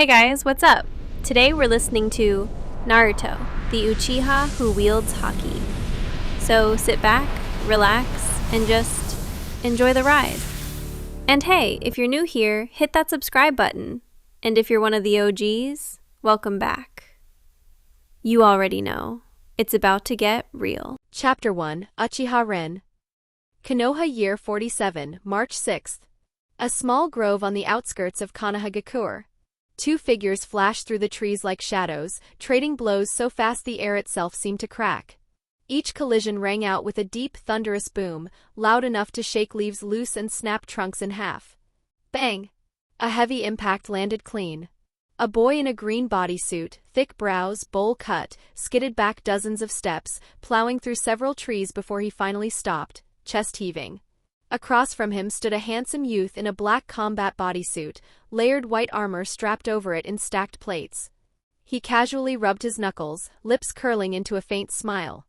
Hey guys, what's up? Today we're listening to Naruto, the Uchiha who wields Haki. So sit back, relax, and just enjoy the ride. And hey, if you're new here, hit that subscribe button. And if you're one of the OGs, welcome back. You already know, it's about to get real. Chapter 1, Uchiha Ren. Konoha Year 47, March 6th. A small grove on the outskirts of Konoha. Two figures flashed through the trees like shadows, trading blows so fast the air itself seemed to crack. Each collision rang out with a deep, thunderous boom, loud enough to shake leaves loose and snap trunks in half. Bang! A heavy impact landed clean. A boy in a green bodysuit, thick brows, bowl cut, skidded back dozens of steps, plowing through several trees before he finally stopped, chest heaving. Across from him stood a handsome youth in a black combat bodysuit, layered white armor strapped over it in stacked plates. He casually rubbed his knuckles, lips curling into a faint smile.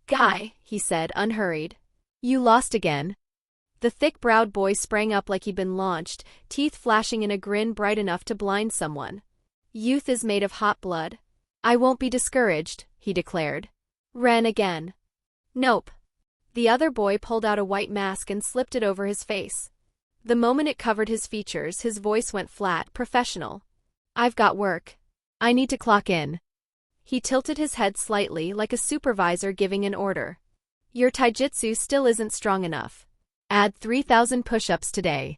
"Guy," he said, unhurried. "You lost again." The thick-browed boy sprang up like he'd been launched, teeth flashing in a grin bright enough to blind someone. "Youth is made of hot blood. I won't be discouraged," he declared. "Ren again." "Nope." The other boy pulled out a white mask and slipped it over his face. The moment it covered his features, his voice went flat, professional. "I've got work. I need to clock in." He tilted his head slightly, like a supervisor giving an order. "Your taijutsu still isn't strong enough. Add 3,000 push-ups today."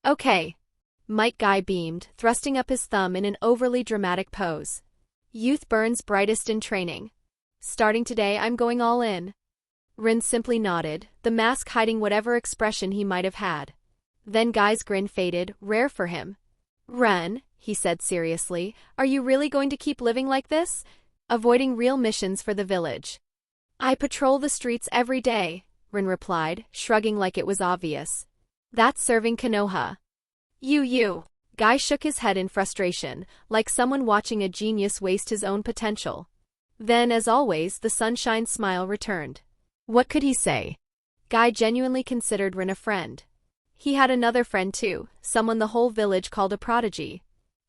"Okay." Mike Guy beamed, thrusting up his thumb in an overly dramatic pose. "Youth burns brightest in training. Starting today, I'm going all in." Ren simply nodded, the mask hiding whatever expression he might have had. Then Guy's grin faded, rare for him. "Ren," he said seriously, "are you really going to keep living like this? Avoiding real missions for the village?" "I patrol the streets every day," Ren replied, shrugging like it was obvious. "That's serving Konoha." You. Guy shook his head in frustration, like someone watching a genius waste his own potential. Then, as always, the sunshine smile returned. What could he say? Guy genuinely considered Ren a friend. He had another friend too, someone the whole village called a prodigy.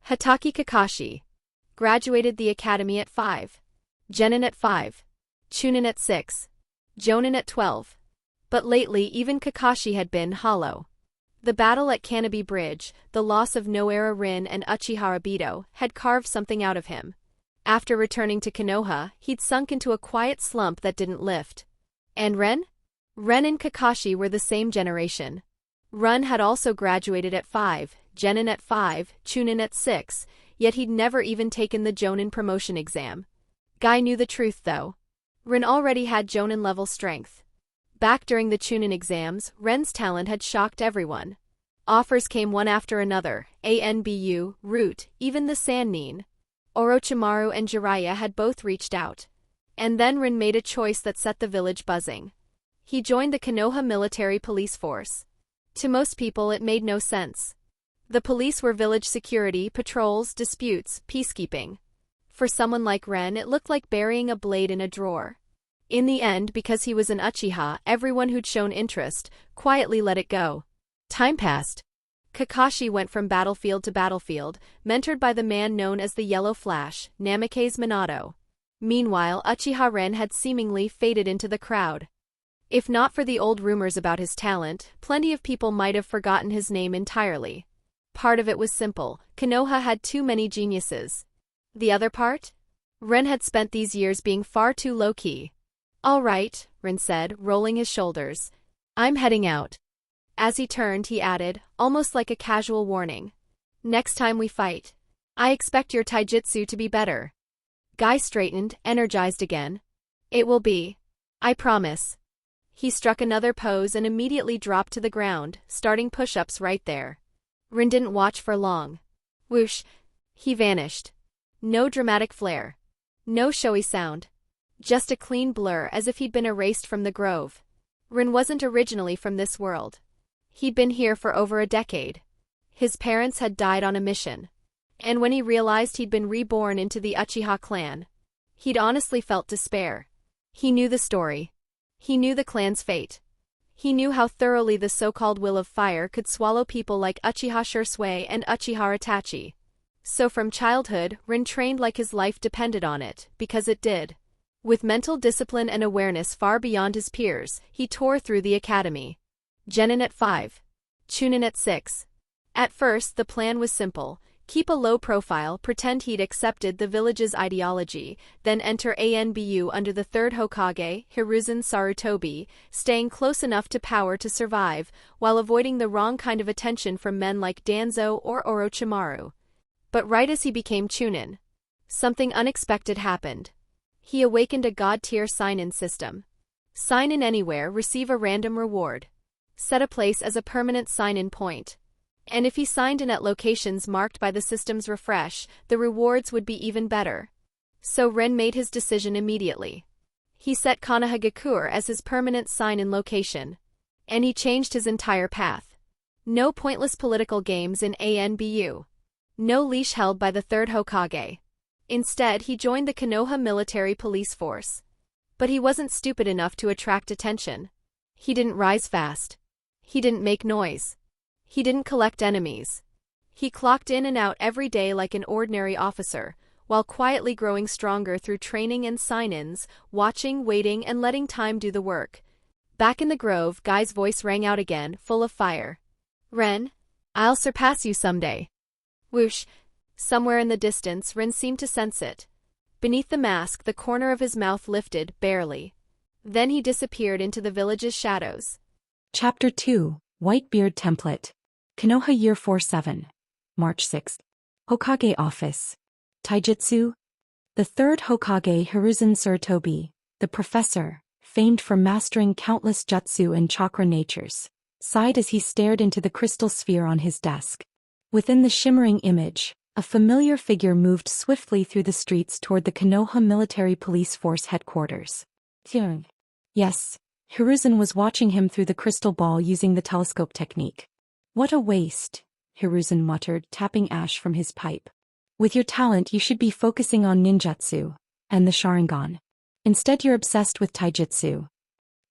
Hatake Kakashi. Graduated the academy at 5. Genin at 5. Chunin at 6. Jonin at 12. But lately even Kakashi had been hollow. The battle at Canopy Bridge, the loss of Noera Rin and Uchiha Obito, had carved something out of him. After returning to Konoha, he'd sunk into a quiet slump that didn't lift. And Ren? Ren and Kakashi were the same generation. Ren had also graduated at 5, Genin at 5, Chunin at 6, yet he'd never even taken the Jonin promotion exam. Guy knew the truth though. Ren already had Jonin-level strength. Back during the Chunin exams, Ren's talent had shocked everyone. Offers came one after another, ANBU, Root, even the Sannin. Orochimaru and Jiraiya had both reached out. And then Ren made a choice that set the village buzzing. He joined the Konoha military police force. To most people it made no sense. The police were village security, patrols, disputes, peacekeeping. For someone like Ren it looked like burying a blade in a drawer. In the end, because he was an Uchiha, everyone who'd shown interest quietly let it go. Time passed. Kakashi went from battlefield to battlefield, mentored by the man known as the Yellow Flash, Namake's Minato. Meanwhile, Uchiha Ren had seemingly faded into the crowd. If not for the old rumors about his talent, plenty of people might have forgotten his name entirely. Part of it was simple: Konoha had too many geniuses. The other part? Ren had spent these years being far too low-key. "All right," Ren said, rolling his shoulders. "I'm heading out." As he turned, he added, almost like a casual warning. "Next time we fight, I expect your taijutsu to be better." Guy straightened, energized again. "It will be. I promise." He struck another pose and immediately dropped to the ground, starting push-ups right there. Ren didn't watch for long. Whoosh! He vanished. No dramatic flair. No showy sound. Just a clean blur, as if he'd been erased from the grove. Ren wasn't originally from this world. He'd been here for over a decade. His parents had died on a mission. And when he realized he'd been reborn into the Uchiha clan, he'd honestly felt despair. He knew the story. He knew the clan's fate. He knew how thoroughly the so-called will of fire could swallow people like Uchiha Shisui and Uchiha Itachi. So from childhood, Ren trained like his life depended on it, because it did. With mental discipline and awareness far beyond his peers, he tore through the academy. Genin at 5. Chunin at 6. At first, the plan was simple. Keep a low profile, pretend he'd accepted the village's ideology, then enter ANBU under the third Hokage, Hiruzen Sarutobi, staying close enough to power to survive, while avoiding the wrong kind of attention from men like Danzo or Orochimaru. But right as he became Chunin, something unexpected happened. He awakened a god-tier sign-in system. Sign in anywhere, receive a random reward. Set a place as a permanent sign-in point. And if he signed in at locations marked by the system's refresh, the rewards would be even better. So Ren made his decision immediately. He set Konoha as his permanent sign-in location. And he changed his entire path. No pointless political games in ANBU. No leash held by the third Hokage. Instead, he joined the Konoha military police force. But he wasn't stupid enough to attract attention. He didn't rise fast. He didn't make noise. He didn't collect enemies. He clocked in and out every day like an ordinary officer, while quietly growing stronger through training and sign-ins, watching, waiting, and letting time do the work. Back in the grove, Guy's voice rang out again, full of fire. Ren, I'll surpass you someday. Whoosh. Somewhere in the distance, Ren seemed to sense it. Beneath the mask, the corner of his mouth lifted, barely. Then he disappeared into the village's shadows. Chapter 2, Whitebeard Template. Konoha Year 47. March 6. Hokage Office. Taijutsu. The third Hokage Hiruzen Sarutobi, the professor, famed for mastering countless jutsu and chakra natures, sighed as he stared into the crystal sphere on his desk. Within the shimmering image, a familiar figure moved swiftly through the streets toward the Konoha Military Police Force headquarters. Yes, Hiruzen was watching him through the crystal ball using the telescope technique. What a waste, Hiruzen muttered, tapping ash from his pipe. With your talent you should be focusing on ninjutsu and the Sharingan. Instead you're obsessed with taijutsu.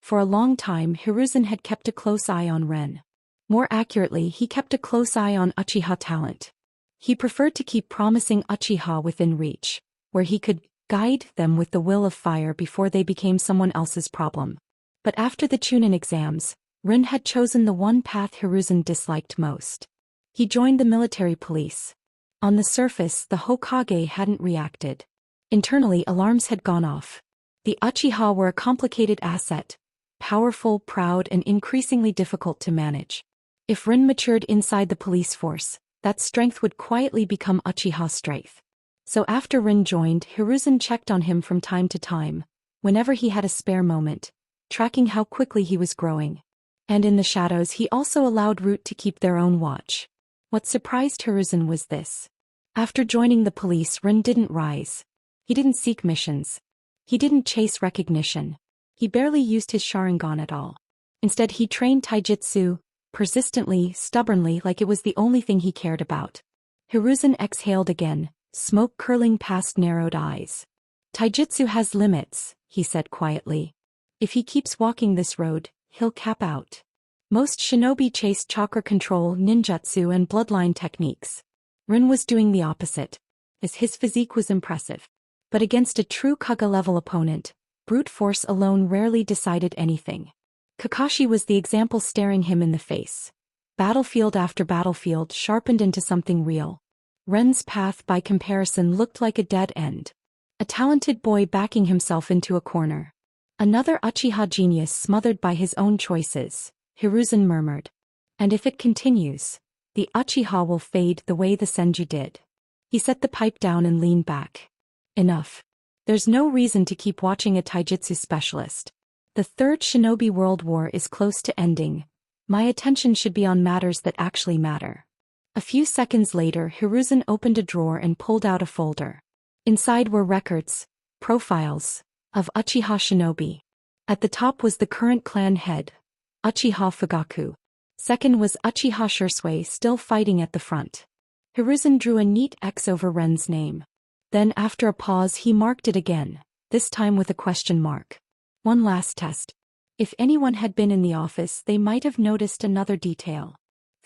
For a long time Hiruzen had kept a close eye on Ren. More accurately, he kept a close eye on Uchiha talent. He preferred to keep promising Uchiha within reach, where he could guide them with the will of fire before they became someone else's problem. But after the Chunin exams, Ren had chosen the one path Hiruzen disliked most. He joined the military police. On the surface, the Hokage hadn't reacted. Internally, alarms had gone off. The Uchiha were a complicated asset, powerful, proud, and increasingly difficult to manage. If Ren matured inside the police force, that strength would quietly become Uchiha strength. So after Ren joined, Hiruzen checked on him from time to time, whenever he had a spare moment, tracking how quickly he was growing. And in the shadows he also allowed Root to keep their own watch. What surprised Hiruzen was this. After joining the police, Ren didn't rise. He didn't seek missions. He didn't chase recognition. He barely used his Sharingan at all. Instead he trained taijutsu, persistently, stubbornly, like it was the only thing he cared about. Hiruzen exhaled again, smoke curling past narrowed eyes. Taijutsu has limits, he said quietly. If he keeps walking this road, he'll cap out. Most shinobi chase chakra control, ninjutsu and bloodline techniques. Ren was doing the opposite, as his physique was impressive. But against a true Kaga-level opponent, brute force alone rarely decided anything. Kakashi was the example staring him in the face. Battlefield after battlefield sharpened into something real. Ren's path by comparison looked like a dead end. A talented boy backing himself into a corner. Another Uchiha genius smothered by his own choices, Hiruzen murmured. And if it continues, the Uchiha will fade the way the Senju did. He set the pipe down and leaned back. Enough. There's no reason to keep watching a taijutsu specialist. The Third Shinobi World War is close to ending. My attention should be on matters that actually matter. A few seconds later, Hiruzen opened a drawer and pulled out a folder. Inside were records, profiles, of Uchiha shinobi. At the top was the current clan head, Uchiha Fugaku. Second was Uchiha Shisui, still fighting at the front. Hiruzen drew a neat X over Ren's name. Then after a pause he marked it again, this time with a question mark. One last test. If anyone had been in the office they might have noticed another detail.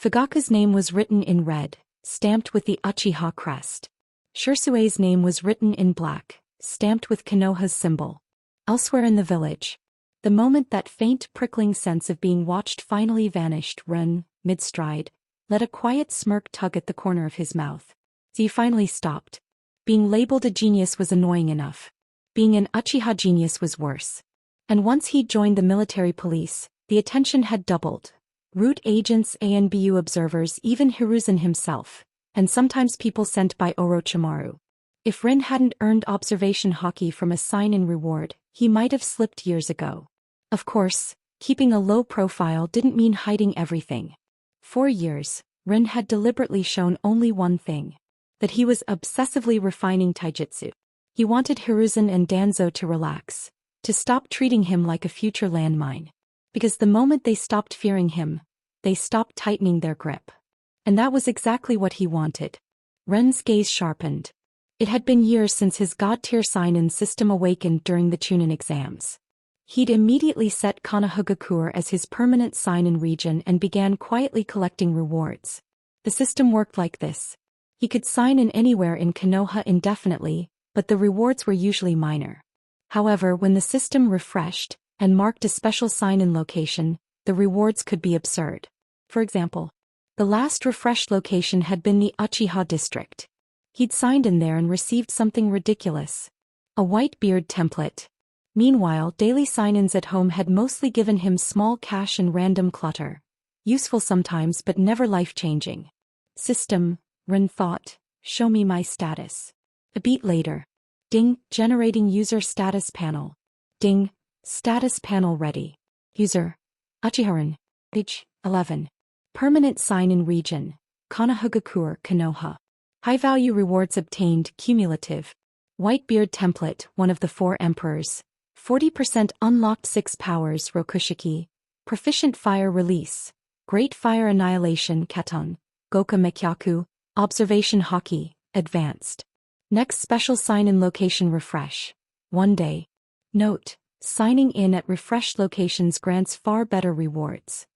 Fugaku's name was written in red, stamped with the Uchiha crest. Shisui's name was written in black, stamped with Konoha's symbol. Elsewhere in the village, the moment that faint prickling sense of being watched finally vanished, Ren, mid-stride, let a quiet smirk tug at the corner of his mouth. He finally stopped. Being labeled a genius was annoying enough. Being an Uchiha genius was worse. And once he'd joined the military police, the attention had doubled. Root agents, ANBU observers, even Hiruzen himself, and sometimes people sent by Orochimaru. If Ren hadn't earned observation haki from a sign-in reward, he might have slipped years ago. Of course, keeping a low profile didn't mean hiding everything. For years, Ren had deliberately shown only one thing: that he was obsessively refining taijutsu. He wanted Hiruzen and Danzo to relax, to stop treating him like a future landmine. Because the moment they stopped fearing him, they stopped tightening their grip. And that was exactly what he wanted. Ren's gaze sharpened. It had been years since his god-tier sign-in system awakened during the Chunin exams. He'd immediately set Konoha as his permanent sign-in region and began quietly collecting rewards. The system worked like this. He could sign in anywhere in Konoha indefinitely, but the rewards were usually minor. However, when the system refreshed and marked a special sign-in location, the rewards could be absurd. For example, the last refreshed location had been the Uchiha district. He'd signed in there and received something ridiculous: a Whitebeard Template. Meanwhile, daily sign-ins at home had mostly given him small cash and random clutter. Useful sometimes but never life-changing. System, Ren thought, show me my status. A beat later. Ding, generating user status panel. Ding, status panel ready. User, Uchiha Ren. Page 11. Permanent sign-in region, Konoha, Konoha. High-value rewards obtained, cumulative. Whitebeard Template, one of the 4 emperors. 40% unlocked 6 powers, Rokushiki. Proficient fire release. Great fire annihilation, Katon. Goka Mekyaku. Observation haki, advanced. Next special sign-in location refresh. 1 day. Note: signing in at refreshed locations grants far better rewards.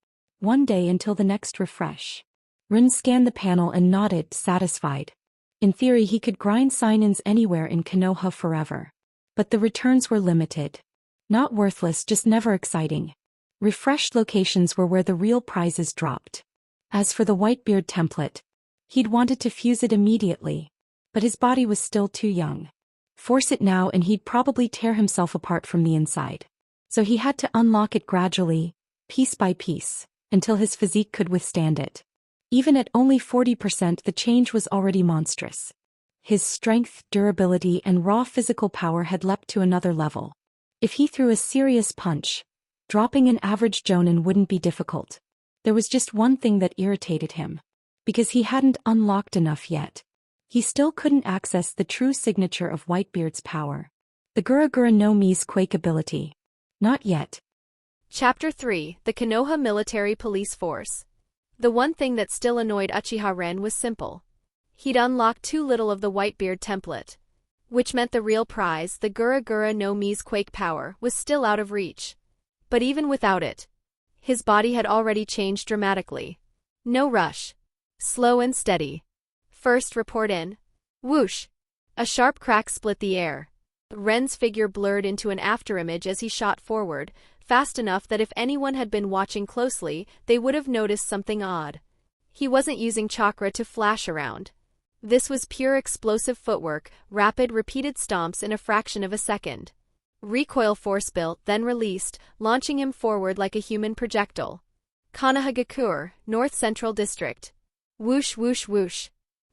1 day until the next refresh. Ren scanned the panel and nodded, satisfied. In theory, he could grind sign-ins anywhere in Konoha forever. But the returns were limited. Not worthless, just never exciting. Refreshed locations were where the real prizes dropped. As for the Whitebeard Template, he'd wanted to fuse it immediately. But his body was still too young. Force it now and he'd probably tear himself apart from the inside. So he had to unlock it gradually, piece by piece, until his physique could withstand it. Even at only 40%, the change was already monstrous. His strength, durability, and raw physical power had leapt to another level. If he threw a serious punch, dropping an average jonin wouldn't be difficult. There was just one thing that irritated him. Because he hadn't unlocked enough yet. He still couldn't access the true signature of Whitebeard's power. The Gura no Mi's Quake ability. Not yet. Chapter 3: The Konoha Military Police Force. The one thing that still annoyed Uchiha Ren was simple. He'd unlocked too little of the Whitebeard Template. Which meant the real prize, the Gura no Mi's Quake power, was still out of reach. But even without it, his body had already changed dramatically. No rush. Slow and steady. First report in. Whoosh! A sharp crack split the air. Ren's figure blurred into an afterimage as he shot forward, fast enough that if anyone had been watching closely, they would have noticed something odd. He wasn't using chakra to flash around. This was pure explosive footwork, rapid, repeated stomps in a fraction of a second. Recoil force built, then released, launching him forward like a human projectile. Konoha, North Central District. Whoosh, whoosh, whoosh.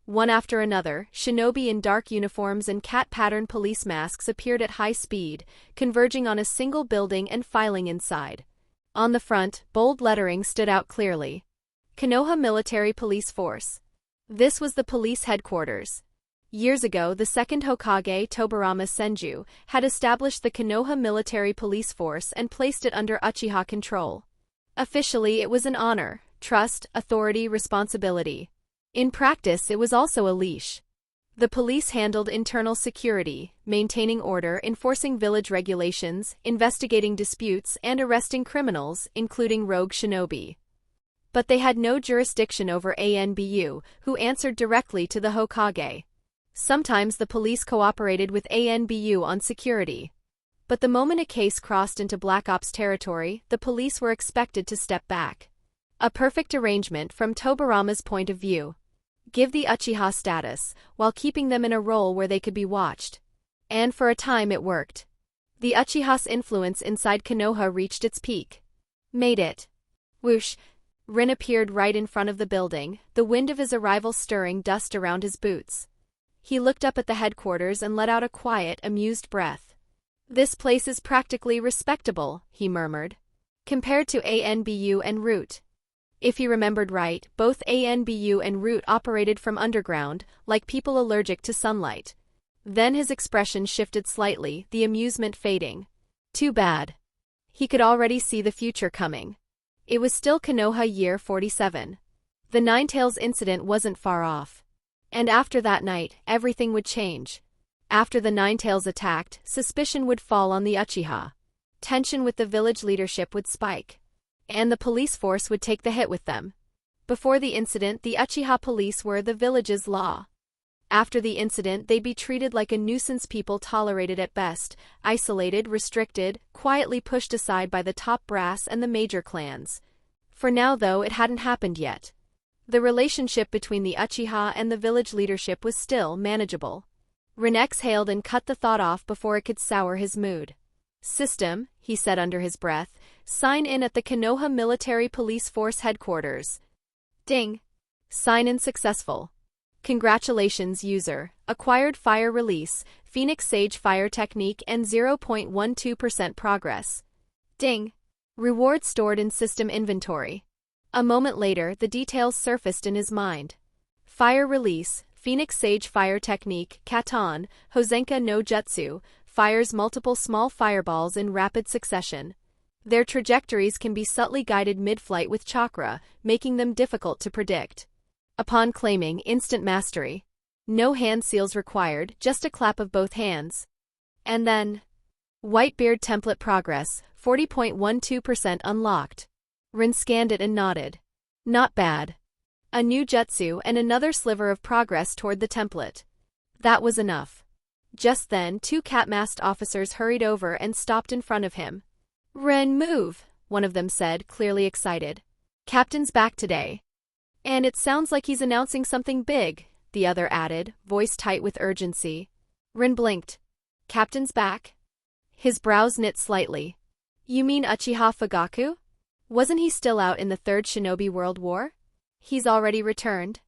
One after another, shinobi in dark uniforms and cat-pattern police masks appeared at high speed, converging on a single building and filing inside. On the front, bold lettering stood out clearly. Konoha Military Police Force. This was the police headquarters. Years ago, the second Hokage, Tobirama Senju, had established the Konoha Military Police Force and placed it under Uchiha control. Officially, it was an honor, trust, authority, responsibility. In practice, it was also a leash. The police handled internal security, maintaining order, enforcing village regulations, investigating disputes, and arresting criminals, including rogue shinobi. But they had no jurisdiction over ANBU, who answered directly to the Hokage. Sometimes the police cooperated with ANBU on security. But the moment a case crossed into Black Ops territory, the police were expected to step back. A perfect arrangement from Tobirama's point of view. Give the Uchiha status, while keeping them in a role where they could be watched. And for a time it worked. The Uchiha's influence inside Konoha reached its peak. Made it. Whoosh! Ren appeared right in front of the building, the wind of his arrival stirring dust around his boots. He looked up at the headquarters and let out a quiet, amused breath. "This place is practically respectable," he murmured. Compared to ANBU and Root. If he remembered right, both ANBU and Root operated from underground, like people allergic to sunlight. Then his expression shifted slightly, the amusement fading. Too bad. He could already see the future coming. It was still Konoha year 47. The Ninetales incident wasn't far off. And after that night, everything would change. After the Ninetales attacked, suspicion would fall on the Uchiha. Tension with the village leadership would spike. And the police force would take the hit with them. Before the incident, the Uchiha police were the village's law. After the incident, they'd be treated like a nuisance, people tolerated at best, isolated, restricted, quietly pushed aside by the top brass and the major clans. For now, though, it hadn't happened yet. The relationship between the Uchiha and the village leadership was still manageable. Ren exhaled and cut the thought off before it could sour his mood. "System," he said under his breath, "sign in at the Konoha Military Police Force headquarters." Ding. Sign in successful. Congratulations, user. Acquired fire release, Phoenix Sage fire technique and 0.12% progress. Ding. Reward stored in system inventory. A moment later, the details surfaced in his mind. Fire release, Phoenix Sage fire technique, Katon, Hozenka no Jutsu, fires multiple small fireballs in rapid succession. Their trajectories can be subtly guided mid-flight with chakra, making them difficult to predict. Upon claiming instant mastery. No hand seals required, just a clap of both hands. And then... Whitebeard Template progress, 40.12% unlocked. Ren scanned it and nodded. Not bad. A new jutsu and another sliver of progress toward the template. That was enough. Just then, two cat-masked officers hurried over and stopped in front of him. "Ren, move," one of them said, clearly excited. "Captain's back today." "And it sounds like he's announcing something big," the other added, voice tight with urgency. Ren blinked. "Captain's back?" His brows knit slightly. "You mean Uchiha Fugaku? Wasn't he still out in the Third Shinobi World War?" "He's already returned."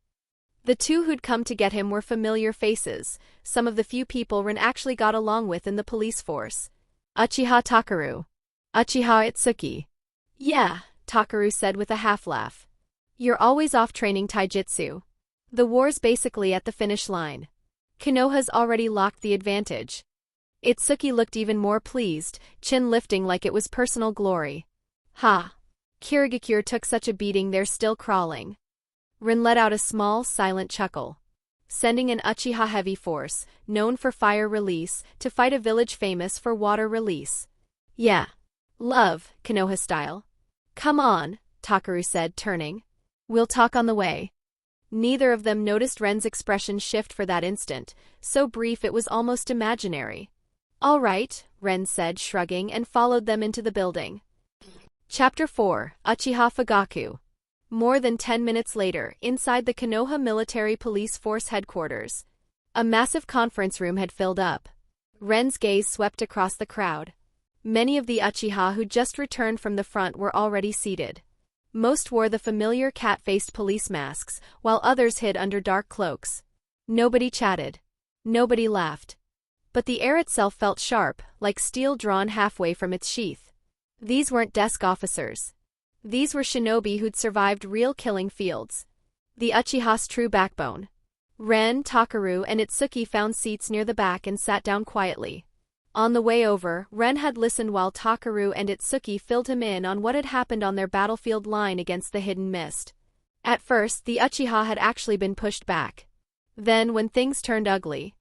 The two who'd come to get him were familiar faces, some of the few people Ren actually got along with in the police force. Uchiha Takaru. Uchiha Itsuki. "Yeah," Takaru said with a half-laugh. "You're always off training taijutsu. The war's basically at the finish line. Konoha's already locked the advantage." Itsuki looked even more pleased, chin lifting like it was personal glory. "Ha! Kirigakure took such a beating they're still crawling." Ren let out a small, silent chuckle. Sending an Uchiha heavy force, known for fire release, to fight a village famous for water release. "Yeah. Love, Konoha style." "Come on," Takaru said, turning. "We'll talk on the way." Neither of them noticed Ren's expression shift for that instant, so brief it was almost imaginary. "All right," Ren said, shrugging, and followed them into the building. Chapter 4, Uchiha Fugaku. More than 10 minutes later, inside the Konoha Military Police Force headquarters. A massive conference room had filled up. Ren's gaze swept across the crowd. Many of the Uchiha who'd just returned from the front were already seated. Most wore the familiar cat-faced police masks, while others hid under dark cloaks. Nobody chatted. Nobody laughed. But the air itself felt sharp, like steel drawn halfway from its sheath. These weren't desk officers. These were shinobi who'd survived real killing fields. The Uchiha's true backbone. Ren, Takaru, and Itsuki found seats near the back and sat down quietly. On the way over, Ren had listened while Takaru and Itsuki filled him in on what had happened on their battlefield line against the Hidden Mist. At first, the Uchiha had actually been pushed back. Then, when things turned ugly,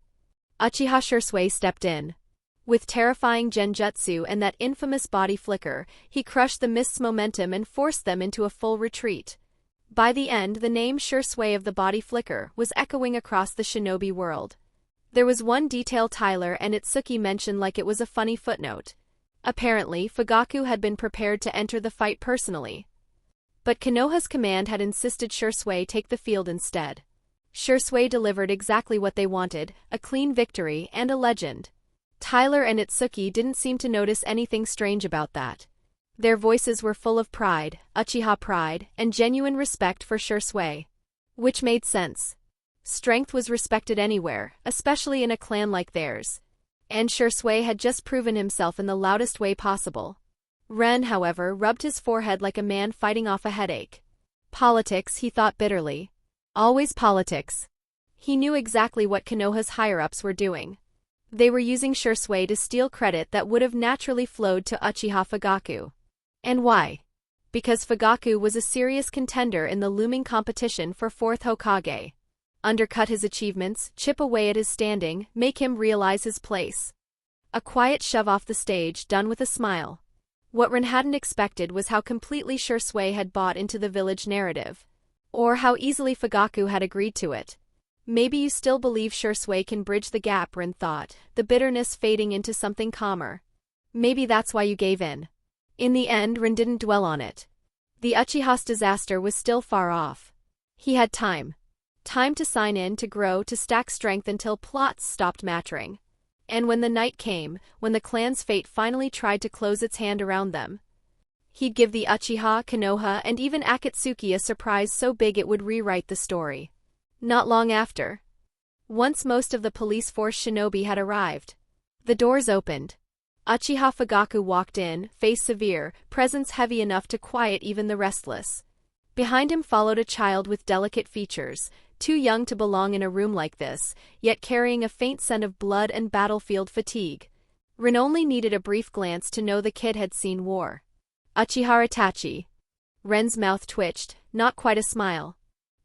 Uchiha Shisui stepped in. With terrifying genjutsu and that infamous body flicker, he crushed the mist's momentum and forced them into a full retreat. By the end, the name Shisui of the body flicker was echoing across the shinobi world. There was one detail Tyler and Itsuki mentioned like it was a funny footnote. Apparently, Fugaku had been prepared to enter the fight personally. But Konoha's command had insisted Shisui take the field instead. Shisui delivered exactly what they wanted, a clean victory and a legend. Tyler and Itsuki didn't seem to notice anything strange about that. Their voices were full of pride, Uchiha pride, and genuine respect for Shisui. Which made sense. Strength was respected anywhere, especially in a clan like theirs. And Shisui had just proven himself in the loudest way possible. Ren, however, rubbed his forehead like a man fighting off a headache. Politics, he thought bitterly. Always politics. He knew exactly what Konoha's higher-ups were doing. They were using Shisui to steal credit that would have naturally flowed to Uchiha Fugaku. And why? Because Fugaku was a serious contender in the looming competition for 4th Hokage. Undercut his achievements, chip away at his standing, make him realize his place. A quiet shove off the stage, done with a smile. What Ren hadn't expected was how completely Shisui had bought into the village narrative. Or how easily Fugaku had agreed to it. Maybe you still believe Shisui can bridge the gap, Ren thought, the bitterness fading into something calmer. Maybe that's why you gave in. In the end, Ren didn't dwell on it. The Uchiha's disaster was still far off. He had time. Time to sign in, to grow, to stack strength until plots stopped mattering. And when the night came, when the clan's fate finally tried to close its hand around them, he'd give the Uchiha, Konoha, and even Akatsuki a surprise so big it would rewrite the story. Not long after. Once most of the police force shinobi had arrived. The doors opened. Uchiha Fugaku walked in, face severe, presence heavy enough to quiet even the restless. Behind him followed a child with delicate features, too young to belong in a room like this, yet carrying a faint scent of blood and battlefield fatigue. Ren only needed a brief glance to know the kid had seen war. Uchiha Itachi. Ren's mouth twitched, not quite a smile.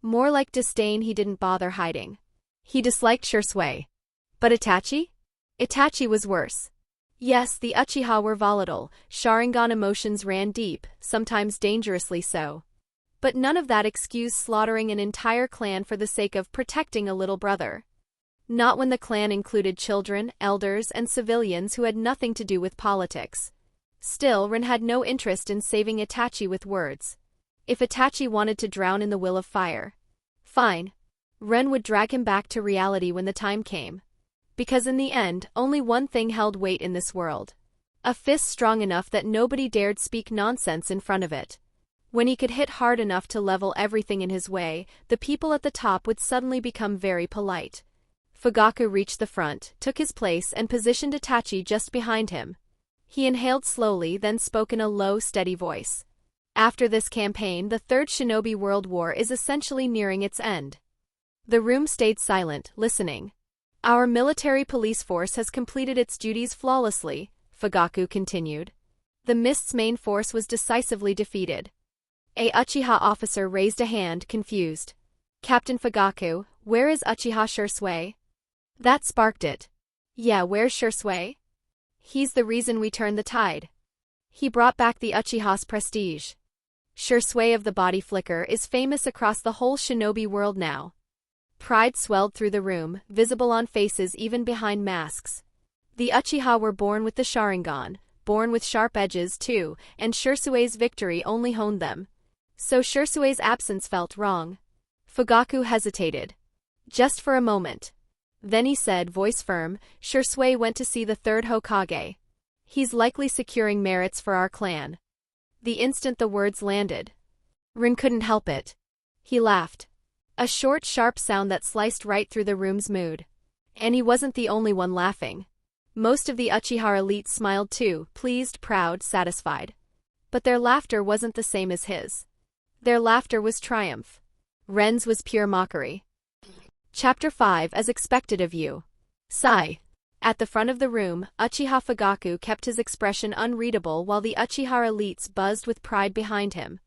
More like disdain he didn't bother hiding. He disliked Shisui. But Itachi? Itachi was worse. Yes, the Uchiha were volatile, Sharingan emotions ran deep, sometimes dangerously so. But none of that excused slaughtering an entire clan for the sake of protecting a little brother. Not when the clan included children, elders, and civilians who had nothing to do with politics. Still, Ren had no interest in saving Itachi with words. If Itachi wanted to drown in the will of fire, fine. Ren would drag him back to reality when the time came. Because in the end, only one thing held weight in this world. A fist strong enough that nobody dared speak nonsense in front of it. When he could hit hard enough to level everything in his way, the people at the top would suddenly become very polite. Fugaku reached the front, took his place and positioned Itachi just behind him. He inhaled slowly, then spoke in a low, steady voice. After this campaign, the Third Shinobi World War is essentially nearing its end. The room stayed silent, listening. Our military police force has completed its duties flawlessly, Fugaku continued. The Mist's main force was decisively defeated. A Uchiha officer raised a hand, confused. Captain Fugaku, where is Uchiha Shisui? That sparked it. Yeah, where's Shisui? He's the reason we turned the tide. He brought back the Uchiha's prestige. Shisui of the body flicker is famous across the whole shinobi world now. Pride swelled through the room, visible on faces even behind masks. The Uchiha were born with the Sharingan, born with sharp edges too, and Shisui's victory only honed them. So Shisui's absence felt wrong. Fugaku hesitated. Just for a moment. Then he said, voice firm, Shisui went to see the 3rd Hokage. He's likely securing merits for our clan. The instant the words landed, Ren couldn't help it. He laughed. A short, sharp sound that sliced right through the room's mood. And he wasn't the only one laughing. Most of the Uchiha elite smiled too, pleased, proud, satisfied. But their laughter wasn't the same as his. Their laughter was triumph. Ren's was pure mockery. Chapter 5 As expected of you. Sigh. At the front of the room, Uchiha Fugaku kept his expression unreadable while the Uchiha elites buzzed with pride behind him.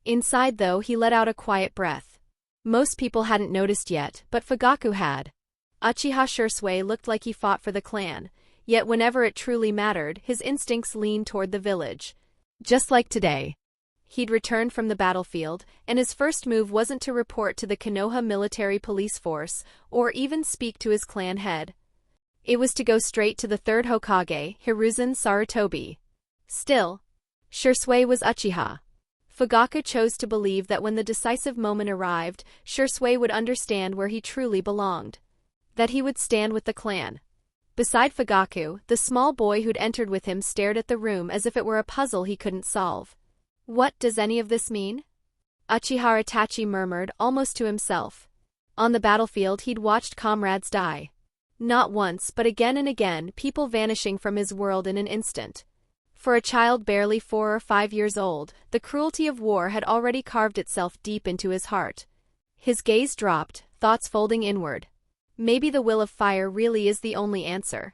Inside though, he let out a quiet breath. Most people hadn't noticed yet, but Fugaku had. Uchiha Shisui looked like he fought for the clan, yet whenever it truly mattered, his instincts leaned toward the village. Just like today. He'd returned from the battlefield, and his first move wasn't to report to the Konoha military police force, or even speak to his clan head. It was to go straight to the third Hokage, Hiruzen Sarutobi. Still, Shisui was Uchiha. Fugaku chose to believe that when the decisive moment arrived, Shisui would understand where he truly belonged. That he would stand with the clan. Beside Fugaku, the small boy who'd entered with him stared at the room as if it were a puzzle he couldn't solve. What does any of this mean? Uchiha Itachi murmured, almost to himself. On the battlefield he'd watched comrades die. Not once, but again and again, people vanishing from his world in an instant. For a child barely 4 or 5 years old, the cruelty of war had already carved itself deep into his heart. His gaze dropped, thoughts folding inward. Maybe the will of fire really is the only answer.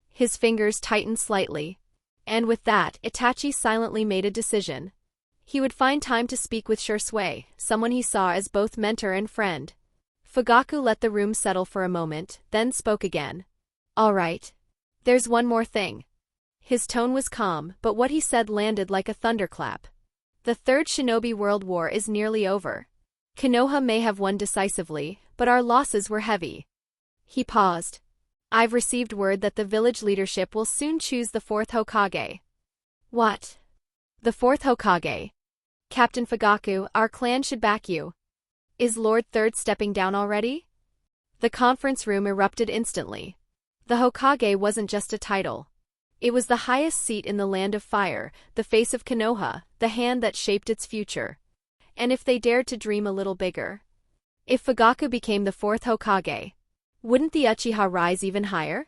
His fingers tightened slightly. And with that, Itachi silently made a decision. He would find time to speak with Shisui, someone he saw as both mentor and friend. Fugaku let the room settle for a moment, then spoke again. All right. There's one more thing. His tone was calm, but what he said landed like a thunderclap. The Third Shinobi World War is nearly over. Konoha may have won decisively, but our losses were heavy. He paused. I've received word that the village leadership will soon choose the fourth Hokage. What? The fourth Hokage? Captain Fugaku, our clan should back you. Is Lord Third stepping down already? The conference room erupted instantly. The Hokage wasn't just a title. It was the highest seat in the Land of Fire, the face of Konoha, the hand that shaped its future. And if they dared to dream a little bigger? If Fugaku became the fourth Hokage, wouldn't the Uchiha rise even higher?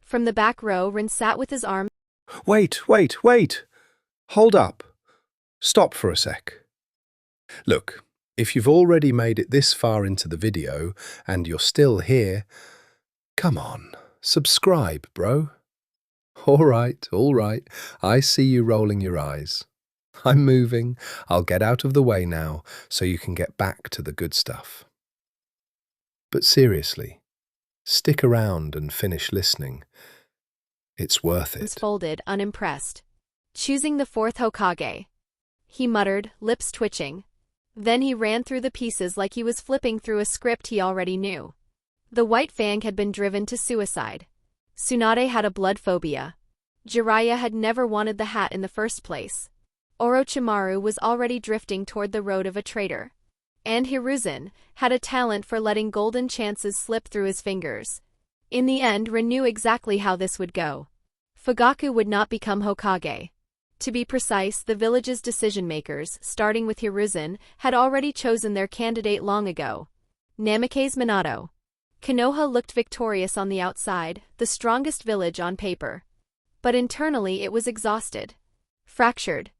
From the back row, Ren sat with his arms. Wait! Hold up. Stop for a sec. Look, if you've already made it this far into the video and you're still here, come on, subscribe, bro. All right, I see you rolling your eyes. I'm moving. I'll get out of the way now so you can get back to the good stuff. But seriously, stick around and finish listening. It's worth it. Folded, unimpressed. Choosing the fourth Hokage. He muttered, lips twitching. Then he ran through the pieces like he was flipping through a script he already knew. The White Fang had been driven to suicide. Tsunade had a blood phobia. Jiraiya had never wanted the hat in the first place. Orochimaru was already drifting toward the road of a traitor. And Hiruzen had a talent for letting golden chances slip through his fingers. In the end, Ren knew exactly how this would go. Fugaku would not become Hokage. To be precise, the village's decision-makers, starting with Hiruzen, had already chosen their candidate long ago. Namake's Minato. Konoha looked victorious on the outside, the strongest village on paper. But internally it was exhausted. Fractured.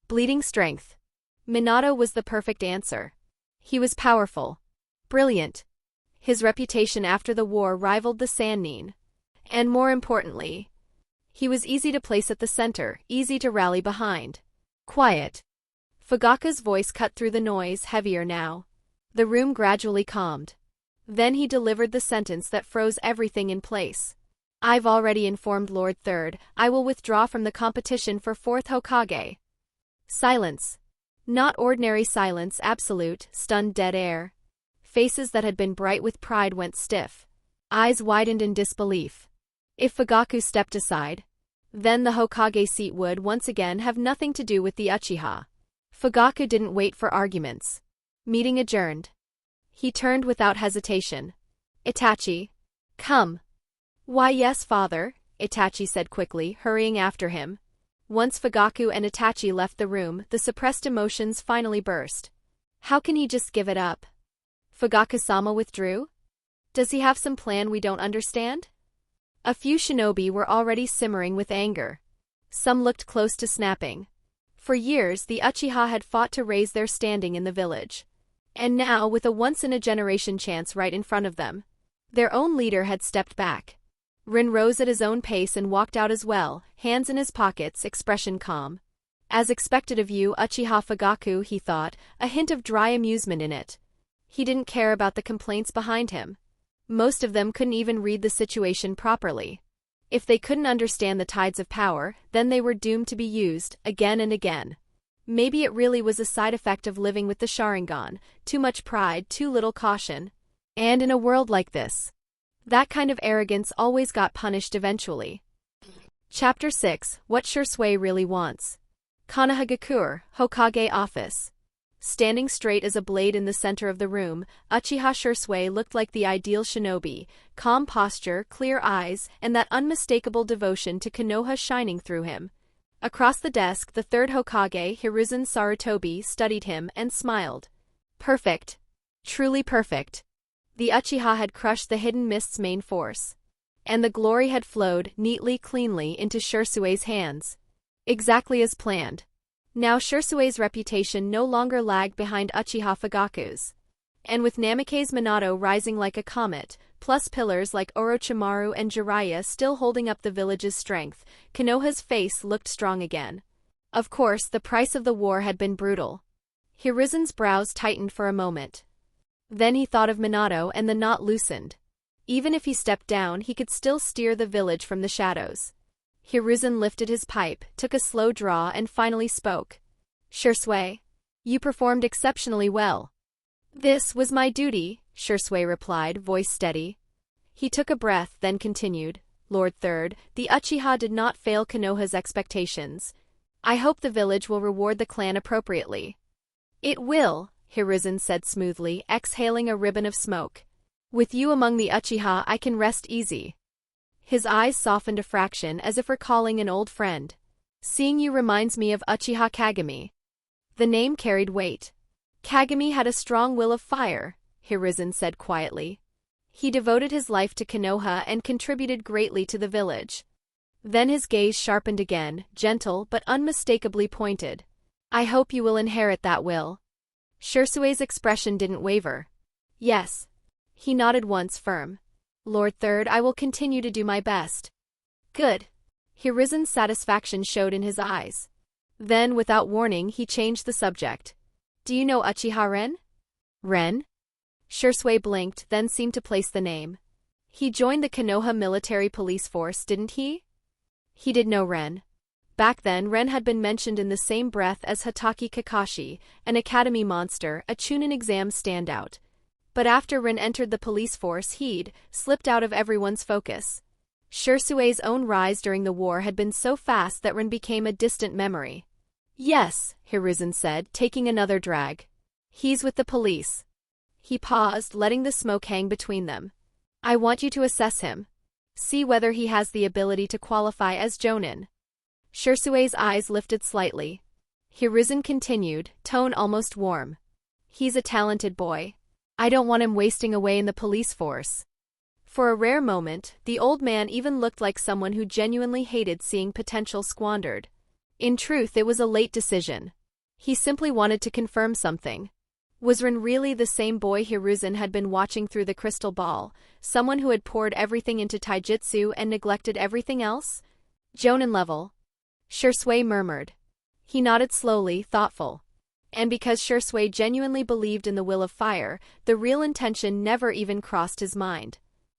Bleeding strength. Minato was the perfect answer. He was powerful. Brilliant. His reputation after the war rivaled the Sannin. And more importantly, he was easy to place at the center, easy to rally behind. Quiet. Fugaku's voice cut through the noise, heavier now. The room gradually calmed. Then he delivered the sentence that froze everything in place. I've already informed Lord Third. I will withdraw from the competition for fourth Hokage. Silence. Not ordinary silence, absolute, stunned dead air. Faces that had been bright with pride went stiff. Eyes widened in disbelief. If Fugaku stepped aside, then the Hokage seat would once again have nothing to do with the Uchiha. Fugaku didn't wait for arguments. Meeting adjourned. He turned without hesitation. Itachi. Come. Why yes, father, Itachi said quickly, hurrying after him. Once Fugaku and Itachi left the room, the suppressed emotions finally burst. How can he just give it up? Fugaku-sama withdrew? Does he have some plan we don't understand? A few shinobi were already simmering with anger. Some looked close to snapping. For years, the Uchiha had fought to raise their standing in the village. And now, with a once-in-a-generation chance right in front of them, their own leader had stepped back. Ren rose at his own pace and walked out as well, hands in his pockets, expression calm. As expected of you, Uchiha Fugaku, he thought, a hint of dry amusement in it. He didn't care about the complaints behind him. Most of them couldn't even read the situation properly. If they couldn't understand the tides of power, then they were doomed to be used, again and again. Maybe it really was a side effect of living with the Sharingan, too much pride, too little caution. And in a world like this, that kind of arrogance always got punished eventually. Chapter 6: What Shisui Really Wants. Konoha Hokage Office. Standing straight as a blade in the center of the room, Uchiha Shisui looked like the ideal shinobi, calm posture, clear eyes, and that unmistakable devotion to Konoha shining through him. Across the desk, the third Hokage, Hiruzen Sarutobi, studied him and smiled. Perfect. Truly perfect. The Uchiha had crushed the Hidden Mist's main force. And the glory had flowed, neatly, cleanly, into Shisui's hands. Exactly as planned. Now Shisui's reputation no longer lagged behind Uchiha Fugaku's. And with Namikaze's Minato rising like a comet, plus pillars like Orochimaru and Jiraiya still holding up the village's strength, Konoha's face looked strong again. Of course, the price of the war had been brutal. Hiruzen's brows tightened for a moment. Then he thought of Minato and the knot loosened. Even if he stepped down, he could still steer the village from the shadows. Hiruzen lifted his pipe, took a slow draw, and finally spoke. Shisui, you performed exceptionally well. This was my duty, Shisui replied, voice steady. He took a breath, then continued. Lord Third, the Uchiha did not fail Konoha's expectations. I hope the village will reward the clan appropriately. It will, Hiruzen said smoothly, exhaling a ribbon of smoke. With you among the Uchiha, I can rest easy. His eyes softened a fraction as if recalling an old friend. Seeing you reminds me of Uchiha Kagami. The name carried weight. Kagami had a strong will of fire, Hiruzen said quietly. He devoted his life to Konoha and contributed greatly to the village. Then his gaze sharpened again, gentle but unmistakably pointed. I hope you will inherit that will. Shisui's expression didn't waver. Yes. He nodded once, firm. Lord Third, I will continue to do my best. Good. Hiruzen's satisfaction showed in his eyes. Then, without warning, he changed the subject. Do you know Uchiha Ren? Ren? Shisui blinked, then seemed to place the name. He joined the Konoha military police force, didn't he? He did know Ren. Back then, Ren had been mentioned in the same breath as Hatake Kakashi, an academy monster, a Chunin exam standout. But after Ren entered the police force, he'd slipped out of everyone's focus. Shisui's own rise during the war had been so fast that Ren became a distant memory. Yes, Hiruzen said, taking another drag. He's with the police. He paused, letting the smoke hang between them. I want you to assess him. See whether he has the ability to qualify as Jonin. Shisui's eyes lifted slightly. Hiruzen continued, tone almost warm. He's a talented boy. I don't want him wasting away in the police force. For a rare moment, the old man even looked like someone who genuinely hated seeing potential squandered. In truth, it was a late decision. He simply wanted to confirm something. Was Ren really the same boy Hiruzen had been watching through the crystal ball, someone who had poured everything into taijutsu and neglected everything else? Jonin level. Shisui murmured. He nodded slowly, thoughtful. And because Shisui genuinely believed in the will of fire, the real intention never even crossed his mind.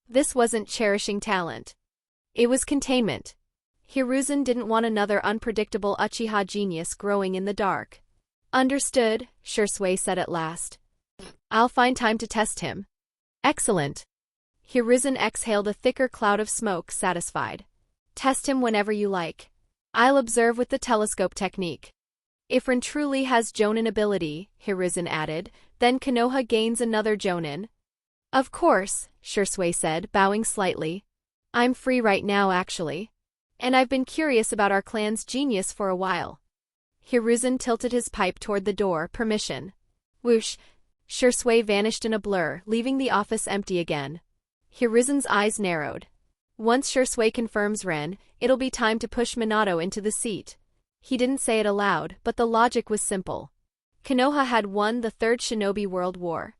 This wasn't cherishing talent. It was containment. Hiruzen didn't want another unpredictable Uchiha genius growing in the dark. Understood, Shisui said at last. I'll find time to test him. Excellent. Hiruzen exhaled a thicker cloud of smoke, satisfied. Test him whenever you like. I'll observe with the telescope technique. If Ren truly has Jonin ability, Hiruzen added, then Konoha gains another Jonin. Of course, Shisui said, bowing slightly. I'm free right now, actually. And I've been curious about our clan's genius for a while. Hiruzen tilted his pipe toward the door, permission. Whoosh! Shisui vanished in a blur, leaving the office empty again. Hiruzen's eyes narrowed. Once Shisui confirms Ren, it'll be time to push Minato into the seat. He didn't say it aloud, but the logic was simple. Konoha had won the Third Shinobi World War.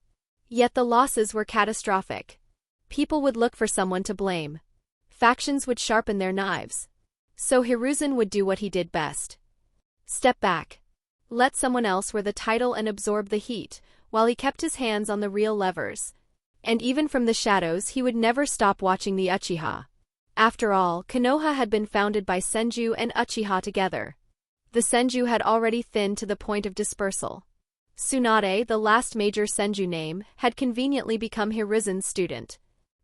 Yet the losses were catastrophic. People would look for someone to blame. Factions would sharpen their knives. So Hiruzen would do what he did best. Step back. Let someone else wear the title and absorb the heat, while he kept his hands on the real levers. And even from the shadows, he would never stop watching the Uchiha. After all, Konoha had been founded by Senju and Uchiha together. The senju had already thinned to the point of dispersal. Tsunade, the last major senju name, had conveniently become Hiruzen's student.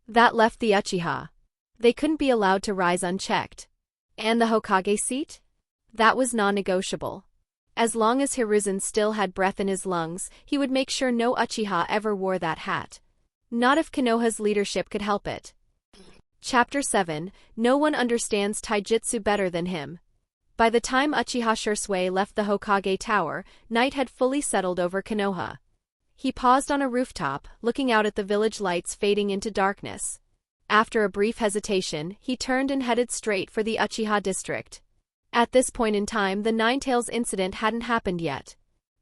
That left the Uchiha. They couldn't be allowed to rise unchecked. And the Hokage seat? That was non-negotiable. As long as Hiruzen still had breath in his lungs, he would make sure no Uchiha ever wore that hat. Not if Konoha's leadership could help it. Chapter 7. No one understands taijutsu better than him. By the time Uchiha Shisui left the Hokage Tower, night had fully settled over Konoha. He paused on a rooftop, looking out at the village lights fading into darkness. After a brief hesitation, he turned and headed straight for the Uchiha district. At this point in time, the Ninetales incident hadn't happened yet.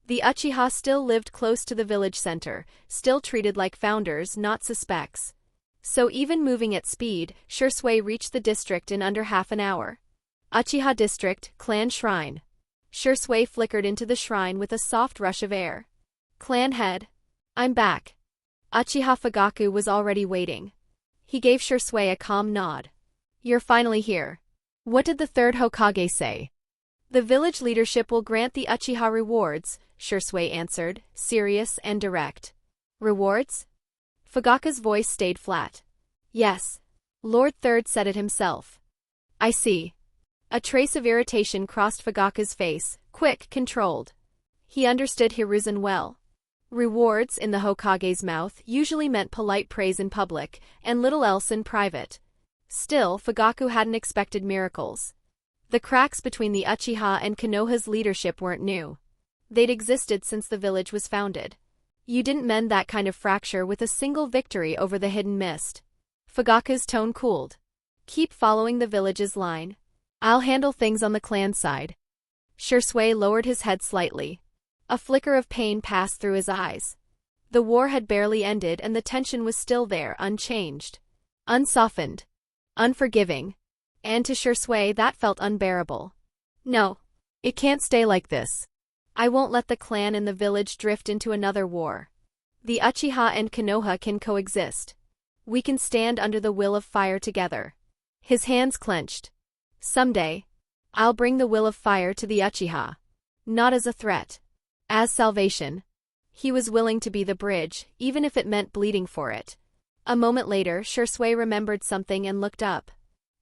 The Uchiha still lived close to the village center, still treated like founders, not suspects. So even moving at speed, Shisui reached the district in under half an hour. Uchiha District, Clan Shrine. Shisui flickered into the shrine with a soft rush of air. Clan head. I'm back. Uchiha Fugaku was already waiting. He gave Shisui a calm nod. You're finally here. What did the third Hokage say? The village leadership will grant the Uchiha rewards, Shisui answered, serious and direct. Rewards? Fugaku's voice stayed flat. Yes. Lord Third said it himself. I see. A trace of irritation crossed Fugaku's face, quick, controlled. He understood Hiruzen well. Rewards, in the Hokage's mouth, usually meant polite praise in public, and little else in private. Still, Fugaku hadn't expected miracles. The cracks between the Uchiha and Konoha's leadership weren't new. They'd existed since the village was founded. You didn't mend that kind of fracture with a single victory over the hidden mist. Fugaku's tone cooled. Keep following the village's line. I'll handle things on the clan side. Shisui lowered his head slightly. A flicker of pain passed through his eyes. The war had barely ended and the tension was still there, unchanged. Unsoftened. Unforgiving. And to Shisui that felt unbearable. No. It can't stay like this. I won't let the clan and the village drift into another war. The Uchiha and Konoha can coexist. We can stand under the will of fire together. His hands clenched. Someday, I'll bring the will of fire to the Uchiha. Not as a threat. As salvation. He was willing to be the bridge, even if it meant bleeding for it. A moment later, Shisui remembered something and looked up.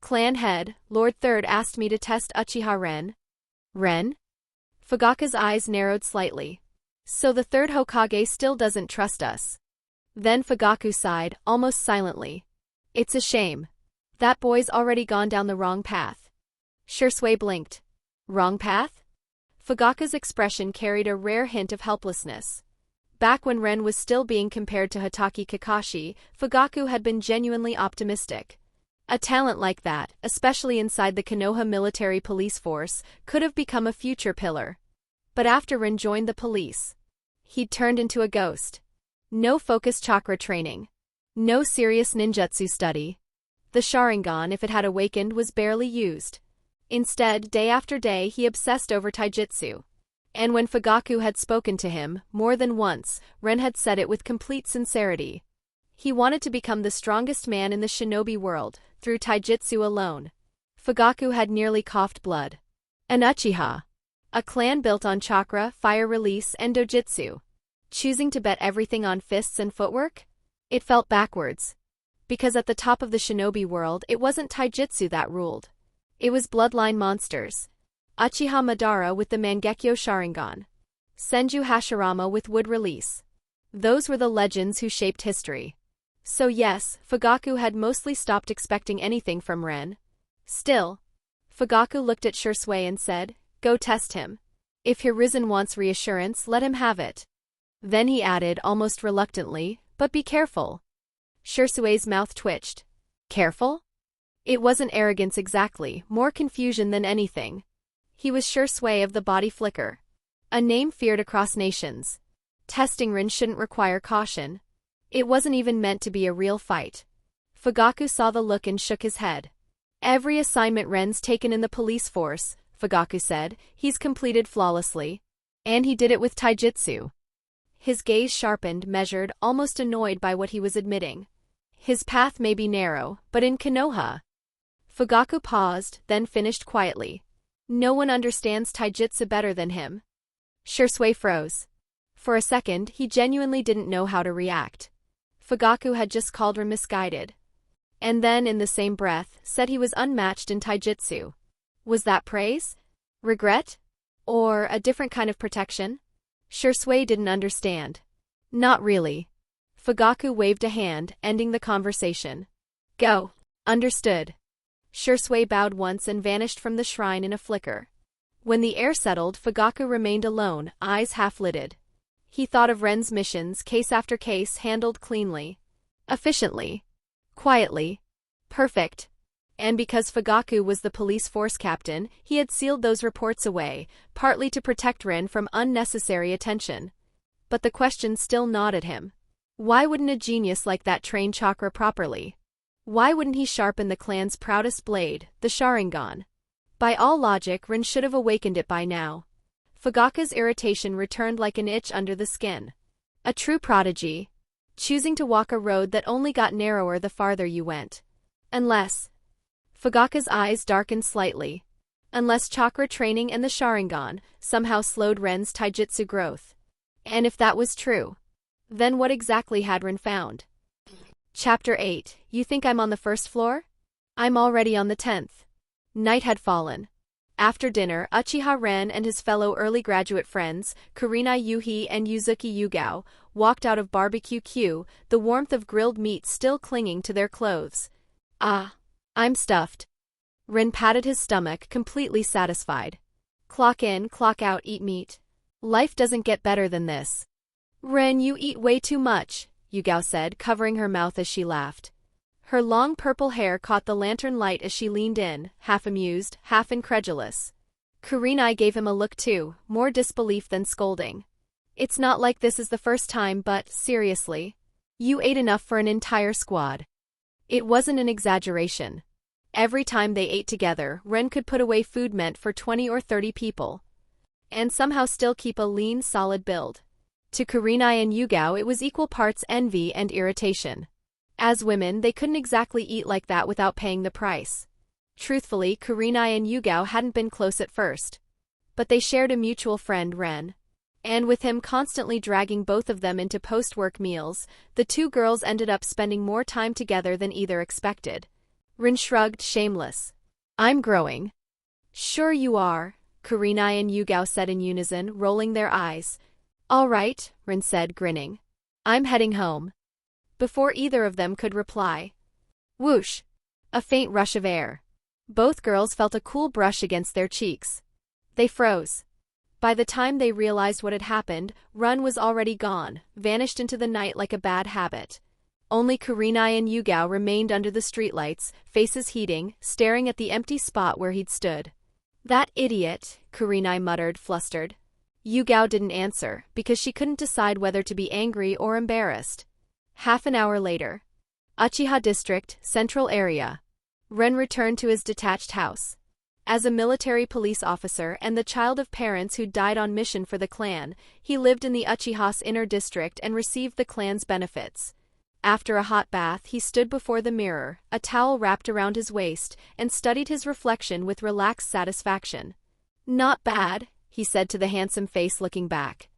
Clan head, Lord Third asked me to test Uchiha Ren. Ren? Fugaku's eyes narrowed slightly. So the third Hokage still doesn't trust us. Then Fugaku sighed, almost silently. It's a shame. That boy's already gone down the wrong path. Shisui blinked. Wrong path? Fugaku's expression carried a rare hint of helplessness. Back when Ren was still being compared to Hatake Kakashi, Fugaku had been genuinely optimistic. A talent like that, especially inside the Konoha military police force, could have become a future pillar. But after Ren joined the police, he'd turned into a ghost. No focus chakra training. No serious ninjutsu study. The Sharingan, if it had awakened, was barely used. Instead, day after day, he obsessed over taijutsu. And when Fugaku had spoken to him, more than once, Ren had said it with complete sincerity. He wanted to become the strongest man in the shinobi world, through taijutsu alone. Fugaku had nearly coughed blood. An Uchiha. A clan built on chakra, fire release, and dojutsu. Choosing to bet everything on fists and footwork? It felt backwards. Because at the top of the shinobi world, it wasn't taijutsu that ruled. It was bloodline monsters. Uchiha Madara with the Mangekyo Sharingan. Senju Hashirama with wood release. Those were the legends who shaped history. So yes, Fugaku had mostly stopped expecting anything from Ren. Still, Fugaku looked at Shisui and said, go test him. If Hiruzen wants reassurance, let him have it. Then he added, almost reluctantly, but be careful. Shisui's mouth twitched. Careful? It wasn't arrogance exactly, more confusion than anything. He was Shisui of the body flicker. A name feared across nations. Testing Ren shouldn't require caution. It wasn't even meant to be a real fight. Fugaku saw the look and shook his head. Every assignment Ren's taken in the police force, Fugaku said, he's completed flawlessly. And he did it with taijutsu. His gaze sharpened, measured, almost annoyed by what he was admitting. His path may be narrow, but in Konoha. Fugaku paused, then finished quietly. No one understands taijutsu better than him. Shisui froze. For a second, he genuinely didn't know how to react. Fugaku had just called her misguided. And then, in the same breath, said he was unmatched in taijutsu. Was that praise? Regret? Or a different kind of protection? Shisui didn't understand. Not really. Fugaku waved a hand, ending the conversation. Go. Understood. Shisui bowed once and vanished from the shrine in a flicker. When the air settled, Fugaku remained alone, eyes half-lidded. He thought of Ren's missions, case after case, handled cleanly. Efficiently. Quietly. Perfect. And because Fugaku was the police force captain, he had sealed those reports away, partly to protect Ren from unnecessary attention. But the question still gnawed at him. Why wouldn't a genius like that train chakra properly? Why wouldn't he sharpen the clan's proudest blade, the Sharingan? By all logic, Ren should have awakened it by now. Fugaku's irritation returned like an itch under the skin. A true prodigy, choosing to walk a road that only got narrower the farther you went. Unless... Fugaku's eyes darkened slightly. Unless chakra training and the Sharingan somehow slowed Ren's taijutsu growth. And if that was true, then what exactly had Ren found? Chapter 8. You think I'm on the first floor? I'm already on the 10th. Night had fallen. After dinner, Uchiha Ren and his fellow early graduate friends, Kurenai Yuhi and Yuzuki Yugao, walked out of Barbecue Q, the warmth of grilled meat still clinging to their clothes. Ah, I'm stuffed. Ren patted his stomach, completely satisfied. Clock in, clock out, eat meat. Life doesn't get better than this. Ren, you eat way too much, Yugao said, covering her mouth as she laughed. Her long purple hair caught the lantern light as she leaned in, half amused, half incredulous. Kurenai gave him a look too, more disbelief than scolding. It's not like this is the first time, but, seriously. You ate enough for an entire squad. It wasn't an exaggeration. Every time they ate together, Ren could put away food meant for 20 or 30 people. And somehow still keep a lean, solid build. To Kurenai and Yugao it was equal parts envy and irritation. As women, they couldn't exactly eat like that without paying the price. Truthfully, Kurenai and Yugao hadn't been close at first. But they shared a mutual friend, Ren. And with him constantly dragging both of them into post-work meals, the two girls ended up spending more time together than either expected. Ren shrugged, shameless. I'm growing. Sure you are, Kurenai and Yugao said in unison, rolling their eyes. All right, Ren said, grinning. I'm heading home. Before either of them could reply. Whoosh! A faint rush of air. Both girls felt a cool brush against their cheeks. They froze. By the time they realized what had happened, Ren was already gone, vanished into the night like a bad habit. Only Kurenai and Yugao remained under the streetlights, faces heating, staring at the empty spot where he'd stood. That idiot, Kurenai muttered, flustered. Yugao didn't answer, because she couldn't decide whether to be angry or embarrassed. Half an hour later. Uchiha District, Central Area. Ren returned to his detached house. As a military police officer and the child of parents who'd died on mission for the clan, he lived in the Uchiha's inner district and received the clan's benefits. After a hot bath, he stood before the mirror, a towel wrapped around his waist, and studied his reflection with relaxed satisfaction. Not bad, he said to the handsome face looking back.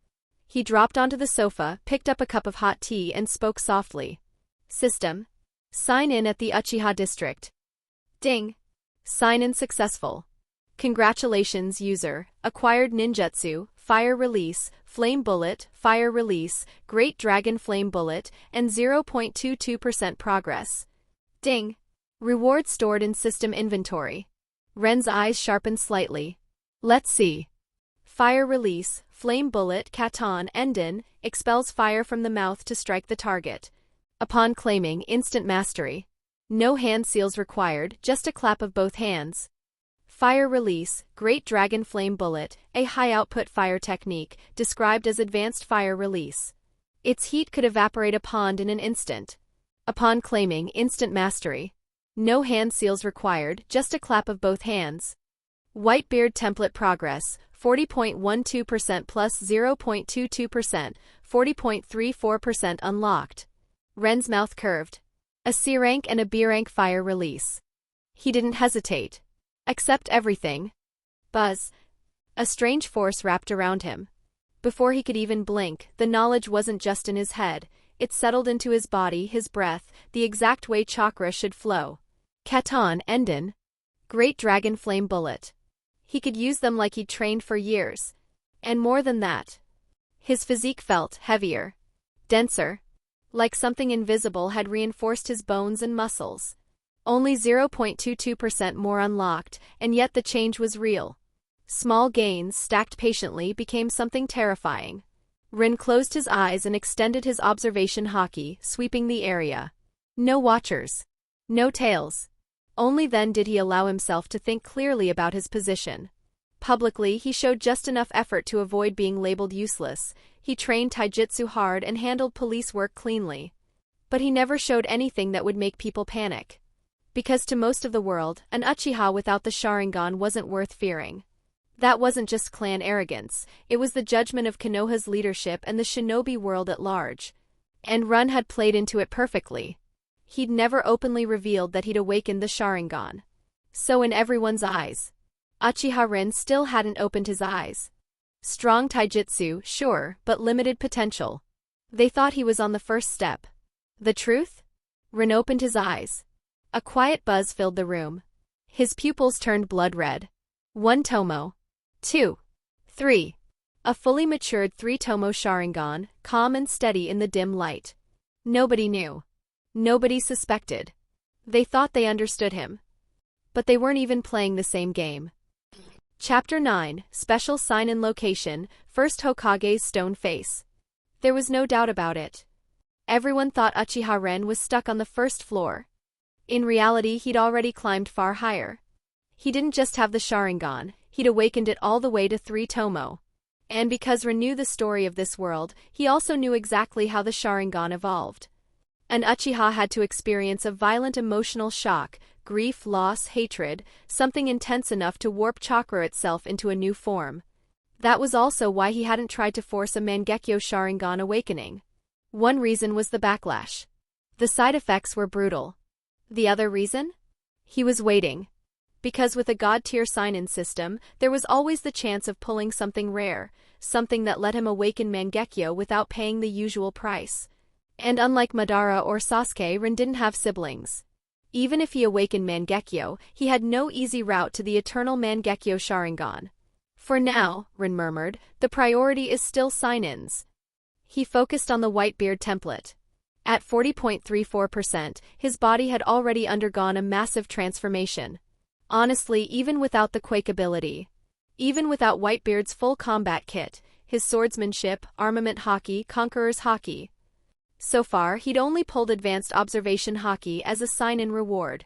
He dropped onto the sofa, picked up a cup of hot tea and spoke softly. System. Sign in at the Uchiha District. Ding. Sign in successful. Congratulations, user. Acquired ninjutsu, fire release, flame bullet, fire release, great dragon flame bullet, and 0.22% progress. Ding. Reward stored in system inventory. Ren's eyes sharpened slightly. Let's see. Fire release, flame bullet, katan, endin, expels fire from the mouth to strike the target. Upon claiming, instant mastery. No hand seals required, just a clap of both hands. Fire release, great dragon flame bullet, a high-output fire technique, described as advanced fire release. Its heat could evaporate a pond in an instant. Upon claiming, instant mastery. No hand seals required, just a clap of both hands. Whitebeard Template progress, 40.12% plus 0.22%, 40.34% unlocked. Ren's mouth curved. A C rank and a B rank fire release. He didn't hesitate. Accept everything. Buzz. A strange force wrapped around him. Before he could even blink, the knowledge wasn't just in his head, it settled into his body, his breath, the exact way chakra should flow. Katon Endon. Great dragon flame bullet. He could use them like he'd trained for years. And more than that. His physique felt heavier. Denser. Like something invisible had reinforced his bones and muscles. Only 0.22% more unlocked, and yet the change was real. Small gains, stacked patiently, became something terrifying. Ren closed his eyes and extended his observation haki, sweeping the area. No watchers. No tails. Only then did he allow himself to think clearly about his position. Publicly, he showed just enough effort to avoid being labeled useless. He trained taijutsu hard and handled police work cleanly. But he never showed anything that would make people panic. Because to most of the world, an Uchiha without the Sharingan wasn't worth fearing. That wasn't just clan arrogance, it was the judgment of Konoha's leadership and the shinobi world at large. And Ren had played into it perfectly. He'd never openly revealed that he'd awakened the Sharingan. So in everyone's eyes, Uchiha Ren still hadn't opened his eyes. Strong taijutsu, sure, but limited potential. They thought he was on the first step. The truth? Ren opened his eyes. A quiet buzz filled the room. His pupils turned blood red. 1 tomo. 2. 3. A fully matured 3-tomo Sharingan, calm and steady in the dim light. Nobody knew. Nobody suspected. They thought they understood him. But they weren't even playing the same game. Chapter 9, Special Sign and Location, First Hokage's Stone Face. There was no doubt about it. Everyone thought Uchiha Ren was stuck on the first floor. In reality, he'd already climbed far higher. He didn't just have the Sharingan, he'd awakened it all the way to 3-tomo. And because Ren knew the story of this world, he also knew exactly how the Sharingan evolved. An Uchiha had to experience a violent emotional shock, grief, loss, hatred, something intense enough to warp chakra itself into a new form. That was also why he hadn't tried to force a Mangekyo Sharingan awakening. One reason was the backlash. The side effects were brutal. The other reason? He was waiting. Because with a god-tier sign-in system, there was always the chance of pulling something rare, something that let him awaken Mangekyo without paying the usual price. And unlike Madara or Sasuke, Ren didn't have siblings. Even if he awakened Mangekyo, he had no easy route to the eternal Mangekyo Sharingan. For now, Ren murmured, the priority is still sign-ins. He focused on the Whitebeard Template. At 40.34%, his body had already undergone a massive transformation. Honestly, even without the Quake ability, even without Whitebeard's full combat kit, his swordsmanship, Armament Haki, Conqueror's Haki. So far, he'd only pulled Advanced Observation Haki as a sign-in reward.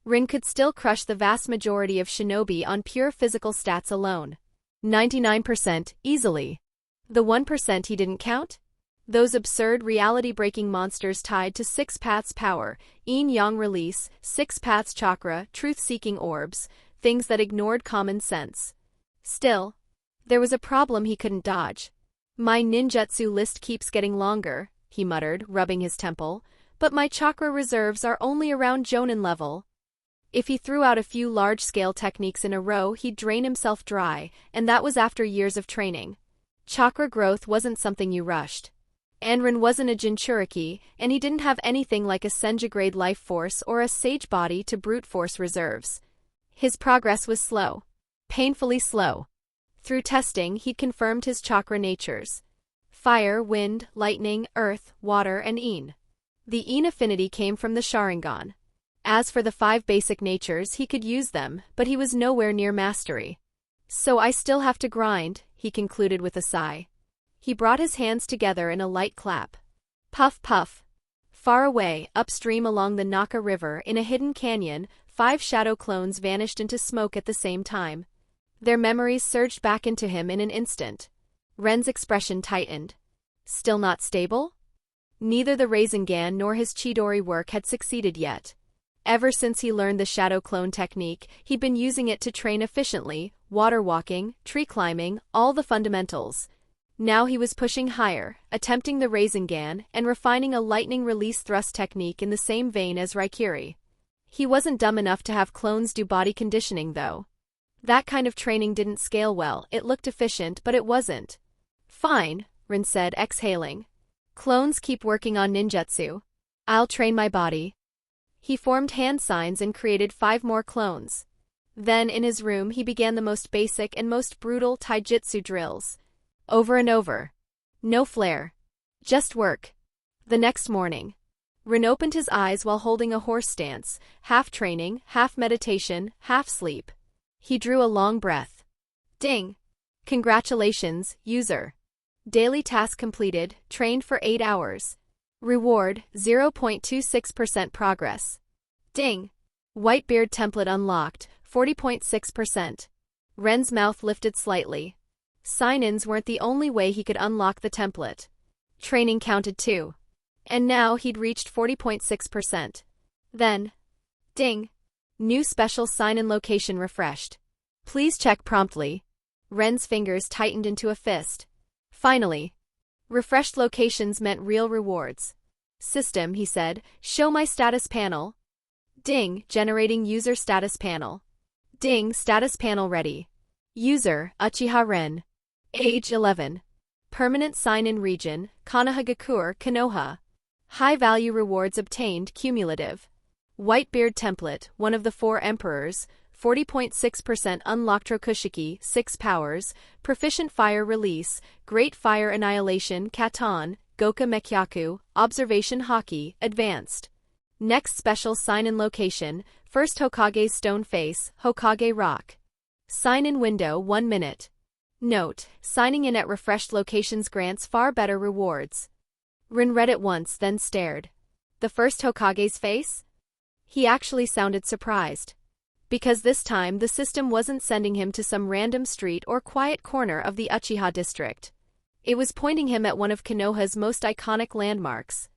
Ren could still crush the vast majority of shinobi on pure physical stats alone. 99%, easily. The 1% he didn't count? Those absurd reality-breaking monsters tied to 6 paths power, yin-yang release, 6 paths chakra, truth-seeking orbs, things that ignored common sense. Still, there was a problem he couldn't dodge. My ninjutsu list keeps getting longer, he muttered, rubbing his temple, but my chakra reserves are only around Jonin level. If he threw out a few large-scale techniques in a row, he'd drain himself dry, and that was after years of training. Chakra growth wasn't something you rushed. And Ren wasn't a Jinchuriki, and he didn't have anything like a Senju-grade life force or a sage body to brute force reserves. His progress was slow. Painfully slow. Through testing, he'd confirmed his chakra natures. Fire, wind, lightning, earth, water, and Yin. The Yin affinity came from the Sharingan. As for the 5 basic natures, he could use them, but he was nowhere near mastery. So I still have to grind, he concluded with a sigh. He brought his hands together in a light clap. Puff, puff. Far away, upstream along the Naka River, in a hidden canyon, 5 shadow clones vanished into smoke at the same time. Their memories surged back into him in an instant. Ren's expression tightened. Still not stable? Neither the Rasengan nor his Chidori work had succeeded yet. Ever since he learned the shadow clone technique, he'd been using it to train efficiently, water walking, tree climbing, all the fundamentals. Now he was pushing higher, attempting the Rasengan, and refining a lightning release thrust technique in the same vein as Raikiri. He wasn't dumb enough to have clones do body conditioning though. That kind of training didn't scale well. It looked efficient, but it wasn't. Fine, Ren said, exhaling. Clones keep working on ninjutsu. I'll train my body. He formed hand signs and created 5 more clones. Then, in his room, he began the most basic and most brutal taijutsu drills. Over and over. No flair. Just work. The next morning, Ren opened his eyes while holding a horse stance, half training, half meditation, half sleep. He drew a long breath. Ding! Congratulations, user. Daily task completed, trained for 8 hours. Reward, 0.26% progress. Ding! Whitebeard Template unlocked, 40.6%. Ren's mouth lifted slightly. Sign-ins weren't the only way he could unlock the template. Training counted too. And now he'd reached 40.6%. Then, ding! New special sign-in location refreshed. Please check promptly. Ren's fingers tightened into a fist. Finally. Refreshed locations meant real rewards. System, he said, show my status panel. Ding, generating user status panel. Ding, status panel ready. User, Uchiha Ren. Age 11. Permanent sign-in region, Konoha. High-value rewards obtained cumulative. Whitebeard Template, one of the 4 emperors, 40.6% unlocked Rokushiki, 6 powers, proficient fire release, great fire annihilation, Katon, Goka Mekyaku, observation Haki, advanced. Next special sign-in location, first Hokage's stone face, Hokage Rock. Sign-in window 1 minute. Note, signing in at refreshed locations grants far better rewards. Ren read it once, then stared. The first Hokage's face? He actually sounded surprised. Because this time the system wasn't sending him to some random street or quiet corner of the Uchiha district. It was pointing him at one of Konoha's most iconic landmarks.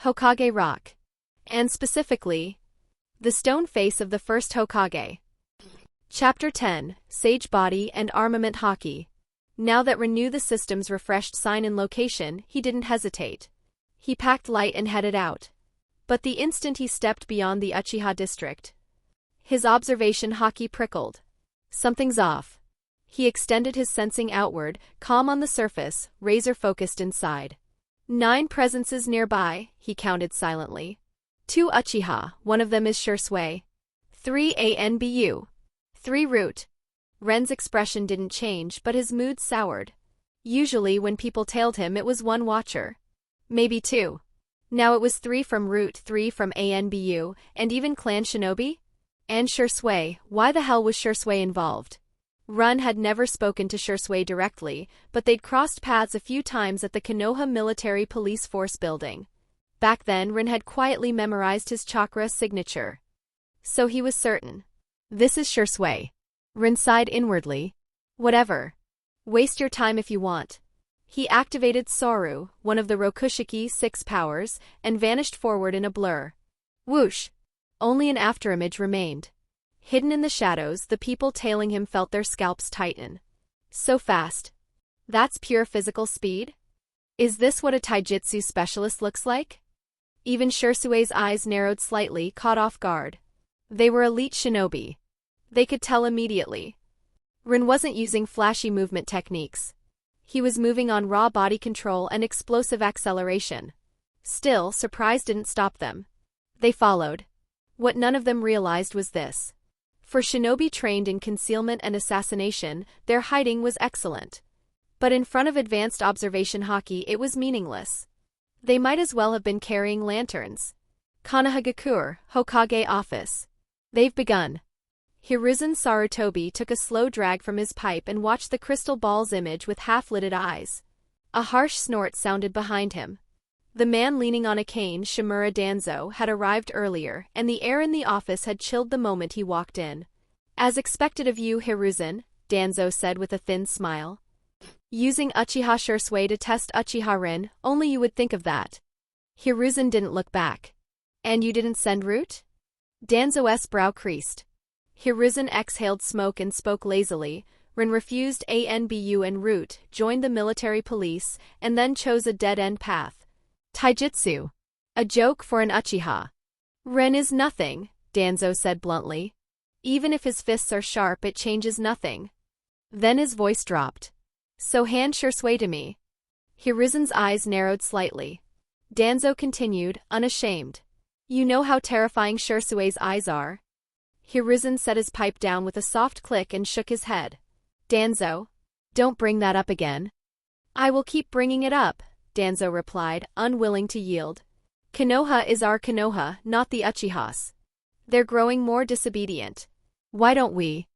Hokage Rock. And specifically, the stone face of the first Hokage. Chapter 10, Sage Body and Armament Haki. Now that Ren knew the system's refreshed sign-in location, he didn't hesitate. He packed light and headed out. But the instant he stepped beyond the Uchiha district, his observation Haki prickled. Something's off. He extended his sensing outward, calm on the surface, razor-focused inside. 9 presences nearby, he counted silently. 2 Uchiha, one of them is Shisui. 3 ANBU. 3 Root. Ren's expression didn't change, but his mood soured. Usually when people tailed him it was 1 watcher. Maybe 2. Now it was 3 from Root, 3 from ANBU, and even Clan Shinobi? And Shisui, why the hell was Shisui involved? Ren had never spoken to Shisui directly, but they'd crossed paths a few times at the Konoha Military Police Force building. Back then Ren had quietly memorized his chakra signature. So he was certain. This is Shisui. Ren sighed inwardly. Whatever. Waste your time if you want. He activated Soru, one of the Rokushiki 6 powers, and vanished forward in a blur. Whoosh! Only an afterimage remained. Hidden in the shadows, the people tailing him felt their scalps tighten. So fast. That's pure physical speed? Is this what a taijutsu specialist looks like? Even Shisui's eyes narrowed slightly, caught off guard. They were elite shinobi. They could tell immediately. Ren wasn't using flashy movement techniques. He was moving on raw body control and explosive acceleration. Still, surprise didn't stop them. They followed. What none of them realized was this. For shinobi trained in concealment and assassination, their hiding was excellent. But in front of advanced observation Haki it was meaningless. They might as well have been carrying lanterns. Konoha Hokage office. They've begun. Hiruzen Sarutobi took a slow drag from his pipe and watched the crystal ball's image with half-lidded eyes. A harsh snort sounded behind him. The man leaning on a cane, Shimura Danzo, had arrived earlier, and the air in the office had chilled the moment he walked in. As expected of you, Hiruzen, Danzo said with a thin smile. Using Uchiha Shisui to test Uchiha Ren, only you would think of that. Hiruzen didn't look back. And you didn't send Root? Danzo's brow creased. Hiruzen exhaled smoke and spoke lazily. Ren refused ANBU and Root, joined the military police, and then chose a dead-end path. Taijutsu. A joke for an Uchiha. Ren is nothing, Danzo said bluntly. Even if his fists are sharp, it changes nothing. Then his voice dropped. So hand Shisui to me. Hiruzen's eyes narrowed slightly. Danzo continued, unashamed. You know how terrifying Shisui's eyes are. Hiruzen set his pipe down with a soft click and shook his head. Danzo, don't bring that up again. I will keep bringing it up, Danzo replied, unwilling to yield. Konoha is our Konoha, not the Uchihas. They're growing more disobedient. Why don't we?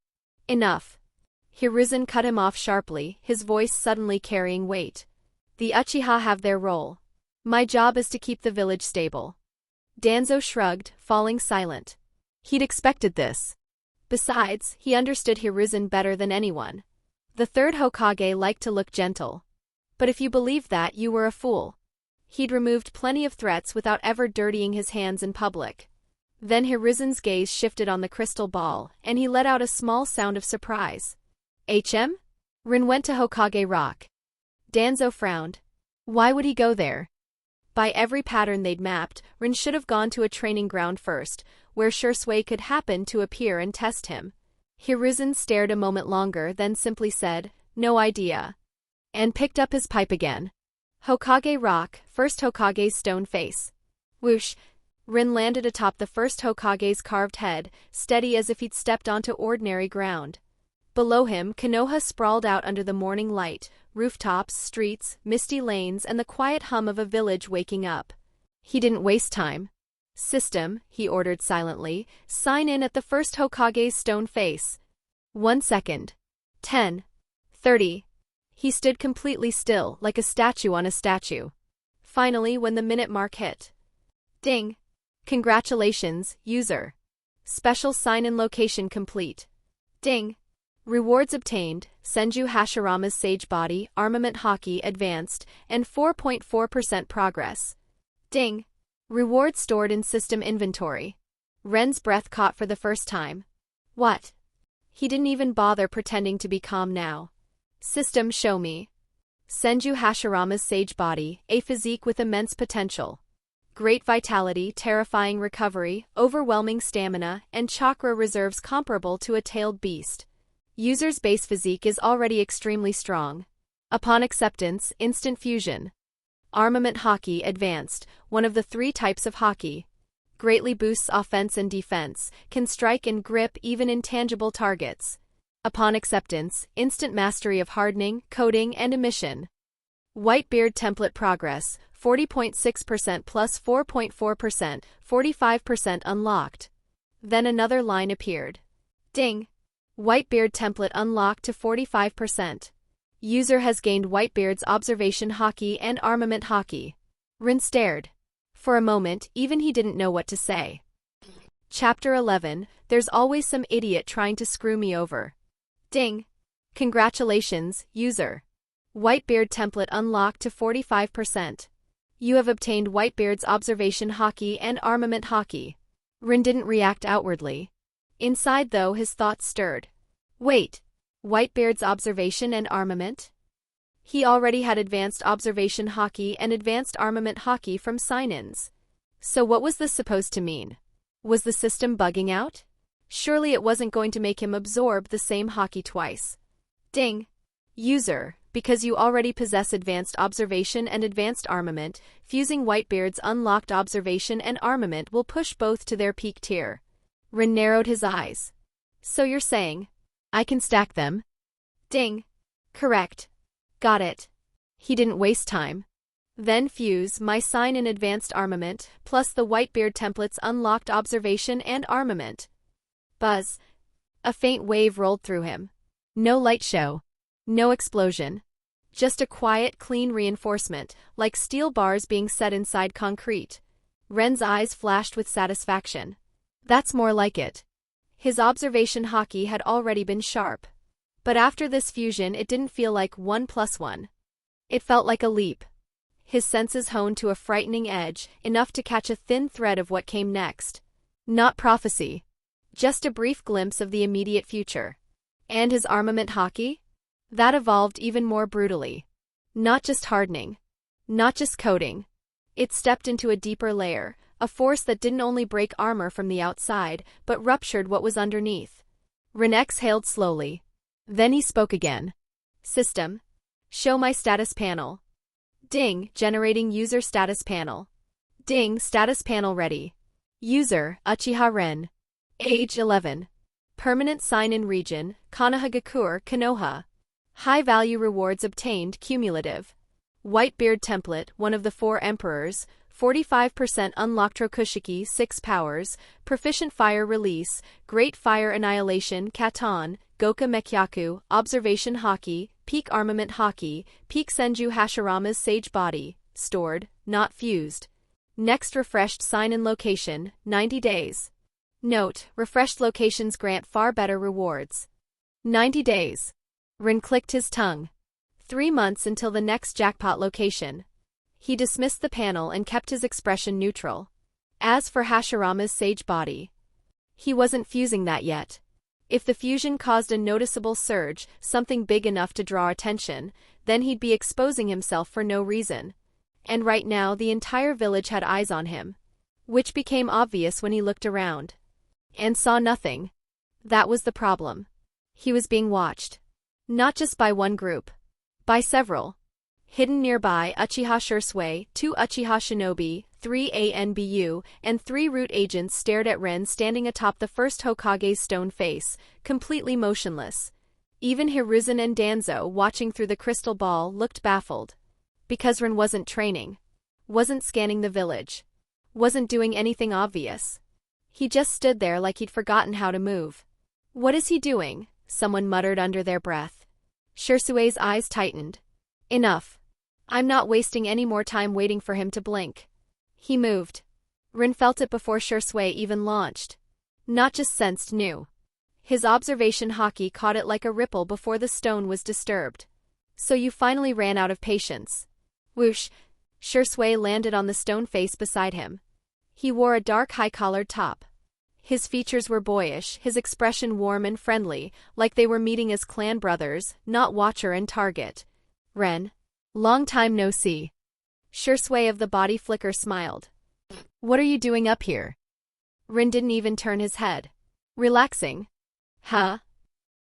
Enough. Hiruzen cut him off sharply, his voice suddenly carrying weight. The Uchiha have their role. My job is to keep the village stable. Danzo shrugged, falling silent. He'd expected this. Besides, he understood Hiruzen better than anyone. The third Hokage liked to look gentle. But if you believed that, you were a fool. He'd removed plenty of threats without ever dirtying his hands in public. Then Hiruzen's gaze shifted on the crystal ball, and he let out a small sound of surprise. Ren went to Hokage Rock. Danzo frowned. Why would he go there? By every pattern they'd mapped, Ren should have gone to a training ground first, where Shisui could happen to appear and test him. Hiruzen stared a moment longer, then simply said, no idea. And picked up his pipe again. Hokage Rock, first Hokage's stone face. Whoosh! Ren landed atop the first Hokage's carved head, steady as if he'd stepped onto ordinary ground. Below him, Konoha sprawled out under the morning light, rooftops, streets, misty lanes, and the quiet hum of a village waking up. He didn't waste time. System, he ordered silently, sign in at the first Hokage's stone face. 1 second. 10. 30. He stood completely still, like a statue on a statue. Finally, when the minute mark hit. Ding. Congratulations, user. Special sign-in location complete. Ding. Rewards obtained, Senju Hashirama's Sage Body, Armament Haki Advanced, and 4.4% progress. Ding. Reward stored in system inventory. Ren's breath caught for the first time. What? He didn't even bother pretending to be calm now. System show me. Senju Hashirama's Sage Body, a physique with immense potential. Great vitality, terrifying recovery, overwhelming stamina, and chakra reserves comparable to a tailed beast. User's base physique is already extremely strong. Upon acceptance, instant fusion. Armament Haki Advanced, one of the 3 types of Haki. Greatly boosts offense and defense, can strike and grip even intangible targets. Upon acceptance, instant mastery of hardening, coating, and emission. Whitebeard Template progress, 40.6% plus 4.4%, 45% unlocked. Then another line appeared. Ding. Whitebeard Template unlocked to 45%. User has gained Whitebeard's Observation Haki and Armament Haki. Ren stared. For a moment, even he didn't know what to say. Chapter 11, There's always some idiot trying to screw me over. Ding. Congratulations, user. Whitebeard Template unlocked to 45%. You have obtained Whitebeard's Observation Haki and Armament Haki. Ren didn't react outwardly. Inside, though, his thoughts stirred. Wait. Whitebeard's Observation and Armament? He already had Advanced Observation Haki and Advanced Armament Haki from sign-ins. So what was this supposed to mean? Was the system bugging out? Surely it wasn't going to make him absorb the same Haki twice. Ding. User, because you already possess Advanced Observation and Advanced Armament, fusing Whitebeard's unlocked Observation and Armament will push both to their peak tier. Ren narrowed his eyes. So you're saying, I can stack them? Ding. Correct. Got it. He didn't waste time. Then fuse my sign in Advanced Armament, plus the Whitebeard Template's unlocked Observation and Armament. Buzz. A faint wave rolled through him. No light show. No explosion. Just a quiet, clean reinforcement, like steel bars being set inside concrete. Ren's eyes flashed with satisfaction. That's more like it. His Observation Haki had already been sharp. But after this fusion, it didn't feel like 1 + 1. It felt like a leap. His senses honed to a frightening edge, enough to catch a thin thread of what came next. Not prophecy. Just a brief glimpse of the immediate future. And his Armament Haki? That evolved even more brutally. Not just hardening. Not just coating. It stepped into a deeper layer, A force that didn't only break armor from the outside, but ruptured what was underneath. Ren exhaled slowly. Then he spoke again. System. Show my status panel. Ding, generating user status panel. Ding, status panel ready. User, Uchiha Ren. Age 11. Permanent sign-in region, Konoha. High-value rewards obtained cumulative. Whitebeard Template, one of the 4 emperors, 45% unlocked Rokushiki 6 powers, proficient fire release, great fire annihilation Katon, Goka Mekyaku, observation Haki, peak armament Haki, peak Senju Hashirama's sage body, stored, not fused. Next refreshed sign-in location, 90 days. Note, refreshed locations grant far better rewards. 90 days. Ren clicked his tongue. 3 months until the next jackpot location. He dismissed the panel and kept his expression neutral. As for Hashirama's sage body, he wasn't fusing that yet. If the fusion caused a noticeable surge, something big enough to draw attention, then he'd be exposing himself for no reason. And right now the entire village had eyes on him. Which became obvious when he looked around. And saw nothing. That was the problem. He was being watched. Not just by one group. By several. Hidden nearby, Uchiha Shisui, 2 Uchiha Shinobi, 3 ANBU, and 3 root agents stared at Ren standing atop the first Hokage's stone face, completely motionless. Even Hiruzen and Danzo, watching through the crystal ball, looked baffled. Because Ren wasn't training. Wasn't scanning the village. Wasn't doing anything obvious. He just stood there like he'd forgotten how to move. What is he doing? Someone muttered under their breath. Shisui's eyes tightened. Enough. I'm not wasting any more time waiting for him to blink. He moved. Ren felt it before Shisui even launched. Not just sensed, knew. His observation Haki caught it like a ripple before the stone was disturbed. So you finally ran out of patience. Whoosh. Shisui landed on the stone face beside him. He wore a dark high-collared top. His features were boyish, his expression warm and friendly, like they were meeting as clan brothers, not watcher and target. Ren. Long time no see. Shisui of the body flicker smiled. What are you doing up here? Ren didn't even turn his head. Relaxing. Huh?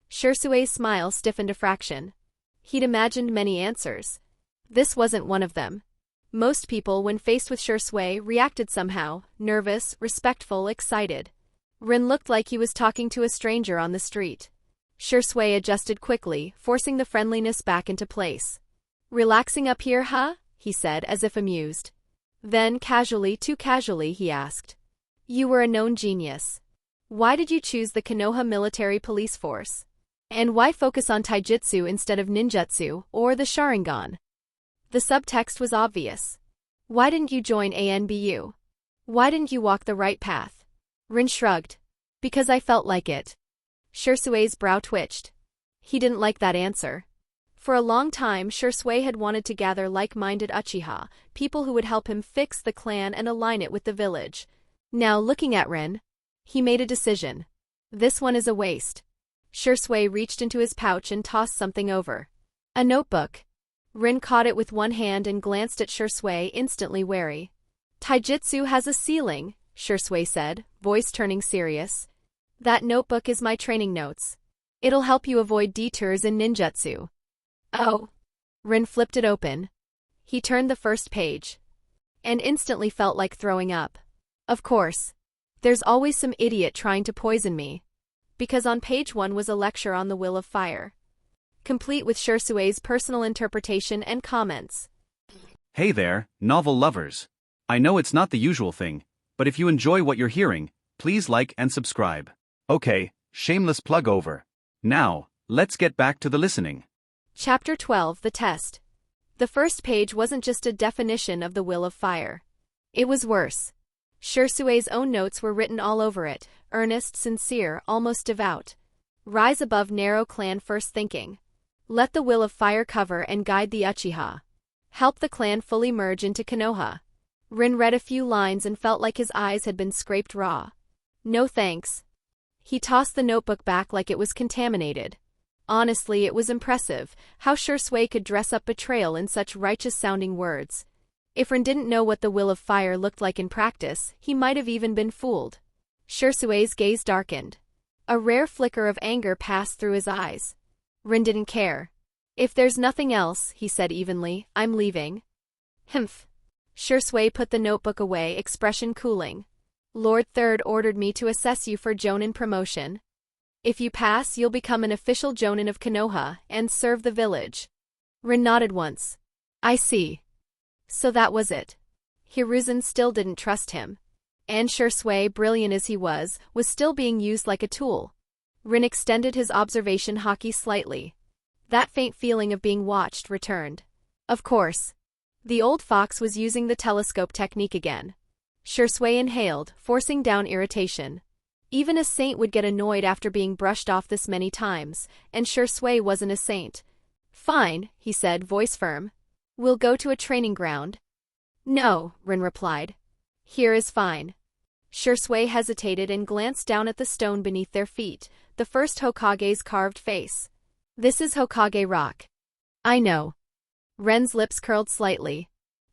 Shisui's smile stiffened a fraction. He'd imagined many answers. This wasn't one of them. Most people, when faced with Shisui, reacted somehow, nervous, respectful, excited. Ren looked like he was talking to a stranger on the street. Shisui adjusted quickly, forcing the friendliness back into place. Relaxing up here, huh? He said, as if amused. Then, casually, too casually, he asked. You were a known genius. Why did you choose the Konoha military police force? And why focus on taijutsu instead of ninjutsu, or the Sharingan? The subtext was obvious. Why didn't you join ANBU? Why didn't you walk the right path? Ren shrugged. Because I felt like it. Shisui's brow twitched. He didn't like that answer. For a long time, Shisui had wanted to gather like-minded Uchiha, people who would help him fix the clan and align it with the village. Now, looking at Ren, he made a decision. This one is a waste. Shisui reached into his pouch and tossed something over. A notebook. Ren caught it with one hand and glanced at Shisui, instantly wary. Taijutsu has a ceiling, Shisui said, voice turning serious. That notebook is my training notes. It'll help you avoid detours in ninjutsu. Oh. Ren flipped it open. He turned the first page. And instantly felt like throwing up. Of course. There's always some idiot trying to poison me. Because on page 1 was a lecture on the will of fire. Complete with Shisui's personal interpretation and comments. Hey there, novel lovers. I know it's not the usual thing, but if you enjoy what you're hearing, please like and subscribe. Okay, shameless plug over. Now, let's get back to the listening. Chapter 12, The Test. The first page wasn't just a definition of the will of fire. It was worse. Shisui's own notes were written all over it, earnest, sincere, almost devout. Rise above narrow clan first thinking. Let the will of fire cover and guide the Uchiha. Help the clan fully merge into Konoha. Ren read a few lines and felt like his eyes had been scraped raw. No thanks. He tossed the notebook back like it was contaminated. Honestly, it was impressive, how Shisui could dress up betrayal in such righteous-sounding words. If Ren didn't know what the will of fire looked like in practice, he might have even been fooled. Shisui's gaze darkened. A rare flicker of anger passed through his eyes. Ren didn't care. If there's nothing else, he said evenly, I'm leaving. Humph. Shisui put the notebook away, expression cooling. Lord Third ordered me to assess you for Jonin promotion. If you pass, you'll become an official Jonin of Konoha and serve the village. Ren nodded once. I see. So that was it. Hiruzen still didn't trust him. And Shisui, brilliant as he was still being used like a tool. Ren extended his observation haki slightly. That faint feeling of being watched returned. Of course. The old fox was using the telescope technique again. Shisui inhaled, forcing down irritation. Even a saint would get annoyed after being brushed off this many times, and Shisui wasn't a saint. Fine, he said, voice firm. We'll go to a training ground. No, Ren replied. Here is fine. Shisui hesitated and glanced down at the stone beneath their feet, the first Hokage's carved face. This is Hokage rock. I know. Ren's lips curled slightly.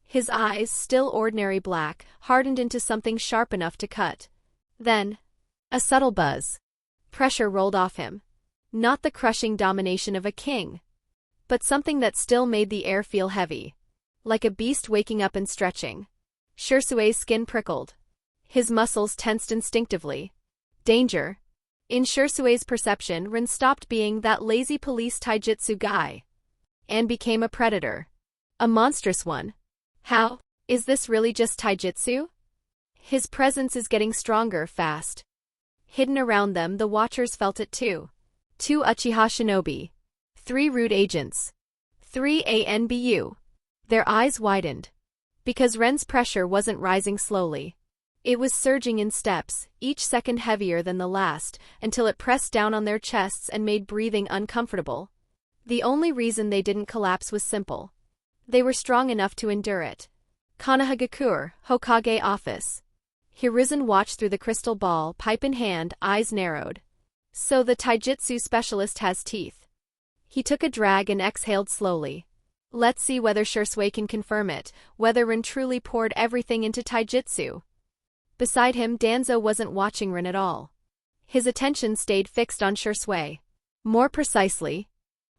His eyes, still ordinary black, hardened into something sharp enough to cut. Then, a subtle buzz. Pressure rolled off him. Not the crushing domination of a king, but something that still made the air feel heavy. Like a beast waking up and stretching. Shisui's skin prickled. His muscles tensed instinctively. Danger. In Shisui's perception, Ren stopped being that lazy police taijutsu guy. And became a predator. A monstrous one. How? Is this really just taijutsu? His presence is getting stronger fast. Hidden around them, the watchers felt it too. 2 Uchiha shinobi. 3 rude agents. 3 ANBU. Their eyes widened. Because Ren's pressure wasn't rising slowly. It was surging in steps, each second heavier than the last, until it pressed down on their chests and made breathing uncomfortable. The only reason they didn't collapse was simple. They were strong enough to endure it. Konoha Hokage office. Hiruzen watched through the crystal ball, pipe in hand, eyes narrowed. So the taijutsu specialist has teeth. He took a drag and exhaled slowly. Let's see whether Shisui can confirm it, whether Ren truly poured everything into taijutsu. Beside him, Danzo wasn't watching Ren at all. His attention stayed fixed on Shisui. More precisely,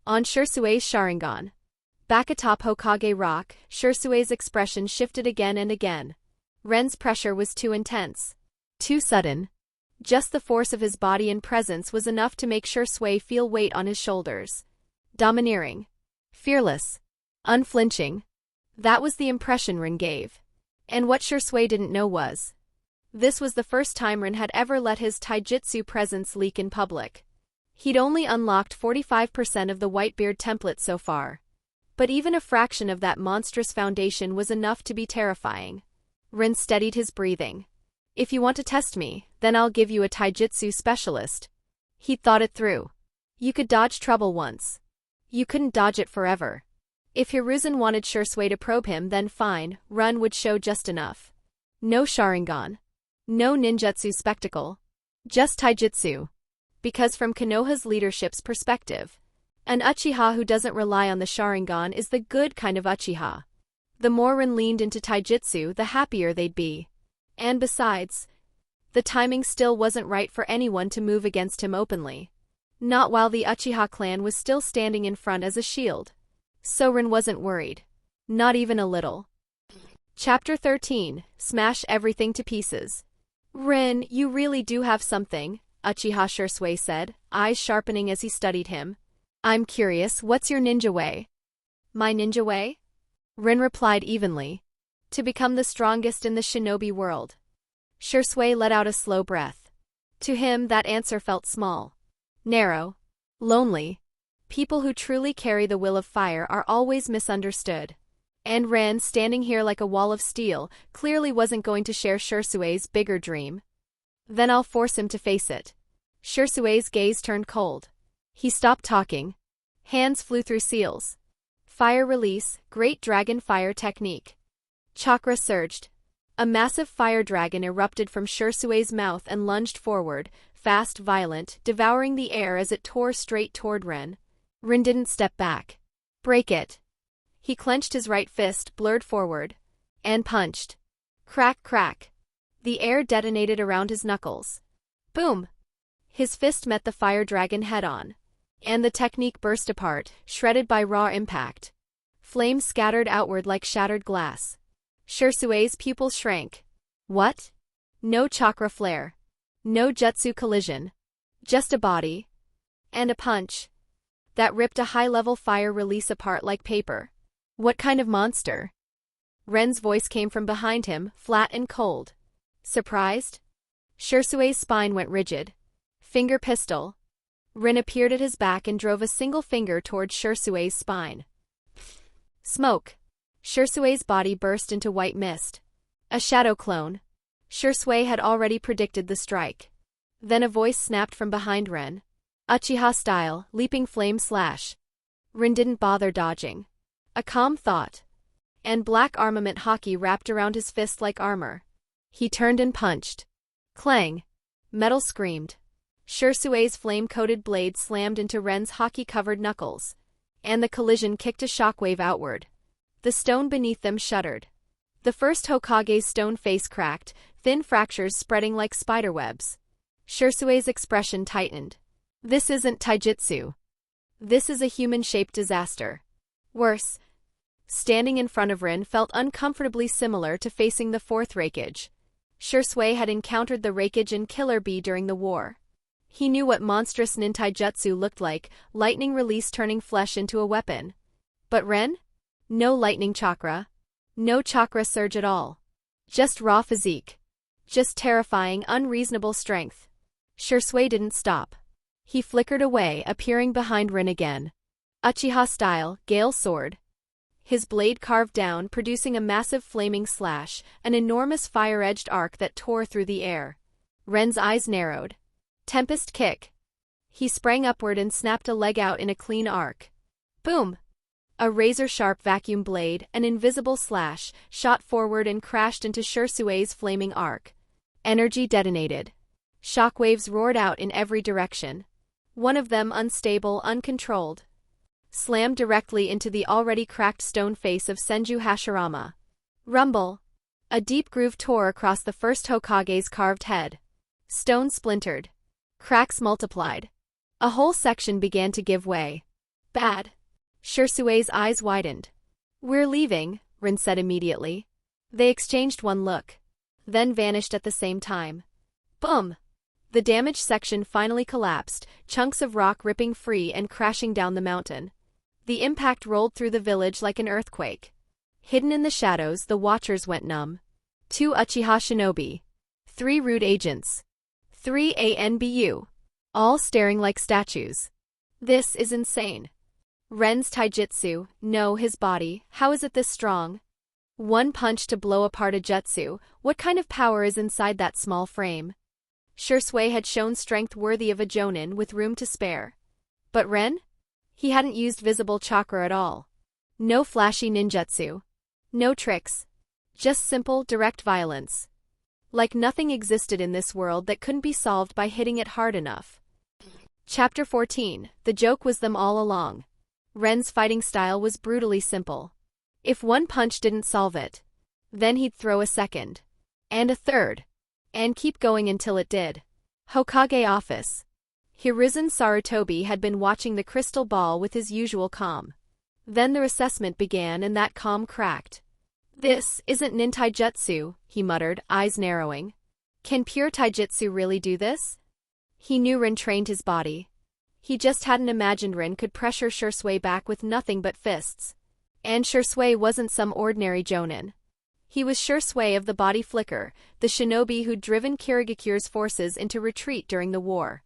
on Shisui's Sharingan. Back atop Hokage rock, Shisui's expression shifted again and again. Ren's pressure was too intense. Too sudden. Just the force of his body and presence was enough to make Shisui feel weight on his shoulders. Domineering. Fearless. Unflinching. That was the impression Ren gave. And what Shisui didn't know was, this was the first time Ren had ever let his taijutsu presence leak in public. He'd only unlocked 45% of the Whitebeard Template so far. But even a fraction of that monstrous foundation was enough to be terrifying. Ren steadied his breathing. If you want to test me, then I'll give you a taijutsu specialist. He'd thought it through. You could dodge trouble once. You couldn't dodge it forever. If Hiruzen wanted Shisui to probe him, then fine, Ren would show just enough. No Sharingan. No ninjutsu spectacle. Just taijutsu. Because from Konoha's leadership's perspective, an Uchiha who doesn't rely on the Sharingan is the good kind of Uchiha. The more Ren leaned into taijutsu, the happier they'd be. And besides, the timing still wasn't right for anyone to move against him openly. Not while the Uchiha clan was still standing in front as a shield. So Ren wasn't worried. Not even a little. Chapter 13, Smash Everything to Pieces. Ren, you really do have something, Uchiha Shisui said, eyes sharpening as he studied him. I'm curious, what's your ninja way? My ninja way? Ren replied evenly. To become the strongest in the shinobi world. Shisui let out a slow breath. To him, that answer felt small. Narrow. Lonely. People who truly carry the will of fire are always misunderstood. And Ren, standing here like a wall of steel, clearly wasn't going to share Shisui's bigger dream. Then I'll force him to face it. Shisui's gaze turned cold. He stopped talking. Hands flew through seals. Fire release, great dragon fire technique. Chakra surged. A massive fire dragon erupted from Shisui's mouth and lunged forward, fast, violent, devouring the air as it tore straight toward Ren. Ren didn't step back. Break it. He clenched his right fist, blurred forward. and punched. Crack, crack. The air detonated around his knuckles. Boom! His fist met the fire dragon head-on, and the technique burst apart, shredded by raw impact. Flames scattered outward like shattered glass. Shisui's pupils shrank. What? No chakra flare. No jutsu collision. Just a body. And a punch that ripped a high-level fire release apart like paper. What kind of monster? Ren's voice came from behind him, flat and cold. Surprised? Shisui's spine went rigid. Finger pistol. Ren appeared at his back and drove a single finger towards Shisui's spine. Smoke. Shisui's body burst into white mist. A shadow clone. Shisui had already predicted the strike. Then a voice snapped from behind Ren. Uchiha style, leaping flame slash. Ren didn't bother dodging. A calm thought. And black armament haki wrapped around his fist like armor. He turned and punched. Clang. Metal screamed. Shisui's flame-coated blade slammed into Ren's haki-covered knuckles, and the collision kicked a shockwave outward. The stone beneath them shuddered. The first Hokage's stone face cracked, thin fractures spreading like spiderwebs. Shisui's expression tightened. This isn't taijutsu. This is a human-shaped disaster. Worse. Standing in front of Ren felt uncomfortably similar to facing the fourth Raikage. Shisui had encountered the Raikage and Killer Bee during the war. He knew what monstrous nintaijutsu looked like, lightning release turning flesh into a weapon. But Ren? No lightning chakra. No chakra surge at all. Just raw physique. Just terrifying, unreasonable strength. Shisui didn't stop. He flickered away, appearing behind Ren again. Uchiha style, Gale sword. His blade carved down, producing a massive flaming slash, an enormous fire-edged arc that tore through the air. Ren's eyes narrowed. Tempest kick. He sprang upward and snapped a leg out in a clean arc. Boom! A razor-sharp vacuum blade, an invisible slash, shot forward and crashed into Shisui's flaming arc. Energy detonated. Shockwaves roared out in every direction. One of them unstable, uncontrolled. Slammed directly into the already cracked stone face of Senju Hashirama. Rumble. A deep groove tore across the first Hokage's carved head. Stone splintered. Cracks multiplied. A whole section began to give way. Bad. Shisui's eyes widened. We're leaving, Ren said immediately. They exchanged one look. Then vanished at the same time. Boom! The damaged section finally collapsed, chunks of rock ripping free and crashing down the mountain. The impact rolled through the village like an earthquake. Hidden in the shadows, the watchers went numb. 2 Uchiha shinobi. 3 rude agents. 3 ANBU. All staring like statues. This is insane. Ren's taijutsu, no, his body, how is it this strong? One punch to blow apart a jutsu, what kind of power is inside that small frame? Shisui had shown strength worthy of a jonin with room to spare. But Ren? He hadn't used visible chakra at all. No flashy ninjutsu. No tricks. Just simple, direct violence. Like nothing existed in this world that couldn't be solved by hitting it hard enough. Chapter 14. The joke was them all along. Ren's fighting style was brutally simple. If one punch didn't solve it, then he'd throw a second. And a third. And keep going until it did. Hokage office. Hiruzen Sarutobi had been watching the crystal ball with his usual calm. Then the assessment began and that calm cracked. This isn't nintaijutsu, he muttered, eyes narrowing. Can pure taijutsu really do this? He knew Ren trained his body. He just hadn't imagined Ren could pressure Shisui back with nothing but fists. And Shisui wasn't some ordinary jonin. He was Shisui of the Body Flicker, the shinobi who'd driven Kirigakure's forces into retreat during the war.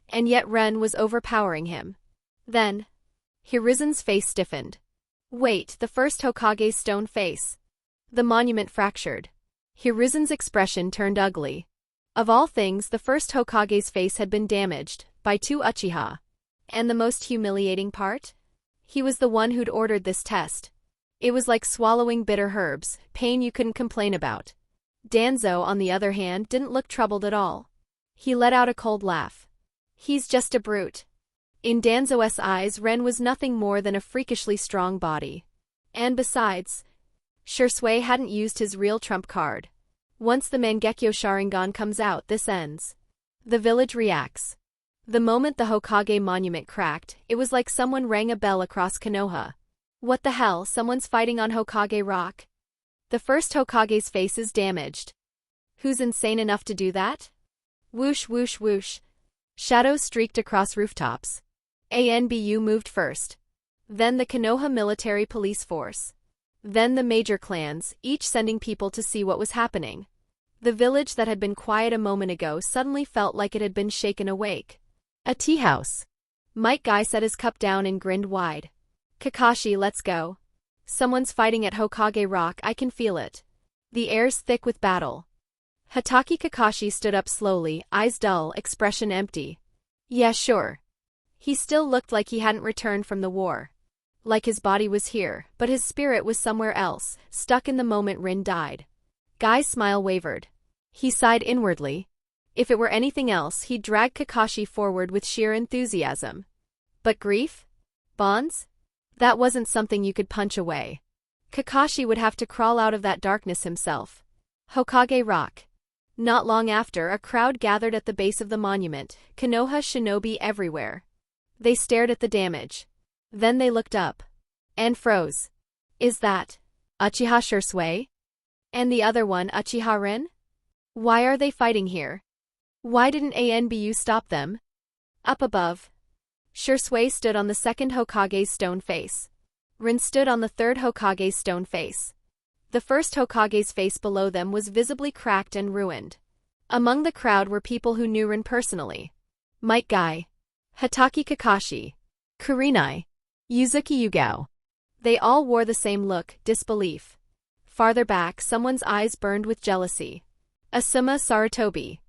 And yet Ren was overpowering him. Then, Hiruzen's face stiffened. Wait, the first Hokage's stone face. The monument fractured. Hiruzen's expression turned ugly. Of all things, the first Hokage's face had been damaged, by 2 Uchiha. And the most humiliating part? He was the one who'd ordered this test. It was like swallowing bitter herbs, pain you couldn't complain about. Danzo, on the other hand, didn't look troubled at all. He let out a cold laugh. He's just a brute. In Danzo's eyes, Ren was nothing more than a freakishly strong body. And besides, Shisui hadn't used his real trump card. Once the Mangekyo Sharingan comes out, this ends. The village reacts. The moment the Hokage monument cracked, it was like someone rang a bell across Konoha. What the hell, someone's fighting on Hokage Rock? The first Hokage's face is damaged. Who's insane enough to do that? Whoosh whoosh whoosh. Shadows streaked across rooftops. ANBU moved first. Then the Konoha military police force. Then the major clans, each sending people to see what was happening. The village that had been quiet a moment ago suddenly felt like it had been shaken awake. A tea house. Might Guy set his cup down and grinned wide. Kakashi, let's go. Someone's fighting at Hokage Rock, I can feel it. The air's thick with battle. Hatake Kakashi stood up slowly, eyes dull, expression empty. Yeah, sure. He still looked like he hadn't returned from the war. Like his body was here, but his spirit was somewhere else, stuck in the moment Rin died. Guy's smile wavered. He sighed inwardly. If it were anything else, he'd drag Kakashi forward with sheer enthusiasm. But grief? Bonds? That wasn't something you could punch away. Kakashi would have to crawl out of that darkness himself. Hokage Rock. Not long after, a crowd gathered at the base of the monument, Konoha shinobi everywhere. They stared at the damage. Then they looked up. And froze. Is that Uchiha Shisui? And the other one, Uchiha Ren? Why are they fighting here? Why didn't ANBU stop them? Up above. Shisui stood on the second Hokage's stone face. Rin stood on the third Hokage's stone face. The first Hokage's face below them was visibly cracked and ruined. Among the crowd were people who knew Rin personally. Might Guy. Hatake Kakashi. Kurenai. Yuzuki Yugao. They all wore the same look, disbelief. Farther back, someone's eyes burned with jealousy. Asuma Sarutobi.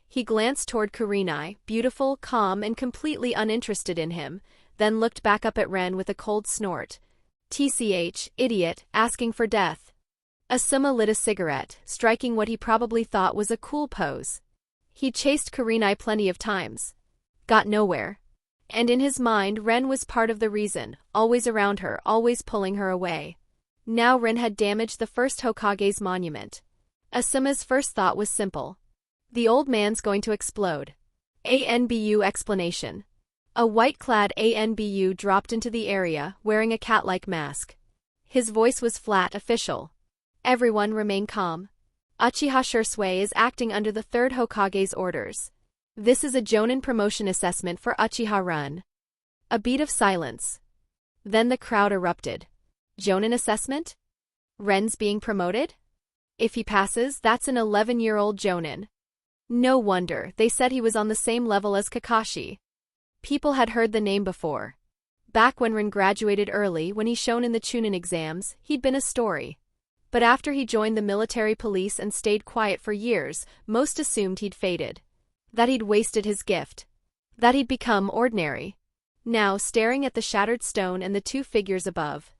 He glanced toward Kurenai, beautiful, calm, and completely uninterested in him, then looked back up at Ren with a cold snort. TCH, idiot, asking for death. Asuma lit a cigarette, striking what he probably thought was a cool pose. He'd chased Kurenai plenty of times. Got nowhere. And in his mind, Ren was part of the reason, always around her, always pulling her away. Now Ren had damaged the first Hokage's monument. Asuma's first thought was simple. The old man's going to explode. ANBU explanation. A white-clad ANBU dropped into the area, wearing a cat-like mask. His voice was flat, official. Everyone remain calm. Uchiha Shisui is acting under the third Hokage's orders. This is a Jonin promotion assessment for Uchiha Ren. A beat of silence. Then the crowd erupted. Jonin assessment? Ren's being promoted? If he passes, that's an 11-year-old Jonin. No wonder, they said he was on the same level as Kakashi. People had heard the name before. Back when Ren graduated early, when he shone in the Chunin exams, he'd been a story. But after he joined the military police and stayed quiet for years, most assumed he'd faded. That he'd wasted his gift. That he'd become ordinary. Now, staring at the shattered stone and the two figures above.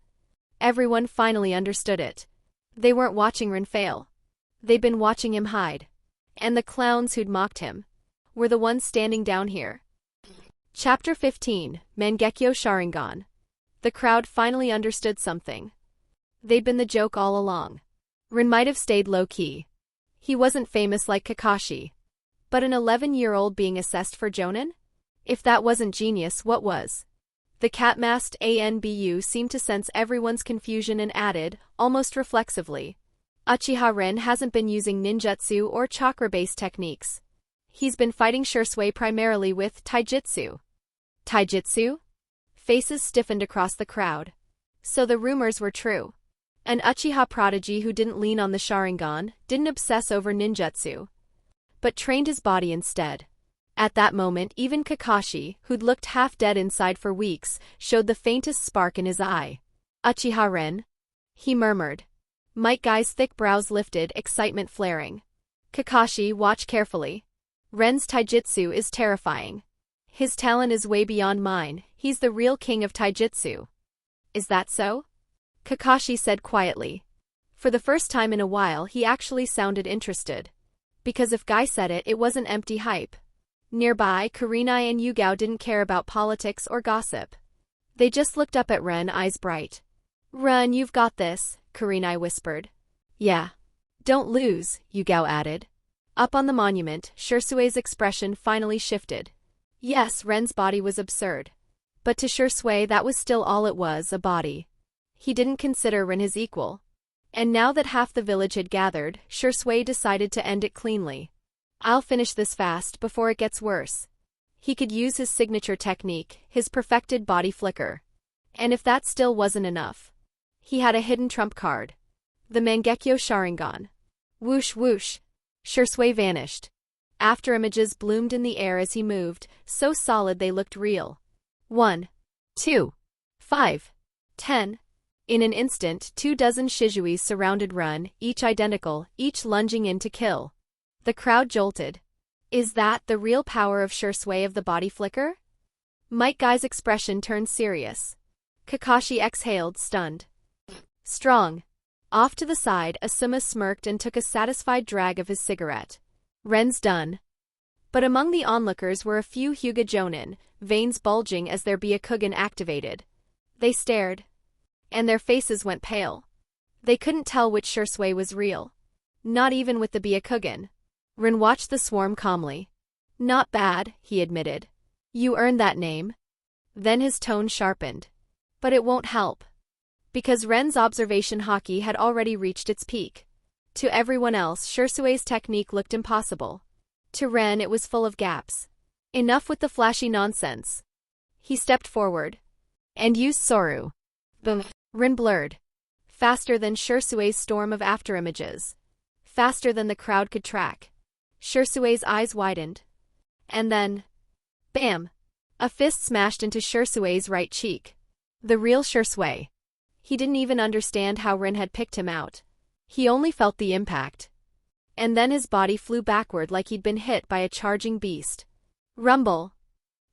Everyone finally understood it. They weren't watching Ren fail. They'd been watching him hide. And the clowns who'd mocked him were the ones standing down here. Chapter 15, Mangekyo Sharingan. The crowd finally understood something. They'd been the joke all along. Ren might have stayed low-key. He wasn't famous like Kakashi. But an 11-year-old being assessed for Jonin? If that wasn't genius, what was? The cat-masked ANBU seemed to sense everyone's confusion and added, almost reflexively. Uchiha Ren hasn't been using ninjutsu or chakra-based techniques. He's been fighting Shisui primarily with taijutsu. Taijutsu? Faces stiffened across the crowd. So the rumors were true. An Uchiha prodigy who didn't lean on the Sharingan, didn't obsess over ninjutsu, but trained his body instead. At that moment, even Kakashi, who'd looked half dead inside for weeks, showed the faintest spark in his eye. Uchiha Ren? He murmured. Might Guy's thick brows lifted, excitement flaring. Kakashi, watch carefully. Ren's taijutsu is terrifying. His talent is way beyond mine, he's the real king of taijutsu. Is that so? Kakashi said quietly. For the first time in a while, he actually sounded interested. Because if Guy said it, it wasn't empty hype. Nearby, Kurenai and Yugao didn't care about politics or gossip. They just looked up at Ren, eyes bright. Ren, you've got this. Kurenai whispered. Yeah. Don't lose, Yugao added. Up on the monument, Shisui's expression finally shifted. Yes, Ren's body was absurd. But to Shisui that was still all it was, a body. He didn't consider Ren his equal. And now that half the village had gathered, Shisui decided to end it cleanly. I'll finish this fast before it gets worse. He could use his signature technique, his perfected body flicker. And if that still wasn't enough, he had a hidden trump card. The Mangekyo Sharingan. Whoosh whoosh. Shisui vanished. Afterimages bloomed in the air as he moved, so solid they looked real. 1, 2, 5, 10. In an instant 24 Shisuis surrounded Ren, each identical, each lunging in to kill. The crowd jolted. Is that the real power of Shisui of the body flicker? Might Guy's expression turned serious. Kakashi exhaled, stunned. Strong. Off to the side, Asuma smirked and took a satisfied drag of his cigarette. Ren's done. But among the onlookers were a few Hyuga Jonin, veins bulging as their Byakugan activated. They stared. And their faces went pale. They couldn't tell which Shisui was real. Not even with the Byakugan. Ren watched the swarm calmly. Not bad, he admitted. You earned that name. Then his tone sharpened. But it won't help. Because Ren's observation haki had already reached its peak. To everyone else, Shisui's technique looked impossible. To Ren it was full of gaps. Enough with the flashy nonsense. He stepped forward. And used Soru. Boom. Ren blurred. Faster than Shisui's storm of afterimages. Faster than the crowd could track. Shisui's eyes widened. And then... Bam! A fist smashed into Shisui's right cheek. The real Shisui. He didn't even understand how Ren had picked him out. He only felt the impact. And then his body flew backward like he'd been hit by a charging beast. Rumble!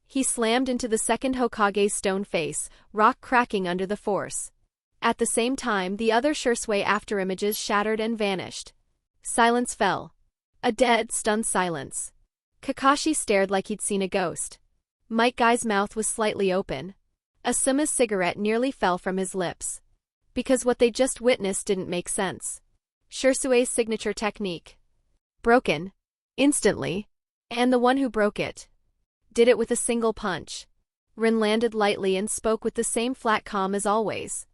He slammed into the second Hokage's stone face, rock cracking under the force. At the same time, the other Shisui afterimages shattered and vanished. Silence fell. A dead, stunned silence. Kakashi stared like he'd seen a ghost. Might Guy's mouth was slightly open. Asuma's cigarette nearly fell from his lips. Because what they just witnessed didn't make sense. Shisui's signature technique. Broken. Instantly. And the one who broke it. Did it with a single punch. Ren landed lightly and spoke with the same flat calm as always.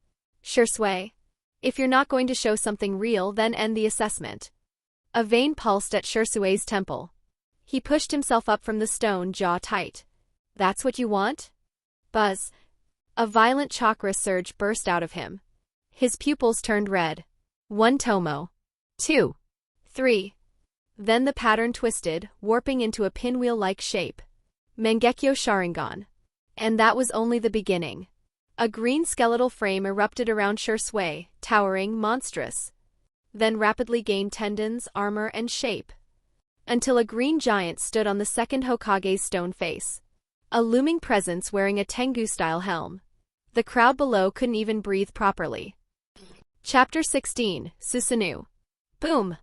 Shisui. If you're not going to show something real, then end the assessment. A vein pulsed at Shisui's temple. He pushed himself up from the stone, jaw tight. That's what you want? Buzz. A violent chakra surge burst out of him. His pupils turned red. 1 tomo. 2. 3. Then the pattern twisted, warping into a pinwheel-like shape. Mangekyo Sharingan. And that was only the beginning. A green skeletal frame erupted around Shisui, towering, monstrous. Then rapidly gained tendons, armor, and shape. Until a green giant stood on the second Hokage's stone face. A looming presence wearing a Tengu-style helm. The crowd below couldn't even breathe properly. Chapter 16, Susanoo. Boom!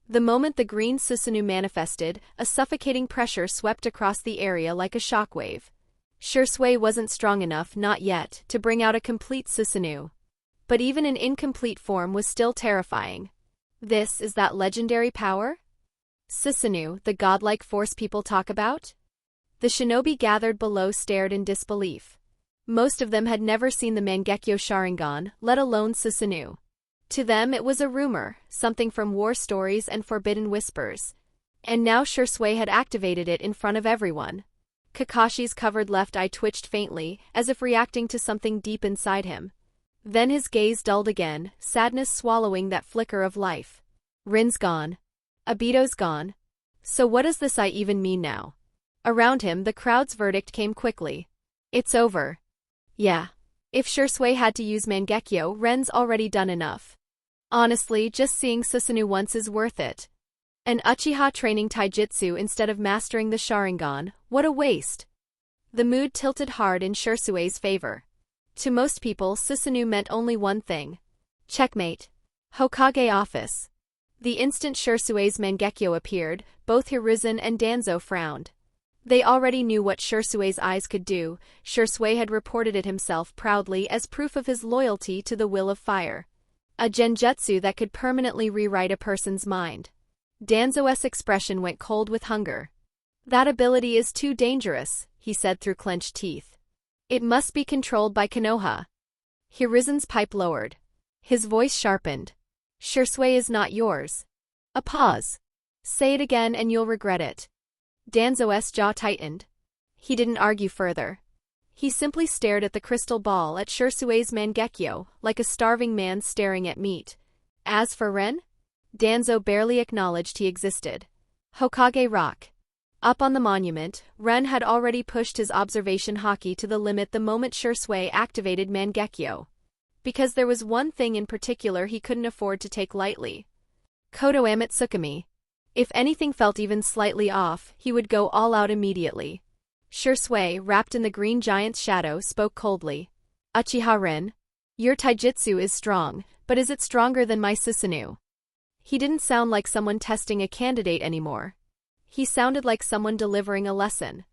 The moment the green Susanoo manifested, a suffocating pressure swept across the area like a shockwave. Shisui wasn't strong enough, not yet, to bring out a complete Susanoo. But even an incomplete form was still terrifying. This is that legendary power? Susanoo, the godlike force people talk about? The shinobi gathered below stared in disbelief. Most of them had never seen the Mangekyo Sharingan, let alone Susanoo. To them it was a rumor, something from war stories and forbidden whispers. And now Shisui had activated it in front of everyone. Kakashi's covered left eye twitched faintly, as if reacting to something deep inside him. Then his gaze dulled again, sadness swallowing that flicker of life. Rin's gone. Obito's gone. So what does this eye even mean now? Around him, the crowd's verdict came quickly. It's over. Yeah. If Shisui had to use Mangekyo, Ren's already done enough. Honestly, just seeing Susanoo once is worth it. An Uchiha training taijutsu instead of mastering the Sharingan, what a waste. The mood tilted hard in Shisui's favor. To most people, Susanoo meant only one thing. Checkmate. Hokage office. The instant Shisui's Mangekyo appeared, both Hiruzen and Danzo frowned. They already knew what Shisui's eyes could do. Shisui had reported it himself proudly as proof of his loyalty to the will of fire. A genjutsu that could permanently rewrite a person's mind. Danzo's expression went cold with hunger. That ability is too dangerous, he said through clenched teeth. It must be controlled by Konoha. Hiruzen's pipe lowered. His voice sharpened. Shisui is not yours. A pause. Say it again and you'll regret it. Danzo's jaw tightened. He didn't argue further. He simply stared at the crystal ball at Shisui's Mangekyo, like a starving man staring at meat. As for Ren? Danzo barely acknowledged he existed. Hokage Rock. Up on the monument, Ren had already pushed his observation haki to the limit the moment Shisui activated Mangekyo. Because there was one thing in particular he couldn't afford to take lightly. Kodo Amatsukami. If anything felt even slightly off, he would go all out immediately. Shisui, wrapped in the green giant's shadow, spoke coldly. Uchiha Ren. Your taijutsu is strong, but is it stronger than my Susanoo? He didn't sound like someone testing a candidate anymore. He sounded like someone delivering a lesson.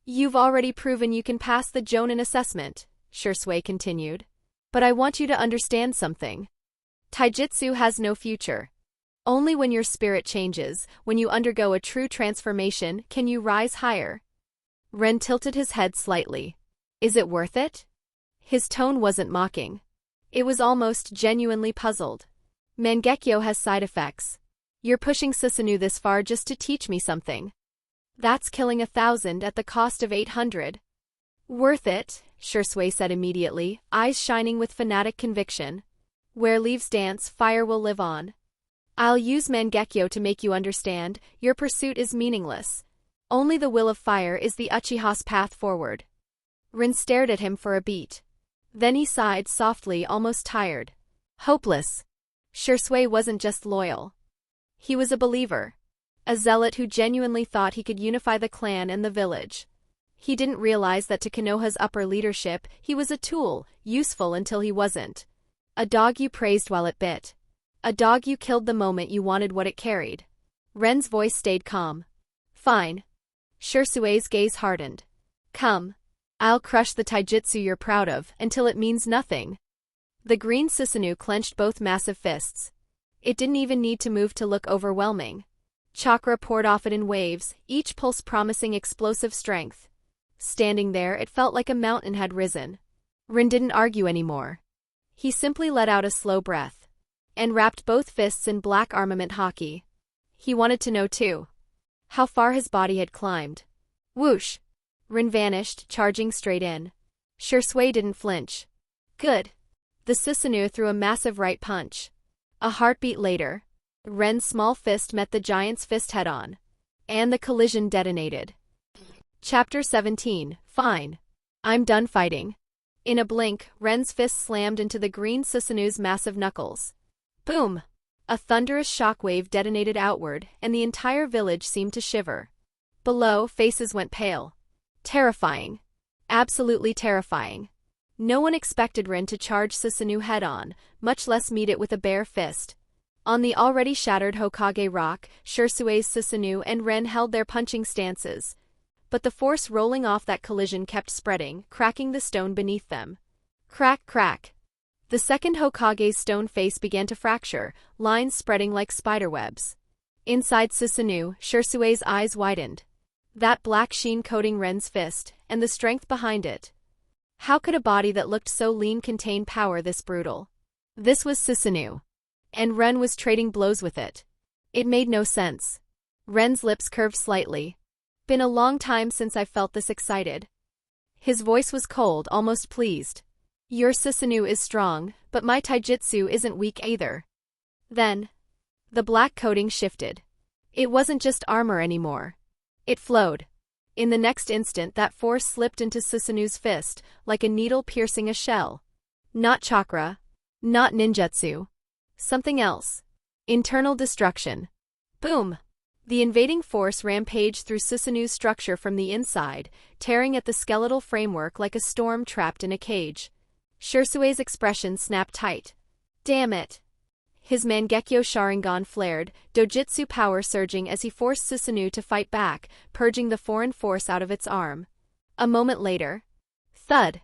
You've already proven you can pass the Jonin assessment, Shisui continued. But I want you to understand something. Taijutsu has no future. Only when your spirit changes, when you undergo a true transformation, can you rise higher. Ren tilted his head slightly. Is it worth it? His tone wasn't mocking. It was almost genuinely puzzled. Mangekyo has side effects. You're pushing Susanoo this far just to teach me something. That's killing 1,000 at the cost of 800. Worth it, Shisui said immediately, eyes shining with fanatic conviction. Where leaves dance, fire will live on. I'll use Mangekyo to make you understand, your pursuit is meaningless. Only the will of fire is the Uchiha's path forward. Rin stared at him for a beat. Then he sighed softly, almost tired. Hopeless. Shisui wasn't just loyal. He was a believer. A zealot who genuinely thought he could unify the clan and the village. He didn't realize that to Konoha's upper leadership, he was a tool, useful until he wasn't. A dog you praised while it bit. A dog you killed the moment you wanted what it carried. Ren's voice stayed calm. Fine. Shisui's gaze hardened. Come. I'll crush the taijutsu you're proud of, until it means nothing. The green Susanoo clenched both massive fists. It didn't even need to move to look overwhelming. Chakra poured off it in waves, each pulse promising explosive strength. Standing there, it felt like a mountain had risen. Rin didn't argue anymore. He simply let out a slow breath. And wrapped both fists in black Armament Haki. He wanted to know too. How far his body had climbed. Whoosh! Rin vanished, charging straight in. Shisui didn't flinch. Good. The Susanoo threw a massive right punch. A heartbeat later, Ren's small fist met the giant's fist head-on. And the collision detonated. Chapter 17, Fine. I'm done fighting. In a blink, Ren's fist slammed into the green Susanoo's massive knuckles. Boom! A thunderous shockwave detonated outward, and the entire village seemed to shiver. Below, faces went pale. Terrifying. Absolutely terrifying. No one expected Ren to charge Susanoo head-on, much less meet it with a bare fist. On the already shattered Hokage rock, Shisui's Susanoo and Ren held their punching stances. But the force rolling off that collision kept spreading, cracking the stone beneath them. Crack, crack. The second Hokage's stone face began to fracture, lines spreading like spiderwebs. Inside Susanoo, Shisui's eyes widened. That black sheen coating Ren's fist, and the strength behind it. How could a body that looked so lean contain power this brutal? This was Susanoo. And Ren was trading blows with it. It made no sense. Ren's lips curved slightly. Been a long time since I felt this excited. His voice was cold, almost pleased. Your Susanoo is strong, but my taijutsu isn't weak either. Then, the black coating shifted. It wasn't just armor anymore. It flowed. In the next instant, that force slipped into Susanoo's fist, like a needle piercing a shell. Not chakra. Not ninjutsu. Something else. Internal destruction. Boom! The invading force rampaged through Susanoo's structure from the inside, tearing at the skeletal framework like a storm trapped in a cage. Shisui's expression snapped tight. Damn it! His Mangekyo Sharingan flared, dojutsu power surging as he forced Susanoo to fight back, purging the foreign force out of its arm. A moment later. Thud!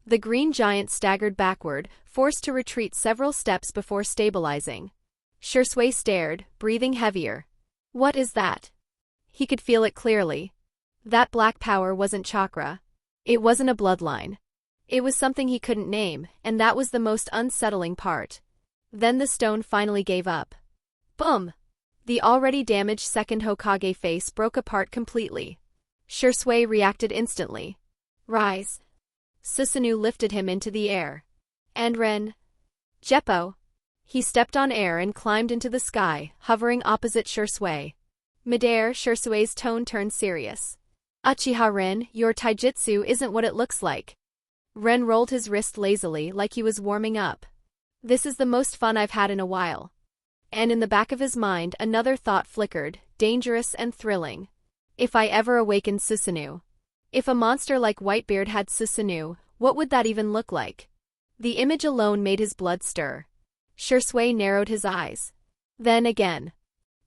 The green giant staggered backward, forced to retreat several steps before stabilizing. Shisui stared, breathing heavier. What is that? He could feel it clearly. That black power wasn't chakra. It wasn't a bloodline. It was something he couldn't name, and that was the most unsettling part. Then the stone finally gave up. Boom! The already damaged second Hokage face broke apart completely. Shisui reacted instantly. Rise. Susanoo lifted him into the air. And Ren. Jeppo. He stepped on air and climbed into the sky, hovering opposite Shisui. Midair, Shisui's tone turned serious. Uchiha Ren, your taijutsu isn't what it looks like. Ren rolled his wrist lazily like he was warming up. This is the most fun I've had in a while. And in the back of his mind another thought flickered, dangerous and thrilling. If I ever awakened Susanoo. If a monster like Whitebeard had Susanoo, what would that even look like? The image alone made his blood stir. Shisui narrowed his eyes. Then again.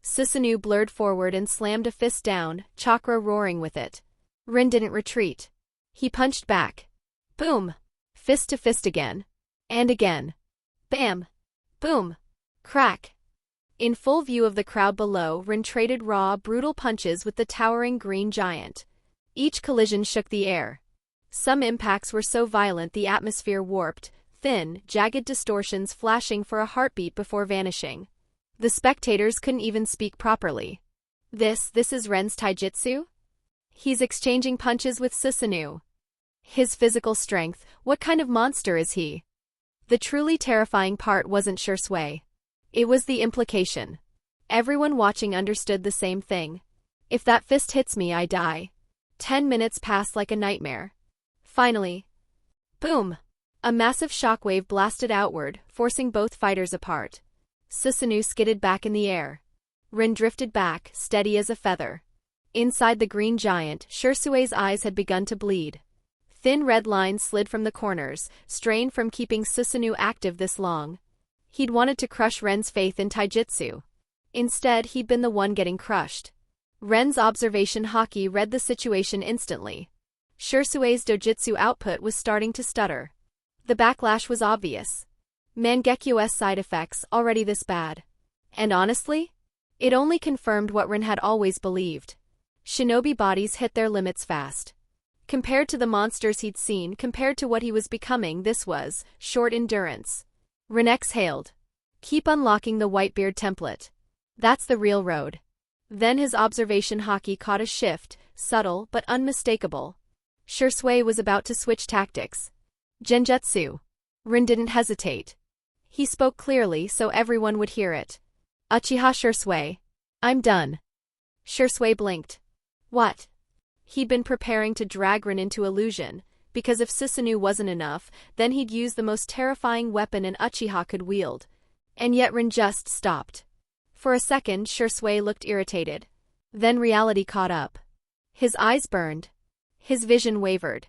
Susanoo blurred forward and slammed a fist down, chakra roaring with it. Ren didn't retreat. He punched back. Boom! Fist to fist again. And again. Bam! Boom! Crack! In full view of the crowd below, Ren traded raw, brutal punches with the towering green giant. Each collision shook the air. Some impacts were so violent the atmosphere warped, thin, jagged distortions flashing for a heartbeat before vanishing. The spectators couldn't even speak properly. This is Ren's taijutsu? He's exchanging punches with Susanoo. His physical strength, what kind of monster is he? The truly terrifying part wasn't Shisui. It was the implication. Everyone watching understood the same thing. If that fist hits me, I die. 10 minutes passed like a nightmare. Finally. Boom! A massive shockwave blasted outward, forcing both fighters apart. Susanoo skidded back in the air. Ren drifted back, steady as a feather. Inside the green giant, Shisui's eyes had begun to bleed. Thin red lines slid from the corners, strained from keeping Susanoo active this long. He'd wanted to crush Ren's faith in taijutsu. Instead, he'd been the one getting crushed. Ren's observation haki read the situation instantly. Shisui's dojutsu output was starting to stutter. The backlash was obvious. Mangekyo's side effects, already this bad. And honestly? It only confirmed what Ren had always believed. Shinobi bodies hit their limits fast. Compared to the monsters he'd seen, compared to what he was becoming, this was short endurance. Ren exhaled. Keep unlocking the Whitebeard Template. That's the real road. Then his observation haki caught a shift, subtle but unmistakable. Shisui was about to switch tactics. Genjutsu. Ren didn't hesitate. He spoke clearly so everyone would hear it. Uchiha Shisui. I'm done. Shisui blinked. What? He'd been preparing to drag Ren into illusion, because if Susanoo wasn't enough, then he'd use the most terrifying weapon an Uchiha could wield. And yet Ren just stopped. For a second, Shisui looked irritated. Then reality caught up. His eyes burned. His vision wavered.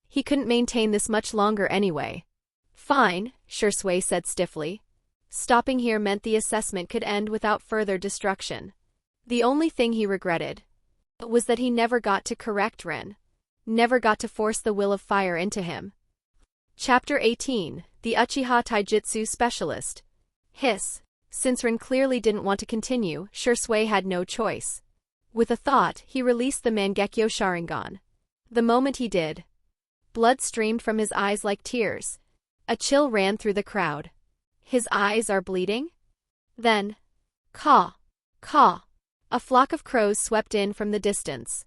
He couldn't maintain this much longer anyway. Fine, Shisui said stiffly. Stopping here meant the assessment could end without further destruction. The only thing he regretted was that he never got to correct Ren. Never got to force the will of fire into him. Chapter 18, The Uchiha Taijutsu Specialist. Hiss. Since Ren clearly didn't want to continue, Shisui had no choice. With a thought, he released the Mangekyo Sharingan. The moment he did, blood streamed from his eyes like tears. A chill ran through the crowd. His eyes are bleeding? Then, caw, caw. A flock of crows swept in from the distance.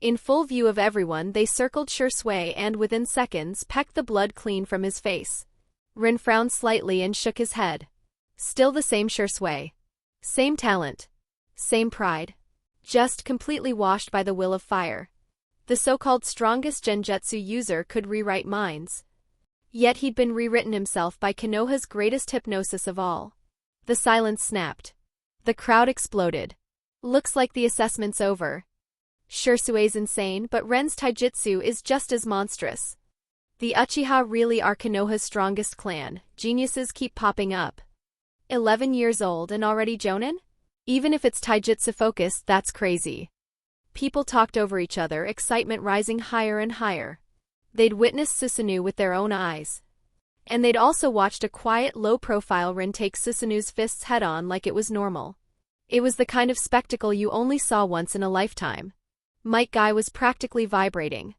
In full view of everyone, they circled Shisui and within seconds pecked the blood clean from his face. Ren frowned slightly and shook his head. Still the same Shisui. Same talent. Same pride. Just completely washed by the will of fire. The so-called strongest genjutsu user could rewrite minds. Yet he'd been rewritten himself by Konoha's greatest hypnosis of all. The silence snapped. The crowd exploded. Looks like the assessment's over. Shisui's insane, but Ren's taijutsu is just as monstrous. The Uchiha really are Konoha's strongest clan. Geniuses keep popping up. 11 years old and already jonin? Even if it's taijutsu focused, that's crazy. People talked over each other, excitement rising higher and higher. They'd witnessed Susanoo with their own eyes. And they'd also watched a quiet, low-profile Ren take Susanoo's fists head-on like it was normal. It was the kind of spectacle you only saw once in a lifetime. Might Guy was practically vibrating.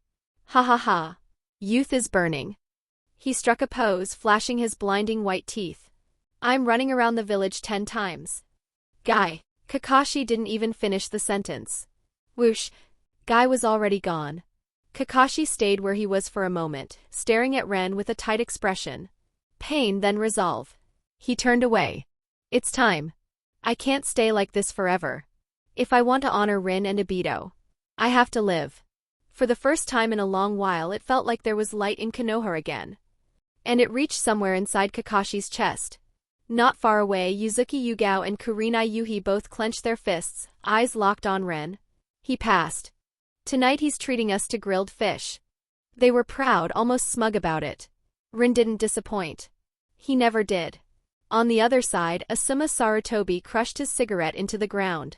Ha ha ha. Youth is burning. He struck a pose, flashing his blinding white teeth. I'm running around the village 10 times. Guy. Kakashi didn't even finish the sentence. Whoosh. Guy was already gone. Kakashi stayed where he was for a moment, staring at Ren with a tight expression. Pain, then resolve. He turned away. It's time. I can't stay like this forever. If I want to honor Rin and Obito, I have to live. For the first time in a long while it felt like there was light in Konoha again. And it reached somewhere inside Kakashi's chest. Not far away, Yuzuki Yugao and Kurenai Yuhi both clenched their fists, eyes locked on Ren. He passed. Tonight he's treating us to grilled fish. They were proud, almost smug about it. Rin didn't disappoint. He never did. On the other side, Asuma Sarutobi crushed his cigarette into the ground.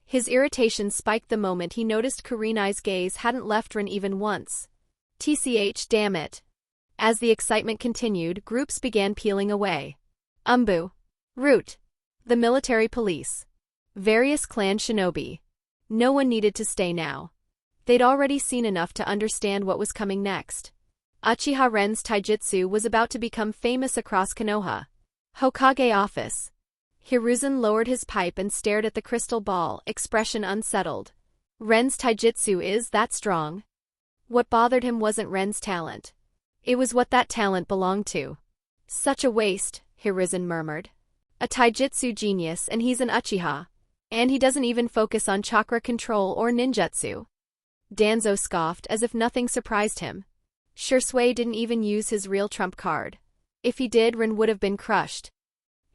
His irritation spiked the moment he noticed Kurenai's gaze hadn't left Rin even once. TCH, damn it. As the excitement continued, groups began peeling away. Umbu. Root. The military police. Various clan shinobi. No one needed to stay now. They'd already seen enough to understand what was coming next. Uchiha Ren's taijutsu was about to become famous across Konoha. Hokage office. Hiruzen lowered his pipe and stared at the crystal ball, expression unsettled. Ren's taijutsu is that strong? What bothered him wasn't Ren's talent. It was what that talent belonged to. Such a waste, Hiruzen murmured. A taijutsu genius and he's an Uchiha. And he doesn't even focus on chakra control or ninjutsu. Danzo scoffed as if nothing surprised him. Shisui didn't even use his real trump card. If he did, Rin would have been crushed.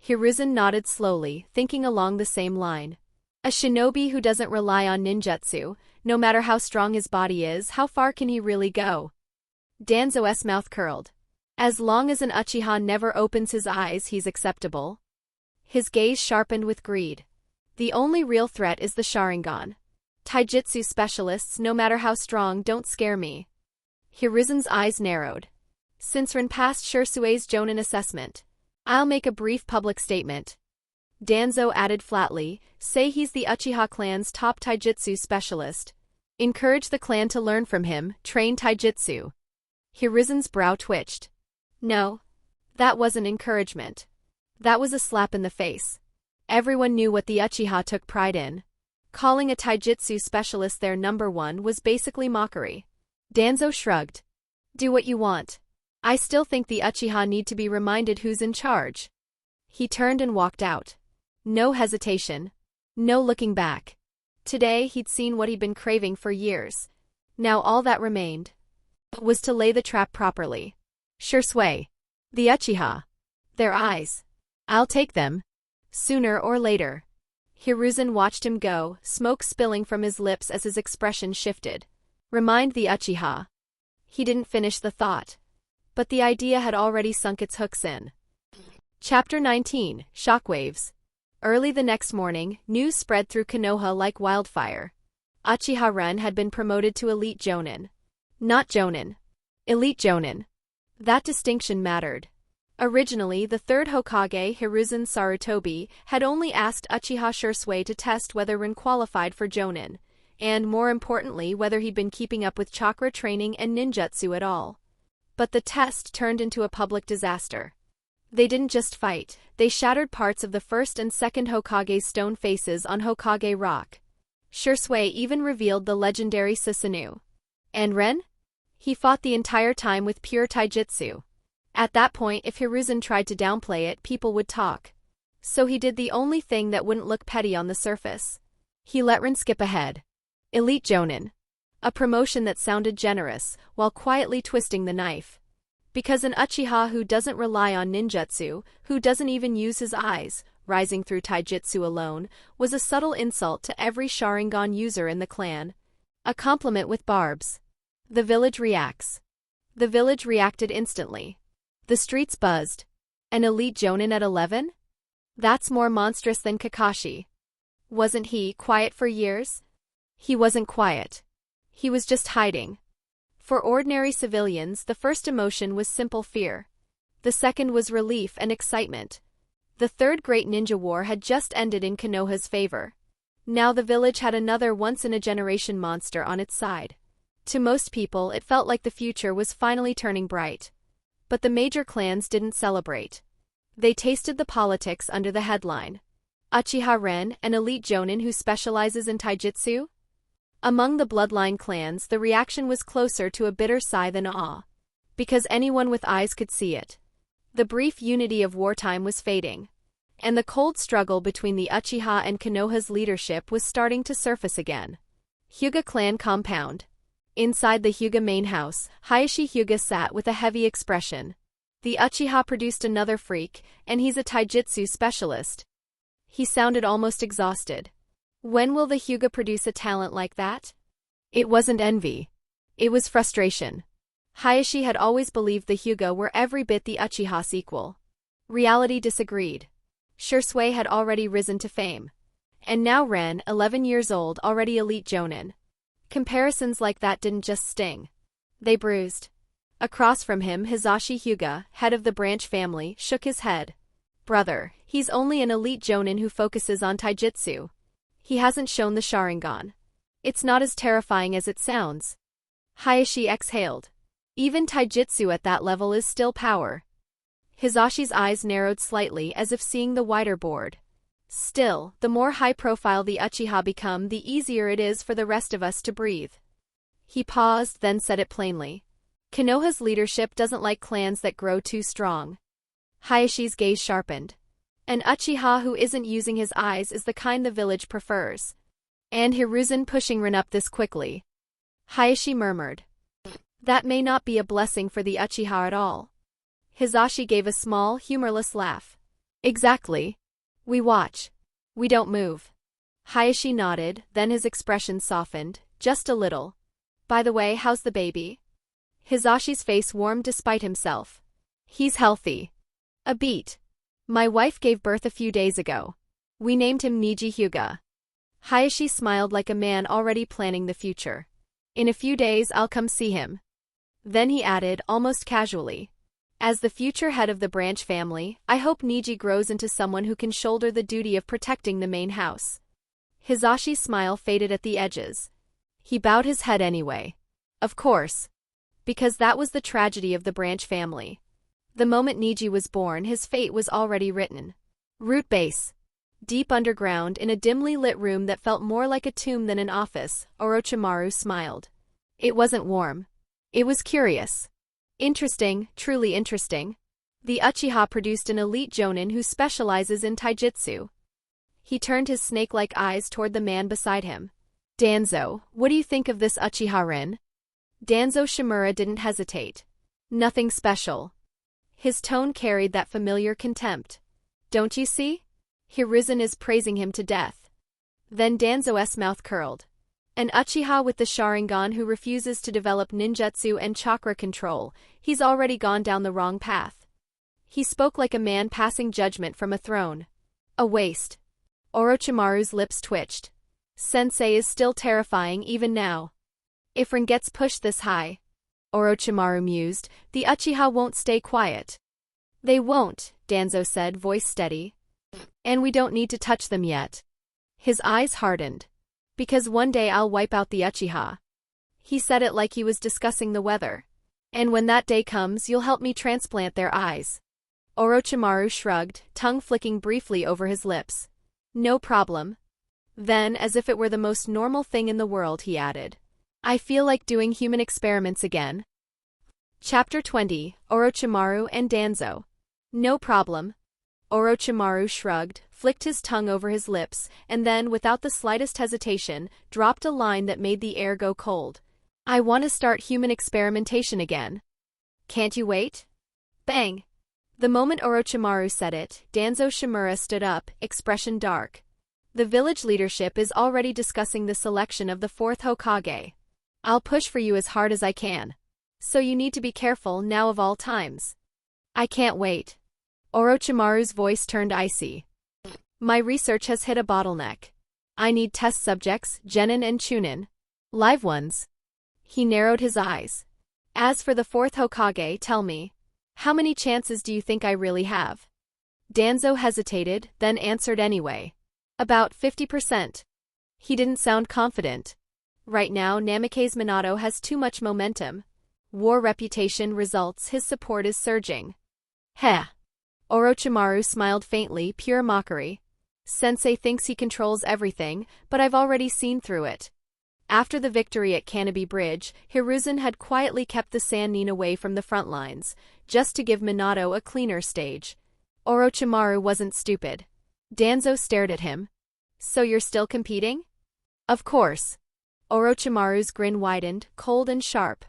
Hiruzen nodded slowly, thinking along the same line. A shinobi who doesn't rely on ninjutsu, no matter how strong his body is, how far can he really go? Danzo's mouth curled. As long as an Uchiha never opens his eyes, he's acceptable. His gaze sharpened with greed. The only real threat is the Sharingan. Taijutsu specialists, no matter how strong, don't scare me. Hiruzen's eyes narrowed. Since Rin passed Shisui's Jonin assessment, I'll make a brief public statement. Danzo added flatly, say he's the Uchiha clan's top taijutsu specialist. Encourage the clan to learn from him, train taijutsu. Hiruzen's brow twitched. No. That wasn't encouragement. That was a slap in the face. Everyone knew what the Uchiha took pride in. Calling a taijutsu specialist their number one was basically mockery. Danzo shrugged. Do what you want. I still think the Uchiha need to be reminded who's in charge. He turned and walked out. No hesitation. No looking back. Today he'd seen what he'd been craving for years. Now all that remained was to lay the trap properly. Shisui. The Uchiha. Their eyes. I'll take them. Sooner or later. Hiruzen watched him go, smoke spilling from his lips as his expression shifted. Remind the Uchiha. He didn't finish the thought. But the idea had already sunk its hooks in. Chapter 19, Shockwaves. Early the next morning, news spread through Konoha like wildfire. Uchiha Ren had been promoted to Elite Jonin. Not Jonin. Elite Jonin. That distinction mattered. Originally, the third Hokage, Hiruzen Sarutobi, had only asked Uchiha Shisui to test whether Rin qualified for Jonin, and more importantly, whether he'd been keeping up with chakra training and ninjutsu at all. But the test turned into a public disaster. They didn't just fight, they shattered parts of the first and second Hokage's stone faces on Hokage Rock. Shisui even revealed the legendary Susanoo. And Ren? He fought the entire time with pure taijutsu. At that point, if Hiruzen tried to downplay it, people would talk. So he did the only thing that wouldn't look petty on the surface. He let Rin skip ahead. Elite Jonin. A promotion that sounded generous, while quietly twisting the knife. Because an Uchiha who doesn't rely on ninjutsu, who doesn't even use his eyes, rising through taijutsu alone, was a subtle insult to every Sharingan user in the clan. A compliment with barbs. The village reacts. The village reacted instantly. The streets buzzed. An elite Jonin at 11? That's more monstrous than Kakashi. Wasn't he quiet for years? He wasn't quiet. He was just hiding. For ordinary civilians, the first emotion was simple fear. The second was relief and excitement. The third great ninja war had just ended in Konoha's favor. Now the village had another once-in-a-generation monster on its side. To most people, it felt like the future was finally turning bright. But the major clans didn't celebrate. They tasted the politics under the headline. Uchiha Ren, an elite jonin who specializes in taijutsu? Among the bloodline clans, the reaction was closer to a bitter sigh than awe. Because anyone with eyes could see it. The brief unity of wartime was fading. And the cold struggle between the Uchiha and Konoha's leadership was starting to surface again. Hyuga clan compound. Inside the Hyuga main house, Hayashi Hyuga sat with a heavy expression. The Uchiha produced another freak, and he's a taijutsu specialist. He sounded almost exhausted. When will the Hyuga produce a talent like that? It wasn't envy. It was frustration. Hayashi had always believed the Hyuga were every bit the Uchiha's equal. Reality disagreed. Shisui had already risen to fame. And now Ren, 11 years old, already elite jonin. Comparisons like that didn't just sting. They bruised. Across from him, Hisashi Hyuga, head of the branch family, shook his head. Brother, he's only an elite jonin who focuses on taijutsu. He hasn't shown the Sharingan. It's not as terrifying as it sounds. Hayashi exhaled. Even taijutsu at that level is still power. Hisashi's eyes narrowed slightly as if seeing the wider board. Still, the more high-profile the Uchiha become, the easier it is for the rest of us to breathe. He paused, then said it plainly. Konoha's leadership doesn't like clans that grow too strong. Hayashi's gaze sharpened. An Uchiha who isn't using his eyes is the kind the village prefers. And Hiruzen pushing Ren up this quickly. Hayashi murmured. That may not be a blessing for the Uchiha at all. Hisashi gave a small, humorless laugh. Exactly. We watch. We don't move. Hayashi nodded, then his expression softened, just a little. By the way, how's the baby? Hisashi's face warmed despite himself. He's healthy. A beat. My wife gave birth a few days ago. We named him Niji Hyuga. Hayashi smiled like a man already planning the future. In a few days I'll come see him. Then he added, almost casually. As the future head of the branch family, I hope Niji grows into someone who can shoulder the duty of protecting the main house. Hisashi's smile faded at the edges. He bowed his head anyway. Of course. Because that was the tragedy of the branch family. The moment Niji was born, his fate was already written. Root base. Deep underground, in a dimly lit room that felt more like a tomb than an office, Orochimaru smiled. It wasn't warm. It was curious. Interesting, truly interesting. The Uchiha produced an elite jonin who specializes in taijutsu. He turned his snake-like eyes toward the man beside him. Danzo, what do you think of this Uchiha Ren? Danzo Shimura didn't hesitate. Nothing special. His tone carried that familiar contempt. Don't you see? Hiruzen is praising him to death. Then Danzo's mouth curled. An Uchiha with the Sharingan who refuses to develop ninjutsu and chakra control, he's already gone down the wrong path. He spoke like a man passing judgment from a throne. A waste. Orochimaru's lips twitched. Sensei is still terrifying even now. If Ren gets pushed this high, Orochimaru mused, the Uchiha won't stay quiet. They won't, Danzo said, voice steady. And we don't need to touch them yet. His eyes hardened. Because one day I'll wipe out the Uchiha. He said it like he was discussing the weather. And when that day comes, you'll help me transplant their eyes. Orochimaru shrugged, tongue flicking briefly over his lips. No problem. Then, as if it were the most normal thing in the world, he added. I feel like doing human experiments again. Chapter 20, Orochimaru and Danzo. No problem. Orochimaru shrugged, flicked his tongue over his lips, and then, without the slightest hesitation, dropped a line that made the air go cold. I want to start human experimentation again. Can't you wait? Bang! The moment Orochimaru said it, Danzo Shimura stood up, expression dark. The village leadership is already discussing the selection of the fourth Hokage. I'll push for you as hard as I can. So you need to be careful now of all times. I can't wait. Orochimaru's voice turned icy. My research has hit a bottleneck. I need test subjects, genin and chunin. Live ones. He narrowed his eyes. As for the fourth Hokage, tell me, how many chances do you think I really have? Danzo hesitated, then answered anyway. About 50%. He didn't sound confident. Right now, Namake's Minato has too much momentum. War reputation results, his support is surging. Heh. Orochimaru smiled faintly, pure mockery. Sensei thinks he controls everything, but I've already seen through it. After the victory at Canopy Bridge, Hiruzen had quietly kept the Sannin away from the front lines, just to give Minato a cleaner stage. Orochimaru wasn't stupid. Danzo stared at him. So you're still competing? Of course. Orochimaru's grin widened, cold and sharp.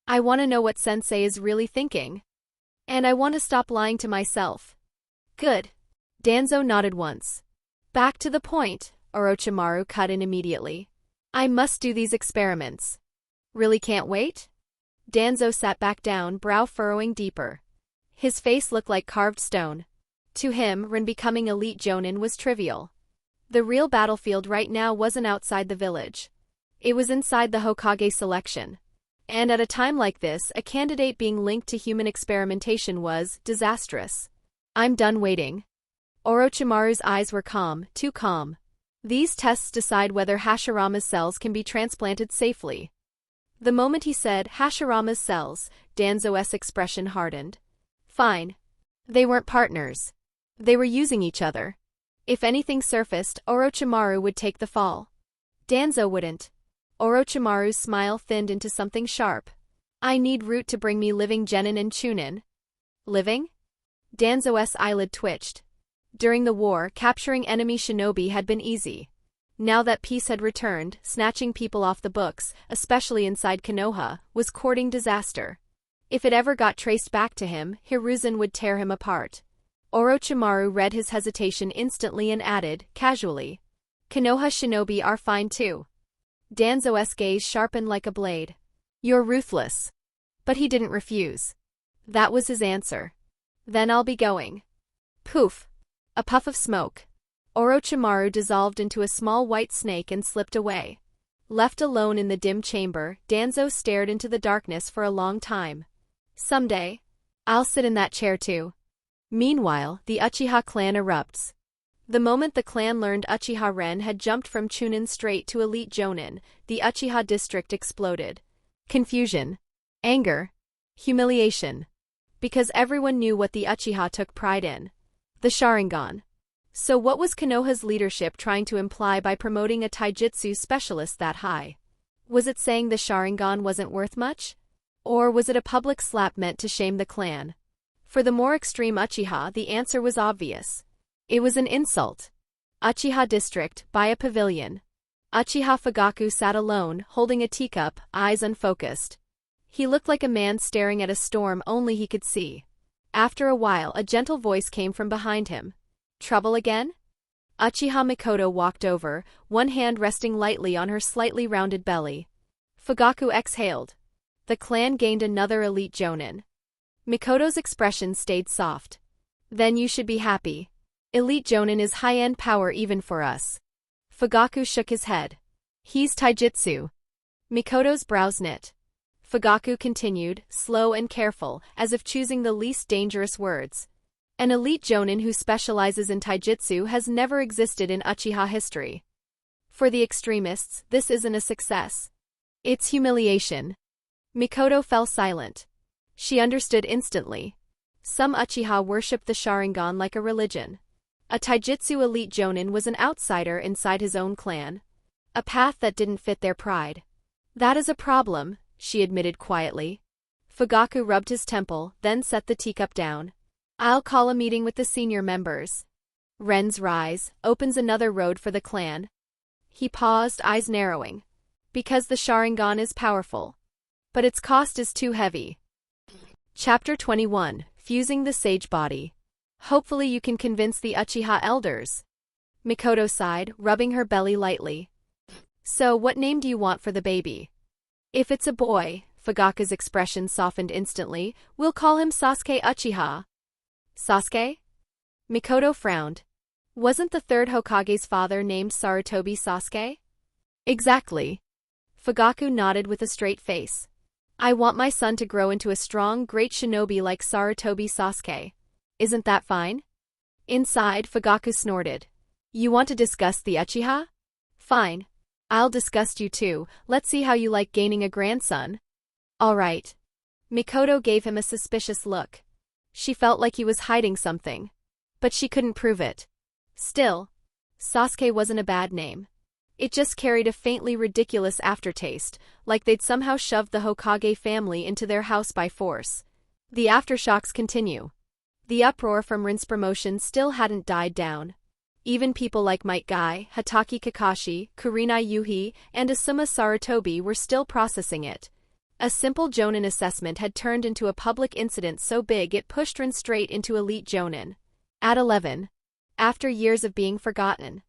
I want to know what Sensei is really thinking. And I want to stop lying to myself. Good. Danzo nodded once. Back to the point, Orochimaru cut in immediately. I must do these experiments. Really can't wait? Danzo sat back down, brow furrowing deeper. His face looked like carved stone. To him, Ren becoming elite Jonin was trivial. The real battlefield right now wasn't outside the village. It was inside the Hokage selection. And at a time like this, a candidate being linked to human experimentation was disastrous. I'm done waiting. Orochimaru's eyes were calm, too calm. These tests decide whether Hashirama's cells can be transplanted safely. The moment he said Hashirama's cells, Danzo's expression hardened. Fine. They weren't partners. They were using each other. If anything surfaced, Orochimaru would take the fall. Danzo wouldn't. Orochimaru's smile thinned into something sharp. I need Root to bring me living Genin and Chunin. Living? Danzo's eyelid twitched. During the war, capturing enemy shinobi had been easy. Now that peace had returned, snatching people off the books, especially inside Konoha, was courting disaster. If it ever got traced back to him, Hiruzen would tear him apart. Orochimaru read his hesitation instantly and added, casually. Konoha shinobi are fine too. Danzo's gaze sharpened like a blade. You're ruthless. But he didn't refuse. That was his answer. Then I'll be going. Poof. A puff of smoke. Orochimaru dissolved into a small white snake and slipped away. Left alone in the dim chamber, Danzo stared into the darkness for a long time. Someday, I'll sit in that chair too. Meanwhile, the Uchiha clan erupts. The moment the clan learned Uchiha Ren had jumped from Chunin straight to elite Jonin, the Uchiha district exploded. Confusion. Anger. Humiliation. Because everyone knew what the Uchiha took pride in. The Sharingan. So what was Konoha's leadership trying to imply by promoting a taijutsu specialist that high? Was it saying the Sharingan wasn't worth much? Or was it a public slap meant to shame the clan? For the more extreme Uchiha, the answer was obvious. It was an insult. Uchiha district, by a pavilion. Uchiha Fugaku sat alone, holding a teacup, eyes unfocused. He looked like a man staring at a storm only he could see. After a while, a gentle voice came from behind him. Trouble again? Uchiha Mikoto walked over, one hand resting lightly on her slightly rounded belly. Fugaku exhaled. The clan gained another elite Jonin. Mikoto's expression stayed soft. Then you should be happy. Elite Jonin is high-end power even for us. Fugaku shook his head. He's taijutsu. Mikoto's brows knit. Fugaku continued, slow and careful, as if choosing the least dangerous words. An elite Jonin who specializes in taijutsu has never existed in Uchiha history. For the extremists, this isn't a success. It's humiliation. Mikoto fell silent. She understood instantly. Some Uchiha worshipped the Sharingan like a religion. A taijutsu elite Jonin was an outsider inside his own clan. A path that didn't fit their pride. That is a problem, she admitted quietly. Fugaku rubbed his temple, then set the teacup down. I'll call a meeting with the senior members. Ren's rise opens another road for the clan. He paused, eyes narrowing. Because the Sharingan is powerful. But its cost is too heavy. Chapter 21, Fusing the Sage Body. Hopefully you can convince the Uchiha elders. Mikoto sighed, rubbing her belly lightly. So what name do you want for the baby? If it's a boy, Fugaku's expression softened instantly, we'll call him Sasuke Uchiha. Sasuke? Mikoto frowned. Wasn't the third Hokage's father named Sarutobi Sasuke? Exactly. Fugaku nodded with a straight face. I want my son to grow into a strong, great shinobi like Sarutobi Sasuke. Isn't that fine? Inside, Fugaku snorted. You want to discuss the Uchiha? Fine. I'll discuss you too. Let's see how you like gaining a grandson. All right. Mikoto gave him a suspicious look. She felt like he was hiding something. But she couldn't prove it. Still, Sasuke wasn't a bad name. It just carried a faintly ridiculous aftertaste, like they'd somehow shoved the Hokage family into their house by force. The aftershocks continue. The uproar from Rin's promotion still hadn't died down. Even people like Might Guy, Hatake Kakashi, Kurenai Yuhi, and Asuma Sarutobi were still processing it. A simple Jonin assessment had turned into a public incident so big it pushed Rin straight into elite Jonin. At 11. After years of being forgotten.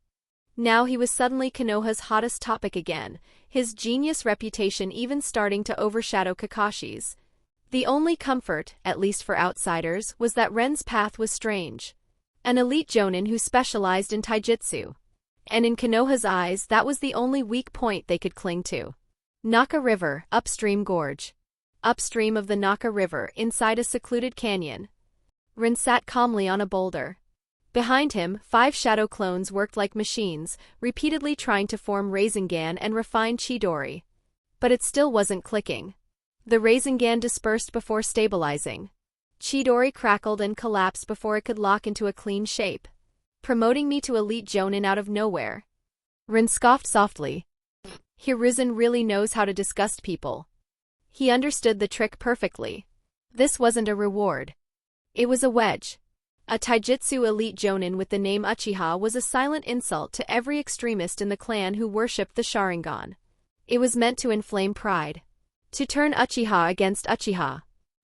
Now he was suddenly Konoha's hottest topic again, his genius reputation even starting to overshadow Kakashi's. The only comfort, at least for outsiders, was that Ren's path was strange. An elite Jonin who specialized in taijutsu. And in Konoha's eyes that was the only weak point they could cling to. Naka River, upstream gorge. Upstream of the Naka River, inside a secluded canyon. Ren sat calmly on a boulder. Behind him, 5 shadow clones worked like machines, repeatedly trying to form Rasengan and refine Chidori. But it still wasn't clicking. The Rasengan dispersed before stabilizing. Chidori crackled and collapsed before it could lock into a clean shape. Promoting me to elite Jonin out of nowhere. Ren scoffed softly. Hiruzen really knows how to disgust people. He understood the trick perfectly. This wasn't a reward. It was a wedge. A taijutsu elite Jonin with the name Uchiha was a silent insult to every extremist in the clan who worshipped the Sharingan. It was meant to inflame pride. To turn Uchiha against Uchiha.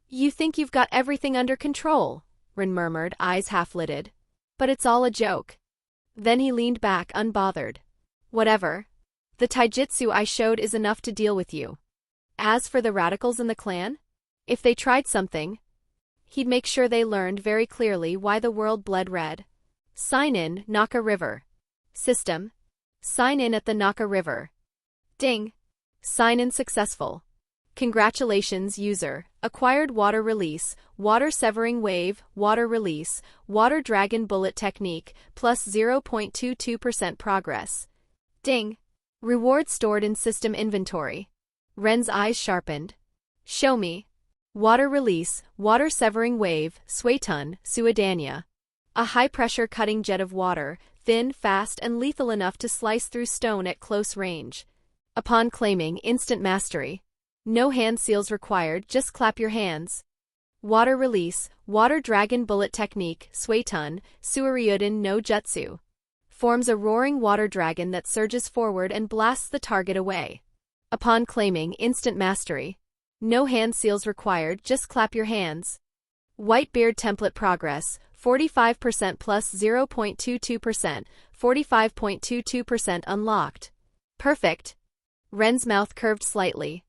You think you've got everything under control, Rin murmured, eyes half-lidded. But it's all a joke. Then he leaned back, unbothered. Whatever. The taijutsu I showed is enough to deal with you. As for the radicals in the clan, if they tried something, he'd make sure they learned very clearly why the world bled red. Sign in, Naka River. System. Sign in at the Naka River. Ding. Sign in successful. Congratulations, user. Acquired water release, water severing wave, water release, water dragon bullet technique, plus 0.22% progress. Ding. Reward stored in system inventory. Ren's eyes sharpened. Show me. Water release, water severing wave, Suetun, Suadania. A high-pressure cutting jet of water, thin, fast, and lethal enough to slice through stone at close range. Upon claiming instant mastery. No hand seals required, just clap your hands. Water release, water dragon bullet technique, Suetun, Suiryuden no Jutsu. Forms a roaring water dragon that surges forward and blasts the target away. Upon claiming instant mastery. No hand seals required, just clap your hands. Whitebeard Template progress, 45% plus 0.22%, 45.22% unlocked. Perfect. Ren's mouth curved slightly.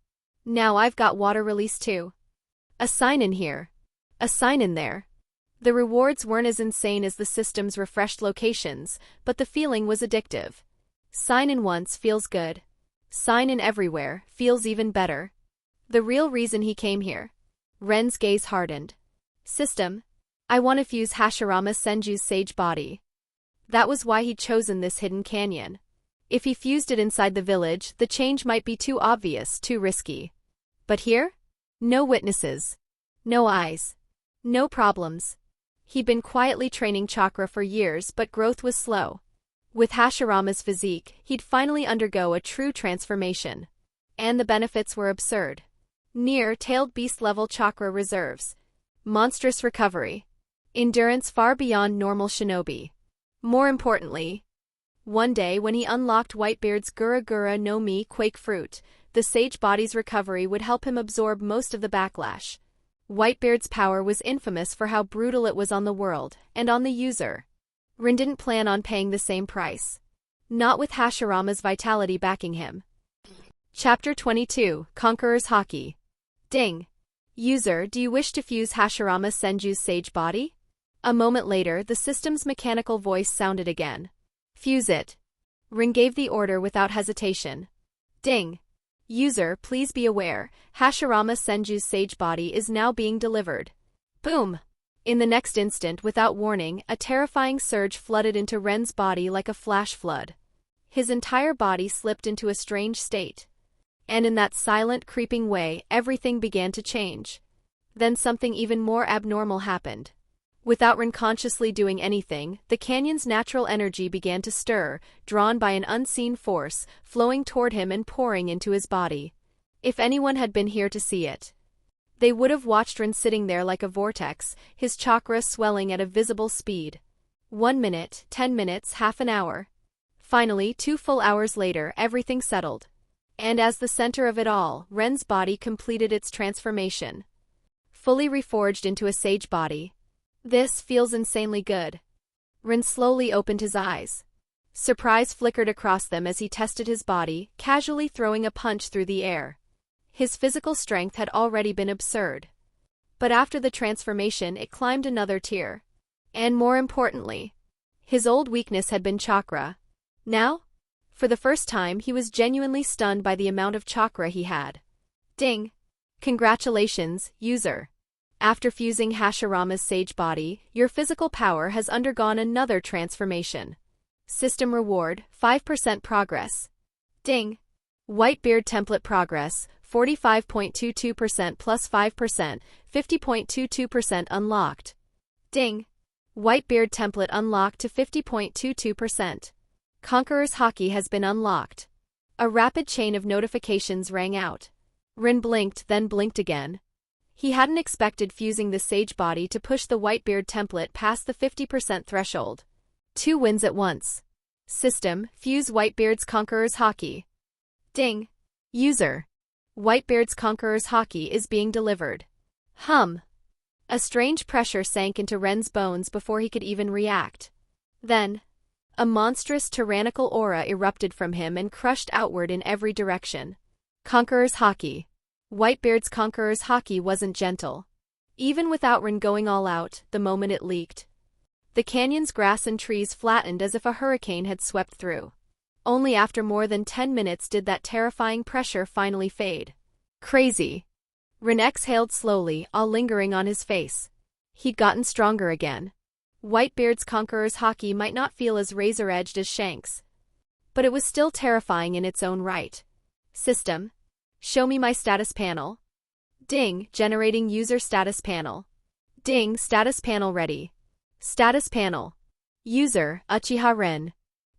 Now I've got water release too. A sign in here. A sign in there. The rewards weren't as insane as the system's refreshed locations, but the feeling was addictive. Sign in once feels good. Sign in everywhere feels even better. The real reason he came here. Ren's gaze hardened. System. I want to fuse Hashirama Senju's sage body. That was why he'd chosen this hidden canyon. If he fused it inside the village, the change might be too obvious, too risky. But here? No witnesses. No eyes. No problems. He'd been quietly training chakra for years, but growth was slow. With Hashirama's physique, he'd finally undergo a true transformation. And the benefits were absurd. Near-tailed beast-level chakra reserves. Monstrous recovery. Endurance far beyond normal shinobi. More importantly, one day when he unlocked Whitebeard's Gura Gura no Mi Quake Fruit, the sage body's recovery would help him absorb most of the backlash. Whitebeard's power was infamous for how brutal it was on the world, and on the user. Rin didn't plan on paying the same price. Not with Hashirama's vitality backing him. Chapter 22, Conqueror's Haki. Ding. User, do you wish to fuse Hashirama Senju's sage body? A moment later, the system's mechanical voice sounded again. Fuse it. Rin gave the order without hesitation. Ding. User, please be aware, Hashirama Senju's sage body is now being delivered. Boom! In the next instant, without warning, a terrifying surge flooded into Ren's body like a flash flood. His entire body slipped into a strange state. And in that silent, creeping way, everything began to change. Then something even more abnormal happened. Without Ren consciously doing anything, the canyon's natural energy began to stir, drawn by an unseen force, flowing toward him and pouring into his body. If anyone had been here to see it, they would have watched Ren sitting there like a vortex, his chakra swelling at a visible speed. 1 minute, 10 minutes, half an hour. Finally, 2 full hours later, everything settled. And as the center of it all, Ren's body completed its transformation. Fully reforged into a sage body. This feels insanely good. Ren slowly opened his eyes. Surprise flickered across them as he tested his body, casually throwing a punch through the air. His physical strength had already been absurd. But after the transformation, it climbed another tier. And more importantly, his old weakness had been chakra. Now, for the first time, he was genuinely stunned by the amount of chakra he had. Ding! Congratulations, user. After fusing Hashirama's sage body, your physical power has undergone another transformation. System reward, 5% progress. Ding! Whitebeard Template progress, 45.22% plus 5%, 50.22% unlocked. Ding! Whitebeard Template unlocked to 50.22%. Conqueror's Haki has been unlocked. A rapid chain of notifications rang out. Ren blinked, then blinked again. He hadn't expected fusing the sage body to push the Whitebeard Template past the 50% threshold. 2 wins at once. System, fuse Whitebeard's Conqueror's Haki. Ding! User. Whitebeard's Conqueror's Haki is being delivered. Hum. A strange pressure sank into Ren's bones before he could even react. Then, a monstrous tyrannical aura erupted from him and crushed outward in every direction. Conqueror's Haki. Whitebeard's Conqueror's Haki wasn't gentle. Even without Ren going all out, the moment it leaked, the canyon's grass and trees flattened as if a hurricane had swept through. Only after more than 10 minutes did that terrifying pressure finally fade. Crazy. Ren exhaled slowly, all lingering on his face. He'd gotten stronger again. Whitebeard's Conqueror's Haki might not feel as razor-edged as Shank's, but it was still terrifying in its own right. System. Show me my status panel. Ding, generating user status panel. Ding, status panel ready. Status panel. User, Uchiha Ren.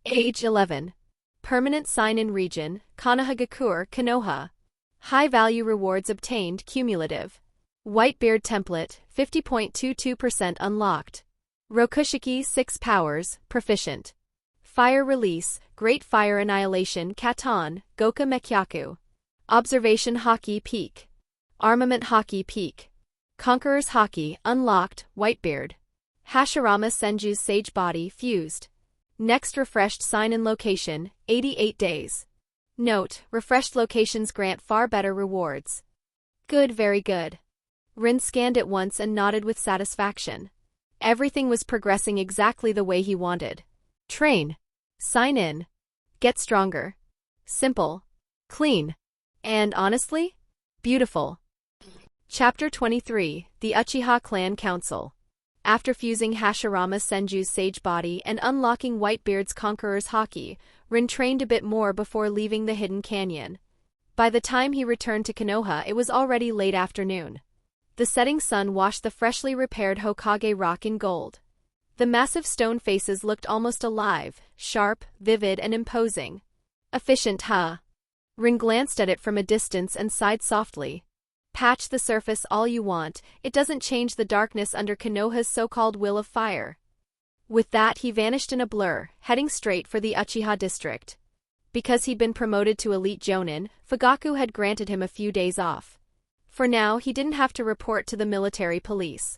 Age 11. Permanent sign-in region, Konoha. High value rewards obtained cumulative. Whitebeard Template, 50.22% unlocked. Rokushiki 6 powers, proficient. Fire Release, Great Fire Annihilation Katon, Goka Mekyaku. Observation Haki Peak. Armament Haki Peak. Conqueror's Haki, unlocked, Whitebeard. Hashirama Senju's sage body fused. Next refreshed sign-in location, 88 days. Note, refreshed locations grant far better rewards. Good, very good. Ren scanned it once and nodded with satisfaction. Everything was progressing exactly the way he wanted. Train. Sign in. Get stronger. Simple. Clean. And honestly, beautiful. Chapter 23, The Uchiha Clan Council. After fusing Hashirama Senju's sage body and unlocking Whitebeard's Conqueror's Haki, Ren trained a bit more before leaving the hidden canyon. By the time he returned to Konoha, it was already late afternoon. The setting sun washed the freshly repaired Hokage rock in gold. The massive stone faces looked almost alive, sharp, vivid, and imposing. Efficient, huh? Ren glanced at it from a distance and sighed softly. Patch the surface all you want, it doesn't change the darkness under Konoha's so-called will of fire. With that, he vanished in a blur, heading straight for the Uchiha district. Because he'd been promoted to elite jonin, Fugaku had granted him a few days off. For now, he didn't have to report to the military police.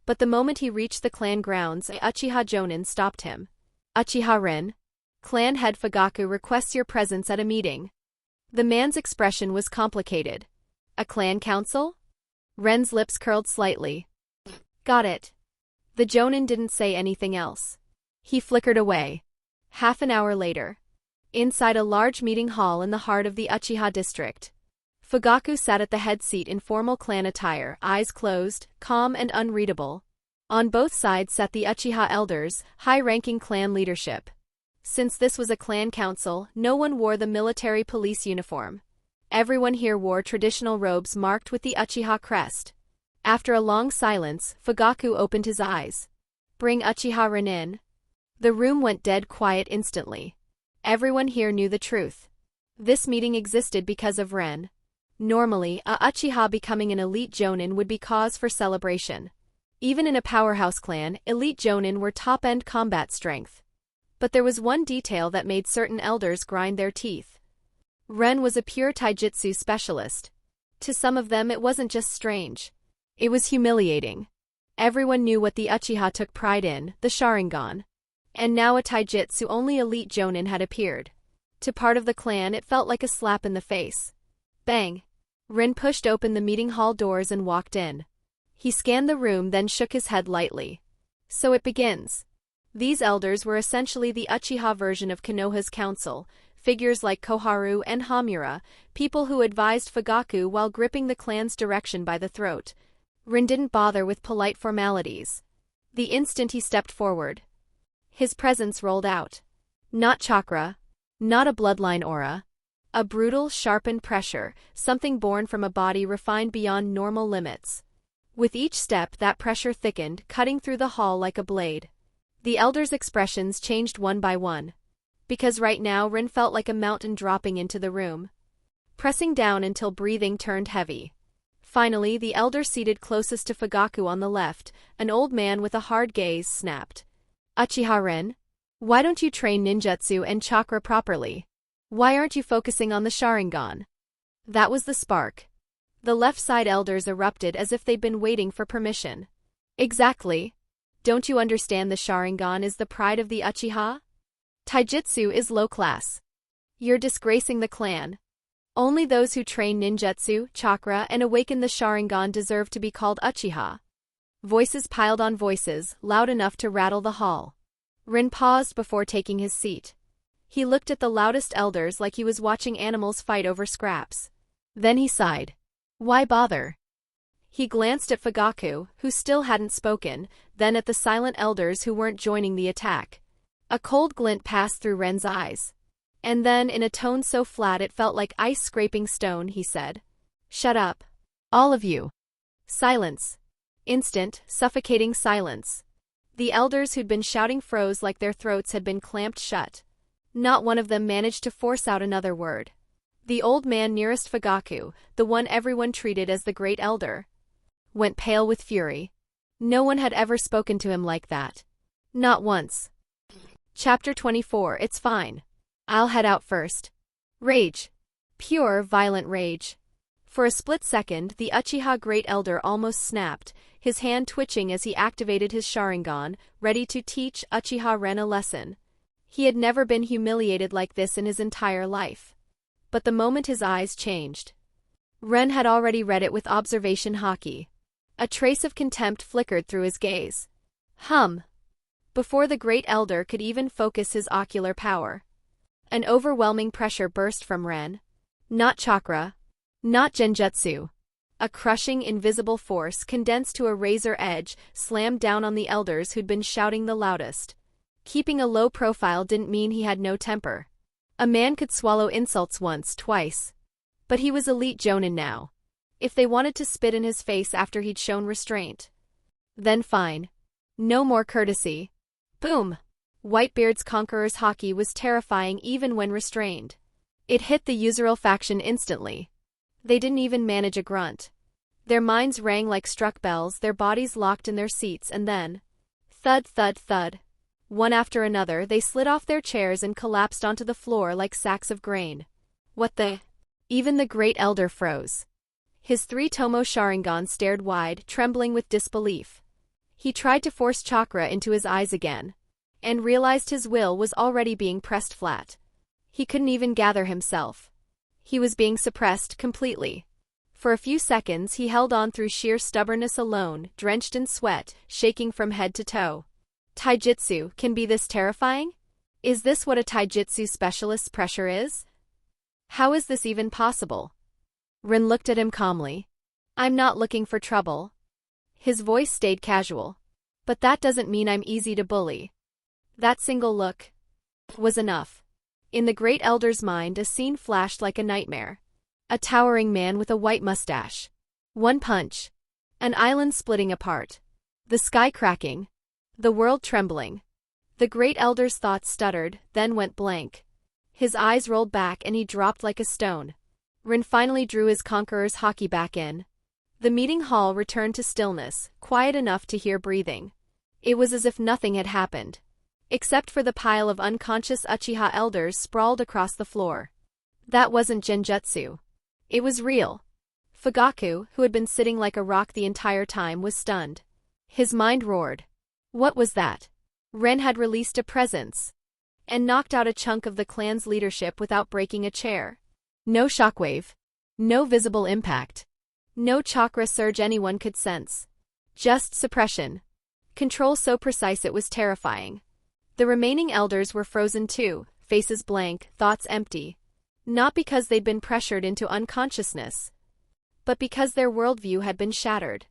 But the moment he reached the clan grounds, a Uchiha jonin stopped him. Uchiha Ren. Clan head Fugaku requests your presence at a meeting. The man's expression was complicated. A clan council? Ren's lips curled slightly. Got it. The jonin didn't say anything else. He flickered away. Half an hour later. inside a large meeting hall in the heart of the Uchiha district. Fugaku sat at the head seat in formal clan attire, eyes closed, calm and unreadable. On both sides sat the Uchiha elders, high-ranking clan leadership. Since this was a clan council, no one wore the military police uniform. Everyone here wore traditional robes marked with the Uchiha crest. After a long silence, Fugaku opened his eyes. "Bring Uchiha Ren in." The room went dead quiet instantly. Everyone here knew the truth. This meeting existed because of Ren. Normally, a Uchiha becoming an elite jonin would be cause for celebration. Even in a powerhouse clan, elite jonin were top-end combat strength. But there was one detail that made certain elders grind their teeth. Ren was a pure taijutsu specialist. To some of them it wasn't just strange. It was humiliating. Everyone knew what the Uchiha took pride in, the Sharingan. And now a taijutsu only elite jonin had appeared. To part of the clan it felt like a slap in the face. Bang! Ren pushed open the meeting hall doors and walked in. He scanned the room then shook his head lightly. So it begins. These elders were essentially the Uchiha version of Konoha's council, figures like Koharu and Hamura, people who advised Fugaku while gripping the clan's direction by the throat. Ren didn't bother with polite formalities. The instant he stepped forward, his presence rolled out. Not chakra, not a bloodline aura. A brutal, sharpened pressure, something born from a body refined beyond normal limits. With each step, that pressure thickened, cutting through the hall like a blade. The elders' expressions changed one by one. Because right now Ren felt like a mountain dropping into the room, pressing down until breathing turned heavy. Finally, the elder seated closest to Fugaku on the left, an old man with a hard gaze, snapped. "Uchiha Ren? Why don't you train ninjutsu and chakra properly? Why aren't you focusing on the Sharingan?" That was the spark. The left side elders erupted as if they'd been waiting for permission. "Exactly. Don't you understand the Sharingan is the pride of the Uchiha? Taijutsu is low class. You're disgracing the clan. Only those who train ninjutsu, chakra, and awaken the Sharingan deserve to be called Uchiha." Voices piled on voices, loud enough to rattle the hall. Ren paused before taking his seat. He looked at the loudest elders like he was watching animals fight over scraps. Then he sighed. Why bother? He glanced at Fugaku, who still hadn't spoken, then at the silent elders who weren't joining the attack. A cold glint passed through Ren's eyes. And then, in a tone so flat it felt like ice scraping stone, he said, "Shut up. All of you." Silence. Instant, suffocating silence. The elders who'd been shouting froze like their throats had been clamped shut. Not one of them managed to force out another word. The old man nearest Fugaku, the one everyone treated as the great elder, went pale with fury. No one had ever spoken to him like that. Not once. Chapter 24. It's fine. I'll head out first. Rage. Pure, violent rage. For a split second, the Uchiha Great Elder almost snapped, his hand twitching as he activated his Sharingan, ready to teach Uchiha Ren a lesson. He had never been humiliated like this in his entire life. But the moment his eyes changed, Ren had already read it with observation haki. A trace of contempt flickered through his gaze. Before the Great Elder could even focus his ocular power, an overwhelming pressure burst from Ren. Not chakra, not genjutsu. A crushing, invisible force, condensed to a razor edge, slammed down on the elders who'd been shouting the loudest. Keeping a low profile didn't mean he had no temper. A man could swallow insults once, twice. But he was elite jonin now. If they wanted to spit in his face after he'd shown restraint, then fine. No more courtesy. Boom! Whitebeard's Conqueror's haki was terrifying even when restrained. It hit the Uchiha faction instantly. They didn't even manage a grunt. Their minds rang like struck bells, their bodies locked in their seats, and then, thud, thud, thud. One after another, they slid off their chairs and collapsed onto the floor like sacks of grain. What the? Even the Great Elder froze. His three-tomo Sharingan stared wide, trembling with disbelief. He tried to force chakra into his eyes again, and realized his will was already being pressed flat. He couldn't even gather himself. He was being suppressed completely. For a few seconds he held on through sheer stubbornness alone, drenched in sweat, shaking from head to toe. Taijutsu can be this terrifying? Is this what a taijutsu specialist's pressure is? How is this even possible? Ren looked at him calmly. I'm not looking for trouble. His voice stayed casual. But that doesn't mean I'm easy to bully. That single look was enough. In the Great Elder's mind, a scene flashed like a nightmare. A towering man with a white mustache. One punch. An island splitting apart. The sky cracking. The world trembling. The Great Elder's thoughts stuttered, then went blank. His eyes rolled back and he dropped like a stone. Ren finally drew his Conqueror's haki back in. The meeting hall returned to stillness, quiet enough to hear breathing. It was as if nothing had happened. Except for the pile of unconscious Uchiha elders sprawled across the floor. That wasn't genjutsu. It was real. Fugaku, who had been sitting like a rock the entire time, was stunned. His mind roared. What was that? Ren had released a presence and knocked out a chunk of the clan's leadership without breaking a chair. No shockwave. No visible impact. No chakra surge anyone could sense. Just suppression. Control so precise it was terrifying. The remaining elders were frozen too, faces blank, thoughts empty. Not because they'd been pressured into unconsciousness, but because their worldview had been shattered.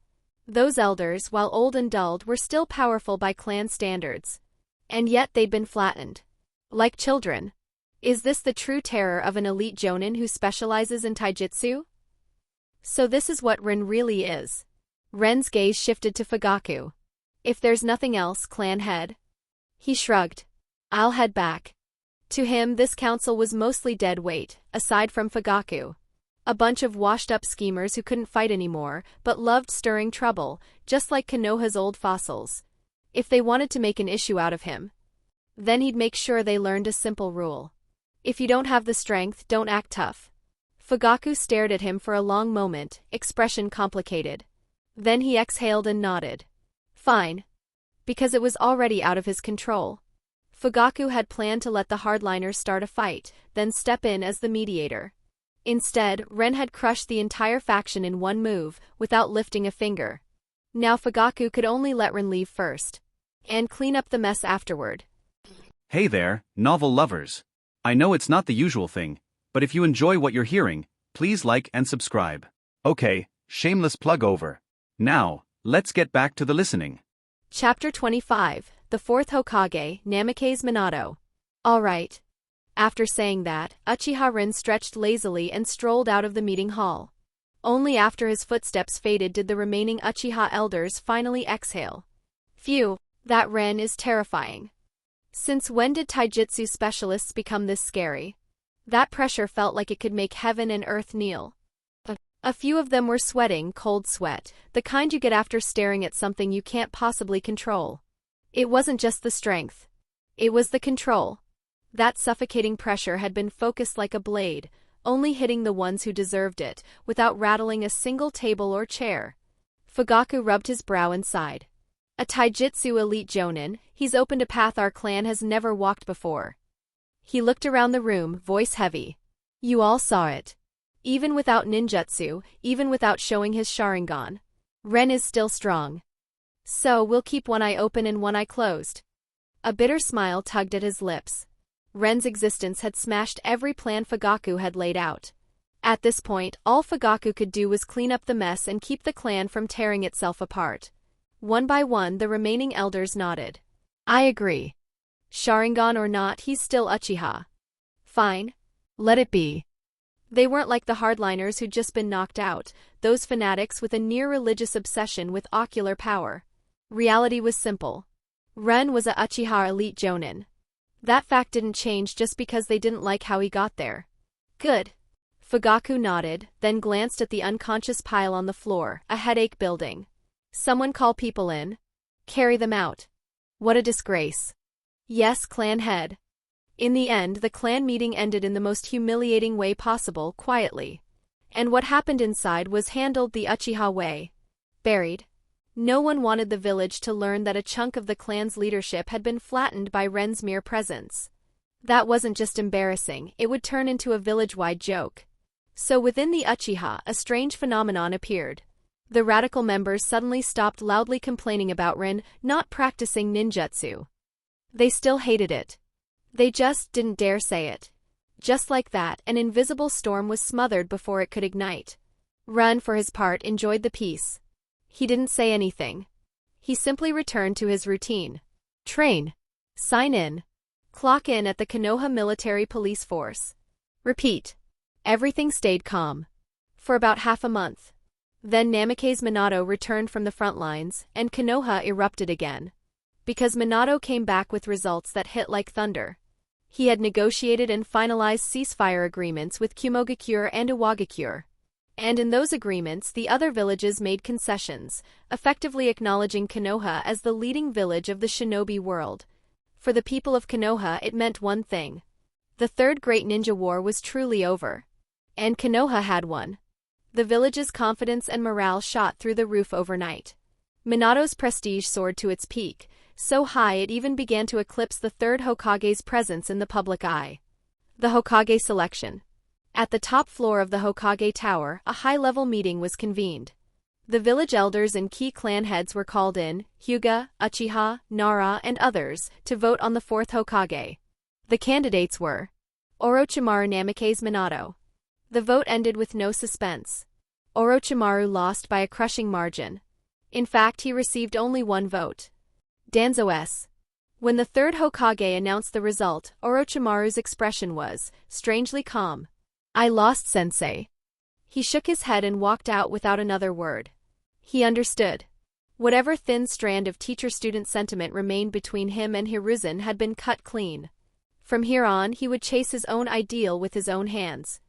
Those elders, while old and dulled, were still powerful by clan standards. And yet they'd been flattened. Like children. Is this the true terror of an elite jonin who specializes in taijutsu? So this is what Ren really is. Ren's gaze shifted to Fugaku. If there's nothing else, clan head. He shrugged. I'll head back. To him, this council was mostly dead weight, aside from Fugaku. A bunch of washed-up schemers who couldn't fight anymore, but loved stirring trouble, just like Konoha's old fossils. If they wanted to make an issue out of him, then he'd make sure they learned a simple rule. If you don't have the strength, don't act tough. Fugaku stared at him for a long moment, expression complicated. Then he exhaled and nodded. Fine. Because it was already out of his control. Fugaku had planned to let the hardliners start a fight, then step in as the mediator. Instead, Ren had crushed the entire faction in one move, without lifting a finger. Now Fugaku could only let Ren leave first. And clean up the mess afterward. Hey there, novel lovers. I know it's not the usual thing, but if you enjoy what you're hearing, please like and subscribe. Okay, shameless plug over. Now, let's get back to the listening. Chapter 25, The Fourth Hokage, Namikaze Minato. Alright. After saying that, Uchiha Ren stretched lazily and strolled out of the meeting hall. Only after his footsteps faded did the remaining Uchiha elders finally exhale. Phew, that Ren is terrifying. Since when did taijutsu specialists become this scary? That pressure felt like it could make heaven and earth kneel. A few of them were sweating cold sweat, the kind you get after staring at something you can't possibly control. It wasn't just the strength. It was the control. That suffocating pressure had been focused like a blade, only hitting the ones who deserved it, without rattling a single table or chair. Fugaku rubbed his brow and sighed. A taijutsu elite jonin, he's opened a path our clan has never walked before. He looked around the room, voice heavy. You all saw it. Even without ninjutsu, even without showing his Sharingan, Ren is still strong. So we'll keep one eye open and one eye closed. A bitter smile tugged at his lips. Ren's existence had smashed every plan Fugaku had laid out. At this point, all Fugaku could do was clean up the mess and keep the clan from tearing itself apart. One by one, the remaining elders nodded. I agree. Sharingan or not, he's still Uchiha. Fine. Let it be. They weren't like the hardliners who'd just been knocked out, those fanatics with a near-religious obsession with ocular power. Reality was simple. Ren was a Uchiha elite jonin. That fact didn't change just because they didn't like how he got there. Good. Fugaku nodded, then glanced at the unconscious pile on the floor, a headache building. Someone call people in. Carry them out. What a disgrace. Yes, clan head. In the end, the clan meeting ended in the most humiliating way possible, quietly. And what happened inside was handled the Uchiha way. Buried. No one wanted the village to learn that a chunk of the clan's leadership had been flattened by Ren's mere presence. That wasn't just embarrassing, it would turn into a village-wide joke. So within the Uchiha, a strange phenomenon appeared. The radical members suddenly stopped loudly complaining about Ren not practicing ninjutsu. They still hated it. They just didn't dare say it. Just like that, an invisible storm was smothered before it could ignite. Ren, for his part, enjoyed the peace. He didn't say anything. He simply returned to his routine. Train. Sign in. Clock in at the Konoha Military Police Force. Repeat. Everything stayed calm. For about half a month. Then Namikaze Minato returned from the front lines, and Konoha erupted again. Because Minato came back with results that hit like thunder. He had negotiated and finalized ceasefire agreements with Kumogakure and Iwagakure. And in those agreements the other villages made concessions, effectively acknowledging Konoha as the leading village of the shinobi world. For the people of Konoha it meant one thing. The Third Great Ninja War was truly over. And Konoha had won. The village's confidence and morale shot through the roof overnight. Minato's prestige soared to its peak, so high it even began to eclipse the third Hokage's presence in the public eye. The Hokage selection. At the top floor of the Hokage Tower, a high-level meeting was convened. The village elders and key clan heads were called in, Hyuga, Uchiha, Nara, and others, to vote on the fourth Hokage. The candidates were Orochimaru Namikaze Minato. The vote ended with no suspense. Orochimaru lost by a crushing margin. In fact, he received only one vote. Danzo S. When the third Hokage announced the result, Orochimaru's expression was strangely calm. I lost, sensei. He shook his head and walked out without another word. He understood. Whatever thin strand of teacher-student sentiment remained between him and Hiruzen had been cut clean. From here on, he would chase his own ideal with his own hands.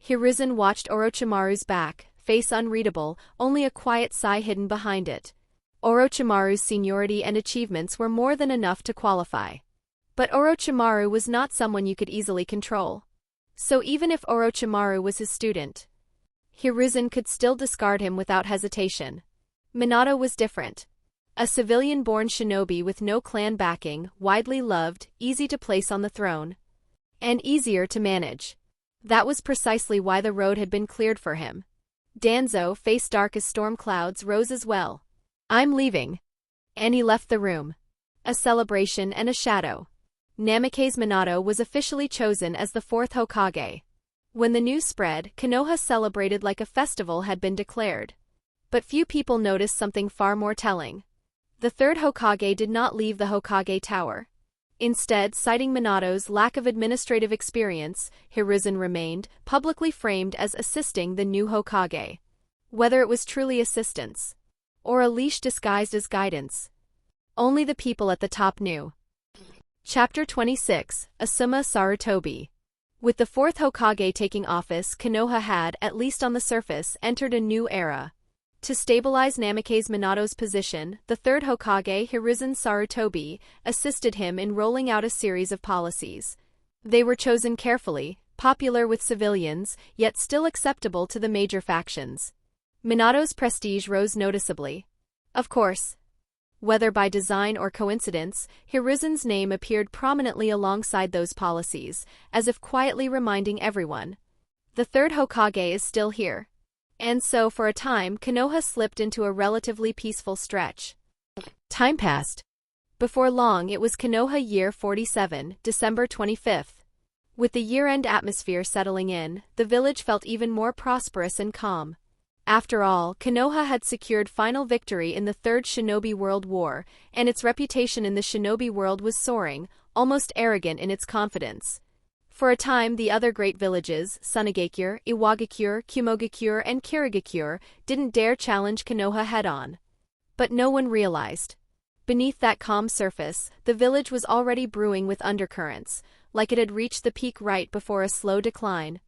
Hiruzen watched Orochimaru's back, face unreadable, only a quiet sigh hidden behind it. Orochimaru's seniority and achievements were more than enough to qualify. But Orochimaru was not someone you could easily control. So even if Orochimaru was his student, Hiruzen could still discard him without hesitation. Minato was different. A civilian-born shinobi with no clan backing, widely loved, easy to place on the throne, and easier to manage. That was precisely why the road had been cleared for him. Danzo, face dark as storm clouds, rose as well. I'm leaving. And he left the room. A celebration and a shadow. Namikaze Minato was officially chosen as the fourth Hokage. When the news spread, Konoha celebrated like a festival had been declared. But few people noticed something far more telling. The third Hokage did not leave the Hokage Tower. Instead, citing Minato's lack of administrative experience, Hiruzen remained, publicly framed as assisting the new Hokage. Whether it was truly assistance, or a leash disguised as guidance, only the people at the top knew. Chapter 26, Asuma Sarutobi. With the fourth Hokage taking office, Konoha had, at least on the surface, entered a new era. To stabilize Namikaze Minato's position, the third Hokage, Hiruzen Sarutobi, assisted him in rolling out a series of policies. They were chosen carefully, popular with civilians, yet still acceptable to the major factions. Minato's prestige rose noticeably. Of course. Whether by design or coincidence, Hiruzen's name appeared prominently alongside those policies, as if quietly reminding everyone. The third Hokage is still here. And so, for a time, Konoha slipped into a relatively peaceful stretch. Time passed. Before long, it was Konoha year 47, December 25th. With the year-end atmosphere settling in, the village felt even more prosperous and calm. After all, Konoha had secured final victory in the Third Shinobi World War, and its reputation in the shinobi world was soaring, almost arrogant in its confidence. For a time, the other great villages, Sunagakure, Iwagakure, Kumogakure, and Kirigakure, didn't dare challenge Konoha head-on. But no one realized. Beneath that calm surface, the village was already brewing with undercurrents, like it had reached the peak right before a slow decline.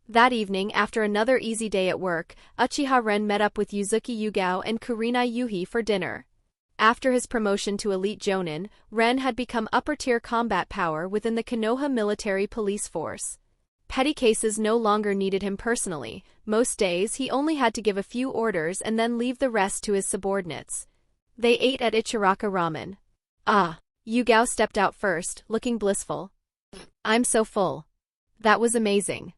That evening, after another easy day at work, Uchiha Ren met up with Yuzuki Yugao and Kurenai Yuhi for dinner. After his promotion to elite jonin, Ren had become upper-tier combat power within the Konoha military police force. Petty cases no longer needed him personally. Most days he only had to give a few orders and then leave the rest to his subordinates. They ate at Ichiraka Ramen. Ah, Yugao stepped out first, looking blissful. I'm so full. That was amazing.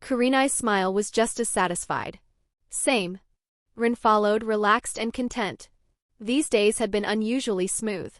Kurenai's smile was just as satisfied. Same. Ren followed, relaxed and content. These days had been unusually smooth.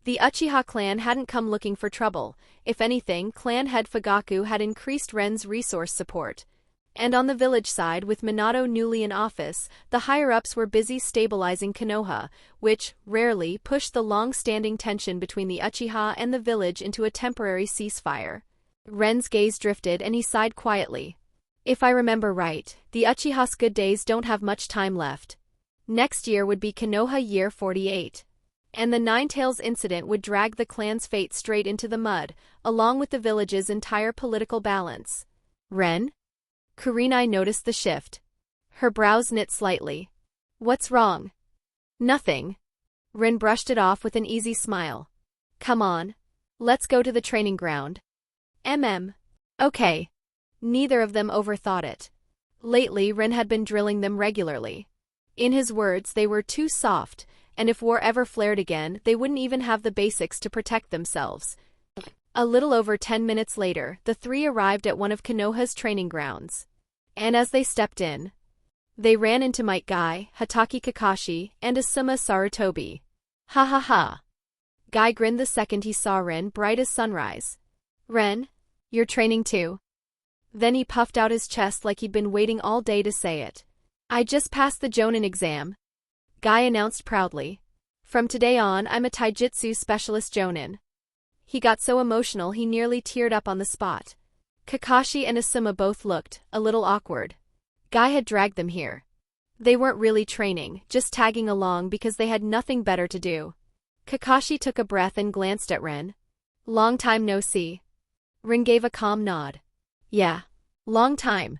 The Uchiha clan hadn't come looking for trouble. If anything, clan head Fugaku had increased Ren's resource support. And on the village side, with Minato newly in office, the higher-ups were busy stabilizing Konoha, which, rarely, pushed the long-standing tension between the Uchiha and the village into a temporary ceasefire. Ren's gaze drifted and he sighed quietly. If I remember right, the Uchiha's good days don't have much time left. Next year would be Konoha year 48. And the Ninetales incident would drag the clan's fate straight into the mud, along with the village's entire political balance. Ren? Kurenai noticed the shift. Her brows knit slightly. What's wrong? Nothing. Ren brushed it off with an easy smile. Come on. Let's go to the training ground. Okay. Neither of them overthought it. Lately, Ren had been drilling them regularly. In his words, they were too soft, and if war ever flared again, they wouldn't even have the basics to protect themselves. A little over 10 minutes later, the three arrived at one of Konoha's training grounds. And as they stepped in, they ran into Might Guy, Hatake Kakashi, and Asuma Sarutobi. Ha ha ha. Guy grinned the second he saw Ren, bright as sunrise. Ren, you're training too? Then he puffed out his chest like he'd been waiting all day to say it. I just passed the Jonin exam, Guy announced proudly. From today on, I'm a taijutsu specialist Jonin. He got so emotional he nearly teared up on the spot. Kakashi and Asuma both looked a little awkward. Guy had dragged them here. They weren't really training, just tagging along because they had nothing better to do. Kakashi took a breath and glanced at Ren. Long time no see. Ren gave a calm nod. Yeah, long time.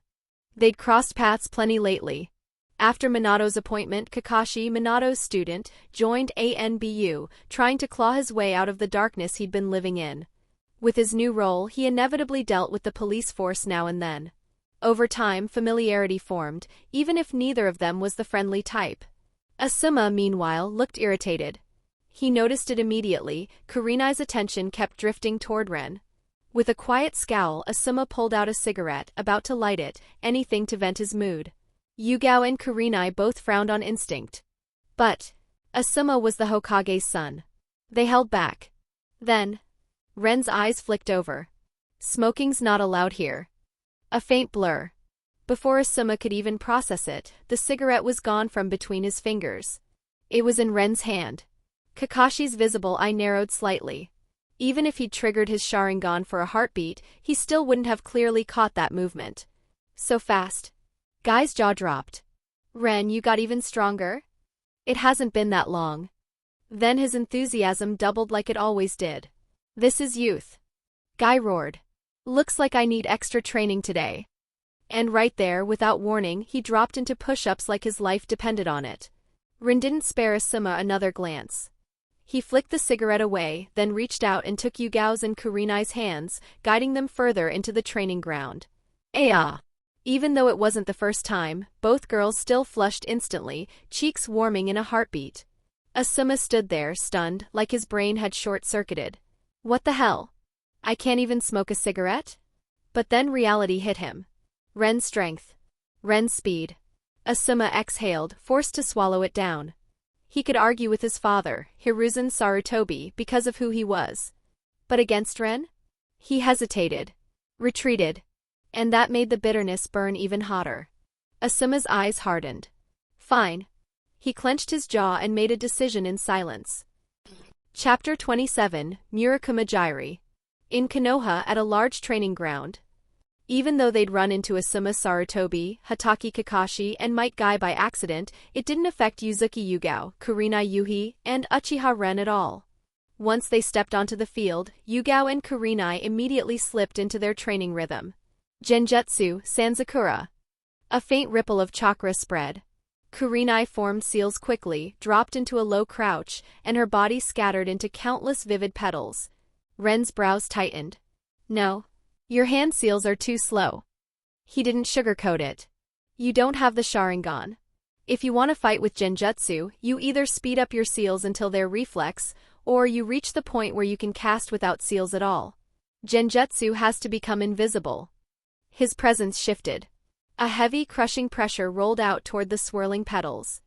They'd crossed paths plenty lately. After Minato's appointment, Kakashi, Minato's student, joined ANBU, trying to claw his way out of the darkness he'd been living in. With his new role, he inevitably dealt with the police force now and then. Over time, familiarity formed, even if neither of them was the friendly type. Asuma, meanwhile, looked irritated. He noticed it immediately. Kurenai's attention kept drifting toward Ren. With a quiet scowl, Asuma pulled out a cigarette, about to light it, anything to vent his mood. Yugao and Kurenai both frowned on instinct. But Asuma was the Hokage's son. They held back. Then Ren's eyes flicked over. Smoking's not allowed here. A faint blur. Before Asuma could even process it, the cigarette was gone from between his fingers. It was in Ren's hand. Kakashi's visible eye narrowed slightly. Even if he'd triggered his Sharingan for a heartbeat, he still wouldn't have clearly caught that movement. So fast. Guy's jaw dropped. Ren, you got even stronger? It hasn't been that long. Then his enthusiasm doubled like it always did. This is youth. Guy roared. Looks like I need extra training today. And right there, without warning, he dropped into push-ups like his life depended on it. Ren didn't spare Asuma another glance. He flicked the cigarette away, then reached out and took Yugao's and Kurenai's hands, guiding them further into the training ground. Aya! Even though it wasn't the first time, both girls still flushed instantly, cheeks warming in a heartbeat. Asuma stood there, stunned, like his brain had short-circuited. What the hell? I can't even smoke a cigarette? But then reality hit him. Ren's strength. Ren's speed. Asuma exhaled, forced to swallow it down. He could argue with his father, Hiruzen Sarutobi, because of who he was. But against Ren? He hesitated. Retreated. And that made the bitterness burn even hotter. Asuma's eyes hardened. Fine. He clenched his jaw and made a decision in silence. Chapter 27, Murakumajiri. In Konoha at a large training ground. Even though they'd run into Asuma Sarutobi, Hatake Kakashi, and Might Guy by accident, it didn't affect Yuzuki Yugao, Kurenai Yuhi, and Uchiha Ren at all. Once they stepped onto the field, Yugao and Kurenai immediately slipped into their training rhythm. Genjutsu, Sanzakura. A faint ripple of chakra spread. Kurenai formed seals quickly, dropped into a low crouch, and her body scattered into countless vivid petals. Ren's brows tightened. No. Your hand seals are too slow. He didn't sugarcoat it. You don't have the Sharingan. If you want to fight with Genjutsu, you either speed up your seals until they're reflex, or you reach the point where you can cast without seals at all. Genjutsu has to become invisible. His presence shifted. A heavy, crushing pressure rolled out toward the swirling petals.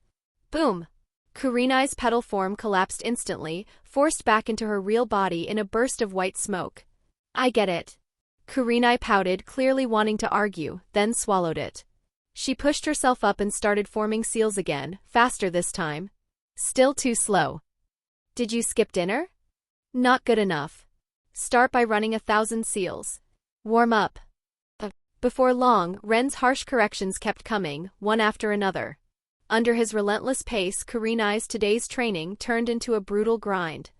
Boom! Kurenai's petal form collapsed instantly, forced back into her real body in a burst of white smoke. I get it. Kurenai pouted, clearly wanting to argue, then swallowed it. She pushed herself up and started forming seals again, faster this time. Still too slow. Did you skip dinner? Not good enough. Start by running 1,000 seals. Warm up. Before long, Ren's harsh corrections kept coming, one after another. Under his relentless pace, Kurenai's today's training turned into a brutal grind.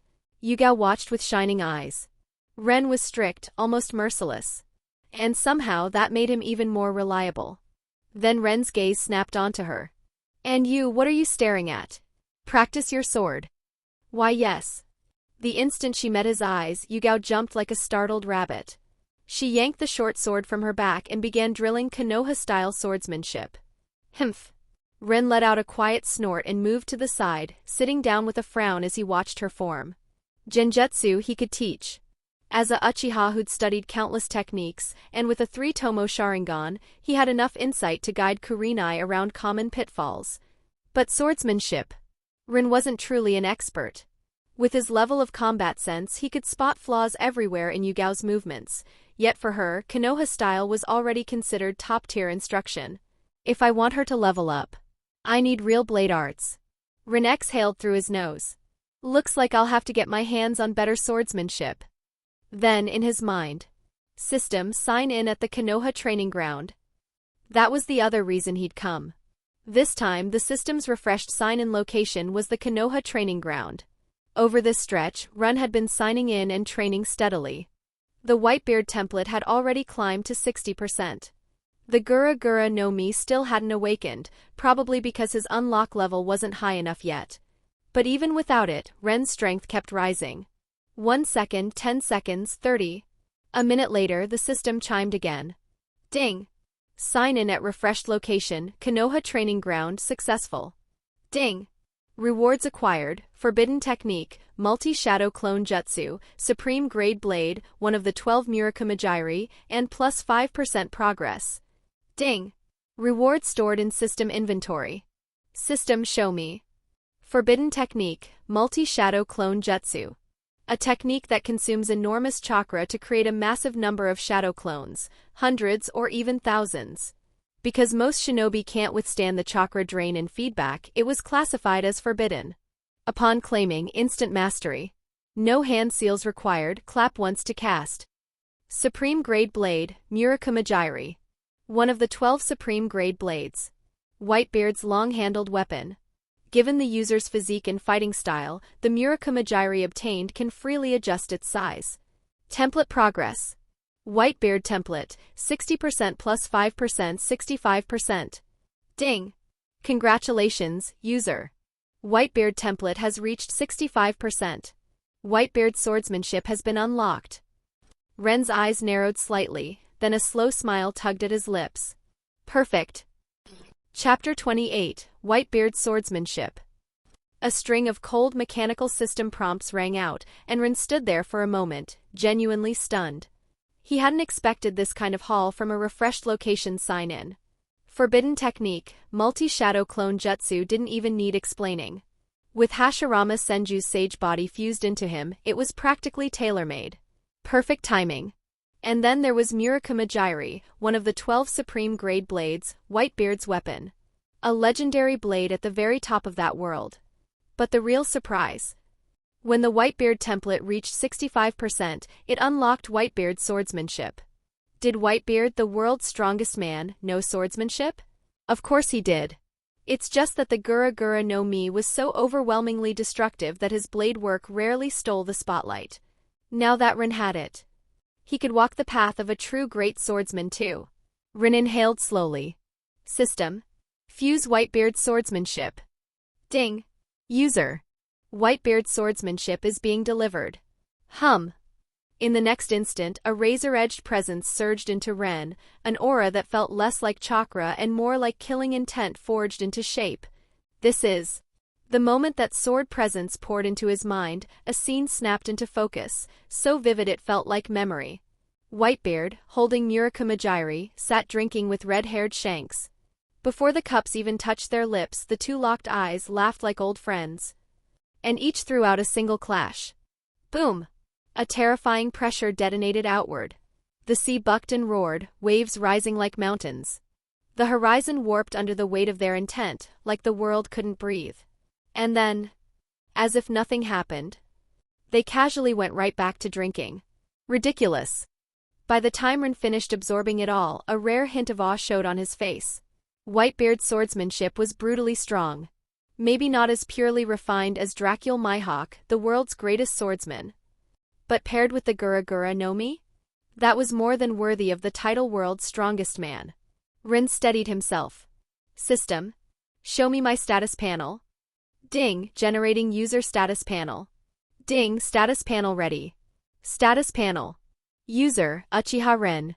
Yugao watched with shining eyes. Ren was strict, almost merciless. And somehow that made him even more reliable. Then Ren's gaze snapped onto her. And you, what are you staring at? Practice your sword. Why yes. The instant she met his eyes, Yugao jumped like a startled rabbit. She yanked the short sword from her back and began drilling Konoha-style swordsmanship. Humph. Ren let out a quiet snort and moved to the side, sitting down with a frown as he watched her form. Genjutsu he could teach. As a Uchiha who'd studied countless techniques, and with a 3-tomo Sharingan, he had enough insight to guide Kurenai around common pitfalls. But swordsmanship? Ren wasn't truly an expert. With his level of combat sense, he could spot flaws everywhere in Yugao's movements, yet for her, Konoha style was already considered top-tier instruction. If I want her to level up, I need real blade arts. Ren exhaled through his nose. Looks like I'll have to get my hands on better swordsmanship. Then, in his mind, system, sign in at the Konoha training ground. That was the other reason he'd come. This time, the system's refreshed sign-in location was the Konoha training ground. Over this stretch, Ren had been signing in and training steadily. The Whitebeard template had already climbed to 60%. The Gura Gura no Mi still hadn't awakened, probably because his unlock level wasn't high enough yet. But even without it, Ren's strength kept rising. 1 second, 10 seconds, 30. A minute later, the system chimed again. Ding! Sign in at refreshed location, Konoha training ground, successful. Ding! Rewards acquired, Forbidden Technique, Multi-Shadow Clone Jutsu, Supreme Grade Blade, one of the 12 Murakumajiri, and plus 5% progress. Ding! Reward stored in System Inventory. System Show Me. Forbidden Technique, Multi-Shadow Clone Jutsu. A technique that consumes enormous chakra to create a massive number of shadow clones, hundreds or even thousands. Because most shinobi can't withstand the chakra drain and feedback, it was classified as forbidden. Upon claiming instant mastery. No hand seals required, clap once to cast. Supreme Grade Blade, Murakumajiri. One of the 12 Supreme Grade Blades. Whitebeard's long-handled weapon. Given the user's physique and fighting style, the Murakumajiri obtained can freely adjust its size. Template progress. Whitebeard Template, 60% plus 5%, 65%. Ding! Congratulations, user. Whitebeard Template has reached 65%. Whitebeard Swordsmanship has been unlocked. Ren's eyes narrowed slightly, then a slow smile tugged at his lips. Perfect. Chapter 28, Whitebeard Swordsmanship. A string of cold mechanical system prompts rang out, and Ren stood there for a moment, genuinely stunned. He hadn't expected this kind of haul from a refreshed location sign-in. Forbidden Technique, Multi-Shadow Clone Jutsu didn't even need explaining. With Hashirama Senju's sage body fused into him, it was practically tailor-made. Perfect timing. And then there was Murakumajiri, one of the 12 Supreme Grade Blades, Whitebeard's weapon. A legendary blade at the very top of that world. But the real surprise. When the Whitebeard template reached 65%, it unlocked Whitebeard's swordsmanship. Did Whitebeard, the world's strongest man, know swordsmanship? Of course he did. It's just that the Gura Gura no Mi was so overwhelmingly destructive that his blade work rarely stole the spotlight. Now that Ren had it, he could walk the path of a true great swordsman too. Ren inhaled slowly. System. Fuse Whitebeard swordsmanship. Ding. User. Whitebeard swordsmanship is being delivered. Hum. In the next instant, a razor-edged presence surged into Ren, an aura that felt less like chakra and more like killing intent forged into shape. This is. The moment that sword presence poured into his mind, a scene snapped into focus, so vivid it felt like memory. Whitebeard, holding Murakumajiri, sat drinking with red-haired Shanks. Before the cups even touched their lips, the two locked eyes laughed like old friends. And each threw out a single clash. Boom! A terrifying pressure detonated outward. The sea bucked and roared, waves rising like mountains. The horizon warped under the weight of their intent, like the world couldn't breathe. And then, as if nothing happened, they casually went right back to drinking. Ridiculous. By the time Ren finished absorbing it all, a rare hint of awe showed on his face. Whitebeard's swordsmanship was brutally strong. Maybe not as purely refined as Dracul Mihawk, the world's greatest swordsman. But paired with the Gura Gura no Mi? That was more than worthy of the title world's strongest man. Ren steadied himself. System. Show me my status panel. Ding, generating user status panel. Ding, status panel ready. Status panel. User, Uchiha Ren.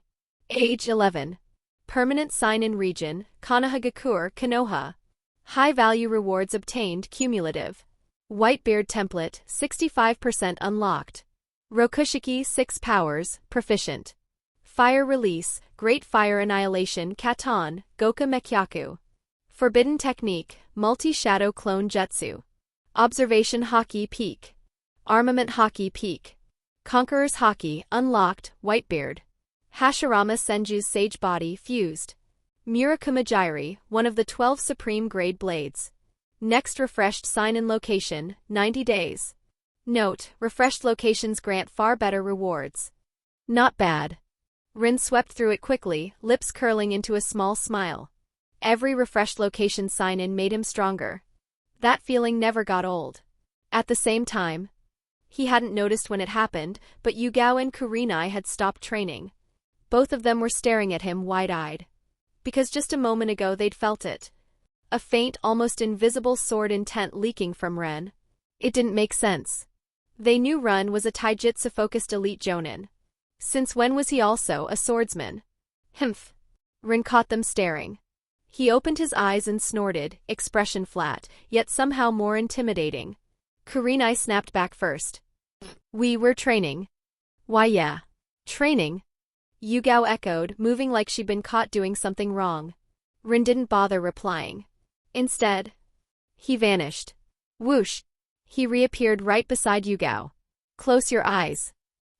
Age 11. Permanent sign-in region, Konoha. High-value rewards obtained cumulative. Whitebeard Template, 65% unlocked. Rokushiki 6 powers, proficient. Fire Release, Great Fire Annihilation Katon, Goka Mekyaku. Forbidden Technique, Multi-Shadow Clone Jutsu. Observation Haki Peak. Armament Haki Peak. Conqueror's Haki, unlocked, Whitebeard. Hashirama Senju's Sage Body fused. Murakumajiri, one of the 12 Supreme Grade Blades. Next refreshed sign-in location, 90 days. Note, refreshed locations grant far better rewards. Not bad. Rin swept through it quickly, lips curling into a small smile. Every refreshed location sign-in made him stronger. That feeling never got old. At the same time, he hadn't noticed when it happened, but Yugao and Kurenai had stopped training. Both of them were staring at him wide-eyed. Because just a moment ago they'd felt it. A faint, almost invisible sword intent leaking from Ren. It didn't make sense. They knew Ren was a taijutsu-focused elite jonin. Since when was he also a swordsman? Humph. Ren caught them staring. He opened his eyes and snorted, expression flat, yet somehow more intimidating. Kurenai snapped back first. We were training. Why yeah. Training? Yugao echoed, moving like she'd been caught doing something wrong. Rin didn't bother replying. Instead, he vanished. Whoosh! He reappeared right beside Yugao. Close your eyes.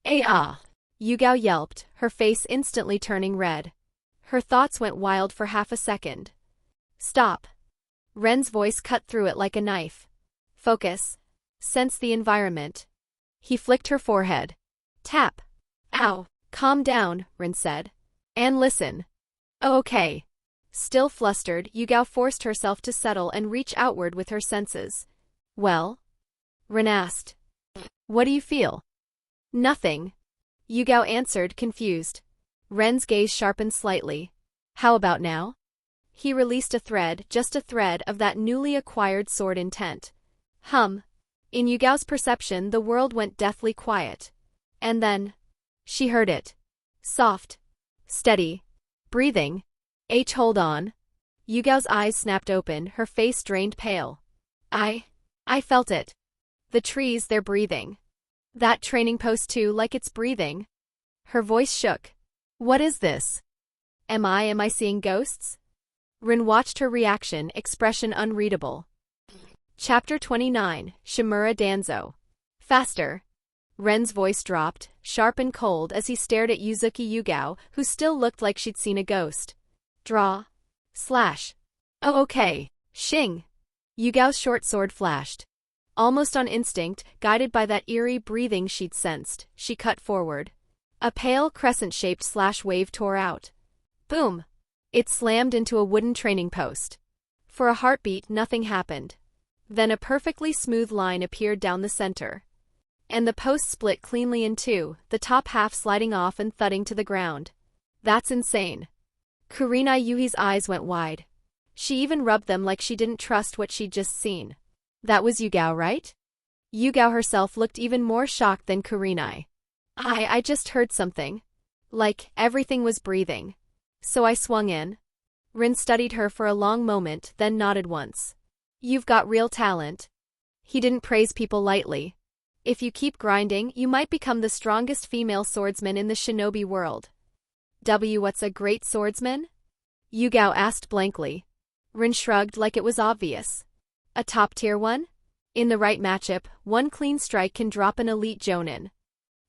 Ah! Yugao yelped, her face instantly turning red. Her thoughts went wild for half a second. Stop. Ren's voice cut through it like a knife. Focus. Sense the environment. He flicked her forehead. Tap. Ow. Calm down, Ren said. And listen. Okay. Still flustered, Yugao forced herself to settle and reach outward with her senses. Well? Ren asked. What do you feel? Nothing. Yugao answered, confused. Ren's gaze sharpened slightly. How about now? He released a thread, just a thread of that newly acquired sword intent. In Yugao's perception, the world went deathly quiet. And then, she heard it. Soft. Steady. Breathing. Hold on. Yugao's eyes snapped open, her face drained pale. I felt it. The trees, they're breathing. That training post too, like it's breathing. Her voice shook. What is this? Am I seeing ghosts? Rin watched her reaction, expression unreadable. Chapter 29, Shimura Danzo. Faster. Ren's voice dropped, sharp and cold as he stared at Yuzuki Yugao, who still looked like she'd seen a ghost. Draw. Slash. Oh okay. Shing. Yugao's short sword flashed. Almost on instinct, guided by that eerie breathing she'd sensed, she cut forward. A pale, crescent-shaped slash wave tore out. Boom! It slammed into a wooden training post. For a heartbeat, nothing happened. Then a perfectly smooth line appeared down the center. And the post split cleanly in two, the top half sliding off and thudding to the ground. That's insane. Kurenai Yuhi's eyes went wide. She even rubbed them like she didn't trust what she'd just seen. That was Yugao, right? Yugao herself looked even more shocked than Kurenai. I just heard something. Like, everything was breathing. So I swung in. Rin studied her for a long moment, then nodded once. You've got real talent. He didn't praise people lightly. If you keep grinding, you might become the strongest female swordsman in the shinobi world. What's a great swordsman? Yugao asked blankly. Ren shrugged like it was obvious. A top-tier one? In the right matchup, one clean strike can drop an elite jonin.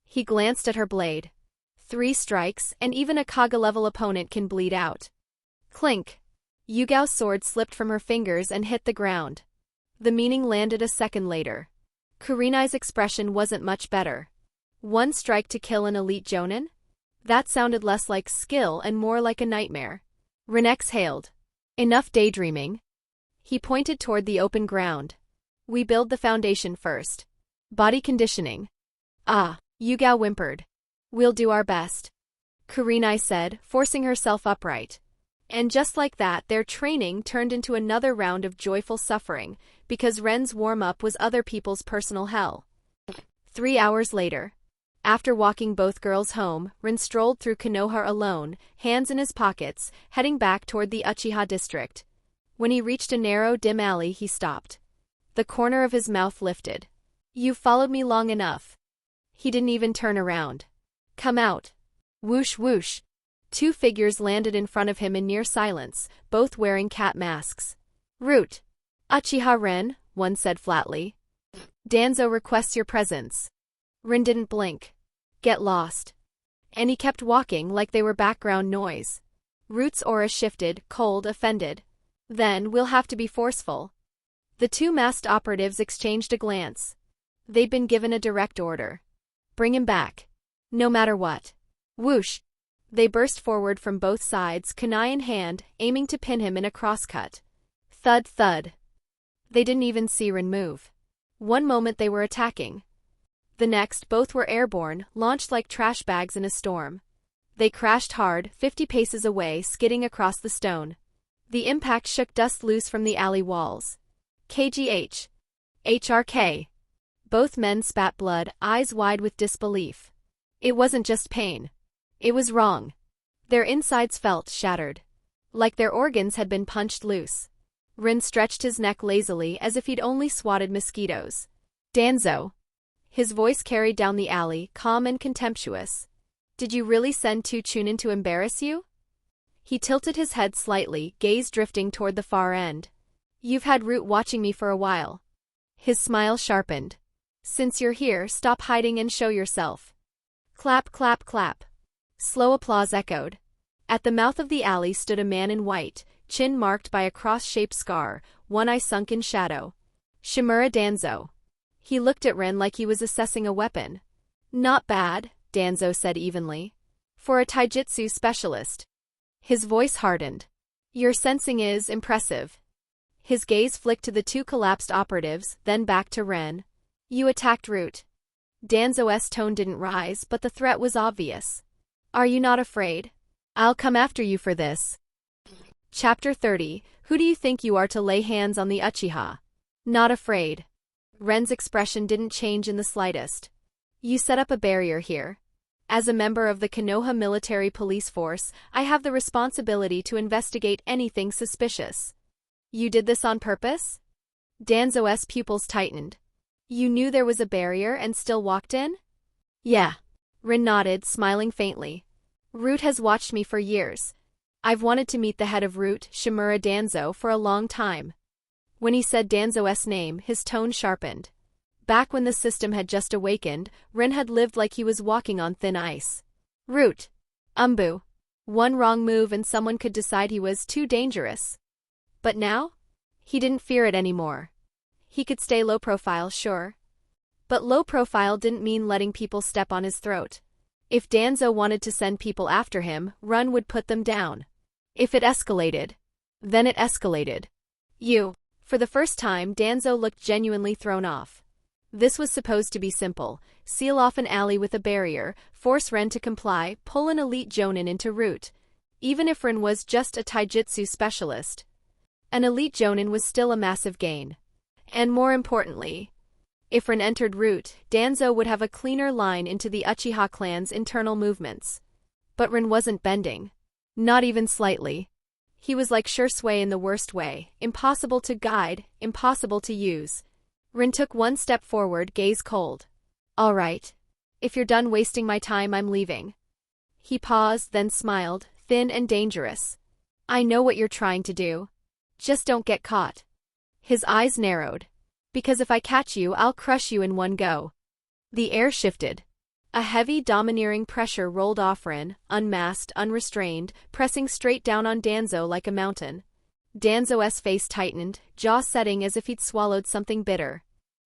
He glanced at her blade. 3 strikes, and even a Kaga-level opponent can bleed out. Clink. Yugao's sword slipped from her fingers and hit the ground. The meaning landed a second later. Kurenai's expression wasn't much better. 1 strike to kill an elite jonin? That sounded less like skill and more like a nightmare. Ren exhaled. Enough daydreaming. He pointed toward the open ground. We build the foundation first. Body conditioning. Ah, Yugao whimpered. We'll do our best. Kurenai said, forcing herself upright. And just like that, their training turned into another round of joyful suffering, because Ren's warm-up was other people's personal hell. 3 hours later. After walking both girls home, Ren strolled through Konoha alone, hands in his pockets, heading back toward the Uchiha district. When he reached a narrow, dim alley, he stopped. The corner of his mouth lifted. You've followed me long enough. He didn't even turn around. Come out. Whoosh whoosh. 2 figures landed in front of him in near silence, both wearing cat masks. Root. Uchiha Ren, one said flatly. Danzo requests your presence. Ren didn't blink. Get lost. And he kept walking like they were background noise. Root's aura shifted, cold, offended. Then, we'll have to be forceful. The 2 masked operatives exchanged a glance. They'd been given a direct order. Bring him back. No matter what. Whoosh. They burst forward from both sides, kunai in hand, aiming to pin him in a crosscut. Thud thud. They didn't even see Ren move. One moment they were attacking. The next, both were airborne, launched like trash bags in a storm. They crashed hard, 50 paces away, skidding across the stone. The impact shook dust loose from the alley walls. KGH. HRK. Both men spat blood, eyes wide with disbelief. It wasn't just pain. It was wrong. Their insides felt shattered. Like their organs had been punched loose. Ren stretched his neck lazily as if he'd only swatted mosquitoes. Danzo. His voice carried down the alley, calm and contemptuous. Did you really send 2 Chunin to embarrass you? He tilted his head slightly, gaze drifting toward the far end. You've had Root watching me for a while. His smile sharpened. Since you're here, stop hiding and show yourself. Clap, clap, clap. Slow applause echoed. At the mouth of the alley stood a man in white, chin marked by a cross-shaped scar, one eye sunk in shadow. Shimura Danzo. He looked at Ren like he was assessing a weapon. Not bad, Danzo said evenly. For a taijutsu specialist. His voice hardened. Your sensing is impressive. His gaze flicked to the 2 collapsed operatives, then back to Ren. You attacked Root. Danzo's tone didn't rise, but the threat was obvious. Are you not afraid? I'll come after you for this. Chapter 30. Who do you think you are to lay hands on the Uchiha? Not afraid. Ren's expression didn't change in the slightest. You set up a barrier here. As a member of the Konoha military police force, I have the responsibility to investigate anything suspicious. You did this on purpose? Danzo's pupils tightened. You knew there was a barrier and still walked in? Yeah. Ren nodded, smiling faintly. Root has watched me for years. I've wanted to meet the head of Root, Shimura Danzo, for a long time. When he said Danzo's name, his tone sharpened. Back when the system had just awakened, Ren had lived like he was walking on thin ice. Root. Umbu. One wrong move and someone could decide he was too dangerous. But now? He didn't fear it anymore. He could stay low profile, sure. But low profile didn't mean letting people step on his throat. If Danzo wanted to send people after him, Ren would put them down. If it escalated, then it escalated. For the first time, Danzo looked genuinely thrown off. This was supposed to be simple. Seal off an alley with a barrier, force Ren to comply, pull an elite jonin into Root. Even if Ren was just a taijutsu specialist. An elite jonin was still a massive gain. And more importantly, if Ren entered Root, Danzo would have a cleaner line into the Uchiha clan's internal movements. But Ren wasn't bending. Not even slightly. He was like Shisui in the worst way, impossible to guide, impossible to use. Ren took one step forward, gaze cold. All right. If you're done wasting my time, I'm leaving. He paused, then smiled, thin and dangerous. I know what you're trying to do. Just don't get caught. His eyes narrowed. Because if I catch you, I'll crush you in one go. The air shifted. A heavy, domineering pressure rolled off Ren, unmasked, unrestrained, pressing straight down on Danzo like a mountain. Danzo's face tightened, jaw setting as if he'd swallowed something bitter.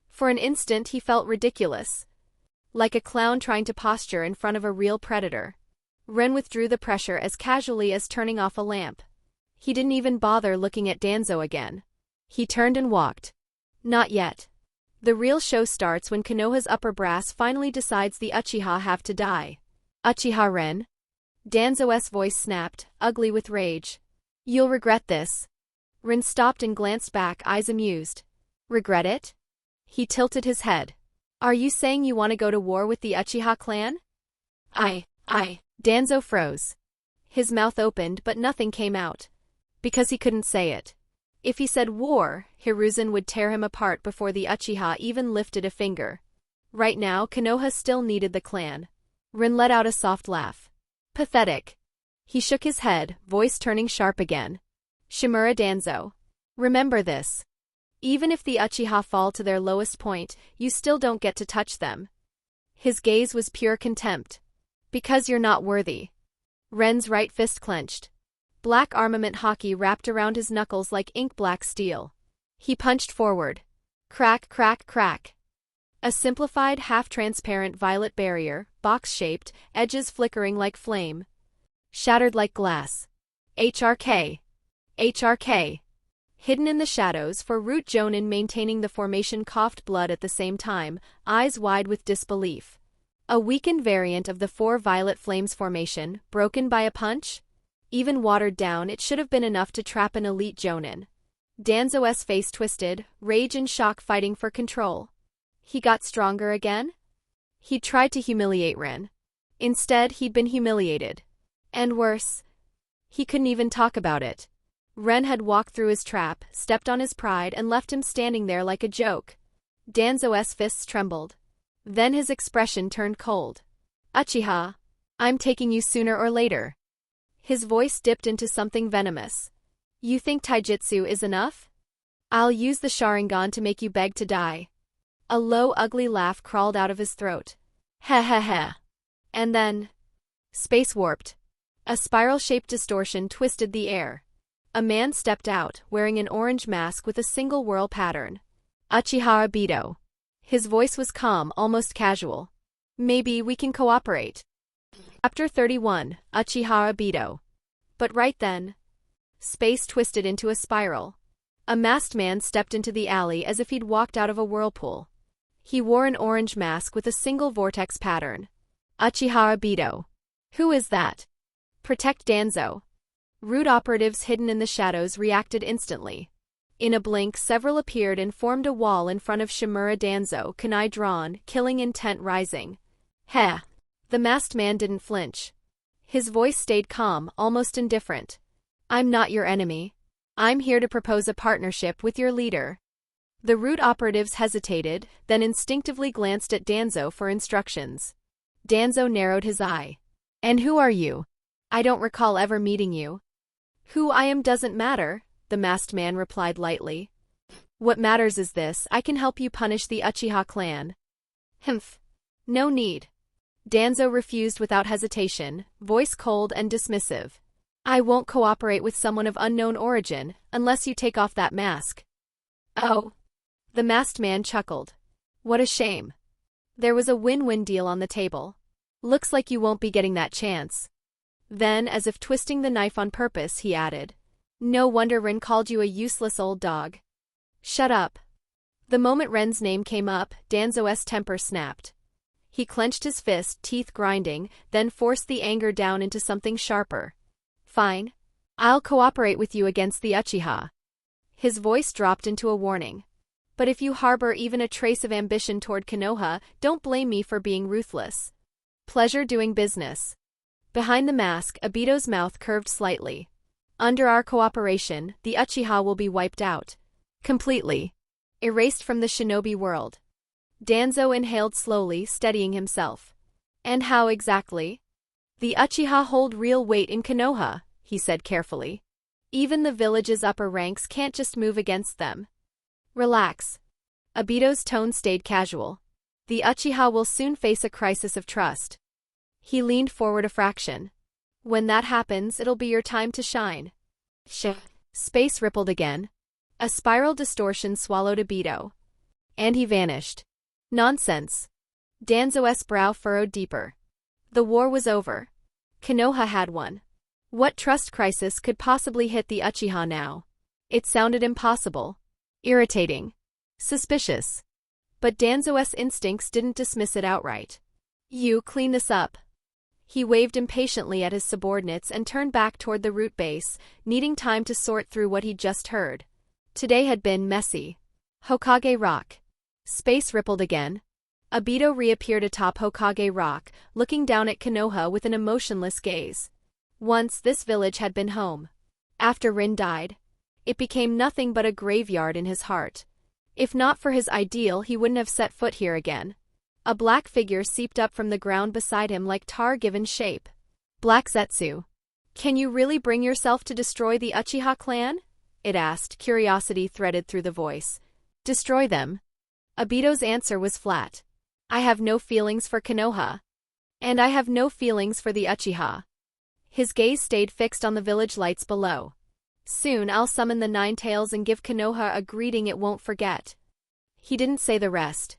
For an instant he felt ridiculous. Like a clown trying to posture in front of a real predator. Ren withdrew the pressure as casually as turning off a lamp. He didn't even bother looking at Danzo again. He turned and walked. Not yet. The real show starts when Konoha's upper brass finally decides the Uchiha have to die. Uchiha Ren? Danzo's voice snapped, ugly with rage. You'll regret this. Ren stopped and glanced back, eyes amused. Regret it? He tilted his head. Are you saying you want to go to war with the Uchiha clan? Danzo froze. His mouth opened but nothing came out. Because he couldn't say it. If he said war, Hiruzen would tear him apart before the Uchiha even lifted a finger. Right now, Konoha still needed the clan. Ren let out a soft laugh. Pathetic. He shook his head, voice turning sharp again. Shimura Danzo. Remember this. Even if the Uchiha fall to their lowest point, you still don't get to touch them. His gaze was pure contempt. Because you're not worthy. Ren's right fist clenched. Black Armament Haki wrapped around his knuckles like ink-black steel. He punched forward. Crack, crack, crack. A simplified, half-transparent violet barrier, box-shaped, edges flickering like flame. Shattered like glass. HRK. HRK. Hidden in the shadows, for Root Jonin maintaining the formation coughed blood at the same time, eyes wide with disbelief. A weakened variant of the four violet flames formation, broken by a punch? Even watered down, it should have been enough to trap an elite Jonin. Danzo's face twisted, rage and shock fighting for control. He got stronger again? He'd tried to humiliate Ren. Instead, he'd been humiliated. And worse. He couldn't even talk about it. Ren had walked through his trap, stepped on his pride, and left him standing there like a joke. Danzo's fists trembled. Then his expression turned cold. Uchiha, I'm taking you sooner or later. His voice dipped into something venomous. You think taijutsu is enough? I'll use the Sharingan to make you beg to die. A low, ugly laugh crawled out of his throat. Heh heh heh. And then... Space warped. A spiral-shaped distortion twisted the air. A man stepped out, wearing an orange mask with a single whirl pattern. Uchiha Obito. His voice was calm, almost casual. Maybe we can cooperate. Chapter 31, Uchiha Obito. But right then, space twisted into a spiral. A masked man stepped into the alley as if he'd walked out of a whirlpool. He wore an orange mask with a single vortex pattern. Uchiha Obito. Who is that? Protect Danzo. Root operatives hidden in the shadows reacted instantly. In a blink, several appeared and formed a wall in front of Shimura Danzo, kunai drawn, killing intent rising. Heh. The masked man didn't flinch. His voice stayed calm, almost indifferent. I'm not your enemy. I'm here to propose a partnership with your leader. The Root operatives hesitated, then instinctively glanced at Danzo for instructions. Danzo narrowed his eye. And who are you? I don't recall ever meeting you. Who I am doesn't matter, the masked man replied lightly. What matters is this: I can help you punish the Uchiha clan. Humph. No need. Danzo refused without hesitation, voice cold and dismissive. I won't cooperate with someone of unknown origin, unless you take off that mask. Oh. The masked man chuckled. What a shame. There was a win-win deal on the table. Looks like you won't be getting that chance. Then, as if twisting the knife on purpose, he added. No wonder Ren called you a useless old dog. Shut up. The moment Ren's name came up, Danzo's temper snapped. He clenched his fist, teeth grinding, then forced the anger down into something sharper. Fine. I'll cooperate with you against the Uchiha. His voice dropped into a warning. But if you harbor even a trace of ambition toward Konoha, don't blame me for being ruthless. Pleasure doing business. Behind the mask, Obito's mouth curved slightly. Under our cooperation, the Uchiha will be wiped out. Completely. Erased from the shinobi world. Danzo inhaled slowly, steadying himself. And how exactly? The Uchiha hold real weight in Konoha, he said carefully. Even the village's upper ranks can't just move against them. Relax. Obito's tone stayed casual. The Uchiha will soon face a crisis of trust. He leaned forward a fraction. When that happens, it'll be your time to shine. Space rippled again. A spiral distortion swallowed Obito. And he vanished. Nonsense. Danzo's brow furrowed deeper. The war was over. Konoha had won. What trust crisis could possibly hit the Uchiha now? It sounded impossible. Irritating. Suspicious. But Danzo's instincts didn't dismiss it outright. You clean this up. He waved impatiently at his subordinates and turned back toward the root base, needing time to sort through what he'd just heard. Today had been messy. Hokage Rock. Space rippled again. Obito reappeared atop Hokage Rock, looking down at Konoha with an emotionless gaze. Once this village had been home. After Rin died, it became nothing but a graveyard in his heart. If not for his ideal, he wouldn't have set foot here again. A black figure seeped up from the ground beside him like tar given shape. Black Zetsu. Can you really bring yourself to destroy the Uchiha clan? It asked, curiosity threaded through the voice. Destroy them. Obito's answer was flat. I have no feelings for Konoha. And I have no feelings for the Uchiha. His gaze stayed fixed on the village lights below. Soon I'll summon the Ninetales and give Konoha a greeting it won't forget. He didn't say the rest.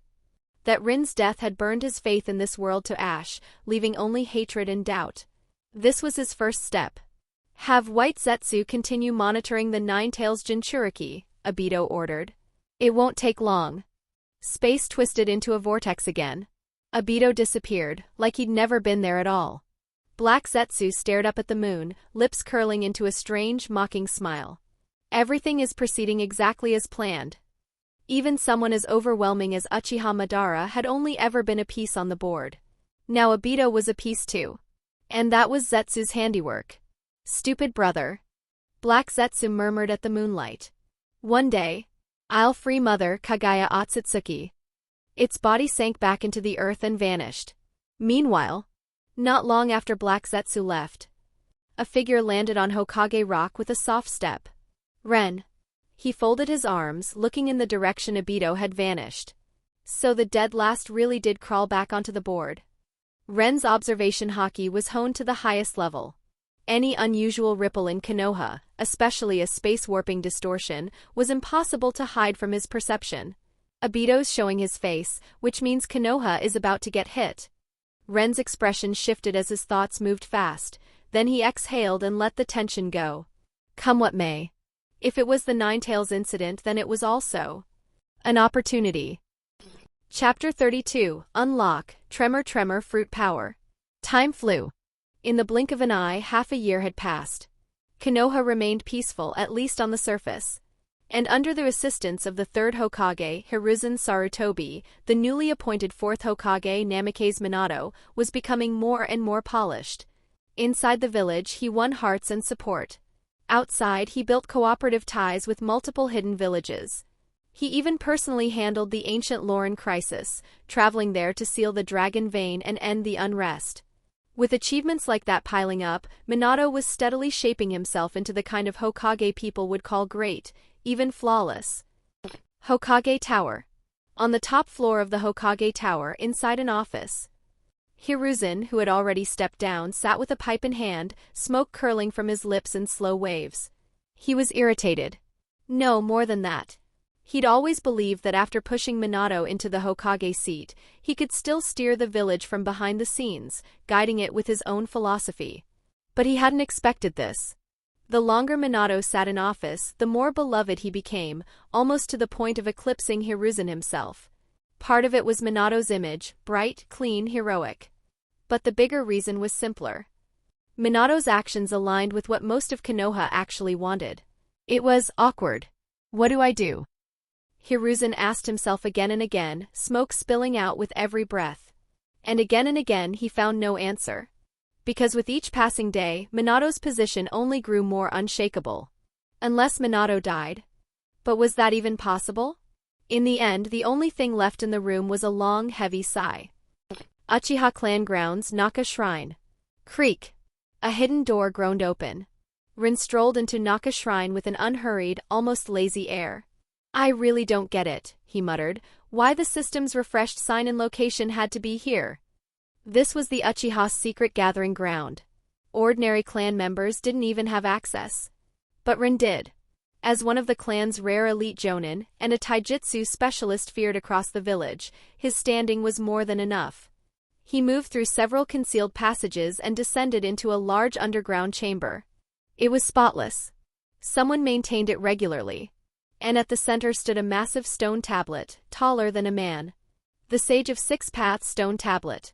That Rin's death had burned his faith in this world to ash, leaving only hatred and doubt. This was his first step. Have White Zetsu continue monitoring the Ninetales Jinchuriki, Obito ordered. It won't take long. Space twisted into a vortex again. Obito disappeared, like he'd never been there at all. Black Zetsu stared up at the moon, lips curling into a strange, mocking smile. Everything is proceeding exactly as planned. Even someone as overwhelming as Uchiha Madara had only ever been a piece on the board. Now Obito was a piece too. And that was Zetsu's handiwork. Stupid brother. Black Zetsu murmured at the moonlight. One day, I'll free Mother Kagaya Otsutsuki. Its body sank back into the earth and vanished. Meanwhile, not long after Black Zetsu left, a figure landed on Hokage Rock with a soft step. Ren. He folded his arms, looking in the direction Obito had vanished. So the dead last really did crawl back onto the board. Ren's observation haki was honed to the highest level. Any unusual ripple in Konoha, especially a space-warping distortion, was impossible to hide from his perception. Obito's showing his face, which means Konoha is about to get hit. Ren's expression shifted as his thoughts moved fast, then he exhaled and let the tension go. Come what may. If it was the Ninetales incident, then it was also an opportunity. Chapter 32, Unlock, Tremor Fruit Power. Time flew. In the blink of an eye, half a year had passed. Konoha remained peaceful, at least on the surface. And under the assistance of the third Hokage, Hiruzen Sarutobi, the newly appointed fourth Hokage, Namikaze Minato, was becoming more and more polished. Inside the village, he won hearts and support. Outside, he built cooperative ties with multiple hidden villages. He even personally handled the ancient Lauren crisis, traveling there to seal the dragon vein and end the unrest. With achievements like that piling up, Minato was steadily shaping himself into the kind of Hokage people would call great, even flawless. Hokage Tower. On the top floor of the Hokage Tower, inside an office, Hiruzen, who had already stepped down, sat with a pipe in hand, smoke curling from his lips in slow waves. He was irritated. No, more than that. He'd always believed that after pushing Minato into the Hokage seat, he could still steer the village from behind the scenes, guiding it with his own philosophy. But he hadn't expected this. The longer Minato sat in office, the more beloved he became, almost to the point of eclipsing Hiruzen himself. Part of it was Minato's image, bright, clean, heroic. But the bigger reason was simpler. Minato's actions aligned with what most of Konoha actually wanted. It was awkward. What do I do? Hiruzen asked himself again and again, smoke spilling out with every breath. And again he found no answer. Because with each passing day, Minato's position only grew more unshakable. Unless Minato died. But was that even possible? In the end, the only thing left in the room was a long, heavy sigh. Uchiha clan grounds, Naka Shrine. Creak. A hidden door groaned open. Rin strolled into Naka Shrine with an unhurried, almost lazy air. I really don't get it, he muttered, why the system's refreshed sign and location had to be here. This was the Uchiha's secret gathering ground. Ordinary clan members didn't even have access. But Rin did. As one of the clan's rare elite jonin, and a taijutsu specialist feared across the village, his standing was more than enough. He moved through several concealed passages and descended into a large underground chamber. It was spotless. Someone maintained it regularly. And at the center stood a massive stone tablet, taller than a man. The Sage of Six Paths stone tablet.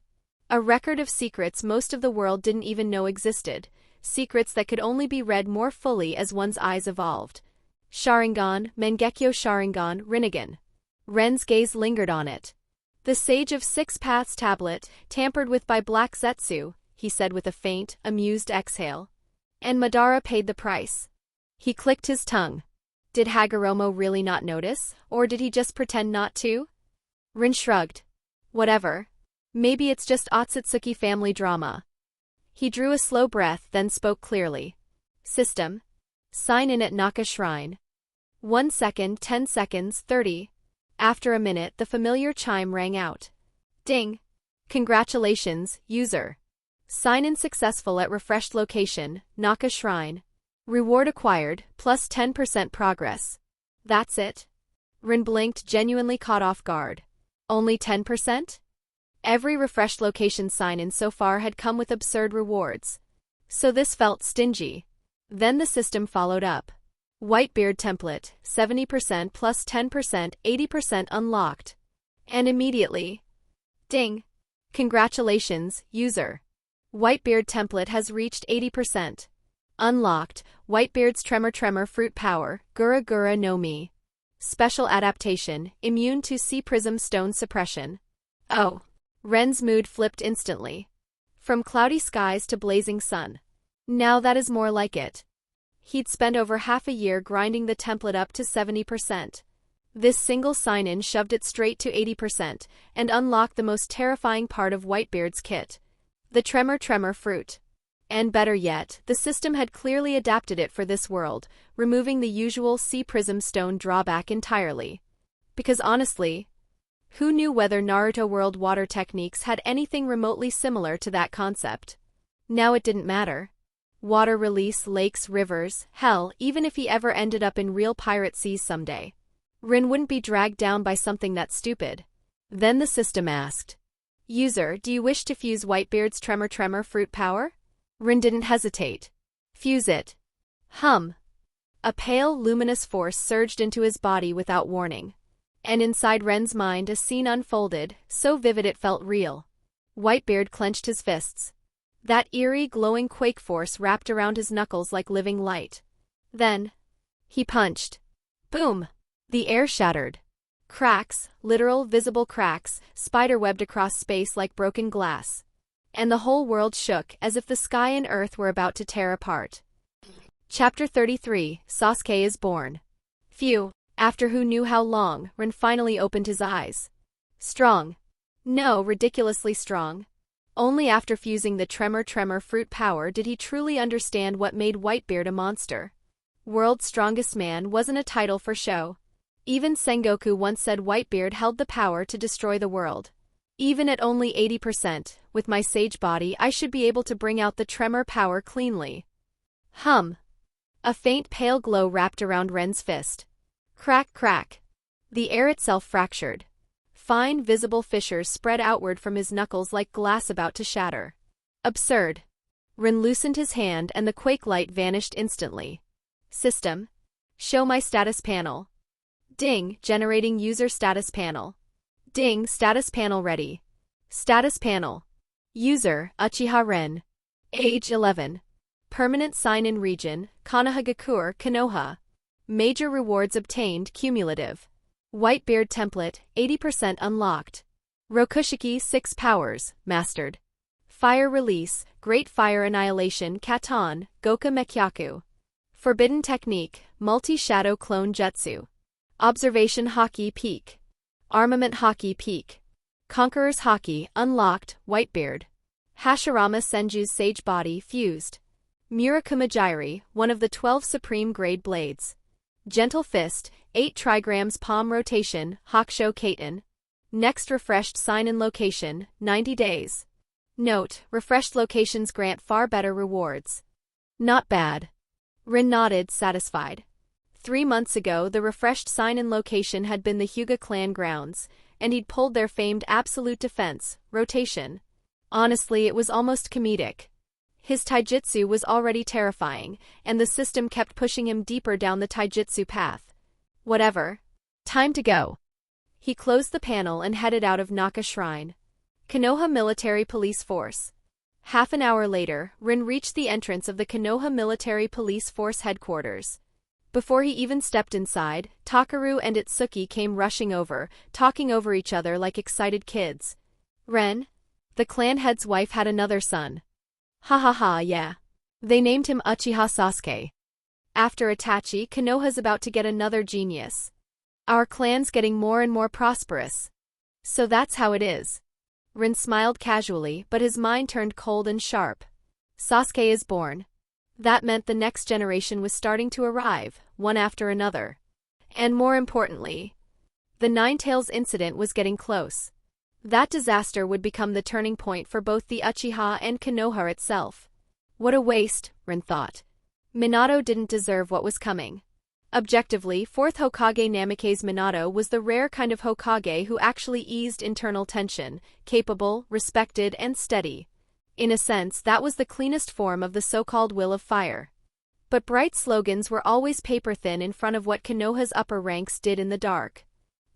A record of secrets most of the world didn't even know existed, secrets that could only be read more fully as one's eyes evolved. Sharingan, Mangekyo Sharingan, Rinnegan. Ren's gaze lingered on it. The Sage of Six Paths tablet, tampered with by Black Zetsu, he said with a faint, amused exhale. And Madara paid the price. He clicked his tongue. Did Hagoromo really not notice, or did he just pretend not to? Rin shrugged. Whatever. Maybe it's just Otsutsuki family drama. He drew a slow breath, then spoke clearly. System. Sign in at Naka Shrine. 1 second, 10 seconds, 30. After a minute, the familiar chime rang out. Ding. Congratulations, user. Sign-in successful at refreshed location, Naka Shrine. Reward acquired, plus 10% progress. That's it? Rin blinked, genuinely caught off guard. Only 10%? Every refreshed location sign-in so far had come with absurd rewards. So this felt stingy. Then the system followed up. Whitebeard Template, 70% plus 10%, 80% unlocked. And immediately. Ding. Congratulations, user. Whitebeard Template has reached 80%. Unlocked, Whitebeard's Tremor Fruit Power, Gura Gura no Mi. Special adaptation, immune to Sea Prism Stone Suppression. Oh. Ren's mood flipped instantly. From cloudy skies to blazing sun. Now that is more like it. He'd spent over half a year grinding the template up to 70%. This single sign-in shoved it straight to 80%, and unlocked the most terrifying part of Whitebeard's kit. The Tremor Fruit. And better yet, the system had clearly adapted it for this world, removing the usual Sea Prism Stone drawback entirely. Because honestly, who knew whether Naruto World water techniques had anything remotely similar to that concept? Now it didn't matter. Water release, lakes, rivers, hell, even if he ever ended up in real pirate seas someday. Rin wouldn't be dragged down by something that stupid. Then the system asked. User, do you wish to fuse Whitebeard's Tremor Fruit Power? Rin didn't hesitate. Fuse it. Hum. A pale, luminous force surged into his body without warning. And inside Ren's mind a scene unfolded, so vivid it felt real. Whitebeard clenched his fists. That eerie, glowing quake force wrapped around his knuckles like living light. Then, he punched. Boom! The air shattered. Cracks, literal, visible cracks, spiderwebbed across space like broken glass. And the whole world shook as if the sky and earth were about to tear apart. Chapter 33, Sasuke is born. Phew. After who knew how long, Ren finally opened his eyes. Strong. No, ridiculously strong. Only after fusing the Tremor Fruit Power did he truly understand what made Whitebeard a monster. World's Strongest Man wasn't a title for show. Even Sengoku once said Whitebeard held the power to destroy the world. Even at only 80%, with my sage body I should be able to bring out the tremor power cleanly. Hum. A faint pale glow wrapped around Ren's fist. Crack, crack. The air itself fractured. Fine, visible fissures spread outward from his knuckles like glass about to shatter. Absurd. Ren loosened his hand and the quake light vanished instantly. System. Show my status panel. Ding, generating user status panel. Ding, status panel ready. Status panel. User, Uchiha Ren. Age 11. Permanent sign-in region, Konoha, Konoha. Major rewards obtained, cumulative. Whitebeard Template, 80% unlocked. Rokushiki 6 powers, mastered. Fire Release, Great Fire Annihilation Katon, Goka Mekyaku. Forbidden Technique, Multi-Shadow Clone Jutsu. Observation Haki Peak. Armament Haki Peak. Conqueror's Haki, unlocked, Whitebeard. Hashirama Senju's Sage Body, fused. Murakumajiri, one of the 12 supreme grade blades. Gentle Fist, 8 trigrams palm rotation, Hakusho Kaiten. Next refreshed sign in location, 90 days. Note, refreshed locations grant far better rewards. Not bad. Rin nodded, satisfied. 3 months ago the refreshed sign in location had been the Hyuga clan grounds, and he'd pulled their famed absolute defense, rotation. Honestly, it was almost comedic. His taijutsu was already terrifying, and the system kept pushing him deeper down the taijutsu path. Whatever. Time to go. He closed the panel and headed out of Naka Shrine. Konoha Military Police Force. Half an hour later, Rin reached the entrance of the Konoha Military Police Force headquarters. Before he even stepped inside, Takaru and Itsuki came rushing over, talking over each other like excited kids. Ren? The clan head's wife had another son. Ha ha ha, yeah. They named him Uchiha Sasuke. After Itachi, Konoha's about to get another genius. Our clan's getting more and more prosperous. So that's how it is. Rin smiled casually, but his mind turned cold and sharp. Sasuke is born. That meant the next generation was starting to arrive, one after another. And more importantly, the Ninetales incident was getting close. That disaster would become the turning point for both the Uchiha and Konoha itself. What a waste, Rin thought. Minato didn't deserve what was coming. Objectively, 4th Hokage Namikaze Minato was the rare kind of Hokage who actually eased internal tension, capable, respected, and steady. In a sense, that was the cleanest form of the so-called will of fire. But bright slogans were always paper-thin in front of what Konoha's upper ranks did in the dark.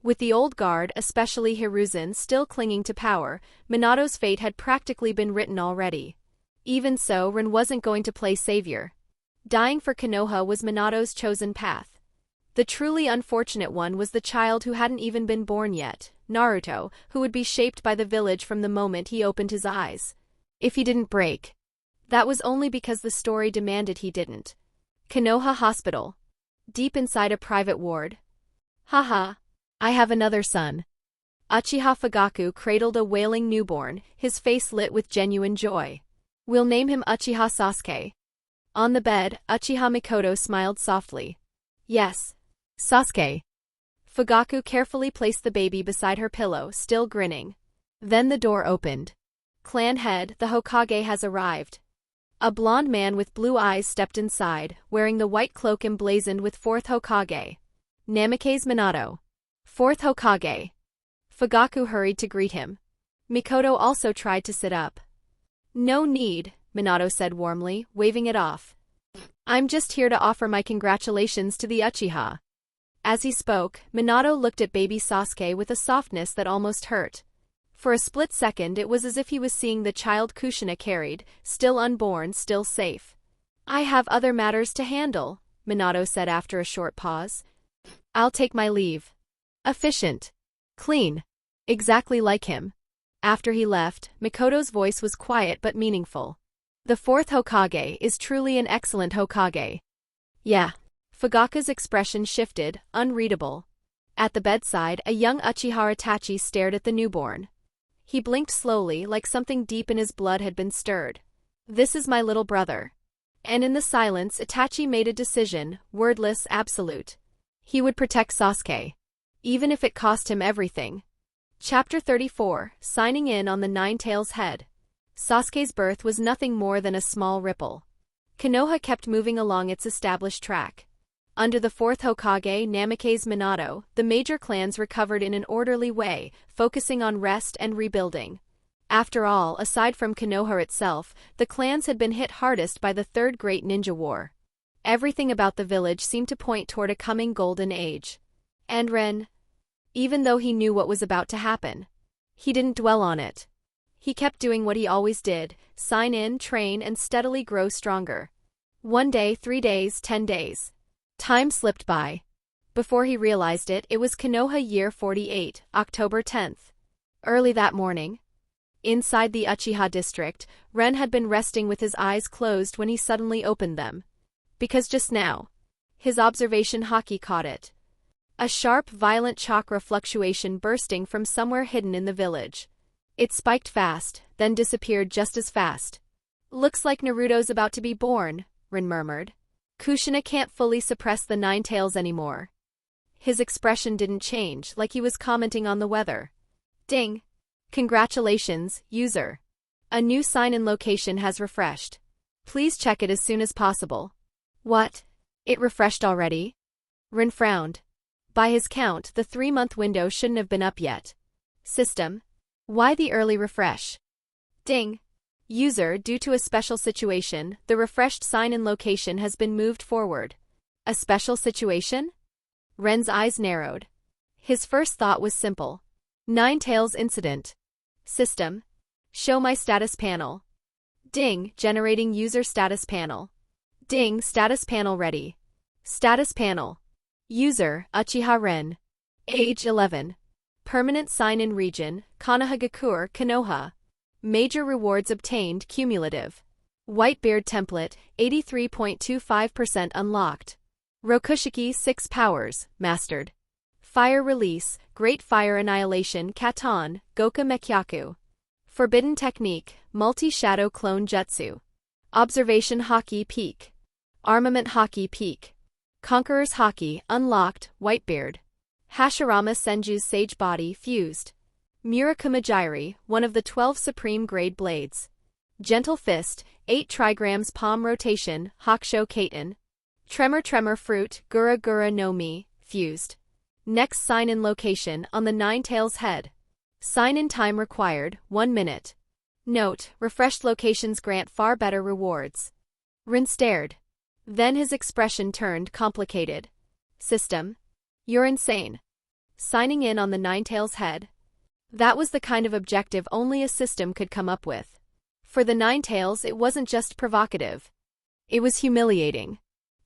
With the old guard, especially Hiruzen, still clinging to power, Minato's fate had practically been written already. Even so, Rin wasn't going to play savior. Dying for Konoha was Minato's chosen path. The truly unfortunate one was the child who hadn't even been born yet, Naruto, who would be shaped by the village from the moment he opened his eyes. If he didn't break. That was only because the story demanded he didn't. Konoha Hospital. Deep inside a private ward. Haha. I have another son. Uchiha Fugaku cradled a wailing newborn, his face lit with genuine joy. We'll name him Uchiha Sasuke. On the bed, Uchiha Mikoto smiled softly. Yes. Sasuke. Fugaku carefully placed the baby beside her pillow, still grinning. Then the door opened. Clan head, the Hokage has arrived. A blond man with blue eyes stepped inside, wearing the white cloak emblazoned with 4th Hokage. Namikaze Minato. 4th Hokage. Fugaku hurried to greet him. Mikoto also tried to sit up. No need, Minato said warmly, waving it off. I'm just here to offer my congratulations to the Uchiha. As he spoke, Minato looked at baby Sasuke with a softness that almost hurt. For a split second it was as if he was seeing the child Kushina carried, still unborn, still safe. I have other matters to handle, Minato said after a short pause. I'll take my leave. Efficient. Clean. Exactly like him. After he left, Mikoto's voice was quiet but meaningful. The 4th Hokage is truly an excellent Hokage. Yeah. Fugaku's expression shifted, unreadable. At the bedside, a young Uchiha Itachi stared at the newborn. He blinked slowly, like something deep in his blood had been stirred. This is my little brother. And in the silence, Itachi made a decision, wordless, absolute. He would protect Sasuke. Even if it cost him everything. Chapter 34, Signing in on the Ninetales head. Sasuke's birth was nothing more than a small ripple. Konoha kept moving along its established track. Under the 4th Hokage Namikaze Minato, the major clans recovered in an orderly way, focusing on rest and rebuilding. After all, aside from Konoha itself, the clans had been hit hardest by the Third Great Ninja War. Everything about the village seemed to point toward a coming golden age. And Ren, even though he knew what was about to happen, he didn't dwell on it. He kept doing what he always did, sign in, train, and steadily grow stronger. 1 day, 3 days, 10 days. Time slipped by. Before he realized it, it was Konoha year 48, October 10th. Early that morning. Inside the Uchiha district, Ren had been resting with his eyes closed when he suddenly opened them. Because just now, his observation haki caught it. A sharp, violent chakra fluctuation bursting from somewhere hidden in the village. It spiked fast, then disappeared just as fast. Looks like Naruto's about to be born, Ren murmured. Kushina can't fully suppress the Ninetales anymore. His expression didn't change, like he was commenting on the weather. Ding! Congratulations, user. A new sign-in location has refreshed. Please check it as soon as possible. What? It refreshed already? Ren frowned. By his count, the 3-month window shouldn't have been up yet. System. Why the early refresh? Ding. User, due to a special situation, the refreshed sign-in location has been moved forward. A special situation? Ren's eyes narrowed. His first thought was simple. Ninetales incident. System. Show my status panel. Ding, generating user status panel. Ding, status panel ready. Status panel. User, Uchiha Ren. Age 11. Permanent sign-in region, Konoha, Konoha. Major rewards obtained cumulative. Whitebeard Template, 83.25% unlocked. Rokushiki 6 powers, mastered. Fire Release, Great Fire Annihilation Katon, Goka Mekyaku. Forbidden Technique, Multi-Shadow Clone Jutsu. Observation Haki Peak. Armament Haki Peak. Conqueror's Haki, unlocked, Whitebeard. Hashirama Senju's Sage Body fused. Murakumajiri, one of the 12 Supreme Grade Blades. Gentle Fist, 8 trigrams palm rotation, Hakusho Kaiten. Tremor Fruit, Gura no Mi, fused. Next sign-in location on the Ninetales head. Sign-in time required, 1 minute. Note, refreshed locations grant far better rewards. Rin stared. Then his expression turned complicated. System. You're insane. Signing in on the Ninetales head? That was the kind of objective only a system could come up with. For the Ninetales, it wasn't just provocative. It was humiliating.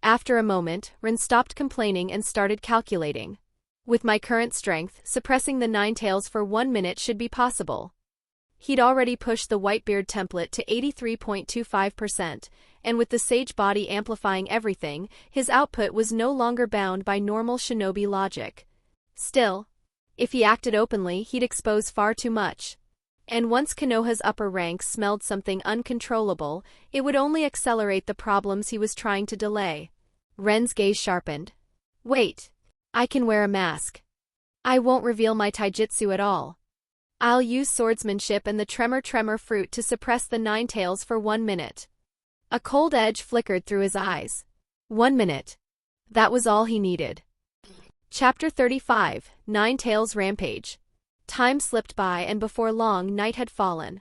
After a moment, Rin stopped complaining and started calculating. With my current strength, suppressing the Ninetales for 1 minute should be possible. He'd already pushed the Whitebeard template to 83.25%, and with the Sage Body amplifying everything, his output was no longer bound by normal shinobi logic. Still, if he acted openly, he'd expose far too much. And once Konoha's upper ranks smelled something uncontrollable, it would only accelerate the problems he was trying to delay. Ren's gaze sharpened. Wait. I can wear a mask. I won't reveal my taijutsu at all. I'll use swordsmanship and the tremor fruit to suppress the Ninetales for 1 minute. A cold edge flickered through his eyes. 1 minute. That was all he needed. Chapter 35, Ninetales Rampage. Time slipped by and before long night had fallen.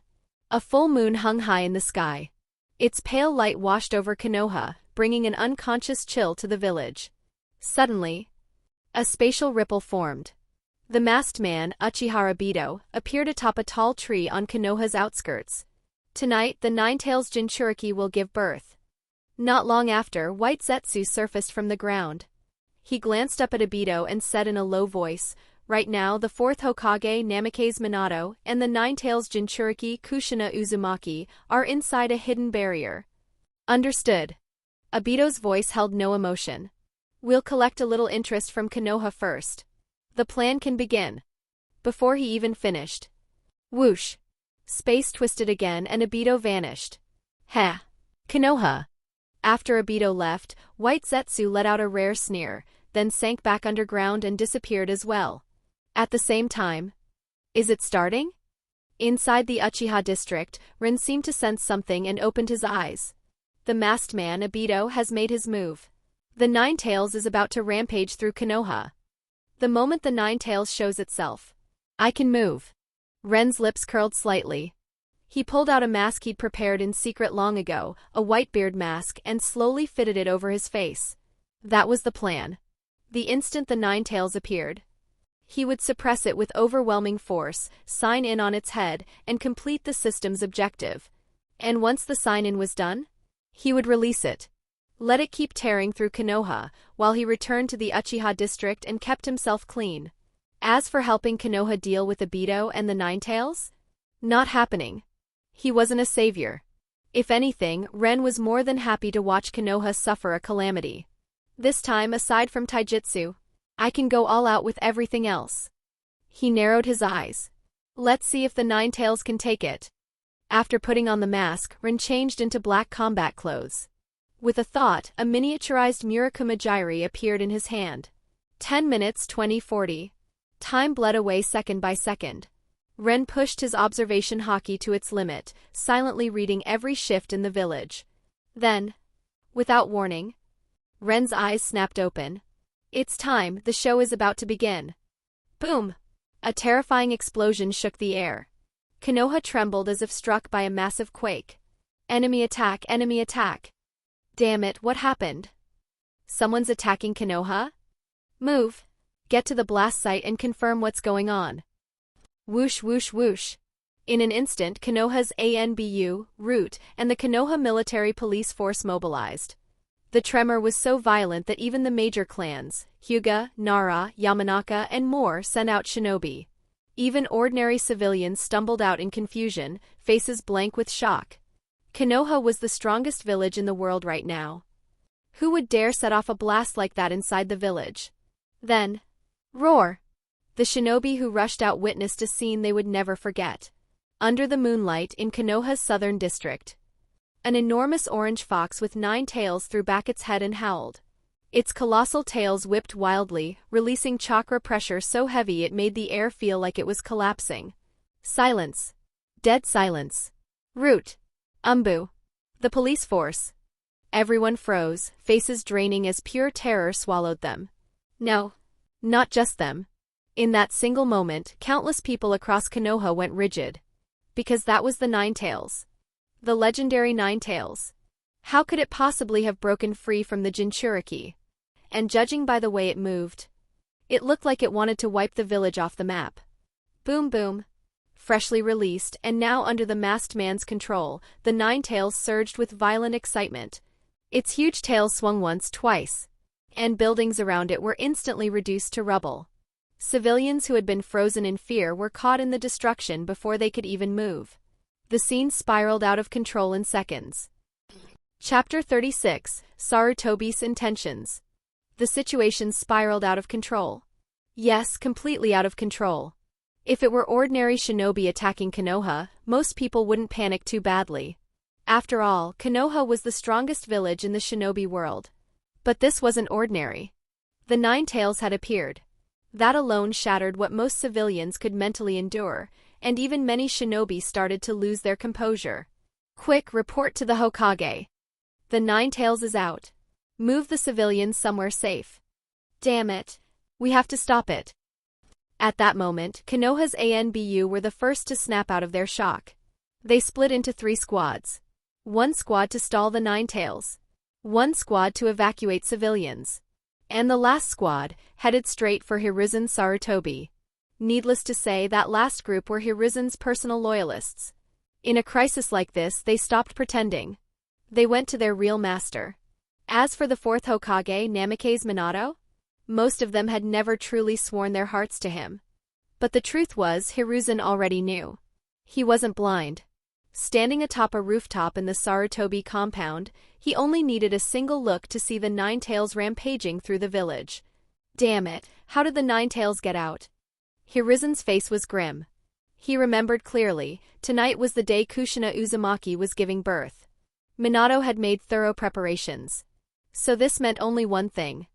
A full moon hung high in the sky. Its pale light washed over Konoha, bringing an unconscious chill to the village. Suddenly, a spatial ripple formed. The masked man, Uchiha Obito, appeared atop a tall tree on Konoha's outskirts. Tonight, the Ninetales Jinchuriki will give birth. Not long after, White Zetsu surfaced from the ground. He glanced up at Obito and said in a low voice, right now the 4th Hokage Namikaze Minato and the Ninetales Jinchuriki Kushina Uzumaki are inside a hidden barrier. Understood. Obito's voice held no emotion. We'll collect a little interest from Konoha first. The plan can begin. Before he even finished. Whoosh. Space twisted again and Obito vanished. Ha! Konoha! After Obito left, White Zetsu let out a rare sneer, then sank back underground and disappeared as well. At the same time, is it starting? Inside the Uchiha district, Rin seemed to sense something and opened his eyes. The masked man, Obito, has made his move. The Ninetales is about to rampage through Konoha. The moment the Ninetales shows itself. I can move. Ren's lips curled slightly. He pulled out a mask he'd prepared in secret long ago, a Whitebeard mask, and slowly fitted it over his face. That was the plan. The instant the Ninetales appeared, he would suppress it with overwhelming force, sign in on its head, and complete the system's objective. And once the sign-in was done, he would release it. Let it keep tearing through Konoha, while he returned to the Uchiha district and kept himself clean. As for helping Konoha deal with Obito and the Ninetales? Not happening. He wasn't a savior. If anything, Ren was more than happy to watch Konoha suffer a calamity. This time, aside from taijutsu, I can go all out with everything else. He narrowed his eyes. Let's see if the Ninetales can take it. After putting on the mask, Ren changed into black combat clothes. With a thought, a miniaturized Murakumajiri appeared in his hand. 10 minutes 20:40. Time bled away second by second. Ren pushed his observation haki to its limit, silently reading every shift in the village. Then, without warning, Ren's eyes snapped open. It's time, the show is about to begin. Boom! A terrifying explosion shook the air. Konoha trembled as if struck by a massive quake. Enemy attack, enemy attack. Damn it, what happened? Someone's attacking Konoha? Move. Get to the blast site and confirm what's going on. Whoosh whoosh whoosh. In an instant, Konoha's ANBU, Root, and the Konoha military police force mobilized. The tremor was so violent that even the major clans, Hyuga, Nara, Yamanaka, and more, sent out shinobi. Even ordinary civilians stumbled out in confusion, faces blank with shock. Konoha was the strongest village in the world right now. Who would dare set off a blast like that inside the village? Then, roar! The shinobi who rushed out witnessed a scene they would never forget. Under the moonlight in Konoha's southern district, an enormous orange fox with 9 tails threw back its head and howled. Its colossal tails whipped wildly, releasing chakra pressure so heavy it made the air feel like it was collapsing. Silence. Dead silence. Root. Umbu. The police force. Everyone froze, faces draining as pure terror swallowed them. No. Not just them. In that single moment, countless people across Konoha went rigid. Because that was the Ninetales. The legendary Ninetales. How could it possibly have broken free from the Jinchuriki? And judging by the way it moved, it looked like it wanted to wipe the village off the map. Boom boom. Freshly released, and now under the masked man's control, the Ninetales surged with violent excitement. Its huge tail swung once, twice, and buildings around it were instantly reduced to rubble. Civilians who had been frozen in fear were caught in the destruction before they could even move. The scene spiraled out of control in seconds. Chapter 36, Sarutobi's Intentions. The situation spiraled out of control. Yes, completely out of control. If it were ordinary shinobi attacking Konoha, most people wouldn't panic too badly. After all, Konoha was the strongest village in the shinobi world. But this wasn't ordinary. The Ninetales had appeared. That alone shattered what most civilians could mentally endure, and even many shinobi started to lose their composure. Quick, report to the Hokage. The Ninetales is out. Move the civilians somewhere safe. Damn it. We have to stop it. At that moment, Konoha's ANBU were the first to snap out of their shock. They split into 3 squads. 1 squad to stall the Ninetales. 1 squad to evacuate civilians. And the last squad, headed straight for Hiruzen Sarutobi. Needless to say, that last group were Hiruzen's personal loyalists. In a crisis like this, they stopped pretending. They went to their real master. As for the 4th Hokage, Namikaze Minato, most of them had never truly sworn their hearts to him. But the truth was, Hiruzen already knew. He wasn't blind. Standing atop a rooftop in the Sarutobi compound, he only needed a single look to see the Ninetales rampaging through the village. Damn it, how did the Ninetales get out? Hiruzen's face was grim. He remembered clearly, tonight was the day Kushina Uzumaki was giving birth. Minato had made thorough preparations. So this meant only one thing.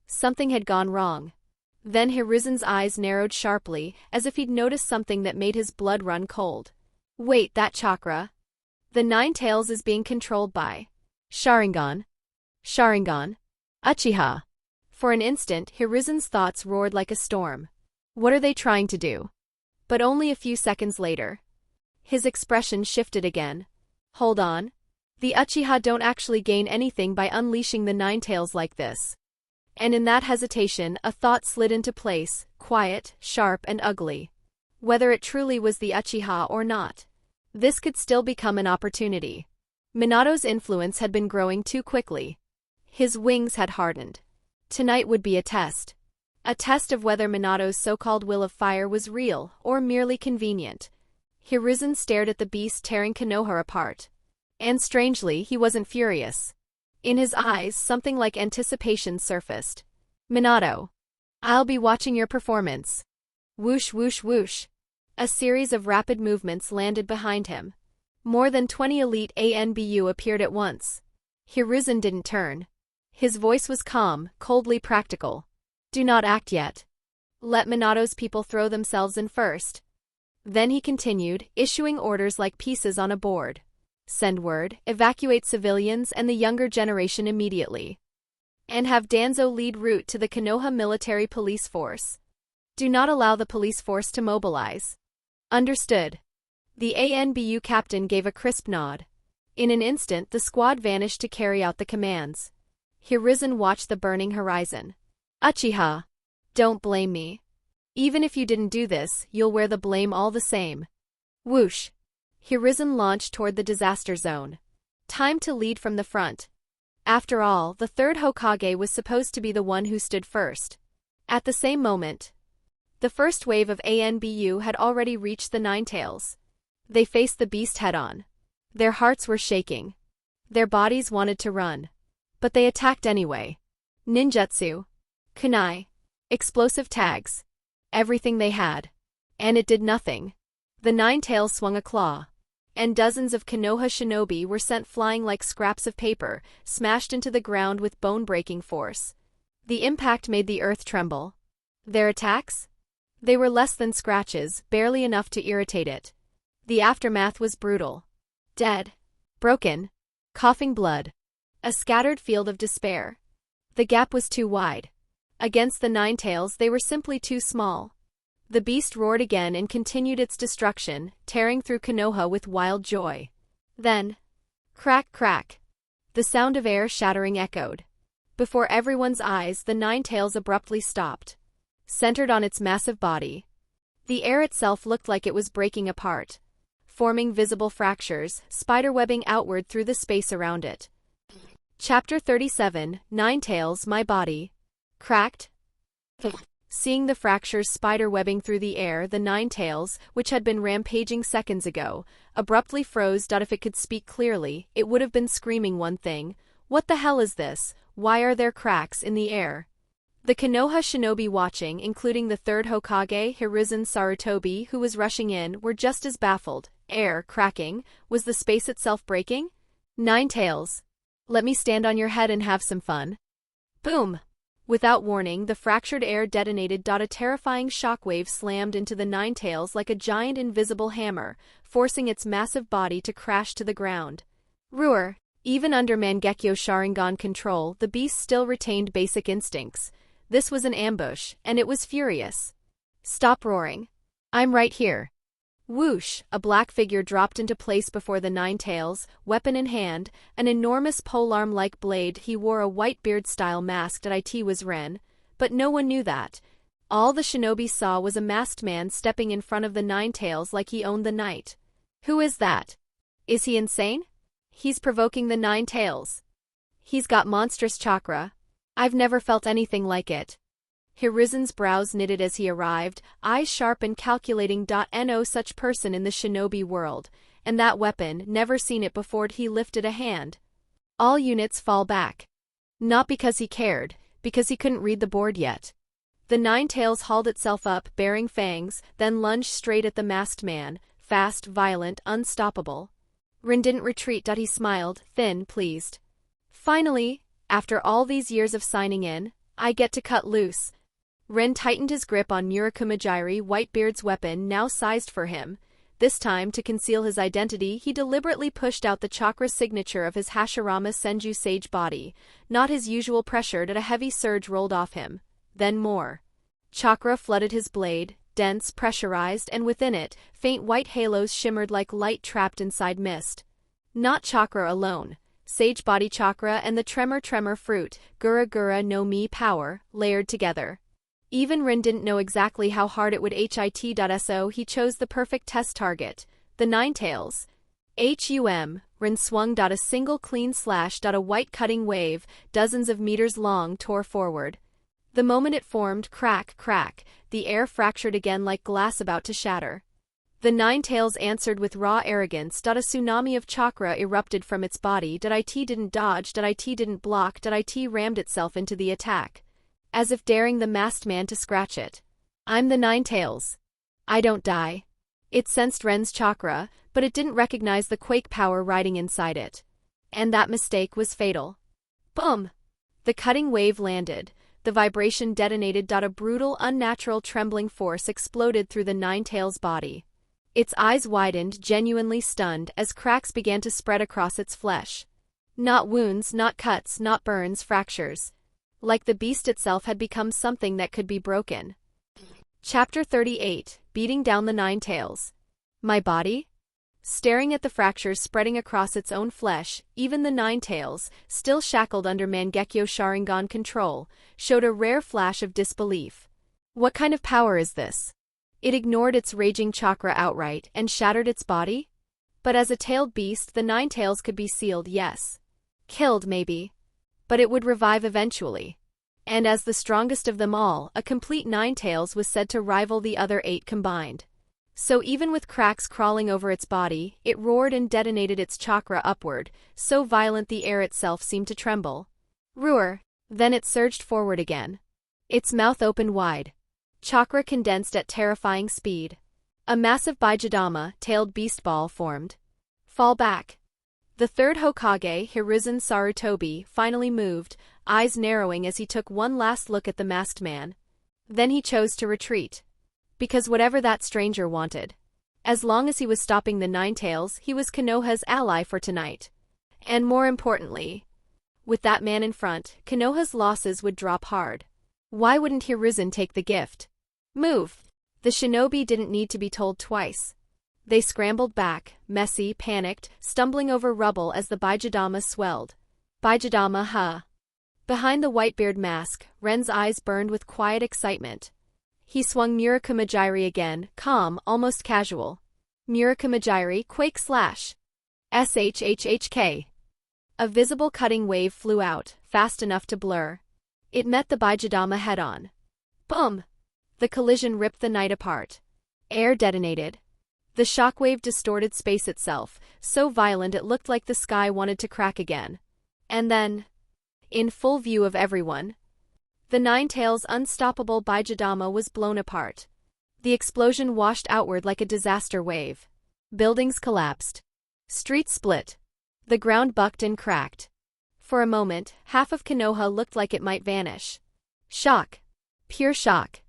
Something had gone wrong. Then Hiruzen's eyes narrowed sharply, as if he'd noticed something that made his blood run cold. Wait, that chakra. The Ninetales is being controlled by Sharingan. Sharingan. Uchiha. For an instant, Hiruzen's thoughts roared like a storm. What are they trying to do? But only a few seconds later, his expression shifted again. Hold on. The Uchiha don't actually gain anything by unleashing the Ninetales like this. And in that hesitation, a thought slid into place, quiet, sharp, and ugly. Whether it truly was the Uchiha or not, this could still become an opportunity. Minato's influence had been growing too quickly. His wings had hardened. Tonight would be a test. A test of whether Minato's so-called will of fire was real or merely convenient. Hiruzen stared at the beast tearing Konoha apart. And strangely, he wasn't furious. In his eyes, something like anticipation surfaced. Minato. I'll be watching your performance. Whoosh whoosh whoosh. A series of rapid movements landed behind him. More than 20 elite ANBU appeared at once. Hiruzen didn't turn. His voice was calm, coldly practical. Do not act yet. Let Minato's people throw themselves in first. Then he continued, issuing orders like pieces on a board. Send word, evacuate civilians and the younger generation immediately. And have Danzo lead route to the Konoha military police force. Do not allow the police force to mobilize. Understood. The ANBU captain gave a crisp nod. In an instant the squad vanished to carry out the commands. Hiruzen watched the burning horizon. Uchiha. Don't blame me. Even if you didn't do this, you'll wear the blame all the same. Whoosh. Hiruzen launched toward the disaster zone. Time to lead from the front. After all, the third Hokage was supposed to be the one who stood first. At the same moment, the first wave of ANBU had already reached the Ninetales. They faced the beast head-on. Their hearts were shaking. Their bodies wanted to run. But they attacked anyway. Ninjutsu. Kunai. Explosive tags. Everything they had. And it did nothing. The Ninetales swung a claw. And dozens of Konoha shinobi were sent flying like scraps of paper, smashed into the ground with bone-breaking force. The impact made the earth tremble. Their attacks? They were less than scratches, barely enough to irritate it. The aftermath was brutal. Dead. Broken. Coughing blood. A scattered field of despair. The gap was too wide. Against the Ninetales they were simply too small. The beast roared again and continued its destruction, tearing through Konoha with wild joy. Then, crack crack. The sound of air shattering echoed. Before everyone's eyes the Ninetales abruptly stopped. Centered on its massive body. The air itself looked like it was breaking apart. Forming visible fractures, spiderwebbing outward through the space around it. Chapter 37, Ninetales, My Body. Cracked. Seeing the fractures spiderwebbing through the air, the Ninetales, which had been rampaging seconds ago, abruptly froze. If it could speak clearly, it would have been screaming one thing. What the hell is this? Why are there cracks in the air? The Konoha shinobi watching, including the third Hokage, Hiruzen Sarutobi, who was rushing in, were just as baffled. Air cracking? Was the space itself breaking? Ninetales. Let me stand on your head and have some fun. Boom! Without warning, the fractured air detonated. A terrifying shockwave slammed into the Ninetales like a giant invisible hammer, forcing its massive body to crash to the ground. Roar! Even under Mangekyo Sharingan control, the beast still retained basic instincts. This was an ambush, and it was furious. Stop roaring. I'm right here. Whoosh! A black figure dropped into place before the Ninetales, weapon in hand, an enormous polearm-like blade. He wore a Whitebeard-style mask. It was Ren, but no one knew that. All the shinobi saw was a masked man stepping in front of the Ninetales like he owned the night. Who is that? Is he insane? He's provoking the Ninetales. He's got monstrous chakra. I've never felt anything like it. Hiruzen's brows knitted as he arrived, eyes sharp and calculating. No such person in the shinobi world, and that weapon, never seen it before. He lifted a hand. All units fall back. Not because he cared, because he couldn't read the board yet. The Ninetales hauled itself up, baring fangs, then lunged straight at the masked man, fast, violent, unstoppable. Ren didn't retreat. He smiled, thin, pleased. Finally, after all these years of signing in, I get to cut loose. Ren tightened his grip on Murakumajiri, Whitebeard's weapon, now sized for him. This time, to conceal his identity, he deliberately pushed out the chakra signature of his Hashirama Senju sage body. Not his usual pressure. A heavy surge rolled off him. Then more. Chakra flooded his blade, dense, pressurized, and within it, faint white halos shimmered like light trapped inside mist. Not chakra alone. Sage body chakra and the tremor fruit, Gura Gura no Mi power, layered together. Even Ren didn't know exactly how hard it would hit, so he chose the perfect test target, the Ninetales. Ren swung. A single clean slash. A white cutting wave, dozens of meters long, tore forward. The moment it formed, crack, crack, the air fractured again like glass about to shatter. The Ninetales answered with raw arrogance. A tsunami of chakra erupted from its body. It didn't dodge. It didn't block. It rammed itself into the attack. As if daring the masked man to scratch it. I'm the Ninetales. I don't die. It sensed Ren's chakra, but it didn't recognize the quake power riding inside it. And that mistake was fatal. Boom! The cutting wave landed. The vibration detonated. A brutal, unnatural trembling force exploded through the Ninetales' body. Its eyes widened, genuinely stunned, as cracks began to spread across its flesh. Not wounds, not cuts, not burns, fractures. Like the beast itself had become something that could be broken. Chapter 38, Beating Down the Ninetales. My body? Staring at the fractures spreading across its own flesh, even the Ninetales, still shackled under Mangekyo Sharingan control, showed a rare flash of disbelief. What kind of power is this? It ignored its raging chakra outright and shattered its body? But as a tailed beast, the Ninetales could be sealed, yes. Killed, maybe. But it would revive eventually. And as the strongest of them all, a complete Ninetales was said to rival the other 8 combined. So even with cracks crawling over its body, it roared and detonated its chakra upward, so violent the air itself seemed to tremble. Roar! Then it surged forward again. Its mouth opened wide. Chakra condensed at terrifying speed. A massive Baijidama-tailed beast ball formed. Fall back. The third Hokage, Hiruzen Sarutobi, finally moved, eyes narrowing as he took one last look at the masked man. Then he chose to retreat. Because whatever that stranger wanted. As long as he was stopping the Ninetales, he was Konoha's ally for tonight. And more importantly, with that man in front, Konoha's losses would drop hard. Why wouldn't Hiruzen take the gift? Move! The shinobi didn't need to be told twice. They scrambled back, messy, panicked, stumbling over rubble as the Baijidama swelled. Baijidama, huh? Behind the Whitebeard mask, Ren's eyes burned with quiet excitement. He swung Murakumajiri again, calm, almost casual. Murakumajiri, quake slash. SHHHK. A visible cutting wave flew out, fast enough to blur. It met the Baijidama head-on. Boom! The collision ripped the night apart. Air detonated. The shockwave distorted space itself, so violent it looked like the sky wanted to crack again. And then, in full view of everyone, the Ninetales' unstoppable Baijidama was blown apart. The explosion washed outward like a disaster wave. Buildings collapsed. Streets split. The ground bucked and cracked. For a moment, half of Konoha looked like it might vanish. Shock. Pure shock.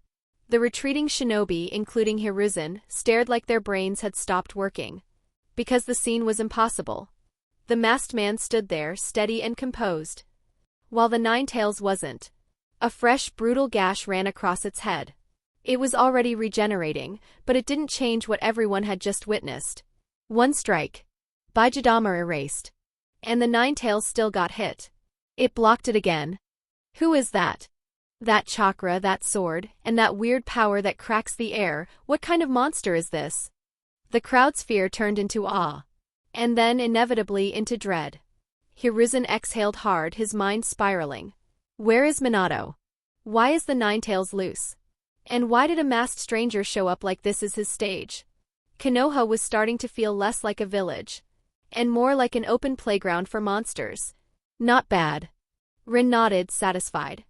The retreating shinobi, including Hiruzen, stared like their brains had stopped working. Because the scene was impossible. The masked man stood there, steady and composed. While the Ninetales wasn't. A fresh, brutal gash ran across its head. It was already regenerating, but it didn't change what everyone had just witnessed. One strike. Baijidama erased. And the Ninetales still got hit. It blocked it again. Who is that? That chakra, that sword, and that weird power that cracks the air, what kind of monster is this? The crowd's fear turned into awe. And then, inevitably, into dread. Hiruzen exhaled hard, his mind spiraling. Where is Minato? Why is the Ninetales loose? And why did a masked stranger show up like this as his stage? Konoha was starting to feel less like a village. And more like an open playground for monsters. Not bad. Rin nodded, satisfied.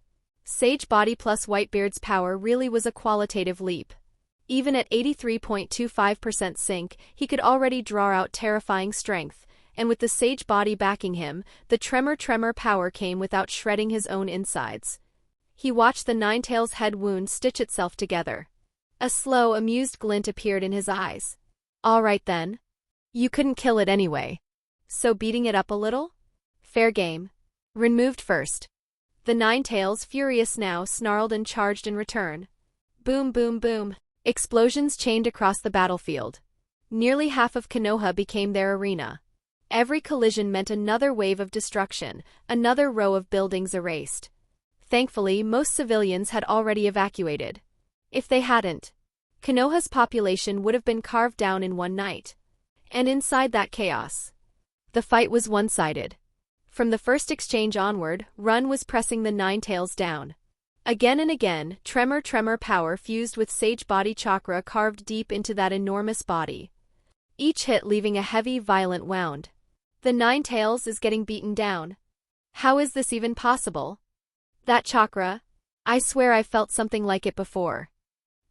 Sage body plus Whitebeard's power really was a qualitative leap. Even at 83.25% sync, he could already draw out terrifying strength, and with the sage body backing him, the tremor power came without shredding his own insides. He watched the Ninetales' head wound stitch itself together. A slow, amused glint appeared in his eyes. All right then. You couldn't kill it anyway. So beating it up a little? Fair game. Rin moved first. The Ninetales, furious now, snarled and charged in return. Boom, boom, boom. Explosions chained across the battlefield. Nearly half of Konoha became their arena. Every collision meant another wave of destruction, another row of buildings erased. Thankfully, most civilians had already evacuated. If they hadn't, Konoha's population would have been carved down in one night. And inside that chaos, the fight was one-sided. From the first exchange onward, Run was pressing the Ninetales down. Again and again, tremor power fused with sage body chakra carved deep into that enormous body. Each hit leaving a heavy, violent wound. The Ninetales is getting beaten down. How is this even possible? That chakra? I swear I felt something like it before.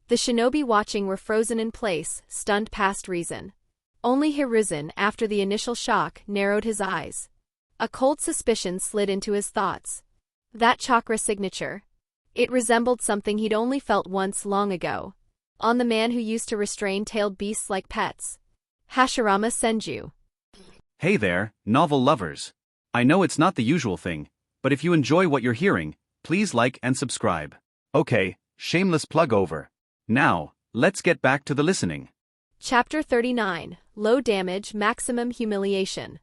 The shinobi watching were frozen in place, stunned past reason. Only Hiruzen, after the initial shock, narrowed his eyes. A cold suspicion slid into his thoughts. That chakra signature. It resembled something he'd only felt once long ago. On the man who used to restrain tailed beasts like pets. Hashirama Senju. Hey there, novel lovers. I know it's not the usual thing, but if you enjoy what you're hearing, please like and subscribe. Okay, shameless plug over. Now, let's get back to the listening. Chapter 39, Low Damage, Maximum Humiliation.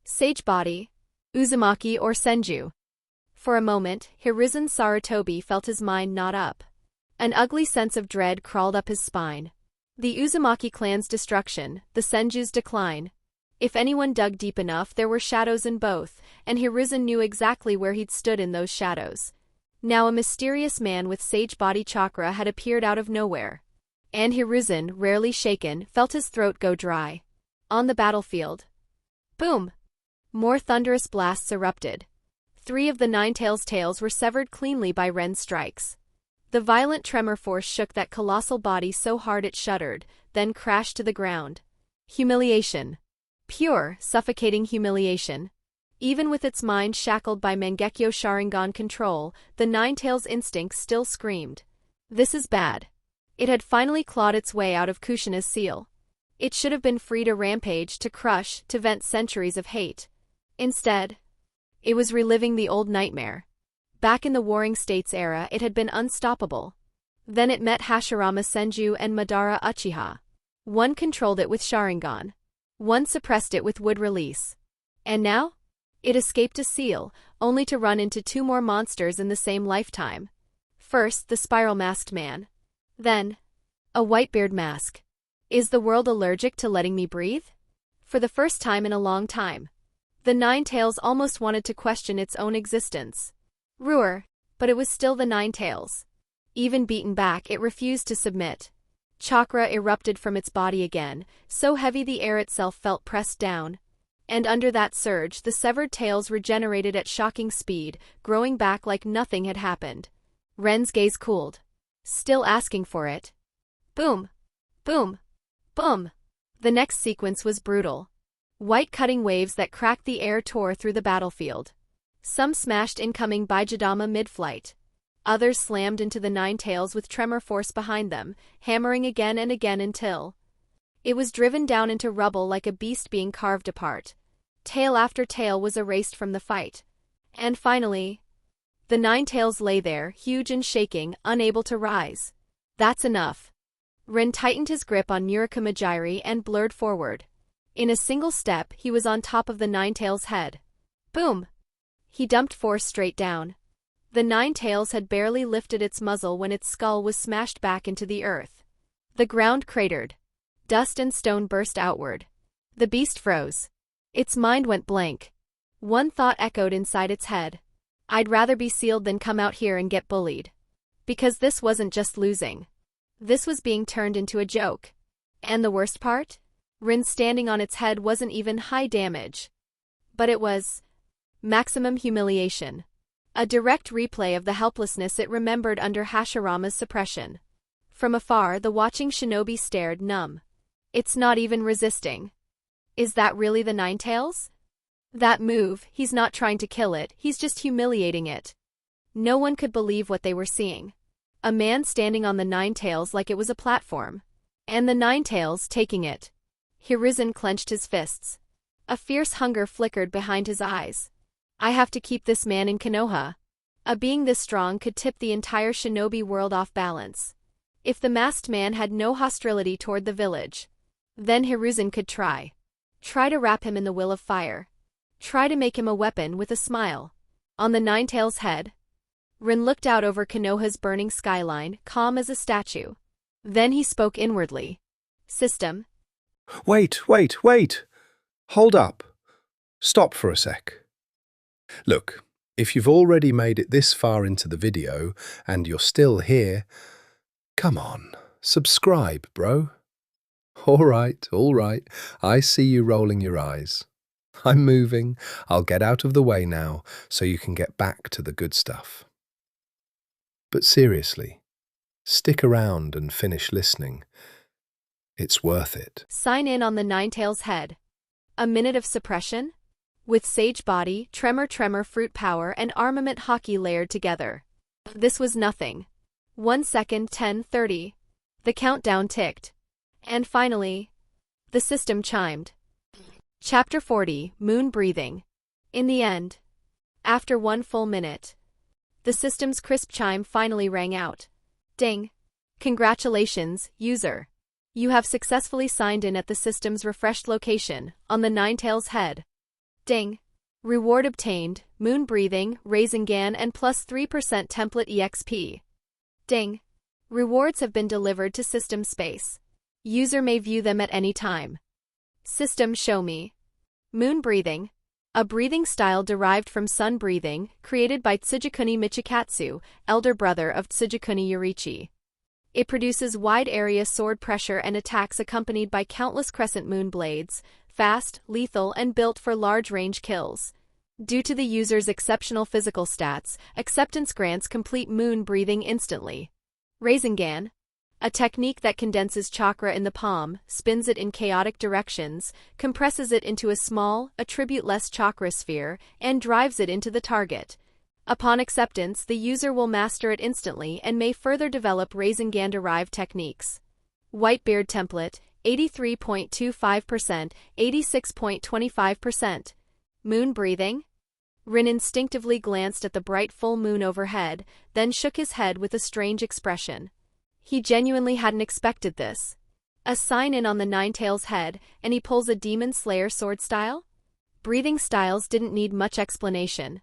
Sage Body, Uzumaki or Senju. For a moment, Hiruzen Sarutobi felt his mind knot up. An ugly sense of dread crawled up his spine. The Uzumaki clan's destruction, the Senju's decline. If anyone dug deep enough, there were shadows in both, and Hiruzen knew exactly where he'd stood in those shadows. Now a mysterious man with sage body chakra had appeared out of nowhere. And Hiruzen, rarely shaken, felt his throat go dry. On the battlefield. Boom! More thunderous blasts erupted. 3 of the Ninetales' tails were severed cleanly by Ren's strikes. The violent tremor force shook that colossal body so hard it shuddered, then crashed to the ground. Humiliation. Pure, suffocating humiliation. Even with its mind shackled by Mangekyo Sharingan control, the Ninetales' instinct still screamed. This is bad. It had finally clawed its way out of Kushina's seal. It should have been free to rampage, to crush, to vent centuries of hate. Instead, it was reliving the old nightmare. Back in the Warring States era, it had been unstoppable. Then it met Hashirama Senju and Madara Uchiha. One controlled it with Sharingan. One suppressed it with wood release. And now? It escaped a seal, only to run into 2 more monsters in the same lifetime. First, the spiral-masked man. Then, a Whitebeard mask. Is the world allergic to letting me breathe? For the first time in a long time. The Ninetales almost wanted to question its own existence. Roar, but it was still the Ninetales. Even beaten back, it refused to submit. Chakra erupted from its body again, so heavy the air itself felt pressed down. And under that surge, the severed tails regenerated at shocking speed, growing back like nothing had happened. Ren's gaze cooled. Still asking for it. Boom! Boom! Boom! The next sequence was brutal. White cutting waves that cracked the air tore through the battlefield. Some smashed incoming Baijidama mid-flight. Others slammed into the Ninetales with tremor force behind them, hammering again and again until it was driven down into rubble like a beast being carved apart. Tail after tail was erased from the fight. And finally, the Ninetales lay there, huge and shaking, unable to rise. That's enough. Ren tightened his grip on Murakami and blurred forward. In a single step, he was on top of the Ninetales' head. Boom! He dumped force straight down. The Ninetales had barely lifted its muzzle when its skull was smashed back into the earth. The ground cratered. Dust and stone burst outward. The beast froze. Its mind went blank. One thought echoed inside its head. I'd rather be sealed than come out here and get bullied. Because this wasn't just losing. This was being turned into a joke. And the worst part? Rin standing on its head wasn't even high damage. But it was maximum humiliation. A direct replay of the helplessness it remembered under Hashirama's suppression. From afar, the watching shinobi stared numb. It's not even resisting. Is that really the Ninetales? That move, he's not trying to kill it, he's just humiliating it. No one could believe what they were seeing. A man standing on the Ninetales like it was a platform. And the Ninetales taking it. Hiruzen clenched his fists. A fierce hunger flickered behind his eyes. I have to keep this man in Konoha. A being this strong could tip the entire shinobi world off balance. If the masked man had no hostility toward the village, then Hiruzen could try. Try to wrap him in the will of fire. Try to make him a weapon with a smile. On the Ninetales' head, Rin looked out over Konoha's burning skyline, calm as a statue. Then he spoke inwardly. System. Wait! Hold up. Stop for a sec. Look, if you've already made it this far into the video and you're still here, come on, subscribe, bro. All right, I see you rolling your eyes. I'm moving. I'll get out of the way now so you can get back to the good stuff. But seriously, stick around and finish listening. It's worth it. Sign in on the Ninetales head. A minute of suppression? With Sage Body, Tremor Fruit Power, and Armament Haki layered together. This was nothing. 1 second, 10, 30. The countdown ticked. And finally, the system chimed. Chapter 40, Moon Breathing. In the end, after 1 full minute, the system's crisp chime finally rang out. Ding! Congratulations, user. You have successfully signed in at the system's refreshed location, on the Ninetales head. Ding! Reward obtained, Moon Breathing, Rasengan, and plus 3% Template EXP. Ding! Rewards have been delivered to system space. User may view them at any time. System show me. Moon Breathing. A breathing style derived from sun breathing, created by Tsujikuni Michikatsu, elder brother of Tsujikuni Yorichi. It produces wide-area sword pressure and attacks accompanied by countless crescent moon blades, fast, lethal, and built for large-range kills. Due to the user's exceptional physical stats, acceptance grants complete moon breathing instantly. Rasengan. A technique that condenses chakra in the palm, spins it in chaotic directions, compresses it into a small, attribute-less chakra sphere, and drives it into the target. Upon acceptance, the user will master it instantly and may further develop Rasengan-derived techniques. Whitebeard Template, 83.25%, 86.25%. Moon Breathing. Rin instinctively glanced at the bright full moon overhead, then shook his head with a strange expression. He genuinely hadn't expected this. A sign in on the Ninetales head, and he pulls a Demon Slayer sword style? Breathing styles didn't need much explanation.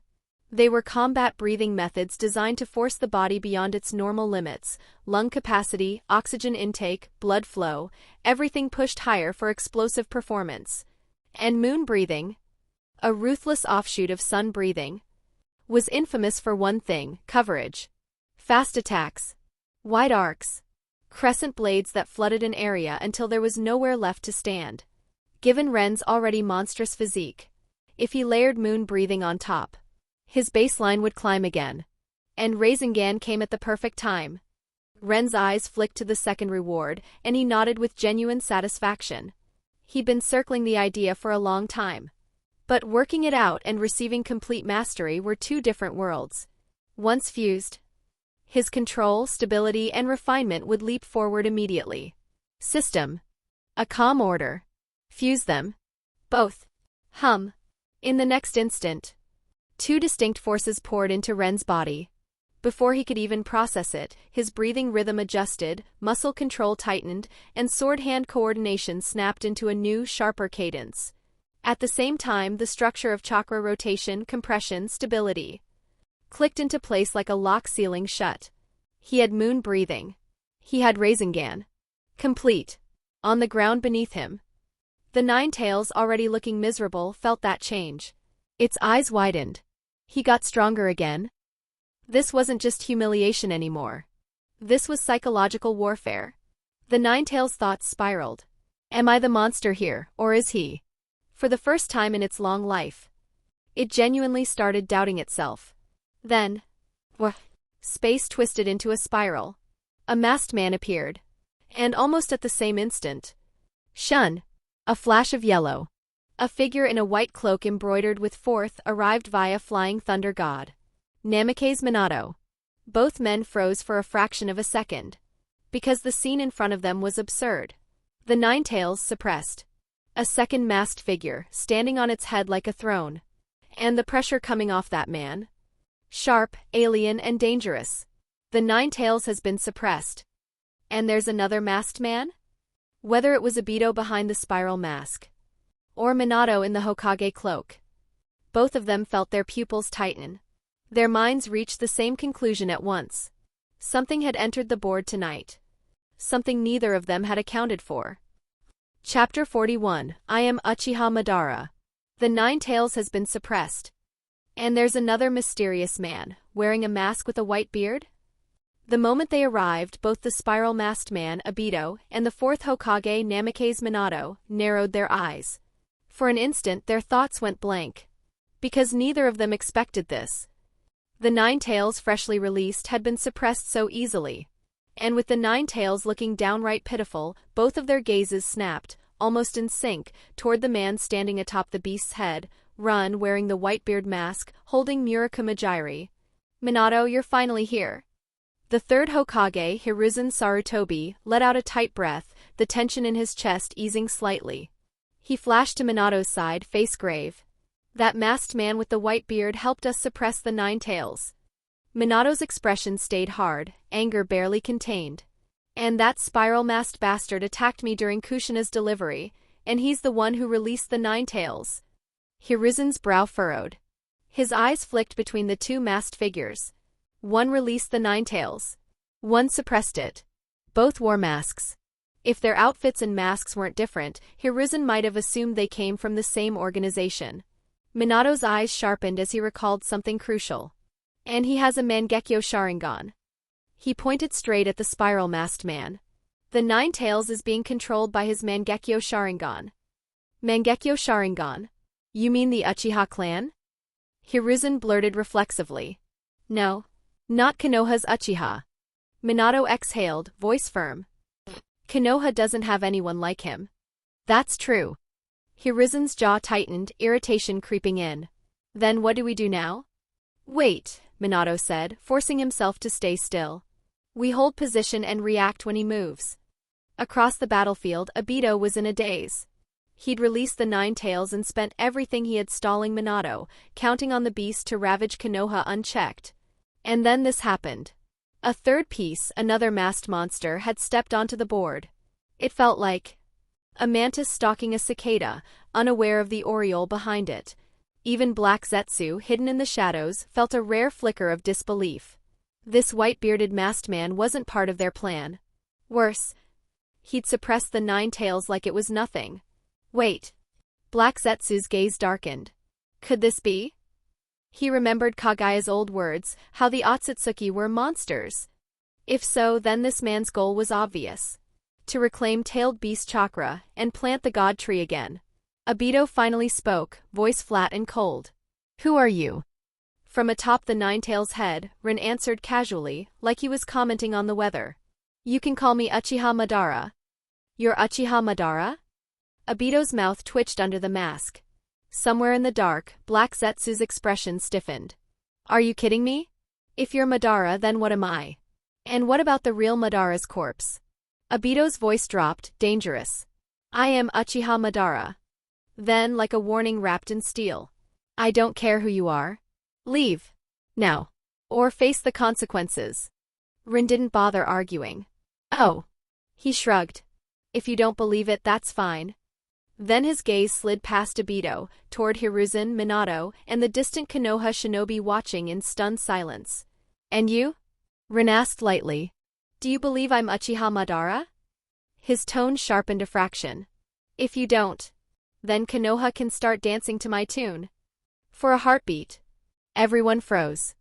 They were combat breathing methods designed to force the body beyond its normal limits, lung capacity, oxygen intake, blood flow, everything pushed higher for explosive performance. And moon breathing, a ruthless offshoot of sun breathing, was infamous for one thing: coverage. Fast attacks, wide arcs, crescent blades that flooded an area until there was nowhere left to stand. Given Ren's already monstrous physique, if he layered moon breathing on top, his baseline would climb again. And Rasengan came at the perfect time. Ren's eyes flicked to the second reward, and he nodded with genuine satisfaction. He'd been circling the idea for a long time. But working it out and receiving complete mastery were two different worlds. Once fused, his control, stability, and refinement would leap forward immediately. System. A calm order. Fuse them. Both. Hum. In the next instant, two distinct forces poured into Ren's body. Before he could even process it, his breathing rhythm adjusted, muscle control tightened, and sword-hand coordination snapped into a new, sharper cadence. At the same time, the structure of chakra rotation, compression, stability clicked into place like a lock sealing shut. He had moon breathing. He had Rasengan. Complete. On the ground beneath him. The Ninetales, already looking miserable, felt that change. Its eyes widened. He got stronger again. This wasn't just humiliation anymore. This was psychological warfare. The Ninetales' thoughts spiraled. Am I the monster here, or is he? For the first time in its long life, it genuinely started doubting itself. Then, space twisted into a spiral. A masked man appeared. And almost at the same instant, shun! A flash of yellow. A figure in a white cloak embroidered with fourth arrived via Flying Thunder God. Namikaze Minato. Both men froze for a fraction of a second. Because the scene in front of them was absurd. The Ninetales suppressed. A second masked figure, standing on its head like a throne. And the pressure coming off that man. Sharp, alien, and dangerous. The Ninetales has been suppressed. And there's another masked man? Whether it was Obito behind the spiral mask, or Minato in the Hokage cloak, both of them felt their pupils tighten. Their minds reached the same conclusion at once. Something had entered the board tonight. Something neither of them had accounted for. Chapter 41, I am Uchiha Madara. The Ninetales has been suppressed. And there's another mysterious man, wearing a mask with a white beard? The moment they arrived, both the spiral-masked man, Obito, and the fourth Hokage, Namikaze Minato, narrowed their eyes. For an instant their thoughts went blank. Because neither of them expected this. The Ninetales, freshly released, had been suppressed so easily. And with the Ninetales looking downright pitiful, both of their gazes snapped, almost in sync, toward the man standing atop the beast's head, Ren wearing the Whitebeard mask, holding Murakumajiri. Minato, you're finally here. The third Hokage, Hiruzen Sarutobi, let out a tight breath, the tension in his chest easing slightly. He flashed to Minato's side, face grave. That masked man with the white beard helped us suppress the Ninetales. Minato's expression stayed hard, anger barely contained. And that spiral-masked bastard attacked me during Kushina's delivery, and he's the one who released the Ninetales. Hiruzen's brow furrowed. His eyes flicked between the two masked figures. One released the Ninetales. One suppressed it. Both wore masks. If their outfits and masks weren't different, Hiruzen might have assumed they came from the same organization. Minato's eyes sharpened as he recalled something crucial. And he has a Mangekyo Sharingan. He pointed straight at the spiral-masked man. The Ninetales is being controlled by his Mangekyo Sharingan. Mangekyo Sharingan? You mean the Uchiha clan? Hiruzen blurted reflexively. No. Not Konoha's Uchiha. Minato exhaled, voice firm. Konoha doesn't have anyone like him. That's true. Hiruzen's jaw tightened, irritation creeping in. Then what do we do now? Wait, Minato said, forcing himself to stay still. We hold position and react when he moves. Across the battlefield, Obito was in a daze. He'd released the Ninetales and spent everything he had stalling Minato, counting on the beast to ravage Konoha unchecked. And then this happened. A third piece, another masked monster, had stepped onto the board. It felt like a mantis stalking a cicada, unaware of the aureole behind it. Even Black Zetsu, hidden in the shadows, felt a rare flicker of disbelief. This white-bearded masked man wasn't part of their plan. Worse, he'd suppressed the Ninetales like it was nothing. Wait. Black Zetsu's gaze darkened. Could this be? He remembered Kagaya's old words, how the Otsutsuki were monsters. If so, then this man's goal was obvious. To reclaim tailed beast chakra and plant the god tree again. Obito finally spoke, voice flat and cold. Who are you? From atop the Ninetales' head, Ren answered casually, like he was commenting on the weather. You can call me Uchiha Madara. You're Uchiha Madara? Obito's mouth twitched under the mask. Somewhere in the dark, Black Zetsu's expression stiffened. Are you kidding me? If you're Madara, then what am I? And what about the real Madara's corpse? Obito's voice dropped, dangerous. I am Uchiha Madara. Then, like a warning wrapped in steel. I don't care who you are. Leave. Now. Or face the consequences. Rin didn't bother arguing. Oh. He shrugged. If you don't believe it, that's fine. Then his gaze slid past Obito, toward Hiruzen, Minato, and the distant Konoha shinobi watching in stunned silence. And you? Rin asked lightly. Do you believe I'm Uchiha Madara? His tone sharpened a fraction. If you don't, then Konoha can start dancing to my tune. For a heartbeat. Everyone froze.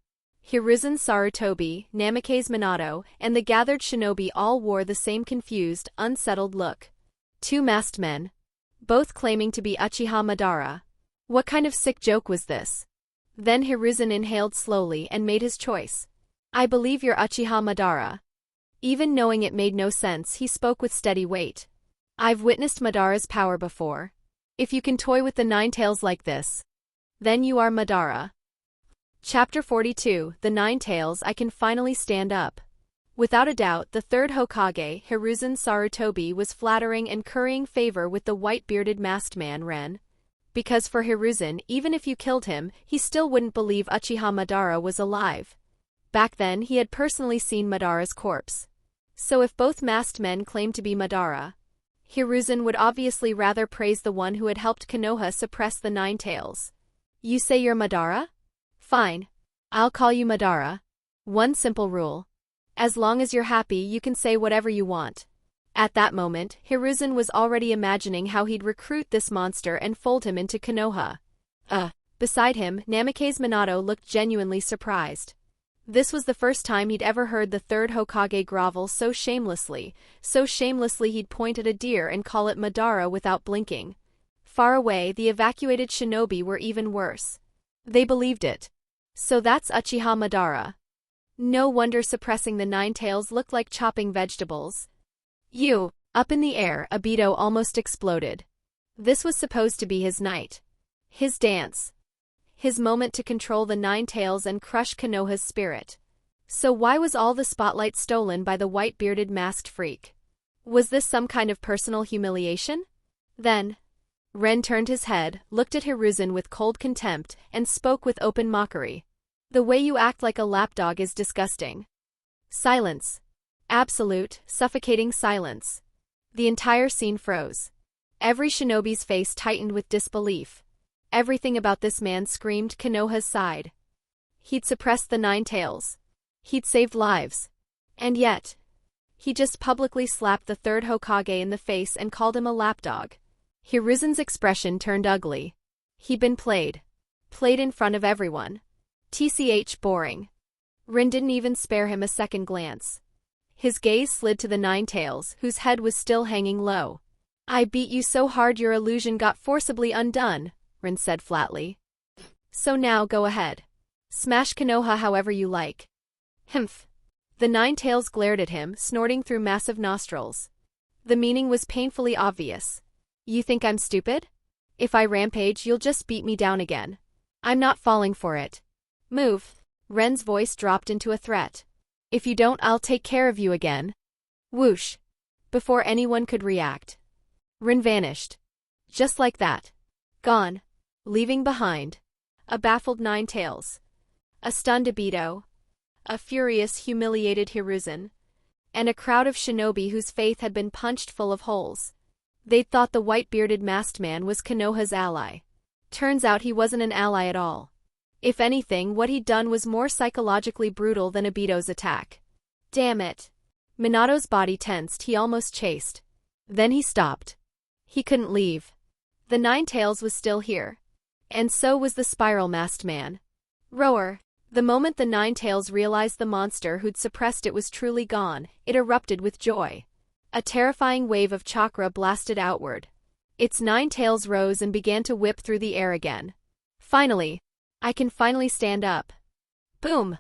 Hiruzen Sarutobi, Namikaze Minato, and the gathered shinobi all wore the same confused, unsettled look. Two masked men. Both claiming to be Uchiha Madara. What kind of sick joke was this? Then Hiruzen inhaled slowly and made his choice. I believe you're Uchiha Madara. Even knowing it made no sense, he spoke with steady weight. I've witnessed Madara's power before. If you can toy with the Ninetales like this, then you are Madara. Chapter 42, The Ninetales. I can finally stand up. Without a doubt, the third Hokage, Hiruzen Sarutobi, was flattering and currying favor with the white-bearded masked man Ren. Because for Hiruzen, even if you killed him, he still wouldn't believe Uchiha Madara was alive. Back then, he had personally seen Madara's corpse. So if both masked men claimed to be Madara, Hiruzen would obviously rather praise the one who had helped Konoha suppress the Ninetales. You say you're Madara? Fine. I'll call you Madara. One simple rule. As long as you're happy, you can say whatever you want. At that moment, Hiruzen was already imagining how he'd recruit this monster and fold him into Konoha. Beside him, Namikaze Minato looked genuinely surprised. This was the first time he'd ever heard the third Hokage grovel so shamelessly he'd point at a deer and call it Madara without blinking. Far away, the evacuated shinobi were even worse. They believed it. So that's Uchiha Madara. No wonder suppressing the Ninetales looked like chopping vegetables. You! Up in the air, Obito almost exploded. This was supposed to be his night. His dance. His moment to control the Ninetales and crush Konoha's spirit. So why was all the spotlight stolen by the white-bearded masked freak? Was this some kind of personal humiliation? Then, Ren turned his head, looked at Hiruzen with cold contempt, and spoke with open mockery. The way you act like a lapdog is disgusting. Silence. Absolute, suffocating silence. The entire scene froze. Every shinobi's face tightened with disbelief. Everything about this man screamed Konoha's side. He'd suppressed the Ninetales. He'd saved lives. And yet, he just publicly slapped the third Hokage in the face and called him a lapdog. Hiruzen's expression turned ugly. He'd been played. Played in front of everyone. TCH boring. Ren didn't even spare him a second glance. His gaze slid to the Ninetales, whose head was still hanging low. I beat you so hard your illusion got forcibly undone, Ren said flatly. So now go ahead. Smash Konoha however you like. Humph. The Ninetales glared at him, snorting through massive nostrils. The meaning was painfully obvious. You think I'm stupid? If I rampage you'll just beat me down again. I'm not falling for it. Move. Ren's voice dropped into a threat. If you don't, I'll take care of you again. Whoosh. Before anyone could react, Ren vanished. Just like that. Gone. Leaving behind a baffled Ninetales, a stunned Obito, a furious, humiliated Hiruzen, and a crowd of shinobi whose faith had been punched full of holes. They'd thought the white-bearded masked man was Konoha's ally. Turns out he wasn't an ally at all. If anything, what he'd done was more psychologically brutal than Obito's attack. Damn it. Minato's body tensed, he almost chased. Then he stopped. He couldn't leave. The Ninetales was still here. And so was the spiral-masked man. Roar. The moment the Ninetales realized the monster who'd suppressed it was truly gone, it erupted with joy. A terrifying wave of chakra blasted outward. Its Ninetales rose and began to whip through the air again. Finally. I can finally stand up. Boom!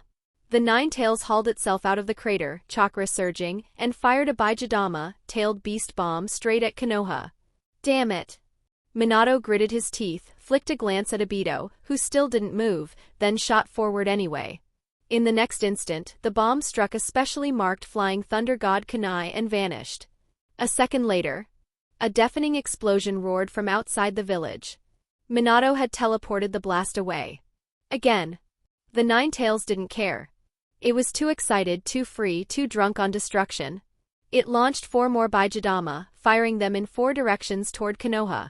The Ninetales hauled itself out of the crater, chakra surging, and fired a Baijidama-tailed beast bomb straight at Konoha. Damn it! Minato gritted his teeth, flicked a glance at Obito, who still didn't move, then shot forward anyway. In the next instant, the bomb struck a specially marked flying thunder god kunai and vanished. A second later, a deafening explosion roared from outside the village. Minato had teleported the blast away. Again. The Ninetales didn't care. It was too excited, too free, too drunk on destruction. It launched 4 more Baijidama, firing them in 4 directions toward Konoha.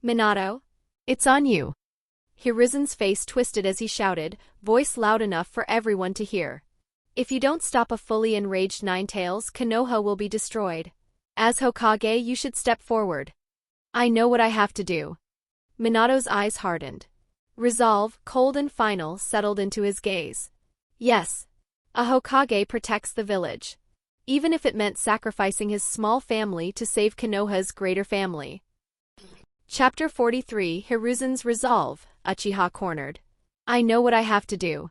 Minato? It's on you. Hiruzen's face twisted as he shouted, voice loud enough for everyone to hear. If you don't stop a fully enraged Ninetales, Konoha will be destroyed. As Hokage, you should step forward. I know what I have to do. Minato's eyes hardened. Resolve, cold and final, settled into his gaze. Yes. A Hokage protects the village. Even if it meant sacrificing his small family to save Konoha's greater family. Chapter 43, Hiruzen's Resolve, Uchiha cornered. I know what I have to do.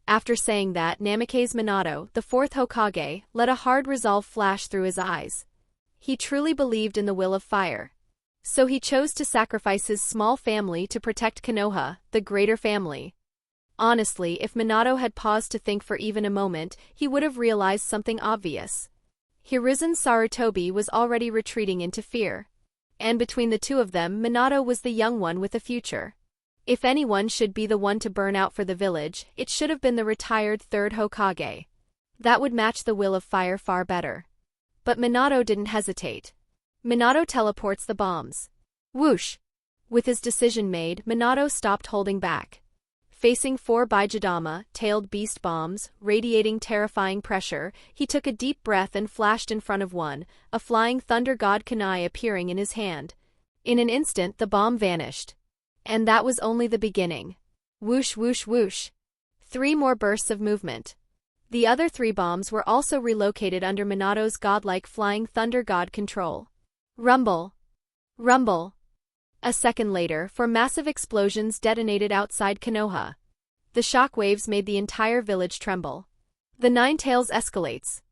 After saying that, Namikaze Minato, the 4th Hokage, let a hard resolve flash through his eyes. He truly believed in the will of fire. So he chose to sacrifice his small family to protect Konoha, the greater family. Honestly, if Minato had paused to think for even a moment, he would have realized something obvious. Hiruzen Sarutobi was already retreating into fear. And between the two of them, Minato was the young one with a future. If anyone should be the one to burn out for the village, it should have been the retired 3rd Hokage. That would match the will of fire far better. But Minato didn't hesitate. Minato teleports the bombs. Whoosh! With his decision made, Minato stopped holding back. Facing 4 Baijidama-tailed beast bombs, radiating terrifying pressure, he took a deep breath and flashed in front of one, a flying thunder god kunai appearing in his hand. In an instant the bomb vanished. And that was only the beginning. Whoosh whoosh whoosh. 3 more bursts of movement. The other 3 bombs were also relocated under Minato's godlike flying thunder god control. Rumble. Rumble. A second later, 4 massive explosions detonated outside Konoha. The shockwaves made the entire village tremble. The Ninetales escalates.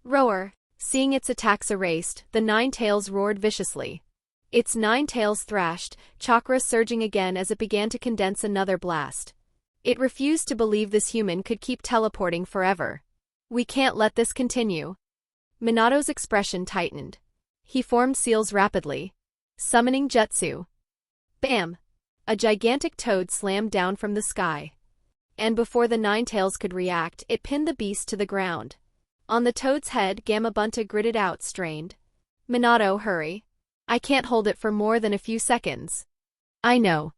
Roar. Seeing its attacks erased, the Ninetales roared viciously. Its 9 tails thrashed, chakra surging again as it began to condense another blast. It refused to believe this human could keep teleporting forever. We can't let this continue. Minato's expression tightened. He formed seals rapidly. Summoning jutsu. Bam! A gigantic toad slammed down from the sky. And before the Ninetales could react, it pinned the beast to the ground. On the toad's head, Gamabunta gritted out, strained. Minato, hurry. I can't hold it for more than a few seconds. I know.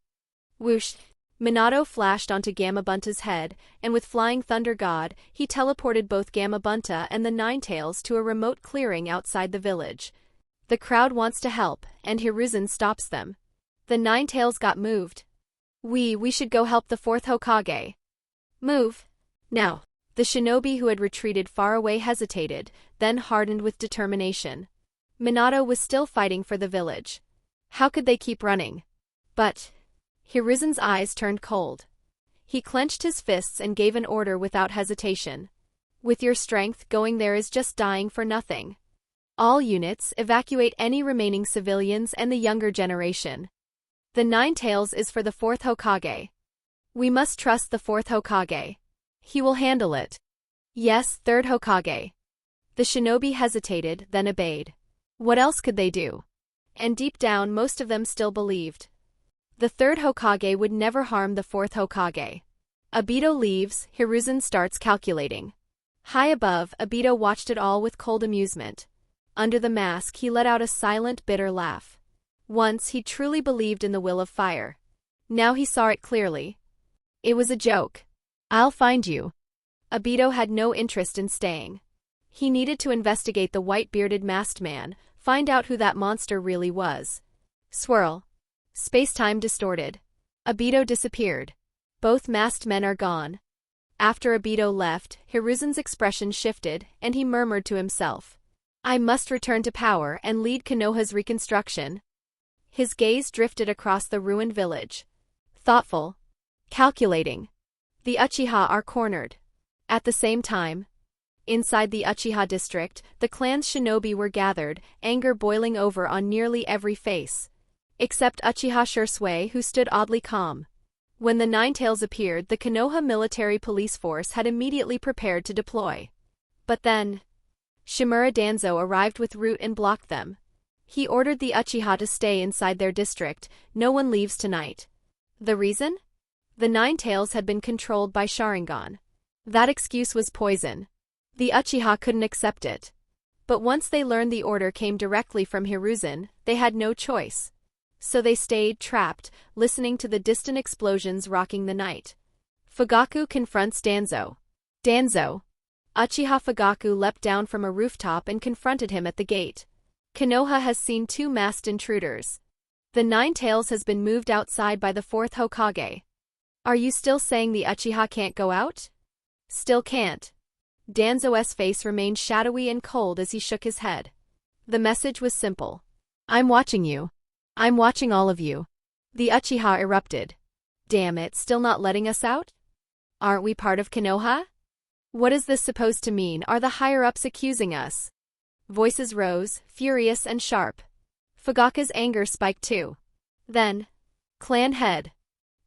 Whoosh. Minato flashed onto Gamabunta's head, and with Flying Thunder God, he teleported both Gamabunta and the Ninetales to a remote clearing outside the village. The crowd wants to help, and Hiruzen stops them. The Ninetales got moved. We should go help the 4th Hokage. Move. Now. The shinobi who had retreated far away hesitated, then hardened with determination. Minato was still fighting for the village. How could they keep running? But Hiruzen's eyes turned cold. He clenched his fists and gave an order without hesitation. With your strength, going there is just dying for nothing. All units, evacuate any remaining civilians and the younger generation. The Ninetales is for the 4th Hokage. We must trust the 4th Hokage. He will handle it. Yes, 3rd Hokage. The shinobi hesitated, then obeyed. What else could they do? And deep down, most of them still believed. The 3rd Hokage would never harm the 4th Hokage. Obito leaves, Hiruzen starts calculating. High above, Obito watched it all with cold amusement. Under the mask, he let out a silent, bitter laugh. Once, he truly believed in the will of fire. Now he saw it clearly. It was a joke. I'll find you. Obito had no interest in staying. He needed to investigate the white-bearded masked man, find out who that monster really was. Swirl. Space-time distorted. Obito disappeared. Both masked men are gone. After Obito left, Hiruzen's expression shifted, and he murmured to himself. I must return to power and lead Konoha's reconstruction. His gaze drifted across the ruined village. Thoughtful. Calculating. The Uchiha are cornered. At the same time, inside the Uchiha district, the clan's shinobi were gathered, anger boiling over on nearly every face. Except Uchiha Shisui, who stood oddly calm. When the Ninetales appeared, the Konoha military police force had immediately prepared to deploy. But then, Shimura Danzo arrived with root and blocked them. He ordered the Uchiha to stay inside their district, no one leaves tonight. The reason? The Ninetales had been controlled by Sharingan. That excuse was poison. The Uchiha couldn't accept it. But once they learned the order came directly from Hiruzen, they had no choice. So they stayed trapped, listening to the distant explosions rocking the night. Fugaku confronts Danzo. Danzo. Uchiha Fugaku leapt down from a rooftop and confronted him at the gate. Konoha has seen 2 masked intruders. The Ninetales has been moved outside by the 4th Hokage. Are you still saying the Uchiha can't go out? Still can't. Danzo's face remained shadowy and cold as he shook his head. The message was simple. I'm watching you. I'm watching all of you. The Uchiha erupted. Damn it, still not letting us out? Aren't we part of Konoha? What is this supposed to mean? Are the higher-ups accusing us? Voices rose, furious and sharp. Fugaku's anger spiked too. Then, clan head.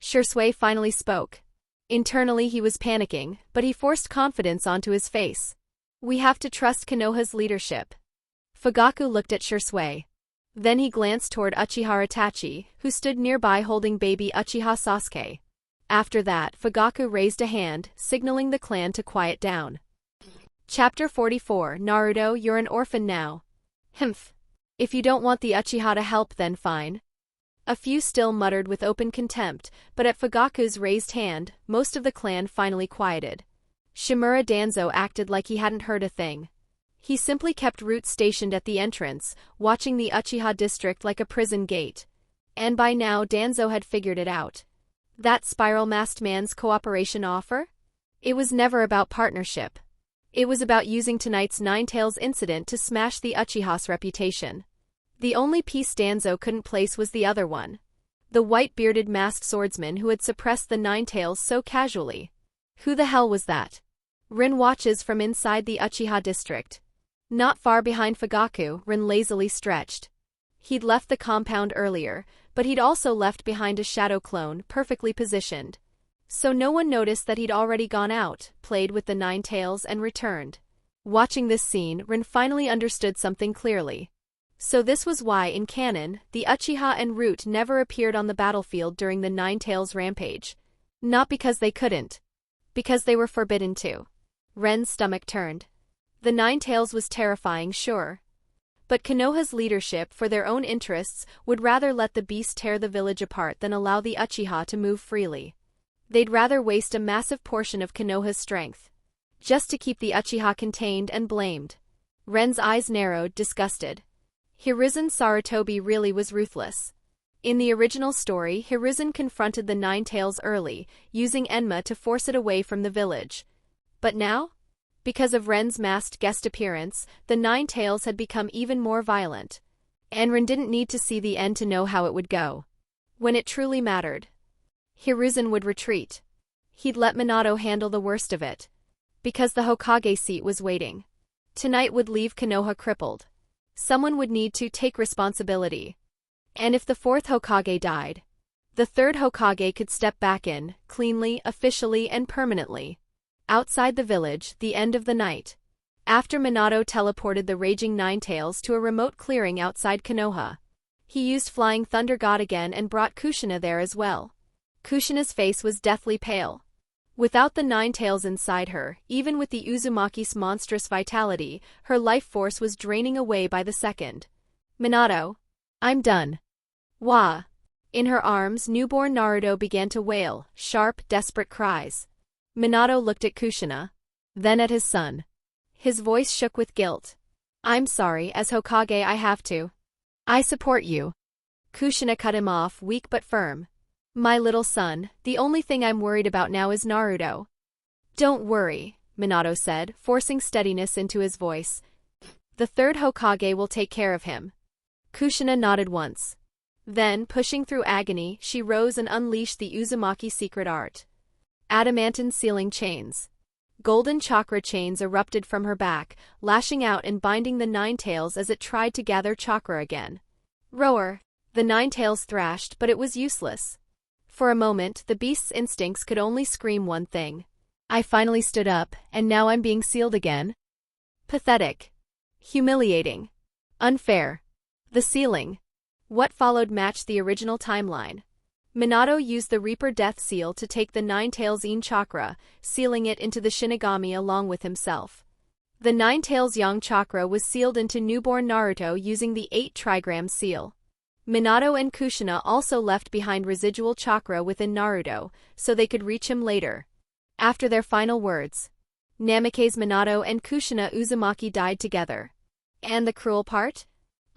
Shisui finally spoke. Internally he was panicking, but he forced confidence onto his face. We have to trust Konoha's leadership. Fugaku looked at Shisui. Then he glanced toward Uchiha Itachi, who stood nearby holding baby Uchiha Sasuke. After that, Fugaku raised a hand, signaling the clan to quiet down. Chapter 44 Naruto, you're an orphan now. Humph. If you don't want the Uchiha to help, then fine. A few still muttered with open contempt, but at Fugaku's raised hand, most of the clan finally quieted. Shimura Danzo acted like he hadn't heard a thing. He simply kept Root stationed at the entrance, watching the Uchiha district like a prison gate. And by now Danzo had figured it out. That spiral-masked man's cooperation offer? It was never about partnership. It was about using tonight's Ninetales incident to smash the Uchiha's reputation. The only piece Danzo couldn't place was the other one. The white-bearded masked swordsman who had suppressed the Ninetales so casually. Who the hell was that? Ren watches from inside the Uchiha district. Not far behind Fugaku, Ren lazily stretched. He'd left the compound earlier, but he'd also left behind a shadow clone, perfectly positioned. So no one noticed that he'd already gone out, played with the Ninetales and returned. Watching this scene, Ren finally understood something clearly. So this was why, in canon, the Uchiha and Root never appeared on the battlefield during the Ninetales rampage. Not because they couldn't. Because they were forbidden to. Ren's stomach turned. The Ninetales was terrifying, sure. But Konoha's leadership, for their own interests, would rather let the beast tear the village apart than allow the Uchiha to move freely. They'd rather waste a massive portion of Konoha's strength. Just to keep the Uchiha contained and blamed. Ren's eyes narrowed, disgusted. Hiruzen Sarutobi really was ruthless. In the original story, Hiruzen confronted the Ninetales early, using Enma to force it away from the village. But now? Because of Ren's masked guest appearance, the Ninetales had become even more violent. And Ren didn't need to see the end to know how it would go. When it truly mattered, Hiruzen would retreat. He'd let Minato handle the worst of it. Because the Hokage seat was waiting. Tonight would leave Konoha crippled. Someone would need to take responsibility. And if the fourth Hokage died, the third Hokage could step back in, cleanly, officially, and permanently. Outside the village, the end of the night. After Minato teleported the raging Ninetales to a remote clearing outside Konoha. He used Flying Thunder God again and brought Kushina there as well. Kushina's face was deathly pale. Without the Ninetales inside her, even with the Uzumaki's monstrous vitality, her life force was draining away by the second. Minato. I'm done. Wah. In her arms, newborn Naruto began to wail, sharp, desperate cries. Minato looked at Kushina. Then at his son. His voice shook with guilt. I'm sorry, as Hokage I have to. I support you. Kushina cut him off, weak but firm. My little son, the only thing I'm worried about now is Naruto. Don't worry, Minato said, forcing steadiness into his voice. The third Hokage will take care of him. Kushina nodded once. Then, pushing through agony, she rose and unleashed the Uzumaki secret art. Adamantine sealing chains. Golden chakra chains erupted from her back, lashing out and binding the Ninetales as it tried to gather chakra again. Roar! The Ninetales thrashed, but it was useless. For a moment, the beast's instincts could only scream one thing. I finally stood up, and now I'm being sealed again? Pathetic. Humiliating. Unfair. The sealing. What followed matched the original timeline. Minato used the Reaper Death Seal to take the Ninetales' Yin chakra, sealing it into the Shinigami along with himself. The Ninetales' Yang chakra was sealed into newborn Naruto using the 8 trigram seal. Minato and Kushina also left behind residual chakra within Naruto, so they could reach him later. After their final words, Namikaze Minato and Kushina Uzumaki died together. And the cruel part?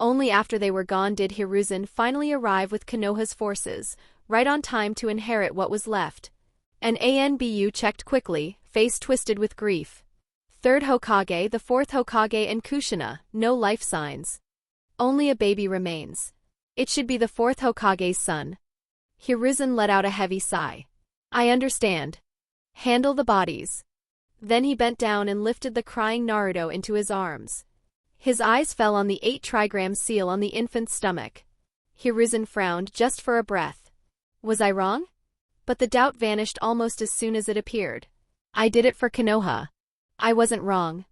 Only after they were gone did Hiruzen finally arrive with Konoha's forces, right on time to inherit what was left. An ANBU checked quickly, face twisted with grief. Third Hokage, the fourth Hokage and Kushina, no life signs. Only a baby remains. It should be the fourth Hokage's son. Hiruzen let out a heavy sigh. I understand. Handle the bodies. Then he bent down and lifted the crying Naruto into his arms. His eyes fell on the 8 trigram seal on the infant's stomach. Hiruzen frowned just for a breath. Was I wrong? But the doubt vanished almost as soon as it appeared. I did it for Konoha. I wasn't wrong.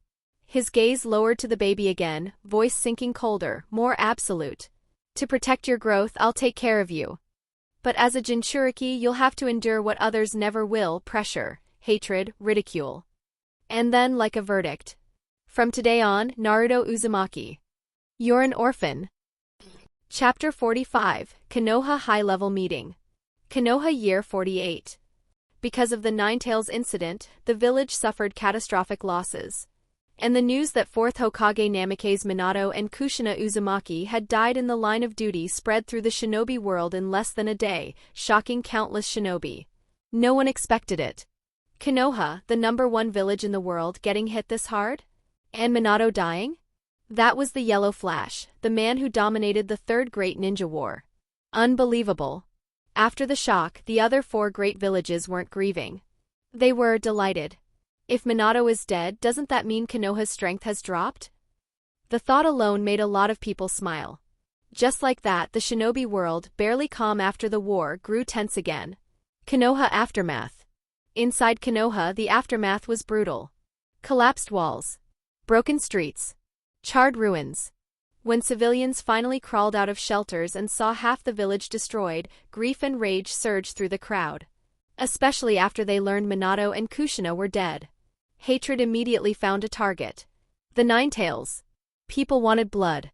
His gaze lowered to the baby again, voice sinking colder, more absolute. To protect your growth, I'll take care of you. But as a Jinchuriki, you'll have to endure what others never will: pressure, hatred, ridicule. And then, like a verdict. From today on, Naruto Uzumaki. You're an orphan. Chapter 45, Konoha High-Level Meeting. Konoha Year 48. Because of the Ninetales incident, the village suffered catastrophic losses. And the news that 4th Hokage Namikaze Minato and Kushina Uzumaki had died in the line of duty spread through the shinobi world in less than a day, shocking countless shinobi. No one expected it. Konoha, the #1 village in the world, getting hit this hard? And Minato dying? That was the Yellow Flash, the man who dominated the Third Great Ninja War. Unbelievable. After the shock, the other 4 great villages weren't grieving. They were delighted. If Minato is dead, doesn't that mean Konoha's strength has dropped? The thought alone made a lot of people smile. Just like that, the shinobi world, barely calm after the war, grew tense again. Konoha aftermath. Inside Konoha, the aftermath was brutal. Collapsed walls. Broken streets. Charred ruins. When civilians finally crawled out of shelters and saw half the village destroyed, grief and rage surged through the crowd. Especially after they learned Minato and Kushina were dead. Hatred immediately found a target. The Ninetales. People wanted blood.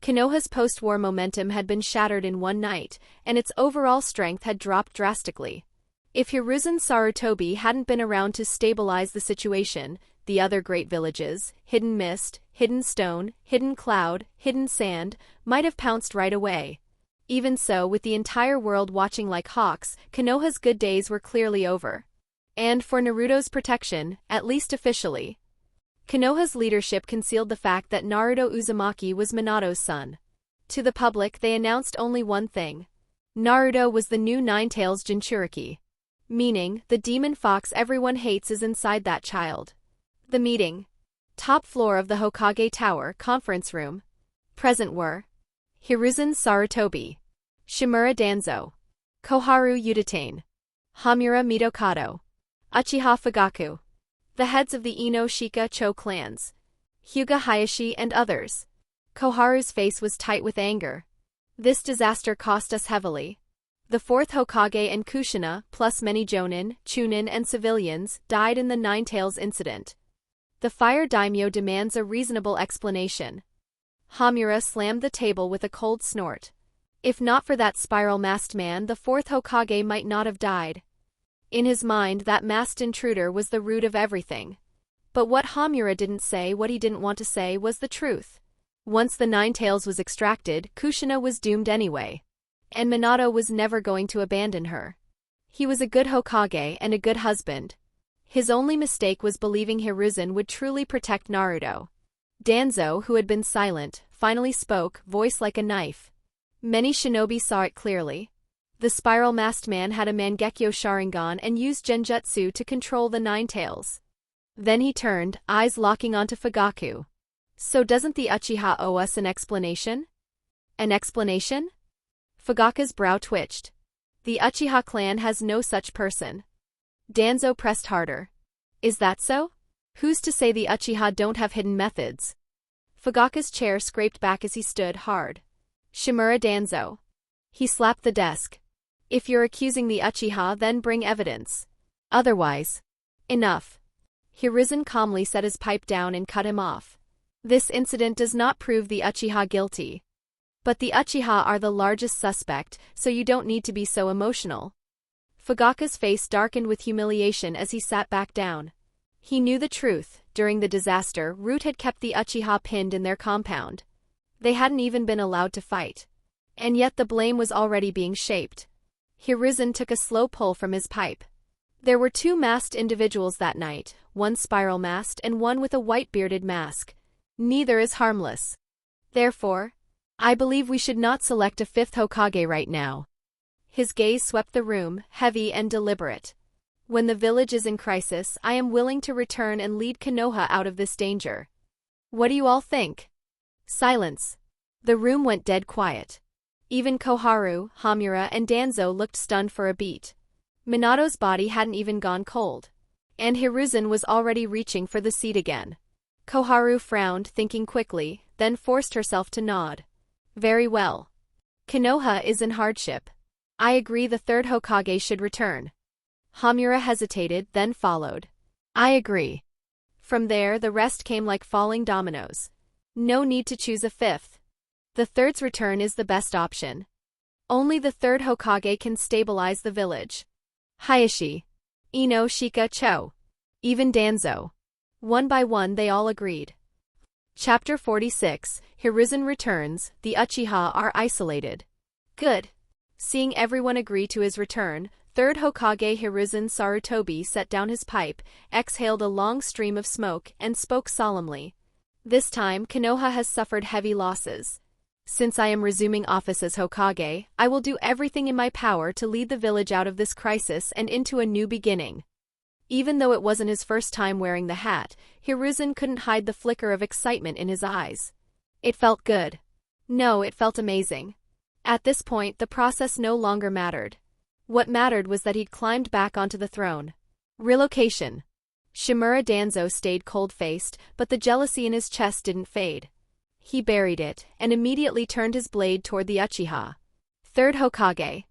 Konoha's post-war momentum had been shattered in one night, and its overall strength had dropped drastically. If Hiruzen Sarutobi hadn't been around to stabilize the situation, the other great villages, Hidden Mist, Hidden Stone, Hidden Cloud, Hidden Sand, might have pounced right away. Even so, with the entire world watching like hawks, Konoha's good days were clearly over. And for Naruto's protection, at least officially, Konoha's leadership concealed the fact that Naruto Uzumaki was Minato's son. To the public, they announced only one thing. Naruto was the new Ninetales Jinchuriki. Meaning, the demon fox everyone hates is inside that child. The meeting. Top floor of the Hokage Tower, conference room. Present were Hiruzen Sarutobi, Shimura Danzo, Koharu Udatane, Hamura Mitokado, Uchiha Fugaku, the heads of the Ino Shika Cho clans, Hyuga Hayashi and others. Koharu's face was tight with anger. This disaster cost us heavily. The fourth Hokage and Kushina, plus many Jonin, Chunin and civilians, died in the Ninetales incident. The fire daimyo demands a reasonable explanation. Hamura slammed the table with a cold snort. If not for that spiral-masked man, the fourth Hokage might not have died. In his mind, that masked intruder was the root of everything. But what Hamura didn't say, what he didn't want to say, was the truth. Once the Ninetales was extracted, Kushina was doomed anyway. And Minato was never going to abandon her. He was a good Hokage and a good husband. His only mistake was believing Hiruzen would truly protect Naruto. Danzo, who had been silent, finally spoke, voice like a knife. Many shinobi saw it clearly. The spiral-masked man had a Mangekyo Sharingan and used Genjutsu to control the Ninetales. Then he turned, eyes locking onto Fugaku. So doesn't the Uchiha owe us an explanation? An explanation? Fugaku's brow twitched. The Uchiha clan has no such person. Danzo pressed harder. Is that so? Who's to say the Uchiha don't have hidden methods? Fugaku's chair scraped back as he stood hard. Shimura Danzo. He slapped the desk. If you're accusing the Uchiha, then bring evidence. Otherwise. Enough. Hiruzen calmly set his pipe down and cut him off. This incident does not prove the Uchiha guilty. But the Uchiha are the largest suspect, so you don't need to be so emotional. Fugaku's face darkened with humiliation as he sat back down. He knew the truth. During the disaster, Root had kept the Uchiha pinned in their compound. They hadn't even been allowed to fight. And yet the blame was already being shaped. Hiruzen took a slow pull from his pipe. There were two masked individuals that night, one spiral-masked and one with a white-bearded mask. Neither is harmless. Therefore, I believe we should not select a fifth Hokage right now. His gaze swept the room, heavy and deliberate. When the village is in crisis, I am willing to return and lead Konoha out of this danger. What do you all think? Silence. The room went dead quiet. Even Koharu, Hamura and Danzo looked stunned for a beat. Minato's body hadn't even gone cold. And Hiruzen was already reaching for the seat again. Koharu frowned, thinking quickly, then forced herself to nod. Very well. Konoha is in hardship. I agree the third Hokage should return. Hamura hesitated, then followed. I agree. From there, the rest came like falling dominoes. No need to choose a fifth. The third's return is the best option. Only the third Hokage can stabilize the village. Hayashi. Ino Shika Cho. Even Danzo. One by one they all agreed. Chapter 46, Hiruzen returns, the Uchiha are isolated. Good. Seeing everyone agree to his return, third Hokage Hiruzen Sarutobi set down his pipe, exhaled a long stream of smoke, and spoke solemnly. This time, Konoha has suffered heavy losses. Since I am resuming office as Hokage, I will do everything in my power to lead the village out of this crisis and into a new beginning. Even though it wasn't his first time wearing the hat, Hiruzen couldn't hide the flicker of excitement in his eyes. It felt good. No, it felt amazing. At this point, the process no longer mattered. What mattered was that he'd climbed back onto the throne. Relocation. Shimura Danzo stayed cold-faced, but the jealousy in his chest didn't fade. He buried it, and immediately turned his blade toward the Uchiha. Third Hokage.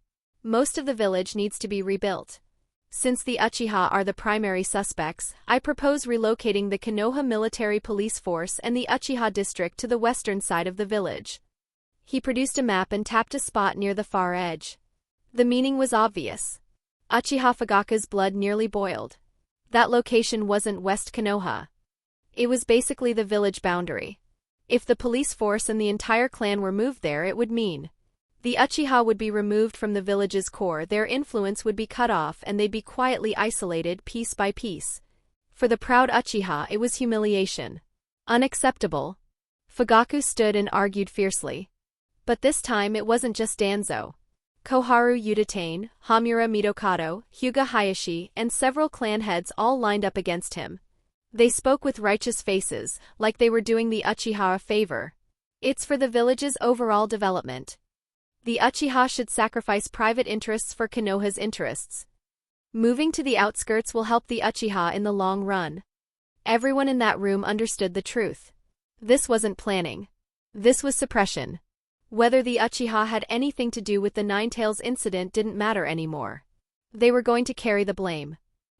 Most of the village needs to be rebuilt. Since the Uchiha are the primary suspects, I propose relocating the Konoha military police force and the Uchiha district to the western side of the village. He produced a map and tapped a spot near the far edge. The meaning was obvious. Uchiha Fugaku's blood nearly boiled. That location wasn't West Konoha. It was basically the village boundary. If the police force and the entire clan were moved there, it would mean the Uchiha would be removed from the village's core, their influence would be cut off, and they'd be quietly isolated piece by piece. For the proud Uchiha, it was humiliation. Unacceptable. Fugaku stood and argued fiercely. But this time it wasn't just Danzo. Koharu Udatane, Hamura Mitokado, Hyuga Hayashi, and several clan heads all lined up against him. They spoke with righteous faces, like they were doing the Uchiha a favor. It's for the village's overall development. The Uchiha should sacrifice private interests for Konoha's interests. Moving to the outskirts will help the Uchiha in the long run. Everyone in that room understood the truth. This wasn't planning. This was suppression. Whether the Uchiha had anything to do with the Ninetales incident didn't matter anymore. They were going to carry the blame.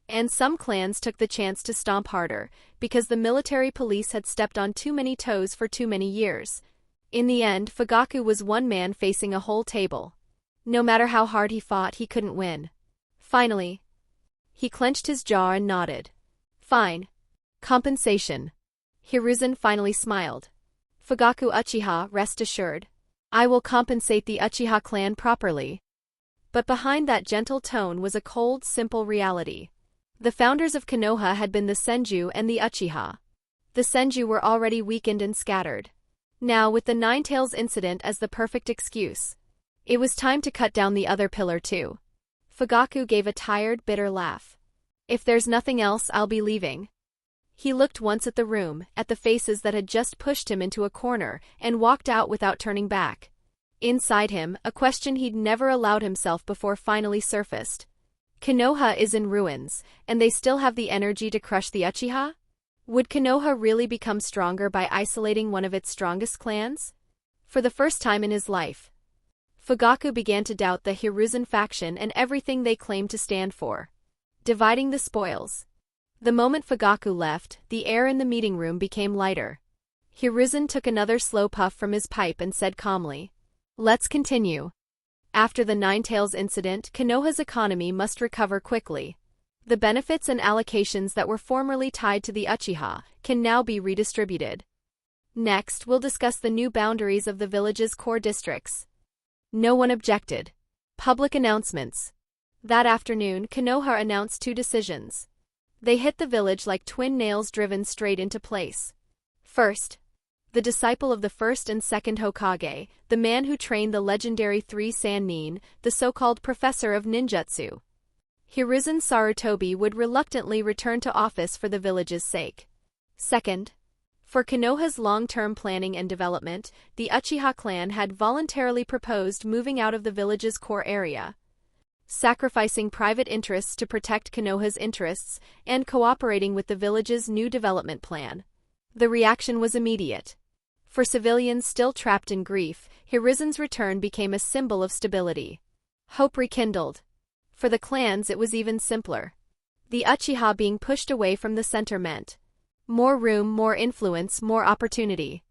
And some clans took the chance to stomp harder, because the military police had stepped on too many toes for too many years. In the end, Fugaku was one man facing a whole table. No matter how hard he fought, he couldn't win. Finally, he clenched his jaw and nodded. Fine. Compensation. Hiruzen finally smiled. Fugaku Uchiha, rest assured. I will compensate the Uchiha clan properly. But behind that gentle tone was a cold, simple reality. The founders of Konoha had been the Senju and the Uchiha. The Senju were already weakened and scattered. Now, with the Ninetales incident as the perfect excuse, it was time to cut down the other pillar too. Fugaku gave a tired, bitter laugh. If there's nothing else, I'll be leaving. He looked once at the room, at the faces that had just pushed him into a corner, and walked out without turning back. Inside him, a question he'd never allowed himself before finally surfaced. Konoha is in ruins, and they still have the energy to crush the Uchiha? Would Konoha really become stronger by isolating one of its strongest clans? For the first time in his life, Fugaku began to doubt the Hiruzen faction and everything they claimed to stand for. Dividing the spoils. The moment Fugaku left, the air in the meeting room became lighter. Hiruzen took another slow puff from his pipe and said calmly, "Let's continue. After the Ninetales incident, Konoha's economy must recover quickly. The benefits and allocations that were formerly tied to the Uchiha can now be redistributed. Next, we'll discuss the new boundaries of the village's core districts." No one objected. Public announcements. That afternoon, Konoha announced 2 decisions. They hit the village like twin nails driven straight into place. First, the disciple of the first and second Hokage, the man who trained the legendary 3 Sannin, the so-called professor of ninjutsu. Hiruzen Sarutobi would reluctantly return to office for the village's sake. Second, for Konoha's long-term planning and development, the Uchiha clan had voluntarily proposed moving out of the village's core area, sacrificing private interests to protect Konoha's interests, and cooperating with the village's new development plan. The reaction was immediate. For civilians still trapped in grief, Hiruzen's return became a symbol of stability. Hope rekindled. For the clans it was even simpler. The Uchiha being pushed away from the center meant more room, more influence, more opportunity.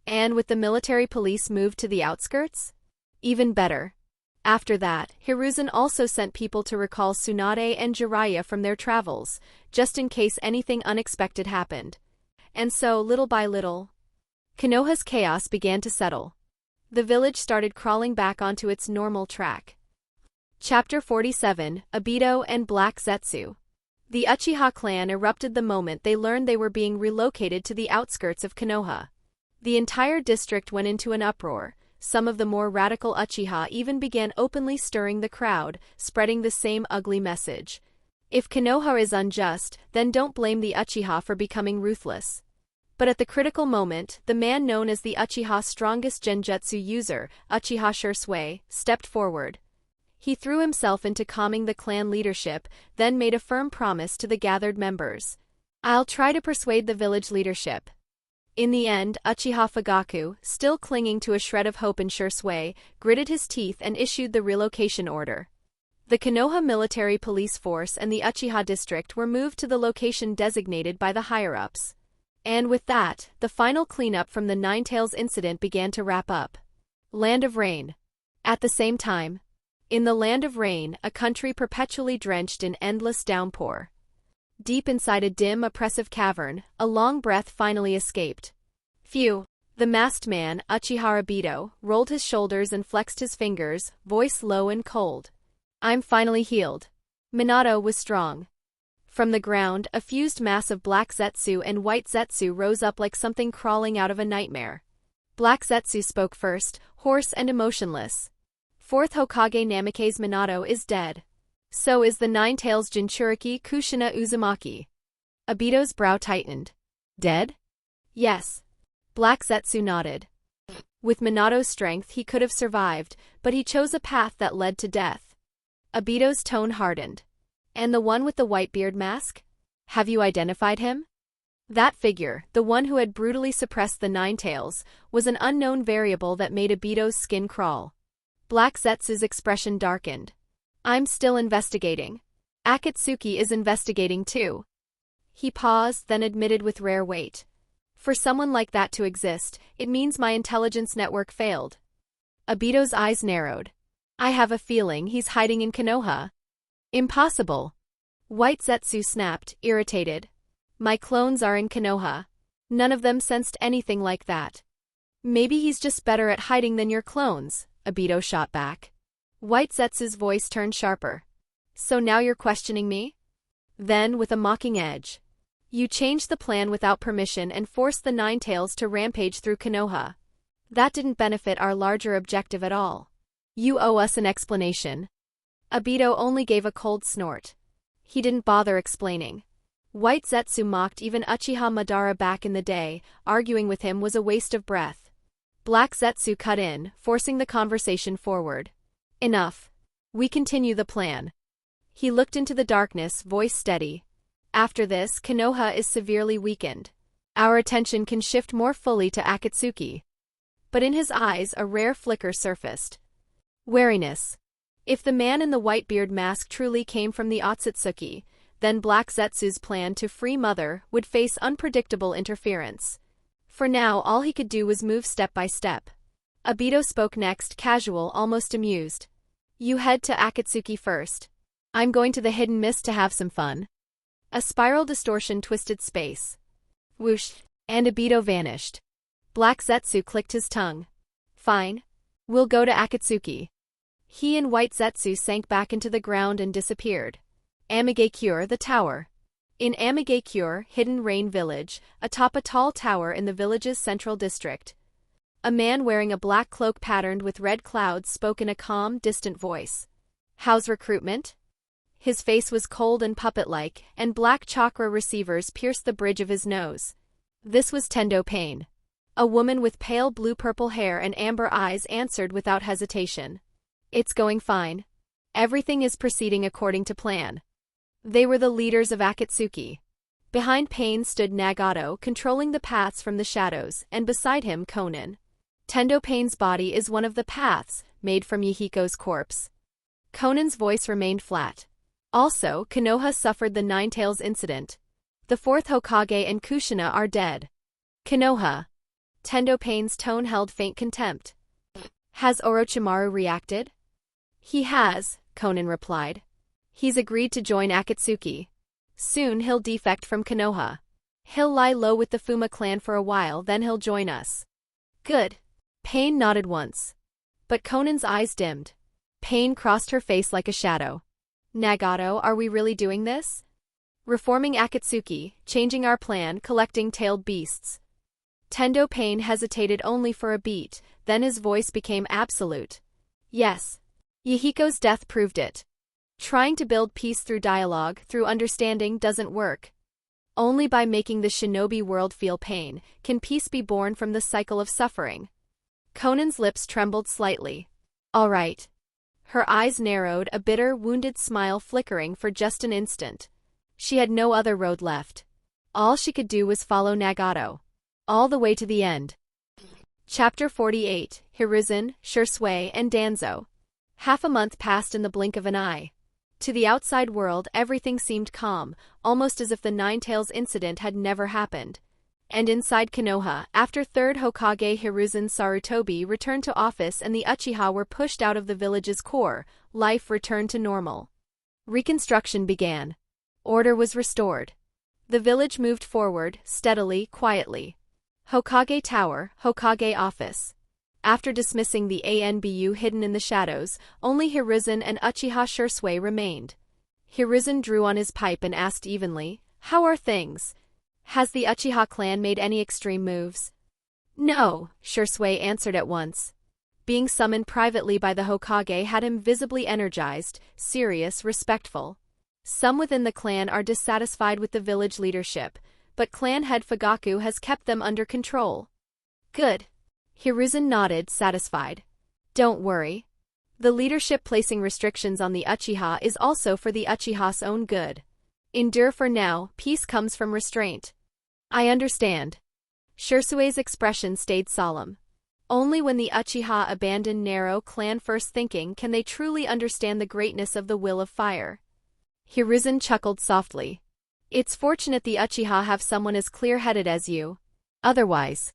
And with the military police moved to the outskirts? Even better. After that, Hiruzen also sent people to recall Tsunade and Jiraiya from their travels, just in case anything unexpected happened. And so, little by little, Konoha's chaos began to settle. The village started crawling back onto its normal track. Chapter 47, Obito and Black Zetsu. The Uchiha clan erupted the moment they learned they were being relocated to the outskirts of Konoha. The entire district went into an uproar. Some of the more radical Uchiha even began openly stirring the crowd, spreading the same ugly message. If Konoha is unjust, then don't blame the Uchiha for becoming ruthless. But at the critical moment, the man known as the Uchiha's strongest genjutsu user, Uchiha Shisui, stepped forward. He threw himself into calming the clan leadership, then made a firm promise to the gathered members. I'll try to persuade the village leadership. In the end, Uchiha Fugaku, still clinging to a shred of hope in Shisui, gritted his teeth and issued the relocation order. The Konoha military police force and the Uchiha district were moved to the location designated by the higher-ups. And with that, the final cleanup from the Ninetales incident began to wrap up. Land of Rain. At the same time, in the Land of Rain, a country perpetually drenched in endless downpour. Deep inside a dim, oppressive cavern, a long breath finally escaped. Phew. The masked man, Uchiha Obito, rolled his shoulders and flexed his fingers, voice low and cold. I'm finally healed. Minato was strong. From the ground, a fused mass of black Zetsu and white Zetsu rose up like something crawling out of a nightmare. Black Zetsu spoke first, hoarse and emotionless. Fourth Hokage Namake's Minato is dead. So is the Ninetales Jinchuriki Kushina Uzumaki. Obito's brow tightened. Dead? Yes. Black Zetsu nodded. With Minato's strength he could have survived, but he chose a path that led to death. Obito's tone hardened. And the one with the Whitebeard mask? Have you identified him? That figure, the one who had brutally suppressed the Ninetales, was an unknown variable that made Obito's skin crawl. Black Zetsu's expression darkened. I'm still investigating. Akatsuki is investigating too. He paused, then admitted with rare weight. For someone like that to exist, it means my intelligence network failed. Obito's eyes narrowed. I have a feeling he's hiding in Konoha. Impossible. White Zetsu snapped, irritated. My clones are in Konoha. None of them sensed anything like that. Maybe he's just better at hiding than your clones, Obito shot back. White Zetsu's voice turned sharper. So now you're questioning me? Then, with a mocking edge. You changed the plan without permission and forced the Ninetales to rampage through Konoha. That didn't benefit our larger objective at all. You owe us an explanation. Obito only gave a cold snort. He didn't bother explaining. White Zetsu mocked even Uchiha Madara back in the day, arguing with him was a waste of breath. Black Zetsu cut in, forcing the conversation forward. Enough. We continue the plan. He looked into the darkness, voice steady. After this, Konoha is severely weakened. Our attention can shift more fully to Akatsuki. But in his eyes a rare flicker surfaced. Wariness. If the man in the Whitebeard mask truly came from the Otsutsuki, then Black Zetsu's plan to free Mother would face unpredictable interference. For now all he could do was move step by step. Obito spoke next, casual, almost amused. You head to Akatsuki first. I'm going to the hidden mist to have some fun. A spiral distortion twisted space. Whoosh, and Obito vanished. Black Zetsu clicked his tongue. Fine. We'll go to Akatsuki. He and White Zetsu sank back into the ground and disappeared. Amigakure, the tower. In Amigakure, Hidden Rain Village, atop a tall tower in the village's central district, a man wearing a black cloak patterned with red clouds spoke in a calm, distant voice. How's recruitment? His face was cold and puppet-like, and black chakra receivers pierced the bridge of his nose. This was Tendo Pain. A woman with pale blue-purple hair and amber eyes answered without hesitation. It's going fine. Everything is proceeding according to plan. They were the leaders of Akatsuki. Behind Pain stood Nagato, controlling the paths from the shadows, and beside him Konan. Tendo Pain's body is one of the paths, made from Yahiko's corpse. Konan's voice remained flat. Also, Konoha suffered the Ninetales incident. The fourth Hokage and Kushina are dead. Konoha. Tendo Pain's tone held faint contempt. Has Orochimaru reacted? He has, Konan replied. He's agreed to join Akatsuki. Soon he'll defect from Konoha. He'll lie low with the Fuma clan for a while, then he'll join us. Good. Pain nodded once. But Konan's eyes dimmed. Pain crossed her face like a shadow. Nagato, are we really doing this? Reforming Akatsuki, changing our plan, collecting tailed beasts. Tendo Pain hesitated only for a beat, then his voice became absolute. Yes. Yahiko's death proved it. Trying to build peace through dialogue, through understanding, doesn't work. Only by making the shinobi world feel pain can peace be born from the cycle of suffering. Conan's lips trembled slightly. All right. Her eyes narrowed, a bitter, wounded smile flickering for just an instant. She had no other road left. All she could do was follow Nagato. All the way to the end. Chapter 48, Hiruzen, Shisui, and Danzo. Half a month passed in the blink of an eye. To the outside world, everything seemed calm, almost as if the Ninetales incident had never happened. And inside Konoha, after 3rd Hokage Hiruzen Sarutobi returned to office and the Uchiha were pushed out of the village's core, life returned to normal. Reconstruction began. Order was restored. The village moved forward, steadily, quietly. Hokage Tower, Hokage Office. After dismissing the ANBU hidden in the shadows, only Hiruzen and Uchiha Shisui remained. Hiruzen drew on his pipe and asked evenly, "How are things? Has the Uchiha clan made any extreme moves?" "No," Shisui answered at once. Being summoned privately by the Hokage had him visibly energized, serious, respectful. Some within the clan are dissatisfied with the village leadership, but clan head Fugaku has kept them under control. Good. Hiruzen nodded, satisfied. Don't worry. The leadership placing restrictions on the Uchiha is also for the Uchiha's own good. Endure for now, peace comes from restraint. I understand. Shisui's expression stayed solemn. Only when the Uchiha abandon narrow clan-first thinking can they truly understand the greatness of the will of fire. Hiruzen chuckled softly. It's fortunate the Uchiha have someone as clear-headed as you. Otherwise.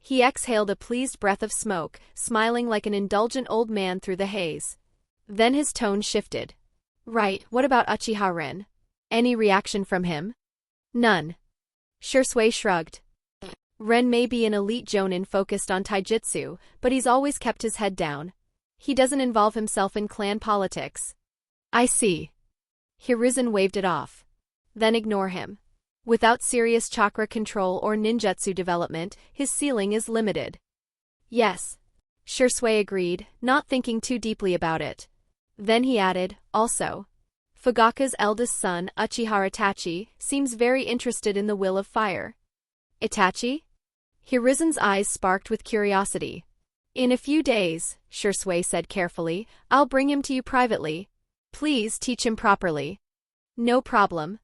He exhaled a pleased breath of smoke, smiling like an indulgent old man through the haze. Then his tone shifted. Right, what about Uchiha Ren? Any reaction from him? None. Shisui shrugged. Ren may be an elite jonin focused on taijutsu, but he's always kept his head down. He doesn't involve himself in clan politics. I see. Hiruzen waved it off. Then ignore him. Without serious chakra control or ninjutsu development, his ceiling is limited. Yes. Shisui agreed, not thinking too deeply about it. Then he added, also. Fugaku's eldest son, Uchiha Itachi, seems very interested in the will of fire. Itachi? Hiruzen's eyes sparked with curiosity. In a few days, Shisui said carefully, I'll bring him to you privately. Please teach him properly. No problem.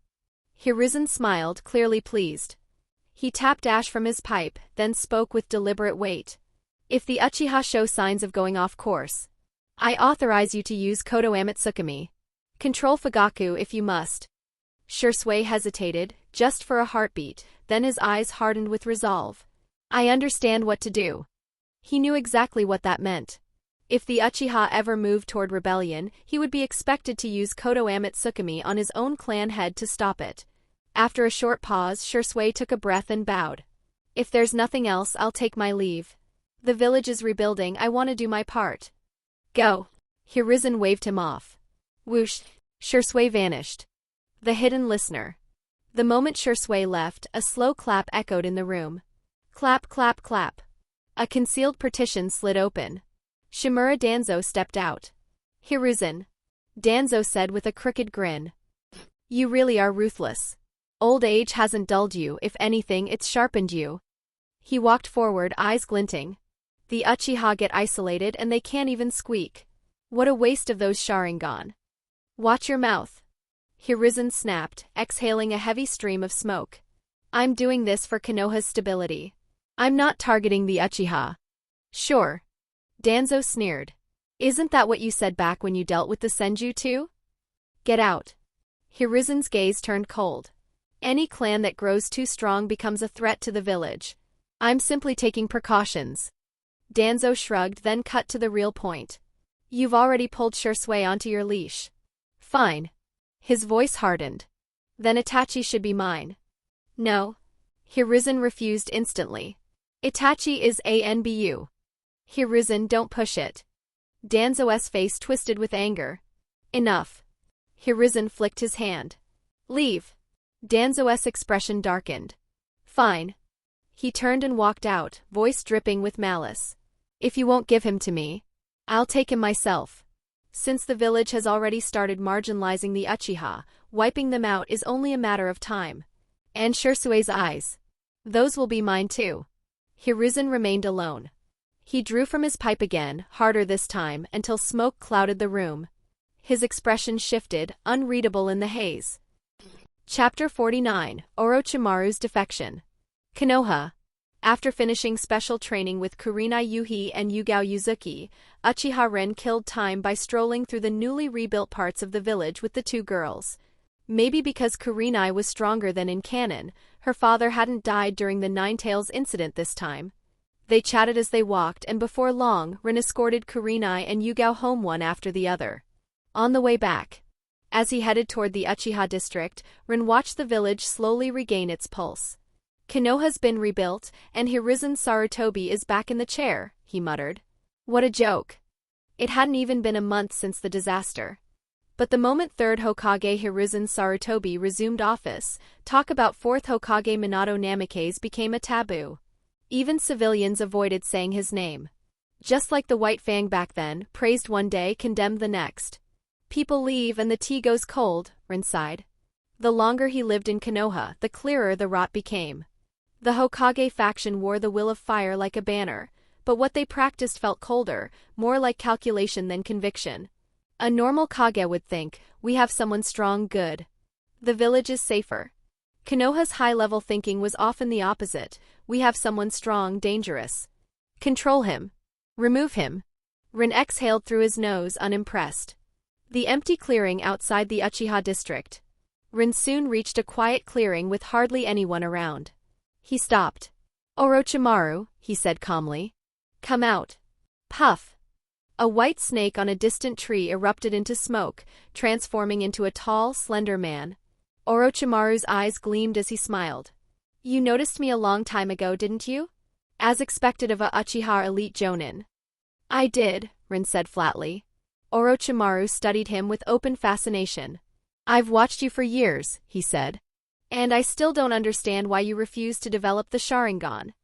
Hiruzen smiled, clearly pleased. He tapped ash from his pipe, then spoke with deliberate weight. If the Uchiha show signs of going off course, I authorize you to use Kodo Amatsukami. Control Fugaku if you must. Shisui hesitated, just for a heartbeat, then his eyes hardened with resolve. I understand what to do. He knew exactly what that meant. If the Uchiha ever moved toward rebellion, he would be expected to use Kodo Amatsukami on his own clan head to stop it. After a short pause, Shisui took a breath and bowed. If there's nothing else, I'll take my leave. The village is rebuilding, I want to do my part. Go. Hiruzen waved him off. Whoosh. Shisui vanished. The hidden listener. The moment Shisui left, a slow clap echoed in the room. Clap, clap, clap. A concealed partition slid open. Shimura Danzo stepped out. Hiruzen. Danzo said with a crooked grin. You really are ruthless. Old age hasn't dulled you, if anything it's sharpened you. He walked forward, eyes glinting. The Uchiha get isolated and they can't even squeak. What a waste of those Sharingan. Watch your mouth. Hiruzen snapped, exhaling a heavy stream of smoke. I'm doing this for Konoha's stability. I'm not targeting the Uchiha. Sure. Danzo sneered. Isn't that what you said back when you dealt with the Senju too? Get out. Hiruzen's gaze turned cold. Any clan that grows too strong becomes a threat to the village. I'm simply taking precautions. Danzo shrugged, then cut to the real point. You've already pulled Shisui onto your leash. Fine. His voice hardened. Then Itachi should be mine. No. Hiruzen refused instantly. Itachi is ANBU. Hiruzen, don't push it. Danzo's face twisted with anger. Enough. Hiruzen flicked his hand. Leave. Danzo's expression darkened. Fine. He turned and walked out, voice dripping with malice. If you won't give him to me, I'll take him myself. Since the village has already started marginalizing the Uchiha, wiping them out is only a matter of time. And Shisui's eyes. Those will be mine too. Hiruzen remained alone. He drew from his pipe again, harder this time, until smoke clouded the room. His expression shifted, unreadable in the haze. Chapter 49, Orochimaru's Defection. Konoha. After finishing special training with Kurenai Yuhi and Yugao Yuzuki, Uchiha Ren killed time by strolling through the newly rebuilt parts of the village with the two girls. Maybe because Kurenai was stronger than in canon, her father hadn't died during the Ninetales incident this time. They chatted as they walked, and before long, Ren escorted Kurenai and Yugao home one after the other. On the way back, as he headed toward the Uchiha district, Ren watched the village slowly regain its pulse. Konoha's been rebuilt, and Hiruzen Sarutobi is back in the chair, he muttered. What a joke. It hadn't even been a month since the disaster. But the moment 3rd Hokage Hiruzen Sarutobi resumed office, talk about 4th Hokage Minato Namikaze became a taboo. Even civilians avoided saying his name. Just like the White Fang back then, praised one day, condemned the next. People leave and the tea goes cold, Ren sighed. The longer he lived in Konoha, the clearer the rot became. The Hokage faction wore the will of fire like a banner, but what they practiced felt colder, more like calculation than conviction. A normal Kage would think, we have someone strong, good. The village is safer. Konoha's high-level thinking was often the opposite, we have someone strong, dangerous. Control him. Remove him. Ren exhaled through his nose, unimpressed. The empty clearing outside the Uchiha district. Ren soon reached a quiet clearing with hardly anyone around. He stopped. Orochimaru, he said calmly. Come out. Puff. A white snake on a distant tree erupted into smoke, transforming into a tall, slender man. Orochimaru's eyes gleamed as he smiled. You noticed me a long time ago, didn't you? As expected of a Uchiha elite jonin. I did, Ren said flatly. Orochimaru studied him with open fascination. I've watched you for years, he said. And I still don't understand why you refuse to develop the Sharingan.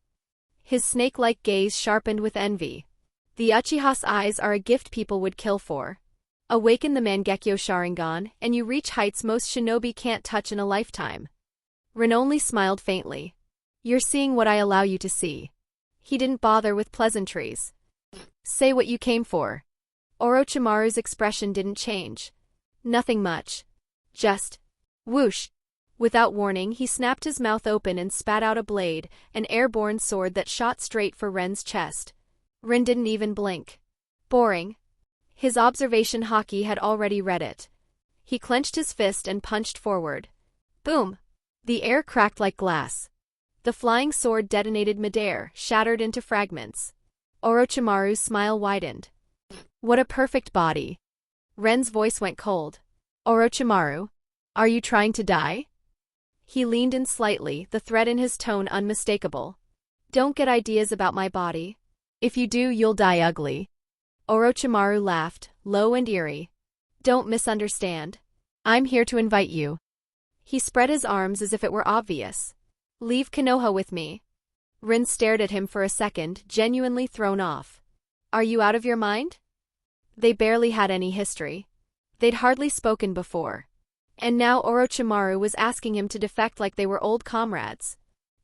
His snake-like gaze sharpened with envy. The Uchiha's eyes are a gift people would kill for. Awaken the Mangekyo Sharingan, and you reach heights most shinobi can't touch in a lifetime. Ren only smiled faintly. You're seeing what I allow you to see. He didn't bother with pleasantries. Say what you came for. Orochimaru's expression didn't change. Nothing much. Just whoosh. Without warning, he snapped his mouth open and spat out a blade, an airborne sword that shot straight for Ren's chest. Ren didn't even blink. Boring. His observation haki had already read it. He clenched his fist and punched forward. Boom! The air cracked like glass. The flying sword detonated midair, shattered into fragments. Orochimaru's smile widened. What a perfect body. Ren's voice went cold. Orochimaru, are you trying to die? He leaned in slightly, the threat in his tone unmistakable. Don't get ideas about my body. If you do, you'll die ugly. Orochimaru laughed, low and eerie. Don't misunderstand. I'm here to invite you. He spread his arms as if it were obvious. Leave Konoha with me. Ren stared at him for a second, genuinely thrown off. Are you out of your mind? They barely had any history. They'd hardly spoken before. And now Orochimaru was asking him to defect like they were old comrades.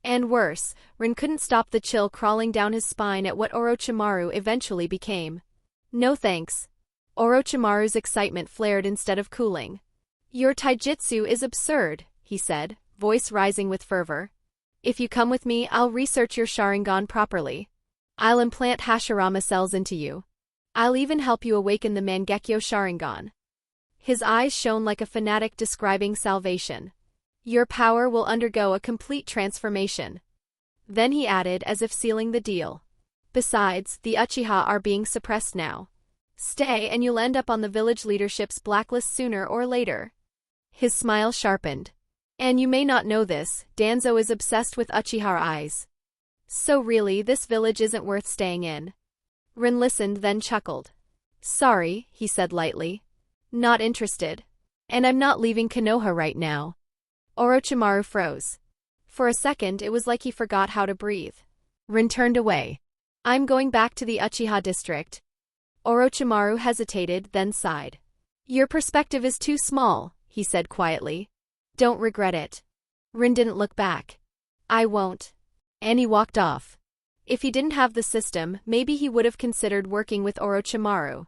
And worse, Ren couldn't stop the chill crawling down his spine at what Orochimaru eventually became. No thanks. Orochimaru's excitement flared instead of cooling. Your taijutsu is absurd, he said, voice rising with fervor. If you come with me, I'll research your Sharingan properly. I'll implant Hashirama cells into you. I'll even help you awaken the Mangekyo Sharingan. His eyes shone like a fanatic describing salvation. Your power will undergo a complete transformation. Then he added as if sealing the deal. Besides, the Uchiha are being suppressed now. Stay and you'll end up on the village leadership's blacklist sooner or later. His smile sharpened. And you may not know this, Danzo is obsessed with Uchiha eyes. So really, this village isn't worth staying in. Ren listened, then chuckled. Sorry, he said lightly. Not interested. And I'm not leaving Konoha right now. Orochimaru froze. For a second, it was like he forgot how to breathe. Ren turned away. I'm going back to the Uchiha district. Orochimaru hesitated, then sighed. Your perspective is too small, he said quietly. Don't regret it. Ren didn't look back. I won't. And he walked off. If he didn't have the system, maybe he would have considered working with Orochimaru.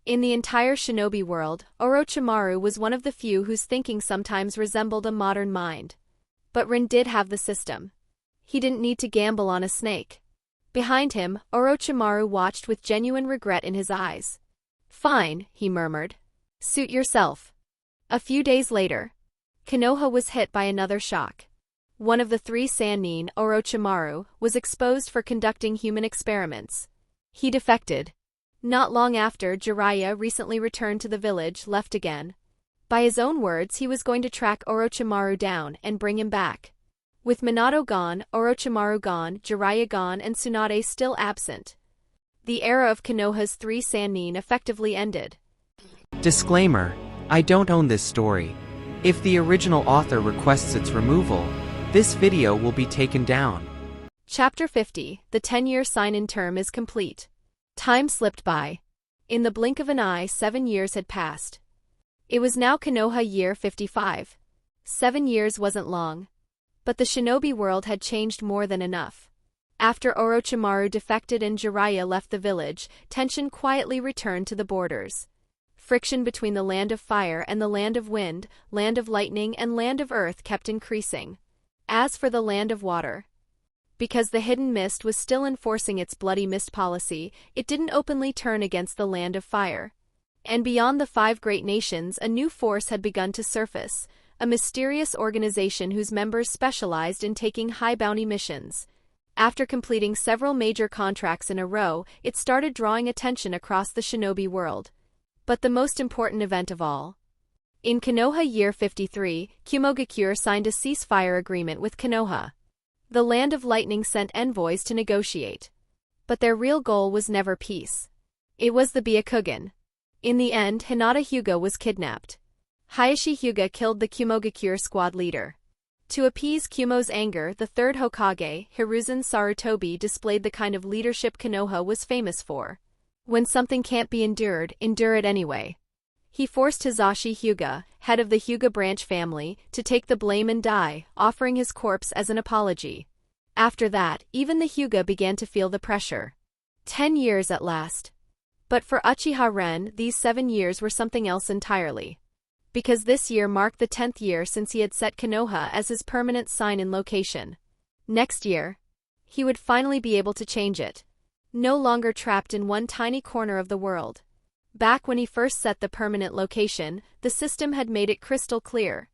In the entire shinobi world, Orochimaru was one of the few whose thinking sometimes resembled a modern mind. But Ren did have the system. He didn't need to gamble on a snake. Behind him, Orochimaru watched with genuine regret in his eyes. Fine, he murmured. Suit yourself. A few days later, Konoha was hit by another shock. One of the 3 Sannin, Orochimaru, was exposed for conducting human experiments. He defected. Not long after, Jiraiya recently returned to the village, left again. By his own words, he was going to track Orochimaru down and bring him back. With Minato gone, Orochimaru gone, Jiraiya gone, and Tsunade still absent, the era of Konoha's 3 Sannin effectively ended. Disclaimer: I don't own this story. If the original author requests its removal, this video will be taken down. Chapter 50. The 10-year sign-in term is complete. Time slipped by. In the blink of an eye, 7 years had passed. It was now Konoha year 55. 7 years wasn't long. But the shinobi world had changed more than enough. After Orochimaru defected and Jiraiya left the village, tension quietly returned to the borders. Friction between the land of fire and the land of wind, land of lightning and land of earth kept increasing. As for the land of water, because the hidden mist was still enforcing its bloody mist policy, it didn't openly turn against the land of fire. And beyond the 5 great nations, a new force had begun to surface, a mysterious organization whose members specialized in taking high-bounty missions. After completing several major contracts in a row, it started drawing attention across the shinobi world. But the most important event of all. In Konoha year 53, Kumogaku signed a ceasefire agreement with Konoha. The Land of Lightning sent envoys to negotiate. But their real goal was never peace. It was the Byakugan. In the end, Hinata Hyuga was kidnapped. Hayashi Hyuga killed the Kumogaku squad leader. To appease Kumo's anger, the 3rd Hokage, Hiruzen Sarutobi, displayed the kind of leadership Konoha was famous for. When something can't be endured, endure it anyway. He forced Hisashi Hyuga, head of the Hyuga branch family, to take the blame and die, offering his corpse as an apology. After that, even the Hyuga began to feel the pressure. 10 years at last. But for Uchiha Ren, these 7 years were something else entirely. Because this year marked the 10th year since he had set Konoha as his permanent sign-in location. Next year, he would finally be able to change it. No longer trapped in one tiny corner of the world. Back when he first set the permanent location, the system had made it crystal clear.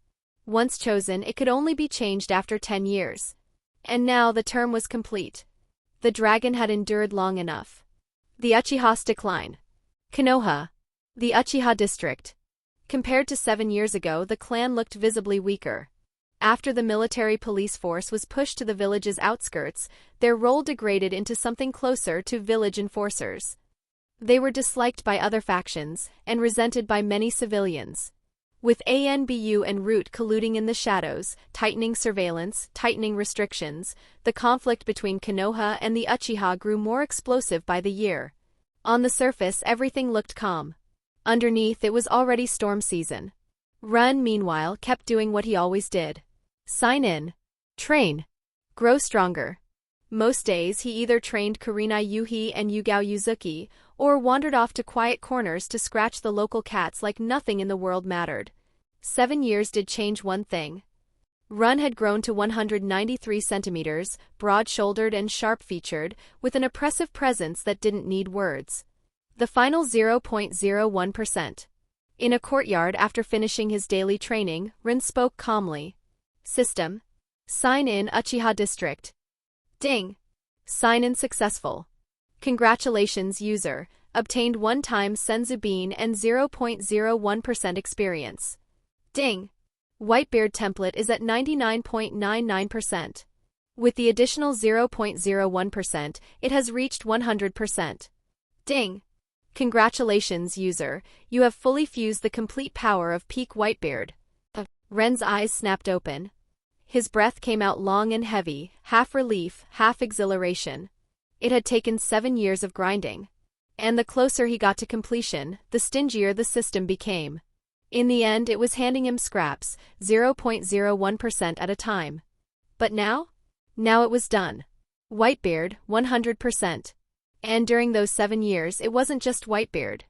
Once chosen, it could only be changed after 10 years. And now the term was complete. The dragon had endured long enough. The Uchiha's decline. Konoha. The Uchiha district. Compared to 7 years ago, the clan looked visibly weaker. After the military police force was pushed to the village's outskirts, their role degraded into something closer to village enforcers. They were disliked by other factions, and resented by many civilians. With ANBU and Root colluding in the shadows, tightening surveillance, tightening restrictions, the conflict between Konoha and the Uchiha grew more explosive by the year. On the surface, everything looked calm. Underneath, it was already storm season. Ren, meanwhile, kept doing what he always did. Sign in. Train. Grow stronger. Most days he either trained Kurenai Yuhi and Yugao Yuzuki, or wandered off to quiet corners to scratch the local cats like nothing in the world mattered. 7 years did change one thing. Ren had grown to 193 centimeters, broad-shouldered and sharp-featured, with an oppressive presence that didn't need words. The final 0.01%. In a courtyard after finishing his daily training, Ren spoke calmly. System. Sign in Uchiha District. Ding. Sign-in successful. Congratulations, user. Obtained one-time Senzu Bean and 0.01% experience. Ding. Whitebeard Template is at 99.99%. With the additional 0.01%, it has reached 100%. Ding. Congratulations, user. You have fully fused the complete power of Peak Whitebeard. Ren's eyes snapped open. His breath came out long and heavy, half relief, half exhilaration. It had taken 7 years of grinding. And the closer he got to completion, the stingier the system became. In the end, it was handing him scraps, 0.01% at a time. But now? Now it was done. Whitebeard, 100%. And during those 7 years, it wasn't just Whitebeard.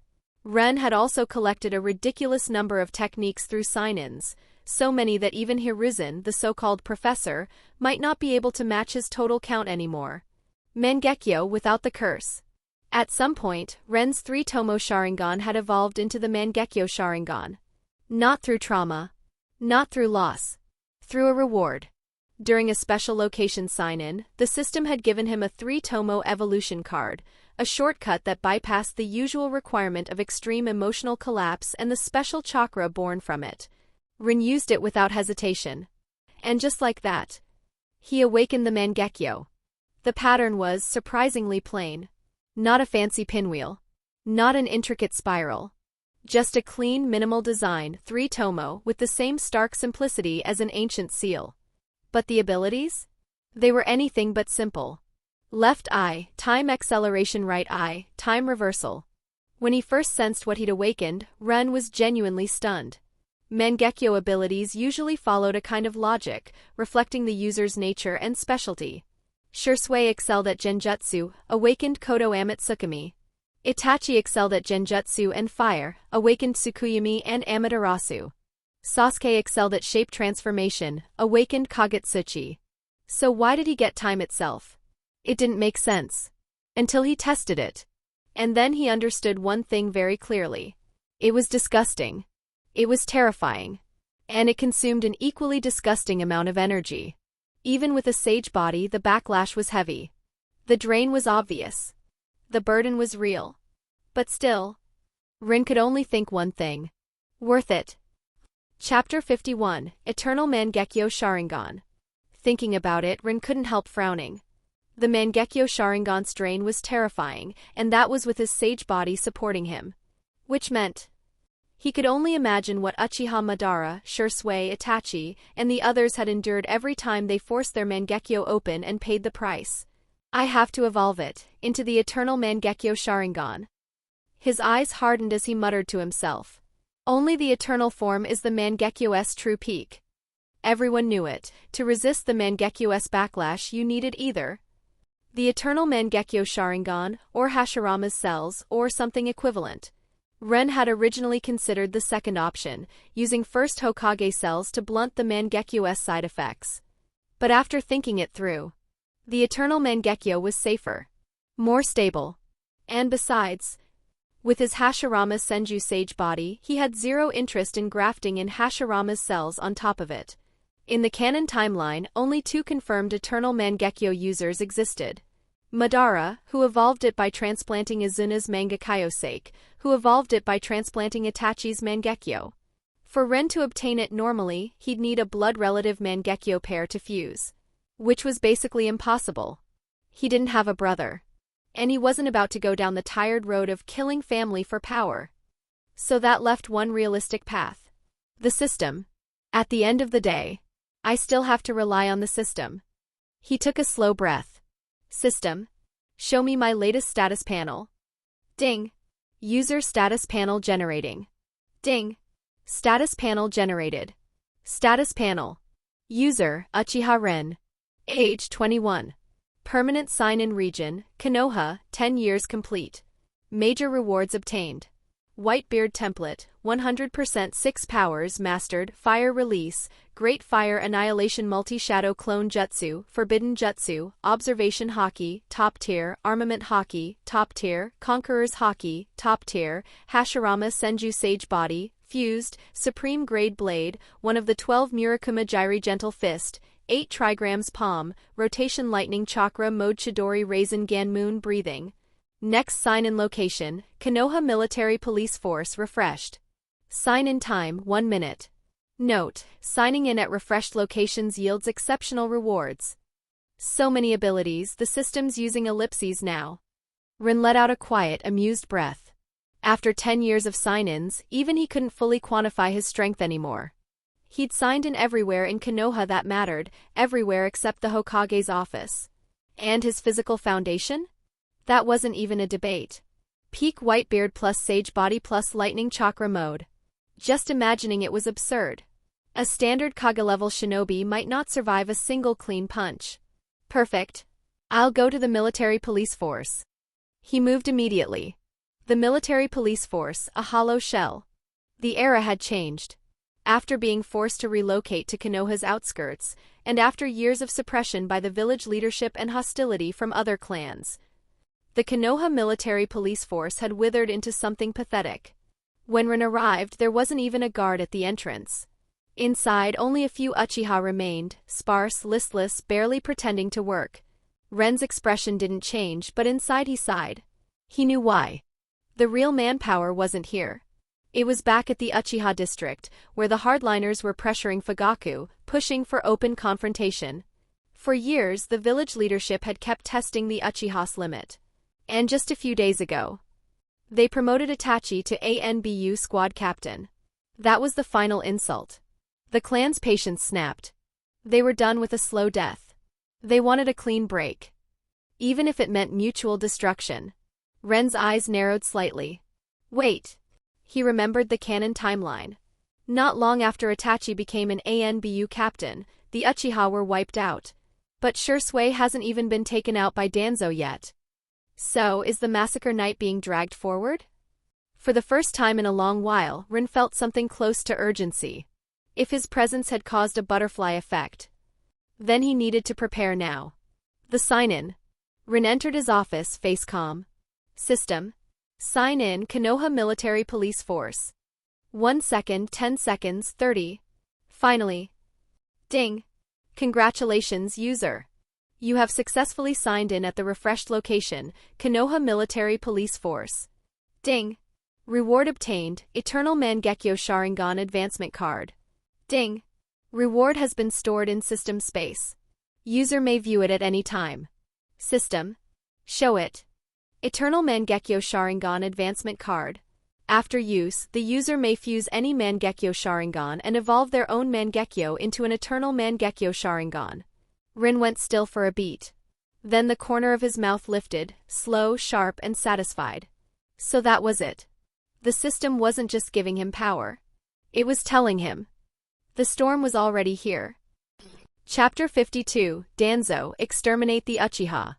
Ren had also collected a ridiculous number of techniques through sign-ins, so many that even Hiruzen, the so-called professor, might not be able to match his total count anymore. Mangekyo without the curse. At some point, Ren's 3-tomo Sharingan had evolved into the Mangekyo Sharingan. Not through trauma. Not through loss. Through a reward. During a special location sign-in, the system had given him a 3-tomo evolution card, a shortcut that bypassed the usual requirement of extreme emotional collapse and the special chakra born from it. Ren used it without hesitation. And just like that, he awakened the Mangekyo. The pattern was surprisingly plain. Not a fancy pinwheel. Not an intricate spiral. Just a clean, minimal design, 3-tomo, with the same stark simplicity as an ancient seal. But the abilities? They were anything but simple. Left eye, time acceleration, right eye, time reversal. When he first sensed what he'd awakened, Ren was genuinely stunned. Mangekyo abilities usually followed a kind of logic, reflecting the user's nature and specialty. Shisui excelled at Genjutsu, awakened Kodo Amatsukami. Itachi excelled at Genjutsu and Fire, awakened Tsukuyomi and Amaterasu. Sasuke excelled at shape transformation, awakened Kagutsuchi. So why did he get time itself? It didn't make sense. Until he tested it. And then he understood one thing very clearly. It was disgusting. It was terrifying. And it consumed an equally disgusting amount of energy. Even with a sage body, the backlash was heavy. The drain was obvious. The burden was real. But still, Ren could only think one thing. Worth it. Chapter 51, Eternal Mangekyo Sharingan. Thinking about it, Ren couldn't help frowning. The Mangekyo Sharingan's drain was terrifying, and that was with his sage body supporting him. Which meant he could only imagine what Uchiha Madara, Shisui, Itachi, and the others had endured every time they forced their Mangekyo open and paid the price. I have to evolve it into the Eternal Mangekyo Sharingan. His eyes hardened as he muttered to himself. Only the eternal form is the Mangekyo's true peak. Everyone knew it. To resist the Mangekyo's backlash, you needed either the Eternal Mangekyo Sharingan, or Hashirama's cells, or something equivalent. Ren had originally considered the second option, using first Hokage cells to blunt the Mangekyo's side effects. But after thinking it through, the Eternal Mangekyo was safer, more stable. And besides, with his Hashirama Senju Sage body, he had zero interest in grafting in Hashirama's cells on top of it. In the canon timeline, only 2 confirmed Eternal Mangekyo users existed. Madara, who evolved it by transplanting Izuna's Mangekyo sake, who evolved it by transplanting Itachi's Mangekyo. For Ren to obtain it normally, he'd need a blood relative Mangekyo pair to fuse. Which was basically impossible. He didn't have a brother. And he wasn't about to go down the tired road of killing family for power. So that left one realistic path. The system. At the end of the day, I still have to rely on the system. He took a slow breath. System. Show me my latest status panel. Ding. User status panel generating. Ding. Status panel generated. Status panel. User, Uchiha Ren. Age 21. Permanent sign-in region, Konoha, 10 years complete. Major rewards obtained. Whitebeard Template, 100% 6 powers mastered, Fire Release, Great Fire Annihilation Multi-Shadow Clone Jutsu, Forbidden Jutsu, Observation Haki, Top Tier, Armament Haki, Top Tier, Conqueror's Haki, Top Tier, Hashirama Senju Sage Body, Fused, Supreme Grade Blade, one of the 12 Murakuma Jirei Gentle Fist, 8 trigrams Palm, Rotation Lightning Chakra Mode Chidori Raisin Ganmoon Breathing. Next sign-in location, Konoha Military Police Force refreshed. Sign-in time, 1 minute. Note, signing in at refreshed locations yields exceptional rewards. So many abilities, the system's using ellipses now. Ren let out a quiet, amused breath. After 10 years of sign-ins, even he couldn't fully quantify his strength anymore. He'd signed in everywhere in Konoha that mattered, everywhere except the Hokage's office. And his physical foundation? That wasn't even a debate. Peak Whitebeard plus Sage Body plus Lightning Chakra mode. Just imagining it was absurd. A standard Kage-level shinobi might not survive a single clean punch. Perfect. I'll go to the military police force. He moved immediately. The military police force, a hollow shell. The era had changed. After being forced to relocate to Konoha's outskirts, and after years of suppression by the village leadership and hostility from other clans, the Konoha military police force had withered into something pathetic. When Ren arrived, there wasn't even a guard at the entrance. Inside, only a few Uchiha remained, sparse, listless, barely pretending to work. Ren's expression didn't change, but inside he sighed. He knew why. The real manpower wasn't here. It was back at the Uchiha district, where the hardliners were pressuring Fugaku, pushing for open confrontation. For years, the village leadership had kept testing the Uchiha's limit. And just a few days ago, they promoted Itachi to ANBU squad captain. That was the final insult. The clan's patience snapped. They were done with a slow death. They wanted a clean break. Even if it meant mutual destruction. Ren's eyes narrowed slightly. Wait. He remembered the canon timeline. Not long after Itachi became an ANBU captain, the Uchiha were wiped out. But Shisui hasn't even been taken out by Danzo yet. So, is the massacre night being dragged forward? For the first time in a long while, Ren felt something close to urgency. If his presence had caused a butterfly effect, then he needed to prepare now. The sign-in. Ren entered his office, face calm. System. Sign in Konoha Military Police Force. 1 second, 10 seconds, 30. Finally. Ding. Congratulations, user. You have successfully signed in at the refreshed location, Konoha Military Police Force. Ding. Reward obtained, Eternal Mangekyo Sharingan Advancement Card. Ding. Reward has been stored in system space. User may view it at any time. System. Show it. Eternal Mangekyo Sharingan Advancement Card. After use, the user may fuse any Mangekyo Sharingan and evolve their own Mangekyo into an Eternal Mangekyo Sharingan. Ren went still for a beat. Then the corner of his mouth lifted, slow, sharp, and satisfied. So that was it. The system wasn't just giving him power. It was telling him. The storm was already here. Chapter 52, Danzo, Exterminate the Uchiha.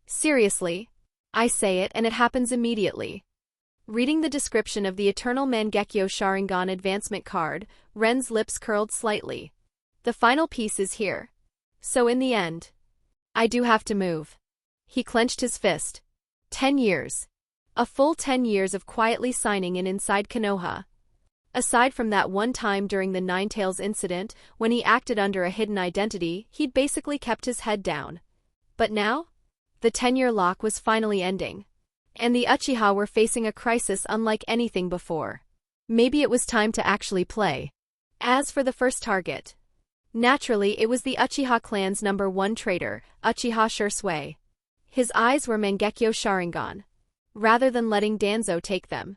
Seriously? I say it and it happens immediately. Reading the description of the Eternal Mangekyo Sharingan Advancement Card, Ren's lips curled slightly. The final piece is here. So in the end, I do have to move. He clenched his fist. 10 years. A full 10 years of quietly signing in inside Konoha. Aside from that one time during the Ninetales incident, when he acted under a hidden identity, he'd basically kept his head down. But now? The 10-year lock was finally ending. And the Uchiha were facing a crisis unlike anything before. Maybe it was time to actually play. As for the first target, naturally it was the Uchiha clan's #1 traitor, Uchiha Shisui. His eyes were Mangekyo Sharingan. Rather than letting Danzo take them,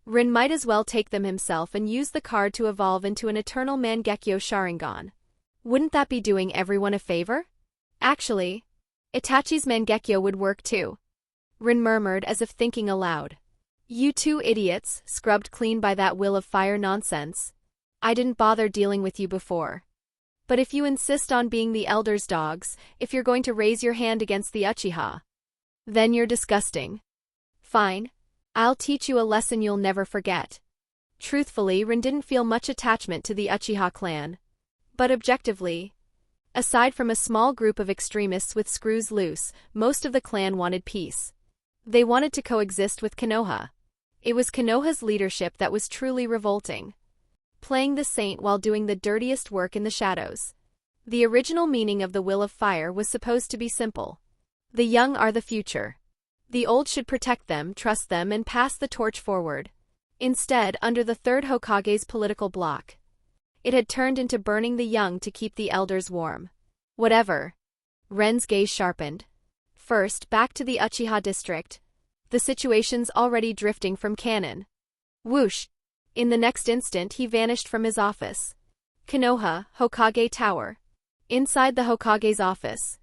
Ren might as well take them himself and use the card to evolve into an Eternal Mangekyo Sharingan. Wouldn't that be doing everyone a favor? Actually, Itachi's Mangekyo would work too. Ren murmured as if thinking aloud. You two idiots, scrubbed clean by that will of fire nonsense. I didn't bother dealing with you before. But if you insist on being the Elder's dogs, if you're going to raise your hand against the Uchiha, then you're disgusting. Fine. I'll teach you a lesson you'll never forget. Truthfully, Ren didn't feel much attachment to the Uchiha clan. But objectively, aside from a small group of extremists with screws loose, most of the clan wanted peace. They wanted to coexist with Konoha. It was Konoha's leadership that was truly revolting. Playing the saint while doing the dirtiest work in the shadows. The original meaning of the Will of Fire was supposed to be simple. The young are the future. The old should protect them, trust them, and pass the torch forward. Instead, under the third Hokage's political bloc, it had turned into burning the young to keep the elders warm. Whatever. Ren's gaze sharpened. First, back to the Uchiha district. The situation's already drifting from canon. Whoosh! In the next instant he vanished from his office. Konoha, Hokage Tower. Inside the Hokage's office.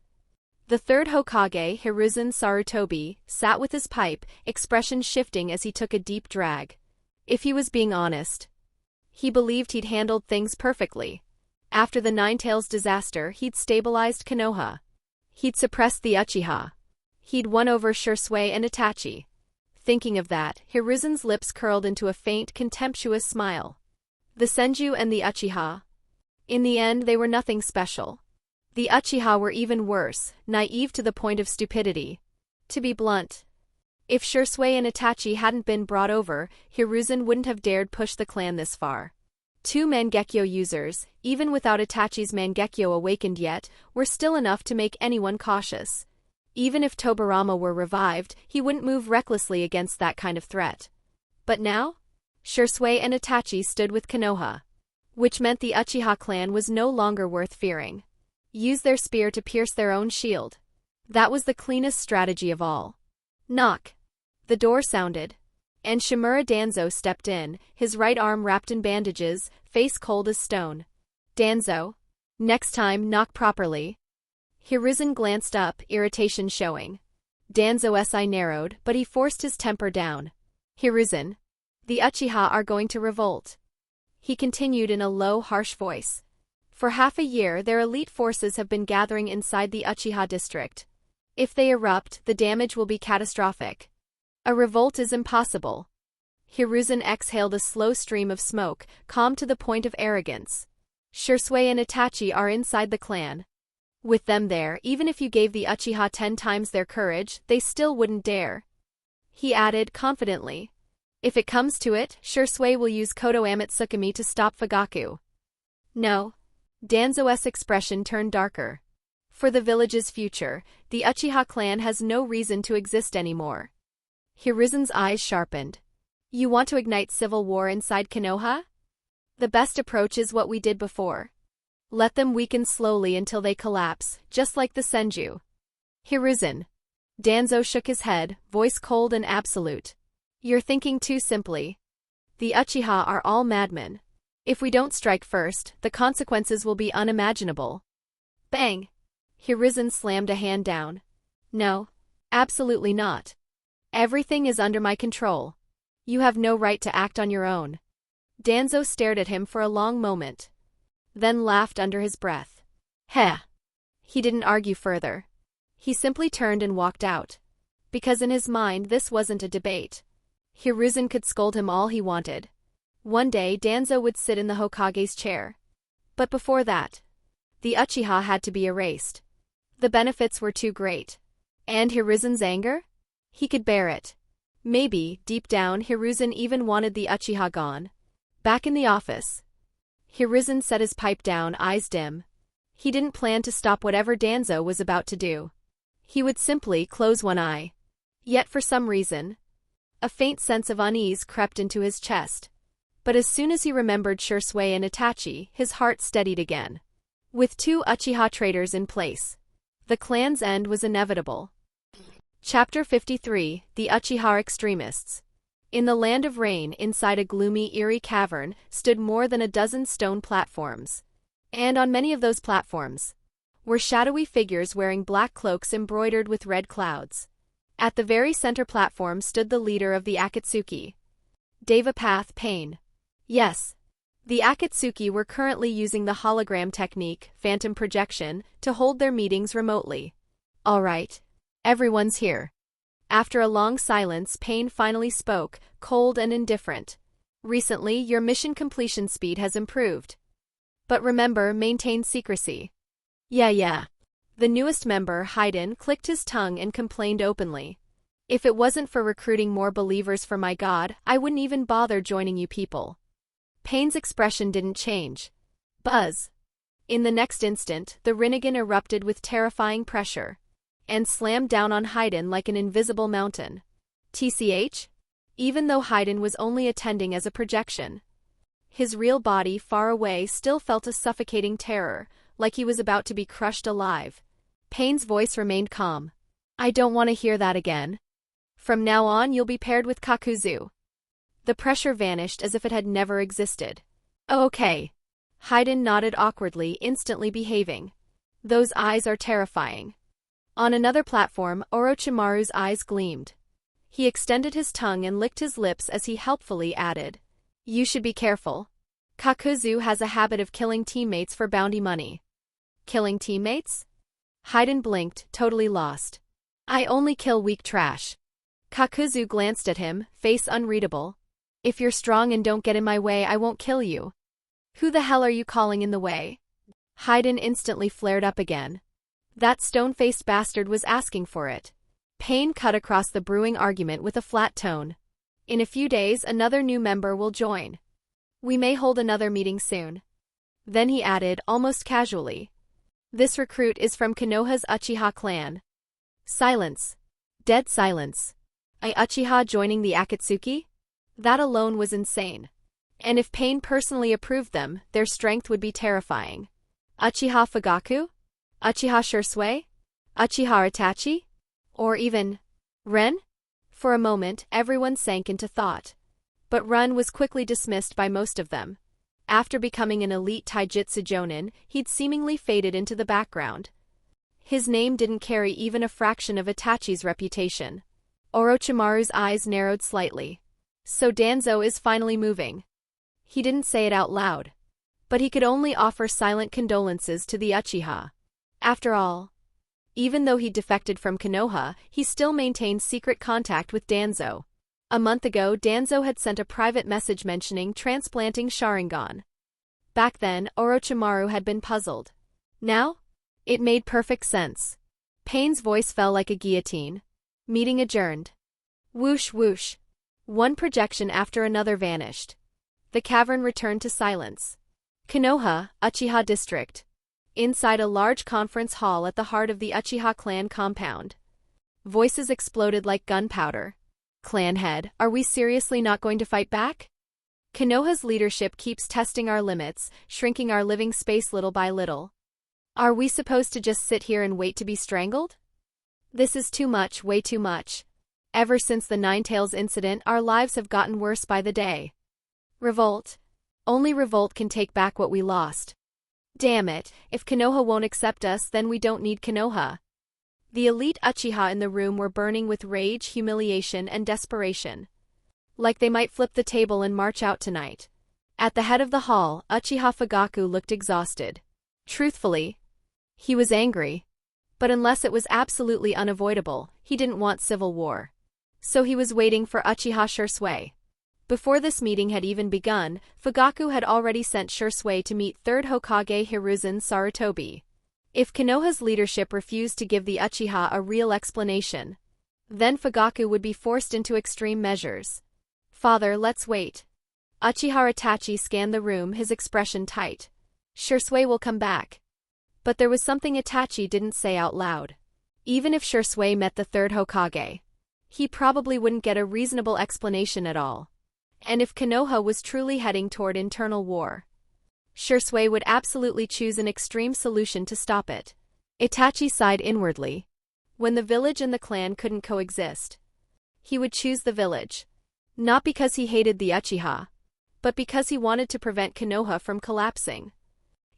The third Hokage, Hiruzen Sarutobi, sat with his pipe, expression shifting as he took a deep drag. If he was being honest, he believed he'd handled things perfectly. After the Ninetales disaster, he'd stabilized Konoha. He'd suppressed the Uchiha. He'd won over Shisui and Itachi. Thinking of that, Hiruzen's lips curled into a faint, contemptuous smile. The Senju and the Uchiha. In the end, they were nothing special. The Uchiha were even worse, naive to the point of stupidity. To be blunt, if Shisui and Itachi hadn't been brought over, Hiruzen wouldn't have dared push the clan this far. 2 Mangekyo users, even without Itachi's Mangekyo awakened yet, were still enough to make anyone cautious. Even if Tobirama were revived, he wouldn't move recklessly against that kind of threat. But now? Shisui and Itachi stood with Konoha, which meant the Uchiha clan was no longer worth fearing. Use their spear to pierce their own shield. That was the cleanest strategy of all. Knock. The door sounded, and Shimura Danzo stepped in, his right arm wrapped in bandages, face cold as stone. Danzo, next time knock properly. Hiruzen glanced up, irritation showing. Danzo's eye narrowed, but he forced his temper down. Hiruzen, the Uchiha are going to revolt. He continued in a low, harsh voice. For half a year, their elite forces have been gathering inside the Uchiha district. If they erupt, the damage will be catastrophic. A revolt is impossible. Hiruzen exhaled a slow stream of smoke, calm to the point of arrogance. Shisui and Itachi are inside the clan. With them there, even if you gave the Uchiha 10 times their courage, they still wouldn't dare. He added confidently. If it comes to it, Shisui will use Kodo Amatsukami to stop Fugaku. No. Danzo's expression turned darker. For the village's future, the Uchiha clan has no reason to exist anymore. Hiruzen's eyes sharpened. You want to ignite civil war inside Konoha? The best approach is what we did before. Let them weaken slowly until they collapse, just like the Senju. Hiruzen. Danzo shook his head, voice cold and absolute. You're thinking too simply. The Uchiha are all madmen. If we don't strike first, the consequences will be unimaginable. Bang! Hiruzen slammed a hand down. No. Absolutely not. Everything is under my control. You have no right to act on your own. Danzo stared at him for a long moment, then laughed under his breath. Heh! He didn't argue further. He simply turned and walked out. Because in his mind this wasn't a debate. Hiruzen could scold him all he wanted. One day Danzo would sit in the Hokage's chair. But before that, the Uchiha had to be erased. The benefits were too great. And Hiruzen's anger? He could bear it. Maybe, deep down, Hiruzen even wanted the Uchiha gone. Back in the office, Hiruzen set his pipe down, eyes dim. He didn't plan to stop whatever Danzo was about to do. He would simply close one eye. Yet for some reason, a faint sense of unease crept into his chest. But as soon as he remembered Shisui and Itachi, his heart steadied again. With 2 Uchiha traitors in place, the clan's end was inevitable. Chapter 53, The Uchiha Extremists. In the land of rain, inside a gloomy, eerie cavern, stood more than a dozen stone platforms. And on many of those platforms were shadowy figures wearing black cloaks embroidered with red clouds. At the very center platform stood the leader of the Akatsuki, Devapath Pain. Yes, the Akatsuki were currently using the hologram technique, phantom projection, to hold their meetings remotely. All right. Everyone's here. After a long silence, Pain finally spoke, cold and indifferent. Recently, your mission completion speed has improved. But remember, maintain secrecy. Yeah. The newest member, Haiden, clicked his tongue and complained openly. If it wasn't for recruiting more believers for my god, I wouldn't even bother joining you people. Pain's expression didn't change. Buzz. In the next instant, the Rinnegan erupted with terrifying pressure and slammed down on Haiden like an invisible mountain. TCH? Even though Haiden was only attending as a projection, his real body far away still felt a suffocating terror, like he was about to be crushed alive. Pain's voice remained calm. I don't want to hear that again. From now on you'll be paired with Kakuzu. The pressure vanished as if it had never existed. Oh, okay. Haiden nodded awkwardly, instantly behaving. Those eyes are terrifying. On another platform, Orochimaru's eyes gleamed. He extended his tongue and licked his lips as he helpfully added, "You should be careful. Kakuzu has a habit of killing teammates for bounty money." Killing teammates? Hiruzen blinked, totally lost. "I only kill weak trash." Kakuzu glanced at him, face unreadable. "If you're strong and don't get in my way, I won't kill you." "Who the hell are you calling in the way?" Hiruzen instantly flared up again. That stone-faced bastard was asking for it. Pain cut across the brewing argument with a flat tone. "In a few days, another new member will join. We may hold another meeting soon." Then he added, almost casually, "This recruit is from Konoha's Uchiha clan." Silence. Dead silence. A Uchiha joining the Akatsuki? That alone was insane. And if Pain personally approved them, their strength would be terrifying. Uchiha Fugaku? Uchiha Shisui? Uchiha Itachi? Or even Ren? For a moment, everyone sank into thought. But Ren was quickly dismissed by most of them. After becoming an elite taijutsu jonin, he'd seemingly faded into the background. His name didn't carry even a fraction of Itachi's reputation. Orochimaru's eyes narrowed slightly. So Danzo is finally moving. He didn't say it out loud. But he could only offer silent condolences to the Uchiha. After all, even though he defected from Konoha, he still maintained secret contact with Danzo. A month ago, Danzo had sent a private message mentioning transplanting Sharingan. Back then, Orochimaru had been puzzled. Now? It made perfect sense. Pain's voice fell like a guillotine. Meeting adjourned. Whoosh whoosh. One projection after another vanished. The cavern returned to silence. Konoha, Uchiha District. Inside a large conference hall at the heart of the Uchiha clan compound. Voices exploded like gunpowder. "Clan head, are we seriously not going to fight back? Konoha's leadership keeps testing our limits, shrinking our living space little by little. Are we supposed to just sit here and wait to be strangled? This is too much, way too much. Ever since the Ninetales incident, our lives have gotten worse by the day. Revolt. Only revolt can take back what we lost. Damn it, if Konoha won't accept us, then we don't need Konoha." The elite Uchiha in the room were burning with rage, humiliation, and desperation. Like they might flip the table and march out tonight. At the head of the hall, Uchiha Fugaku looked exhausted. Truthfully, he was angry. But unless it was absolutely unavoidable, he didn't want civil war. So he was waiting for Uchiha Shisui. Before this meeting had even begun, Fugaku had already sent Shisui to meet 3rd Hokage Hiruzen Sarutobi. If Konoha's leadership refused to give the Uchiha a real explanation, then Fugaku would be forced into extreme measures. "Father, let's wait." Uchiha Itachi scanned the room, his expression tight. Shisui will come back. But there was something Itachi didn't say out loud. Even if Shisui met the 3rd Hokage, he probably wouldn't get a reasonable explanation at all. And if Konoha was truly heading toward internal war, Shisui would absolutely choose an extreme solution to stop it. Itachi sighed inwardly. When the village and the clan couldn't coexist, he would choose the village. Not because he hated the Uchiha, but because he wanted to prevent Konoha from collapsing.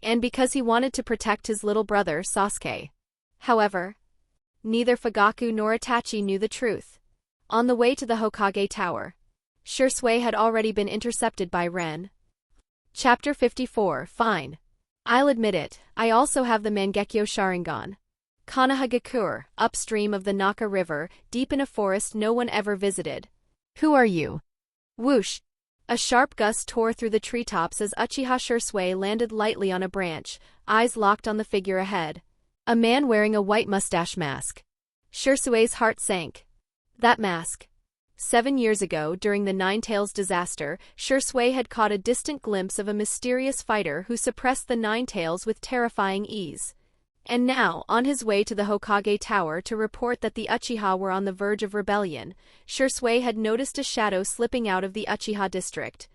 And because he wanted to protect his little brother, Sasuke. However, neither Fugaku nor Itachi knew the truth. On the way to the Hokage Tower, Shisui had already been intercepted by Ren. Chapter 54. Fine. I'll admit it, I also have the Mangekyo Sharingan. Konoha upstream of the Naka River, deep in a forest no one ever visited. Who are you? Whoosh! A sharp gust tore through the treetops as Uchiha Shisui landed lightly on a branch, eyes locked on the figure ahead. A man wearing a white mustache mask. Shisui's heart sank. That mask. 7 years ago, during the Ninetales disaster, Shisui had caught a distant glimpse of a mysterious fighter who suppressed the Ninetales with terrifying ease. And now, on his way to the Hokage Tower to report that the Uchiha were on the verge of rebellion, Shisui had noticed a shadow slipping out of the Uchiha district.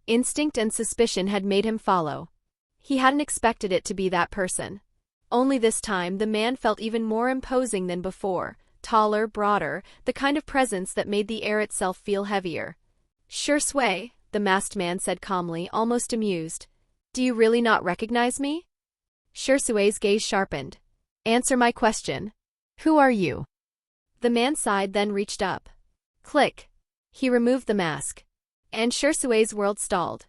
Instinct and suspicion had made him follow. He hadn't expected it to be that person. Only this time the man felt even more imposing than before. Taller, broader, the kind of presence that made the air itself feel heavier. "Shisui," the masked man said calmly, almost amused. "Do you really not recognize me?" Shisui's gaze sharpened. "Answer my question." Who are you? The man sighed, then reached up. Click. He removed the mask. And Shisui's world stalled.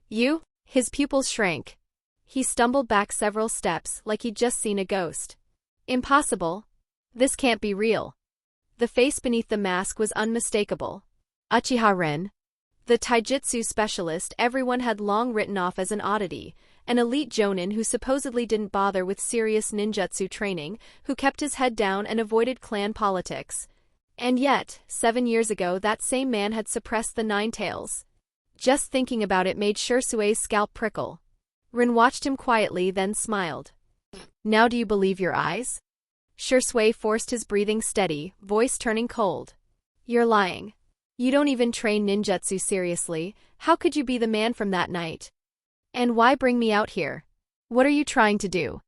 You? His pupils shrank. He stumbled back several steps like he'd just seen a ghost. Impossible. This can't be real. The face beneath the mask was unmistakable. Uchiha Ren. The taijutsu specialist everyone had long written off as an oddity, an elite jonin who supposedly didn't bother with serious ninjutsu training, who kept his head down and avoided clan politics. And yet, 7 years ago that same man had suppressed the Ninetales. Just thinking about it made Shisui's scalp prickle. Ren watched him quietly, then smiled. Now do you believe your eyes? Shisui forced his breathing steady, voice turning cold. You're lying. You don't even train ninjutsu seriously. How could you be the man from that night? And why bring me out here? What are you trying to do?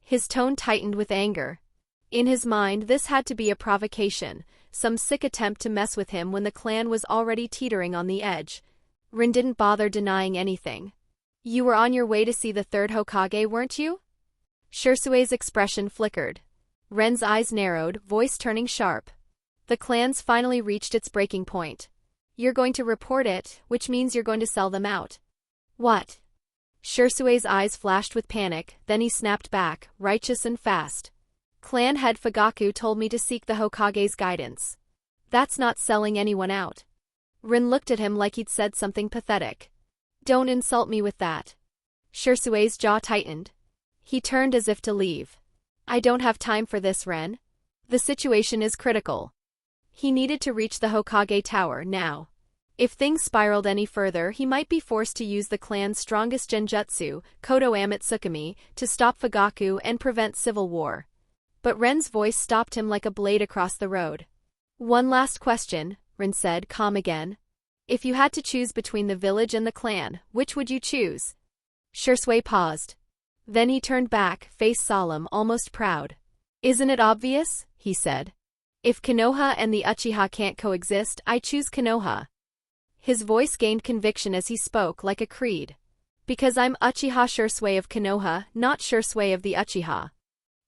His tone tightened with anger. In his mind, this had to be a provocation, some sick attempt to mess with him when the clan was already teetering on the edge. Ren didn't bother denying anything. You were on your way to see the third Hokage, weren't you? Shisui's expression flickered. Ren's eyes narrowed, voice turning sharp. The clan's finally reached its breaking point. You're going to report it, which means you're going to sell them out. What? Shisui's eyes flashed with panic, then he snapped back, righteous and fast. Clan head Fugaku told me to seek the Hokage's guidance. That's not selling anyone out. Ren looked at him like he'd said something pathetic. Don't insult me with that. Shisui's jaw tightened. He turned as if to leave. I don't have time for this, Ren. The situation is critical. He needed to reach the Hokage Tower now. If things spiraled any further, he might be forced to use the clan's strongest genjutsu, Kodo Amatsukami, to stop Fugaku and prevent civil war. But Ren's voice stopped him like a blade across the road. One last question, Ren said, calm again. If you had to choose between the village and the clan, which would you choose? Shisui paused. Then he turned back, face solemn, almost proud. Isn't it obvious? He said. If Konoha and the Uchiha can't coexist, I choose Konoha. His voice gained conviction as he spoke, like a creed. Because I'm Uchiha Shisui of Konoha, not Shisui of the Uchiha.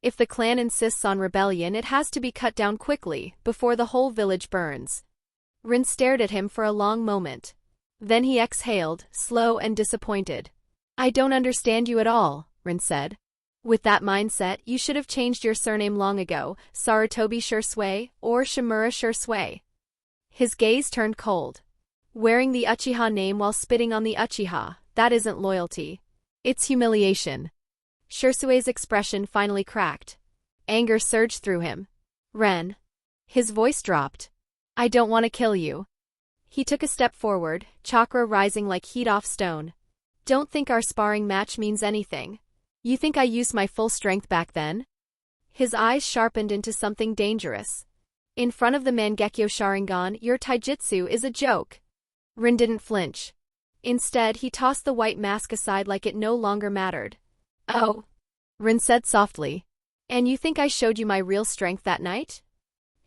If the clan insists on rebellion, it has to be cut down quickly, before the whole village burns. Ren stared at him for a long moment. Then he exhaled, slow and disappointed. I don't understand you at all, Ren said. With that mindset, you should have changed your surname long ago, Sarutobi Shisui, or Shimura Shisui. His gaze turned cold. Wearing the Uchiha name while spitting on the Uchiha, that isn't loyalty. It's humiliation. Shisui's expression finally cracked. Anger surged through him. Ren. His voice dropped. I don't want to kill you. He took a step forward, chakra rising like heat off stone. Don't think our sparring match means anything. You think I used my full strength back then? His eyes sharpened into something dangerous. In front of the Mangekyo Sharingan, your taijutsu is a joke. Ren didn't flinch. Instead, he tossed the white mask aside like it no longer mattered. Oh, Ren said softly. And you think I showed you my real strength that night?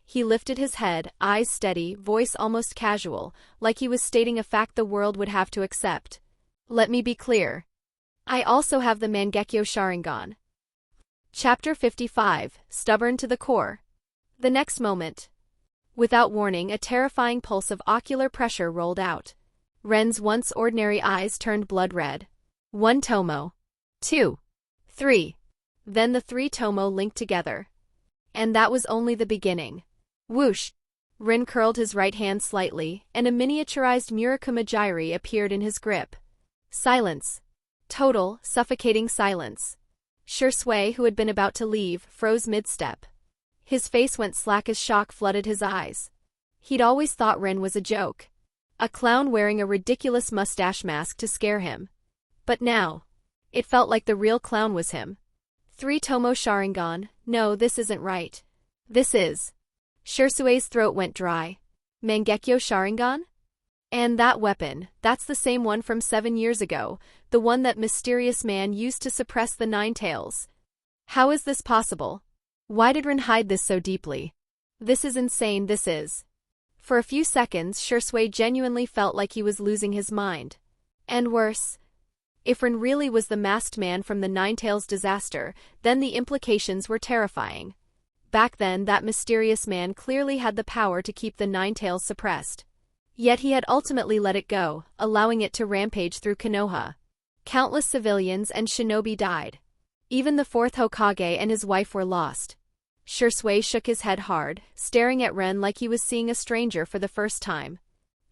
He lifted his head, eyes steady, voice almost casual, like he was stating a fact the world would have to accept. Let me be clear. I also have the Mangekyo Sharingan. Chapter 55, Stubborn to the Core. The next moment. Without warning, a terrifying pulse of ocular pressure rolled out. Ren's once ordinary eyes turned blood red. 1 tomo. 2. 3. Then the 3 tomo linked together. And that was only the beginning. Whoosh! Ren curled his right hand slightly, and a miniaturized Murakumajiri appeared in his grip. Silence. Total, suffocating silence. Shisui, who had been about to leave, froze mid-step. His face went slack as shock flooded his eyes. He'd always thought Ren was a joke. A clown wearing a ridiculous mustache mask to scare him. But now, it felt like the real clown was him. 3 tomo Sharingan, no, this isn't right. This is. Shisui's throat went dry. Mangekyo Sharingan? And that weapon, that's the same one from 7 years ago, the one that mysterious man used to suppress the Ninetales. How is this possible? Why did Ren hide this so deeply? This is insane, this is. For a few seconds, Shisui genuinely felt like he was losing his mind. And worse. If Ren really was the masked man from the Ninetales disaster, then the implications were terrifying. Back then, that mysterious man clearly had the power to keep the Ninetales suppressed. Yet he had ultimately let it go, allowing it to rampage through Konoha. Countless civilians and shinobi died. Even the fourth Hokage and his wife were lost. Shisui shook his head hard, staring at Ren like he was seeing a stranger for the first time.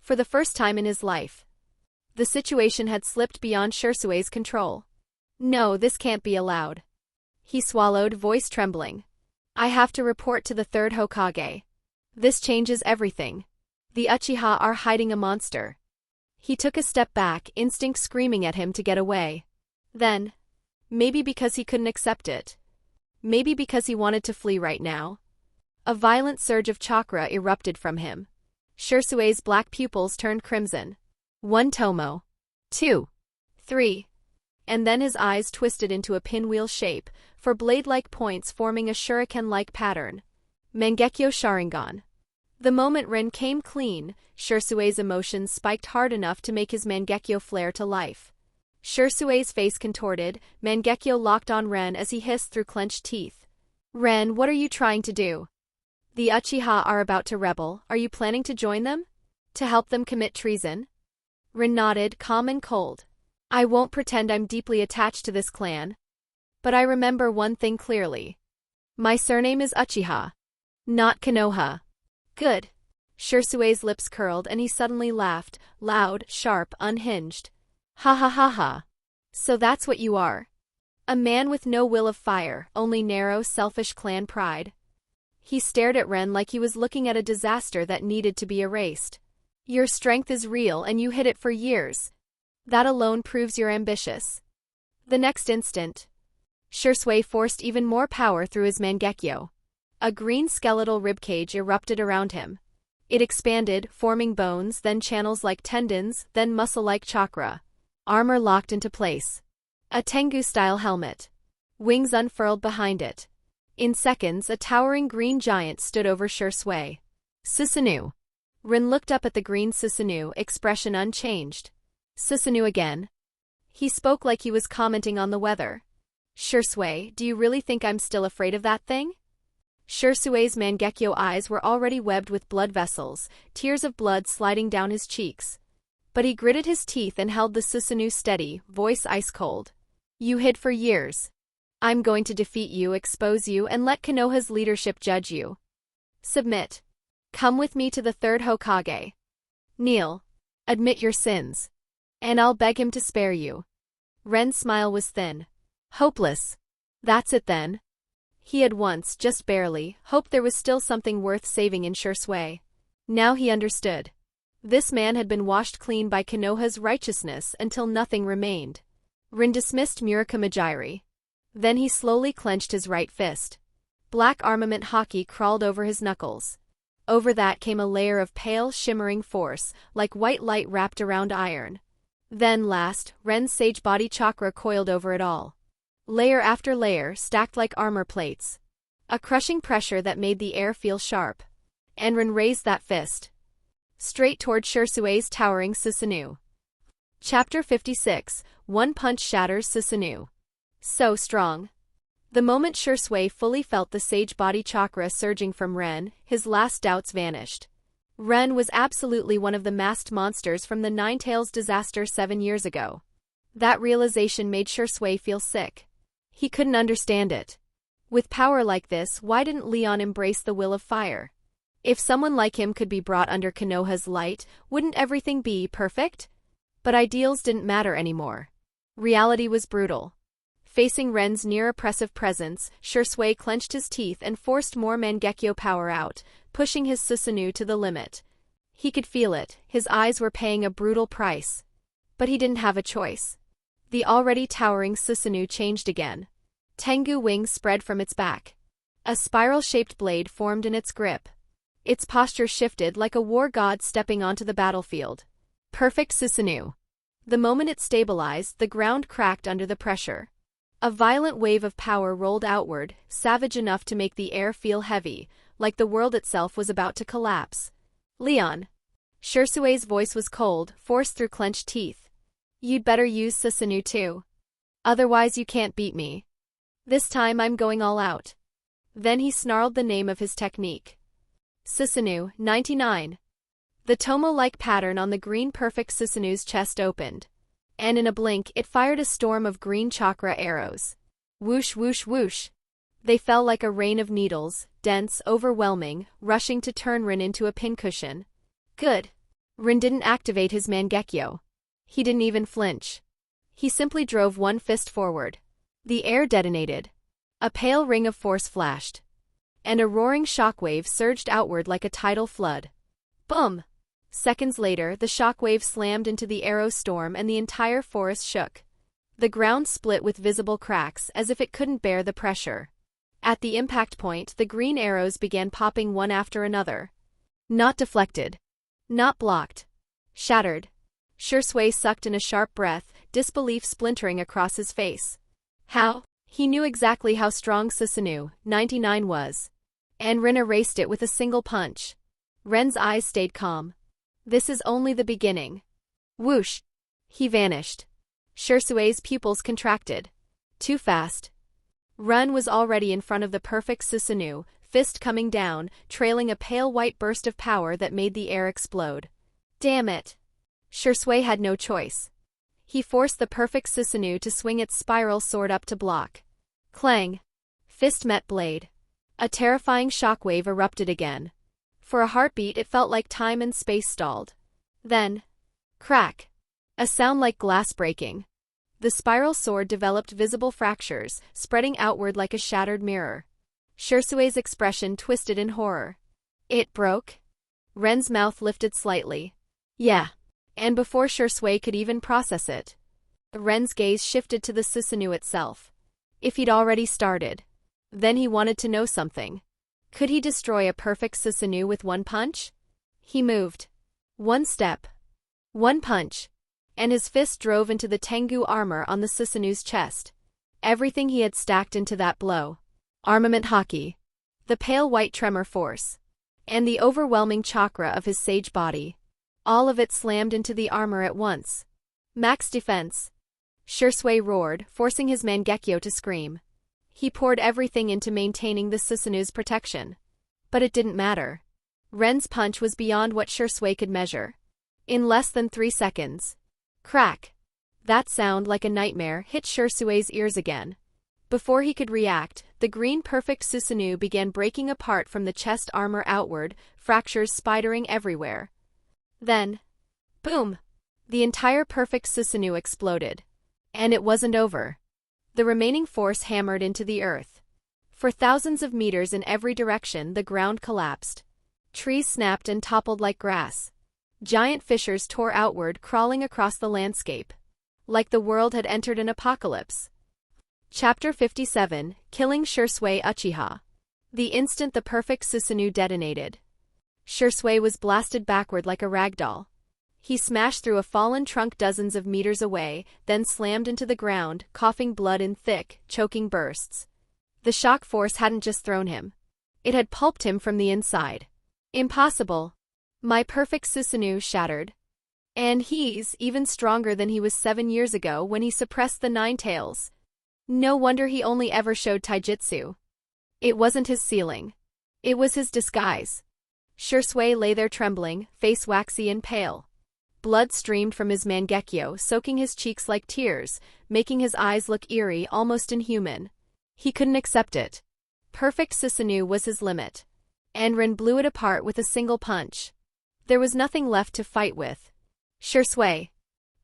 For the first time in his life. The situation had slipped beyond Shisui's control. No, this can't be allowed. He swallowed, voice trembling. I have to report to the third Hokage. This changes everything. The Uchiha are hiding a monster. He took a step back, instinct screaming at him to get away. Then, maybe because he couldn't accept it. Maybe because he wanted to flee right now. A violent surge of chakra erupted from him. Shisui's black pupils turned crimson. 1 tomo. 2. 3. And then his eyes twisted into a pinwheel shape, for blade-like points forming a shuriken-like pattern. Mangekyo Sharingan. The moment Ren came clean, Shisui's emotions spiked hard enough to make his Mangekyo flare to life. Shisui's face contorted, Mangekyo locked on Ren as he hissed through clenched teeth. Ren, what are you trying to do? The Uchiha are about to rebel. Are you planning to join them? To help them commit treason? Ren nodded, calm and cold. I won't pretend I'm deeply attached to this clan. But I remember one thing clearly. My surname is Uchiha. Not Konoha. Good. Shisui's lips curled and he suddenly laughed, loud, sharp, unhinged. Ha ha ha ha. So that's what you are. A man with no will of fire, only narrow, selfish clan pride. He stared at Ren like he was looking at a disaster that needed to be erased. Your strength is real and you hid it for years. That alone proves you're ambitious. The next instant, Shisui forced even more power through his Mangekyo. A green skeletal ribcage erupted around him. It expanded, forming bones, then channels like tendons, then muscle-like chakra. Armor locked into place. A Tengu-style helmet. Wings unfurled behind it. In seconds, a towering green giant stood over Shisui. Susanoo. Ren looked up at the green Susanoo, expression unchanged. Susanoo again. He spoke like he was commenting on the weather. Shisui, do you really think I'm still afraid of that thing? Shisui's Mangekyo eyes were already webbed with blood vessels, tears of blood sliding down his cheeks. But he gritted his teeth and held the Susanoo steady, voice ice-cold. You hid for years. I'm going to defeat you, expose you, and let Konoha's leadership judge you. Submit. Come with me to the third Hokage. Kneel. Admit your sins. And I'll beg him to spare you. Ren's smile was thin. Hopeless. That's it then. He had once, just barely, hoped there was still something worth saving in Shisui. Now he understood. This man had been washed clean by Konoha's righteousness until nothing remained. Rin dismissed Murakamajiri. Then he slowly clenched his right fist. Black Armament Haki crawled over his knuckles. Over that came a layer of pale, shimmering force, like white light wrapped around iron. Then last, Ren's sage body chakra coiled over it all. Layer after layer, stacked like armor plates. A crushing pressure that made the air feel sharp. And Ren raised that fist. Straight toward Shisui's towering Susanoo. Chapter 56, One Punch Shatters Susanoo. So strong. The moment Shisui fully felt the sage body chakra surging from Ren, his last doubts vanished. Ren was absolutely one of the masked monsters from the Ninetales disaster 7 years ago. That realization made Shisui feel sick. He couldn't understand it. With power like this, why didn't Leon embrace the will of fire? If someone like him could be brought under Konoha's light, wouldn't everything be perfect? But ideals didn't matter anymore. Reality was brutal. Facing Ren's near-oppressive presence, Shisui clenched his teeth and forced more Mangekyo power out, pushing his Susanoo to the limit. He could feel it, his eyes were paying a brutal price. But he didn't have a choice. The already towering Susanoo changed again. Tengu wings spread from its back. A spiral-shaped blade formed in its grip. Its posture shifted like a war god stepping onto the battlefield. Perfect Susanoo. The moment it stabilized, the ground cracked under the pressure. A violent wave of power rolled outward, savage enough to make the air feel heavy, like the world itself was about to collapse. Leon. Shisui's voice was cold, forced through clenched teeth. You'd better use Susanoo too. Otherwise you can't beat me. This time I'm going all out. Then he snarled the name of his technique. Susanoo, 99. The tomo-like pattern on the green perfect Susanoo's chest opened. And in a blink it fired a storm of green chakra arrows. Whoosh whoosh whoosh. They fell like a rain of needles, dense, overwhelming, rushing to turn Rin into a pincushion. Good. Rin didn't activate his Mangekyo. He didn't even flinch. He simply drove one fist forward. The air detonated. A pale ring of force flashed. And a roaring shockwave surged outward like a tidal flood. Boom! Seconds later, the shockwave slammed into the arrow storm and the entire forest shook. The ground split with visible cracks as if it couldn't bear the pressure. At the impact point, the green arrows began popping one after another. Not deflected. Not blocked. Shattered. Shisui sucked in a sharp breath, disbelief splintering across his face. How? He knew exactly how strong Susanoo, 99 was. And Rin erased it with a single punch. Ren's eyes stayed calm. This is only the beginning. Whoosh! He vanished. Shisui's pupils contracted. Too fast. Ren was already in front of the perfect Susanoo, fist coming down, trailing a pale white burst of power that made the air explode. Damn it! Shisui had no choice. He forced the perfect Susanoo to swing its spiral sword up to block. Clang! Fist met blade. A terrifying shockwave erupted again. For a heartbeat it felt like time and space stalled. Then, crack! A sound like glass breaking. The spiral sword developed visible fractures, spreading outward like a shattered mirror. Shisui's expression twisted in horror. It broke? Ren's mouth lifted slightly. Yeah. And before Shisui could even process it, Ren's gaze shifted to the Susanoo itself. If he'd already started, then he wanted to know something. Could he destroy a perfect Susanoo with one punch? He moved. One step. One punch. And his fist drove into the Tengu armor on the Susanoo's chest. Everything he had stacked into that blow. Armament Haki. The pale white tremor force. And the overwhelming chakra of his sage body. All of it slammed into the armor at once. Max defense. Shisui roared, forcing his Mangekyo to scream. He poured everything into maintaining the Susanoo's protection. But it didn't matter. Ren's punch was beyond what Shisui could measure. In less than 3 seconds. Crack! That sound, like a nightmare, hit Shisui's ears again. Before he could react, the green perfect Susanoo began breaking apart from the chest armor outward, fractures spidering everywhere. Then, boom! The entire perfect Susanoo exploded. And it wasn't over. The remaining force hammered into the earth. For thousands of meters in every direction, the ground collapsed. Trees snapped and toppled like grass. Giant fissures tore outward, crawling across the landscape. Like the world had entered an apocalypse. Chapter 57, Killing Shisui Uchiha. The instant the perfect Susanoo detonated, Shisui was blasted backward like a ragdoll. He smashed through a fallen trunk dozens of meters away, then slammed into the ground, coughing blood in thick, choking bursts. The shock force hadn't just thrown him. It had pulped him from the inside. Impossible. My perfect Susanoo shattered. And he's even stronger than he was 7 years ago when he suppressed the Ninetales. No wonder he only ever showed taijutsu. It wasn't his ceiling. It was his disguise. Shisui lay there trembling, face waxy and pale. Blood streamed from his Mangekyo, soaking his cheeks like tears, making his eyes look eerie, almost inhuman. He couldn't accept it. Perfect Susanoo was his limit. And Ren blew it apart with a single punch. There was nothing left to fight with. Shisui.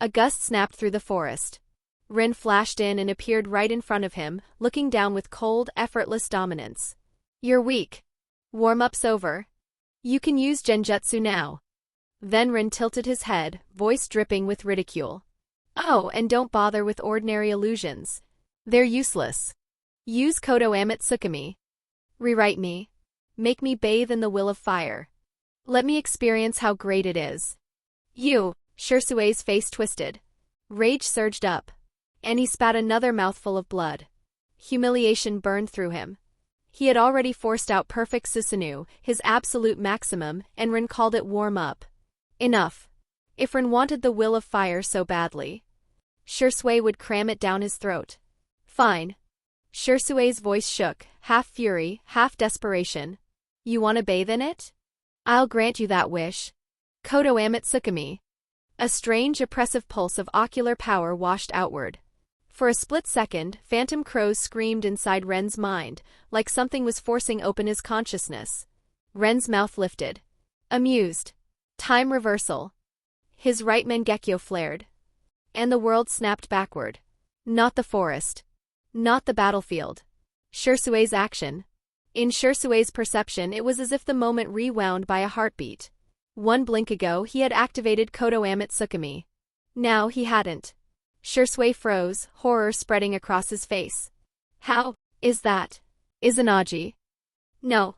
A gust snapped through the forest. Ren flashed in and appeared right in front of him, looking down with cold, effortless dominance. You're weak. Warm-up's over. You can use genjutsu now. Then Ren tilted his head, voice dripping with ridicule. Oh, and don't bother with ordinary illusions. They're useless. Use Kodo Amatsukami. Rewrite me. Make me bathe in the will of fire. Let me experience how great it is. You, Shisui's face twisted. Rage surged up. And he spat another mouthful of blood. Humiliation burned through him. He had already forced out perfect Susanoo, his absolute maximum, and Ren called it warm-up. Enough. If Ren wanted the will of fire so badly, Shisui would cram it down his throat. Fine. Shisui's voice shook, half fury, half desperation. You want to bathe in it? I'll grant you that wish. Kodo Amatsukami. A strange, oppressive pulse of ocular power washed outward. For a split second, phantom crows screamed inside Ren's mind, like something was forcing open his consciousness. Ren's mouth lifted. Amused. Time reversal. His right Mangekyo flared. And the world snapped backward. Not the forest. Not the battlefield. Shisui's action. In Shisui's perception, it was as if the moment rewound by a heartbeat. One blink ago, he had activated Kodo Amatsukami. Now he hadn't. Shisui froze, horror spreading across his face. How is that? Izanagi? No.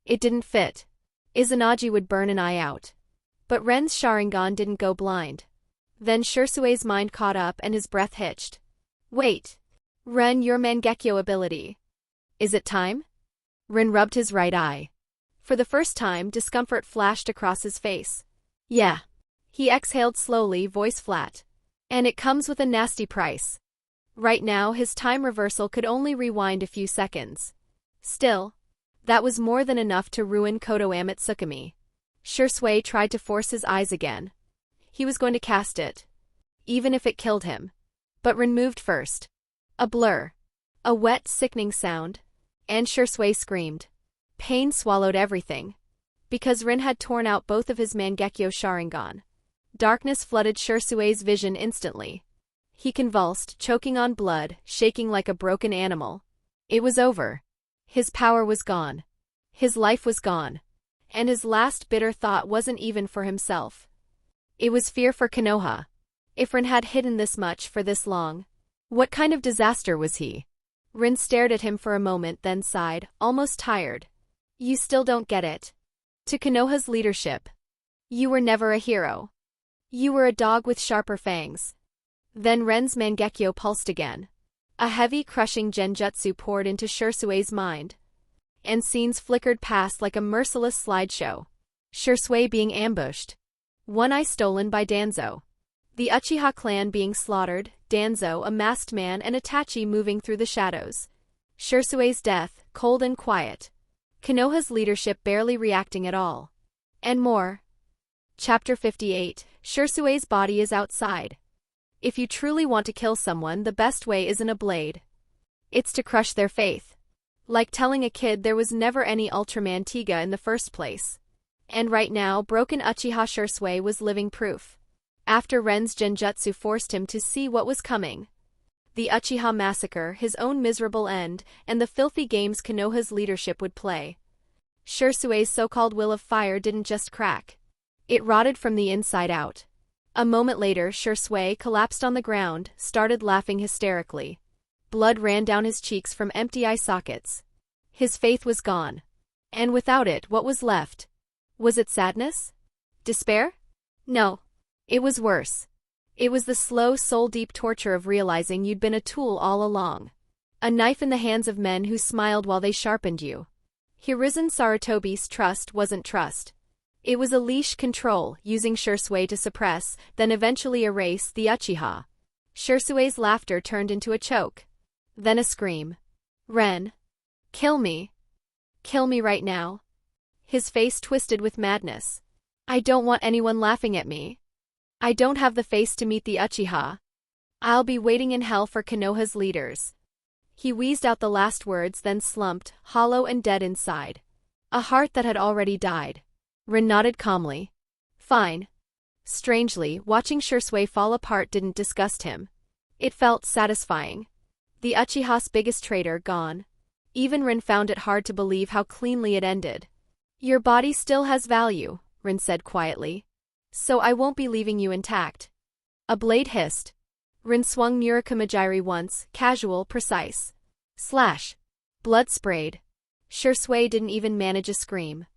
It didn't fit. Izanagi would burn an eye out. But Ren's Sharingan didn't go blind. Then Shisui's mind caught up and his breath hitched. Wait. Ren, your Mangekyo ability. Is it time? Ren rubbed his right eye. For the first time, discomfort flashed across his face. Yeah. He exhaled slowly, voice flat. And it comes with a nasty price. Right now, his time reversal could only rewind a few seconds. Still, that was more than enough to ruin Kodo Amatsukami. Shisui tried to force his eyes again. He was going to cast it. Even if it killed him. But Ren moved first. A blur. A wet, sickening sound. And Shisui screamed. Pain swallowed everything. Because Ren had torn out both of his Mangekyo Sharingan. Darkness flooded Shisui's vision instantly. He convulsed, choking on blood, shaking like a broken animal. It was over. His power was gone. His life was gone. And his last bitter thought wasn't even for himself. It was fear for Konoha. If Ren had hidden this much for this long, what kind of disaster was he? Ren stared at him for a moment, then sighed, almost tired. You still don't get it. To Konoha's leadership. You were never a hero. You were a dog with sharper fangs. Then Ren's Mangekyo pulsed again. A heavy, crushing genjutsu poured into Shisui's mind. And scenes flickered past like a merciless slideshow. Shisui being ambushed. One eye stolen by Danzo. The Uchiha clan being slaughtered, Danzo, a masked man, and Itachi moving through the shadows. Shisui's death, cold and quiet. Konoha's leadership barely reacting at all. And more. Chapter 58, Shisui's body is outside. If you truly want to kill someone, the best way isn't a blade. It's to crush their faith. Like telling a kid there was never any Ultraman Tiga in the first place. And right now, broken Uchiha Shisui was living proof. After Ren's genjutsu forced him to see what was coming. The Uchiha massacre, his own miserable end, and the filthy games Konoha's leadership would play. Shisui's so-called will of fire didn't just crack. It rotted from the inside out. A moment later, Shisui collapsed on the ground, started laughing hysterically. Blood ran down his cheeks from empty eye sockets. His faith was gone. And without it, what was left? Was it sadness? Despair? No. It was worse. It was the slow, soul-deep torture of realizing you'd been a tool all along. A knife in the hands of men who smiled while they sharpened you. Hiruzen Sarutobi's trust wasn't trust. It was a leash control, using Shisui to suppress, then eventually erase, the Uchiha. Shisui's laughter turned into a choke. Then a scream. Ren. Kill me. Kill me right now. His face twisted with madness. I don't want anyone laughing at me. I don't have the face to meet the Uchiha. I'll be waiting in hell for Konoha's leaders. He wheezed out the last words, then slumped, hollow and dead inside. A heart that had already died. Ren nodded calmly. Fine. Strangely, watching Shisui fall apart didn't disgust him. It felt satisfying. The Uchiha's biggest traitor gone. Even Ren found it hard to believe how cleanly it ended. Your body still has value, Ren said quietly. So I won't be leaving you intact. A blade hissed. Ren swung Murakamajiri once, casual, precise. Slash. Blood sprayed. Shisui didn't even manage a scream.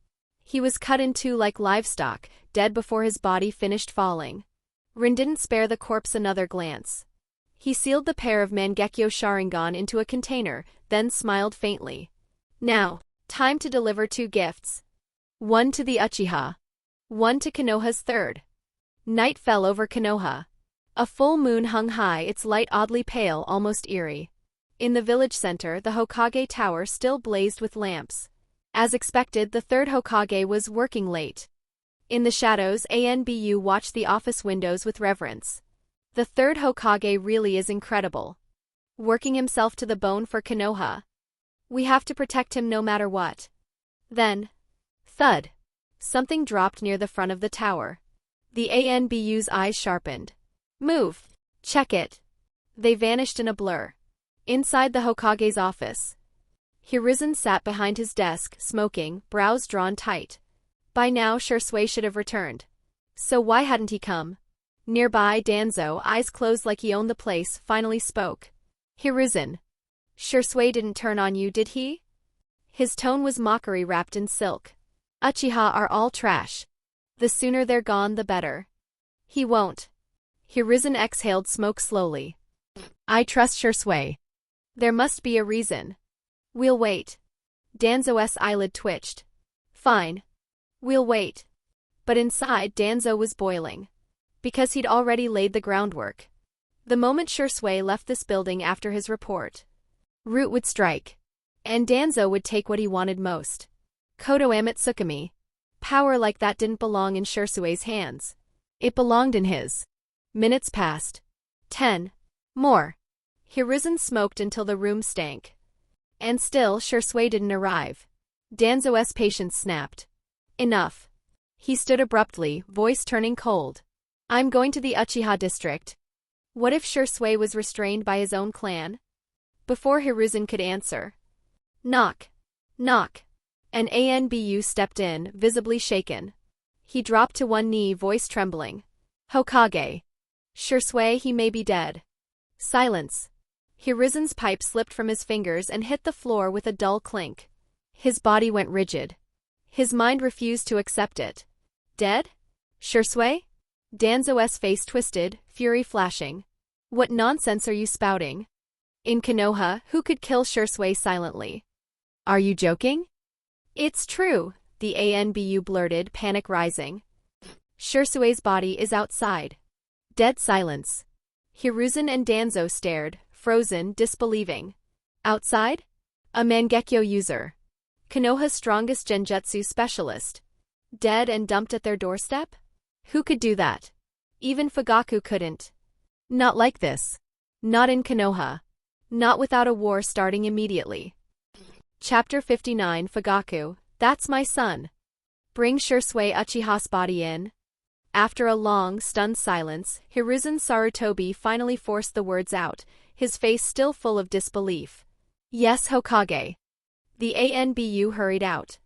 He was cut in two like livestock, dead before his body finished falling. Ren didn't spare the corpse another glance. He sealed the pair of Mangekyo Sharingan into a container, then smiled faintly. Now, time to deliver two gifts. One to the Uchiha. One to Konoha's third. Night fell over Konoha. A full moon hung high, its light oddly pale, almost eerie. In the village center, the Hokage tower still blazed with lamps. As expected, the third Hokage was working late. In the shadows, Anbu watched the office windows with reverence. The third Hokage really is incredible. Working himself to the bone for Konoha. We have to protect him no matter what. Then, thud. Something dropped near the front of the tower. The Anbu's eyes sharpened. Move. Check it. They vanished in a blur. Inside the Hokage's office, Hiruzen sat behind his desk, smoking, brows drawn tight. By now, Shisui should have returned. So why hadn't he come? Nearby, Danzo, eyes closed like he owned the place, finally spoke. Hiruzen. Shisui didn't turn on you, did he? His tone was mockery wrapped in silk. Uchiha are all trash. The sooner they're gone, the better. He won't. Hiruzen exhaled smoke slowly. I trust Shisui. There must be a reason. We'll wait. Danzo's eyelid twitched. Fine. We'll wait. But inside, Danzo was boiling. Because he'd already laid the groundwork. The moment Shisui left this building after his report, Root would strike. And Danzo would take what he wanted most. Kodo Amatsukami. Power like that didn't belong in Shisui's hands. It belonged in his. Minutes passed. 10. More. Hiruzen smoked until the room stank. And still, Shisui didn't arrive. Danzo's patience snapped. Enough. He stood abruptly, voice turning cold. I'm going to the Uchiha district. What if Shisui was restrained by his own clan? Before Hiruzen could answer. Knock. Knock. An Anbu stepped in, visibly shaken. He dropped to one knee, voice trembling. Hokage. Shisui, he may be dead. Silence. Hiruzen's pipe slipped from his fingers and hit the floor with a dull clink. His body went rigid. His mind refused to accept it. Dead? Shisui? Danzo's face twisted, fury flashing. What nonsense are you spouting? In Konoha, who could kill Shisui silently? Are you joking? It's true, the Anbu blurted, panic rising. Shisui's body is outside. Dead silence. Hiruzen and Danzo stared, frozen, disbelieving. Outside? A Mangekyo user. Konoha's strongest genjutsu specialist. Dead and dumped at their doorstep? Who could do that? Even Fugaku couldn't. Not like this. Not in Konoha. Not without a war starting immediately. Chapter 59 Fugaku, that's my son. Bring Shisui Uchiha's body in. After a long, stunned silence, Hiruzen Sarutobi finally forced the words out, his face still full of disbelief. Yes, Hokage. The Anbu hurried out.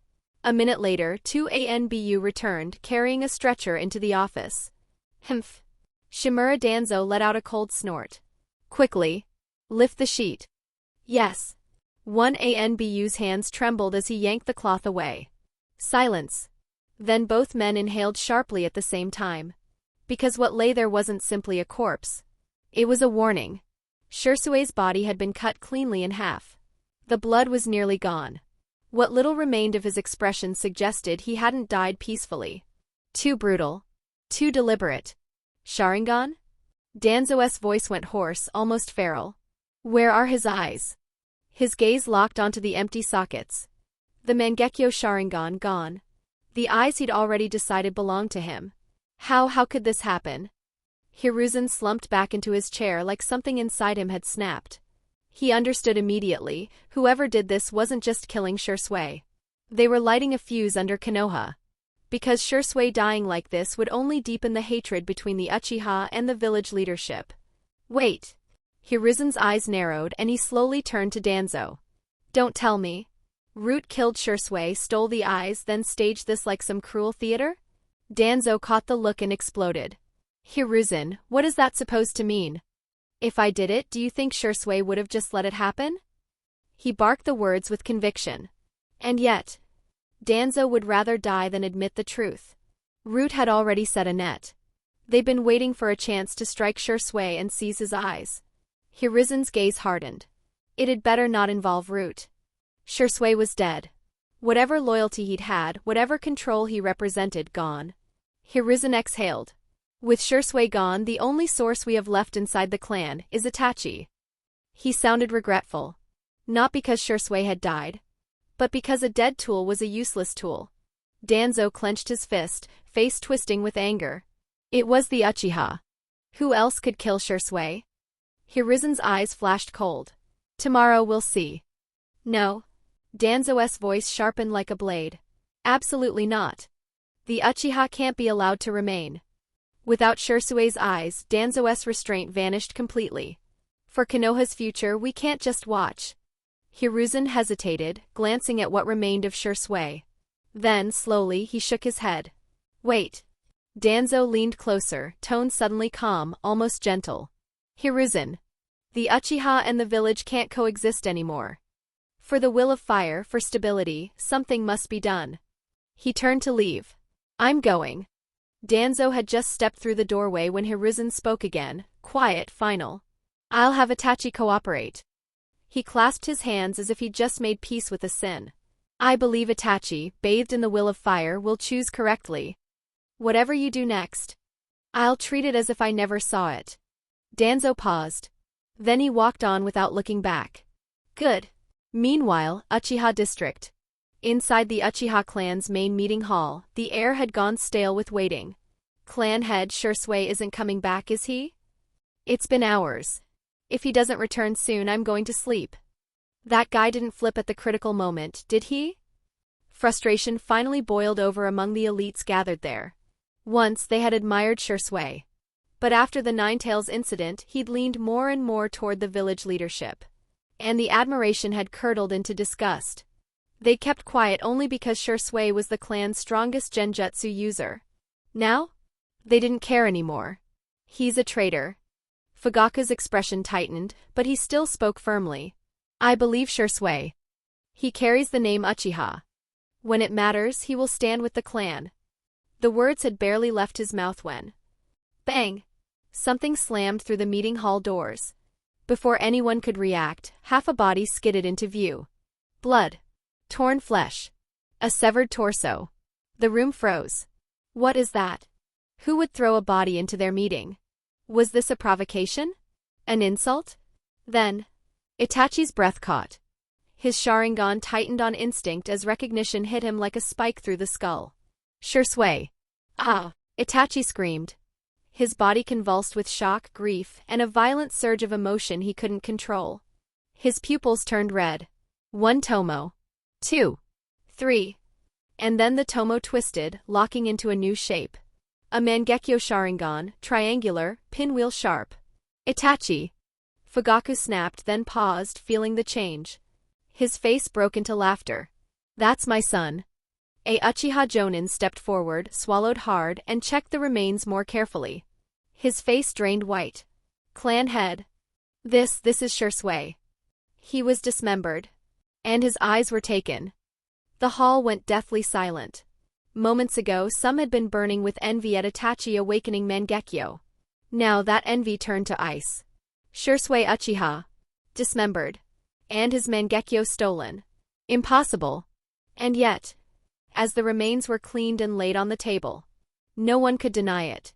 A minute later, 2 Anbu returned, carrying a stretcher into the office. Humph. Shimura Danzo let out a cold snort. Quickly. Lift the sheet. Yes. One Anbu's hands trembled as he yanked the cloth away. Silence. Then both men inhaled sharply at the same time. Because what lay there wasn't simply a corpse. It was a warning. Shisui's body had been cut cleanly in half. The blood was nearly gone. What little remained of his expression suggested he hadn't died peacefully. Too brutal. Too deliberate. Sharingan? Danzo's voice went hoarse, almost feral. Where are his eyes? His gaze locked onto the empty sockets. The Mangekyo Sharingan gone. The eyes he'd already decided belonged to him. How could this happen? Hiruzen slumped back into his chair like something inside him had snapped. He understood immediately, whoever did this wasn't just killing Shisui. They were lighting a fuse under Konoha. Because Shisui dying like this would only deepen the hatred between the Uchiha and the village leadership. Wait. Hiruzen's eyes narrowed and he slowly turned to Danzo. Don't tell me. Root killed Shisui, stole the eyes, then staged this like some cruel theater? Danzo caught the look and exploded. Hiruzen, what is that supposed to mean? If I did it, do you think Shisui would have just let it happen? He barked the words with conviction. And yet, Danzo would rather die than admit the truth. Root had already set a net. They'd been waiting for a chance to strike Shisui and seize his eyes. Hiruzen's gaze hardened. It had better not involve Root. Shisui was dead. Whatever loyalty he'd had, whatever control he represented, gone. Hiruzen exhaled. With Shisui gone, the only source we have left inside the clan is Itachi. He sounded regretful. Not because Shisui had died, but because a dead tool was a useless tool. Danzo clenched his fist, face twisting with anger. It was the Uchiha. Who else could kill Shisui? Hiruzen's eyes flashed cold. Tomorrow we'll see. No. Danzo's voice sharpened like a blade. Absolutely not. The Uchiha can't be allowed to remain. Without Shisui's eyes, Danzo's restraint vanished completely. For Konoha's future, we can't just watch. Hiruzen hesitated, glancing at what remained of Shisui. Then, slowly, he shook his head. Wait. Danzo leaned closer, tone suddenly calm, almost gentle. Hiruzen. The Uchiha and the village can't coexist anymore. For the will of fire, for stability, something must be done. He turned to leave. I'm going. Danzo had just stepped through the doorway when Hiruzen spoke again, quiet, final. I'll have Itachi cooperate. He clasped his hands as if he'd just made peace with a sin. I believe Itachi, bathed in the will of fire, will choose correctly. Whatever you do next, I'll treat it as if I never saw it. Danzo paused. Then he walked on without looking back. Good. Meanwhile, Uchiha District. Inside the Uchiha clan's main meeting hall, the air had gone stale with waiting. Clan head Shisui isn't coming back, is he? It's been hours. If he doesn't return soon, I'm going to sleep. That guy didn't flip at the critical moment, did he? Frustration finally boiled over among the elites gathered there. Once they had admired Shisui. But after the Ninetales incident, he'd leaned more and more toward the village leadership. And the admiration had curdled into disgust. They kept quiet only because Shisui was the clan's strongest genjutsu user. Now? They didn't care anymore. He's a traitor. Fugaku's expression tightened, but he still spoke firmly. I believe Shisui. He carries the name Uchiha. When it matters, he will stand with the clan. The words had barely left his mouth when... Bang! Something slammed through the meeting hall doors. Before anyone could react, half a body skidded into view. Blood. Torn flesh. A severed torso. The room froze. What is that? Who would throw a body into their meeting? Was this a provocation? An insult? Then, Itachi's breath caught. His Sharingan tightened on instinct as recognition hit him like a spike through the skull. Shisui. Ah! Itachi screamed. His body convulsed with shock, grief, and a violent surge of emotion he couldn't control. His pupils turned red. 1 tomo. 2. 3. And then the tomo twisted, locking into a new shape. A Mangekyo Sharingan, triangular, pinwheel sharp. Itachi. Fugaku snapped, then paused, feeling the change. His face broke into laughter. That's my son. A Uchiha Jonin stepped forward, swallowed hard, and checked the remains more carefully. His face drained white. Clan head. This is Shisui. He was dismembered. And his eyes were taken. The hall went deathly silent. Moments ago, some had been burning with envy at Itachi awakening Mangekyo. Now that envy turned to ice. Shisui Uchiha. Dismembered. And his Mangekyo stolen. Impossible. And yet, as the remains were cleaned and laid on the table, no one could deny it.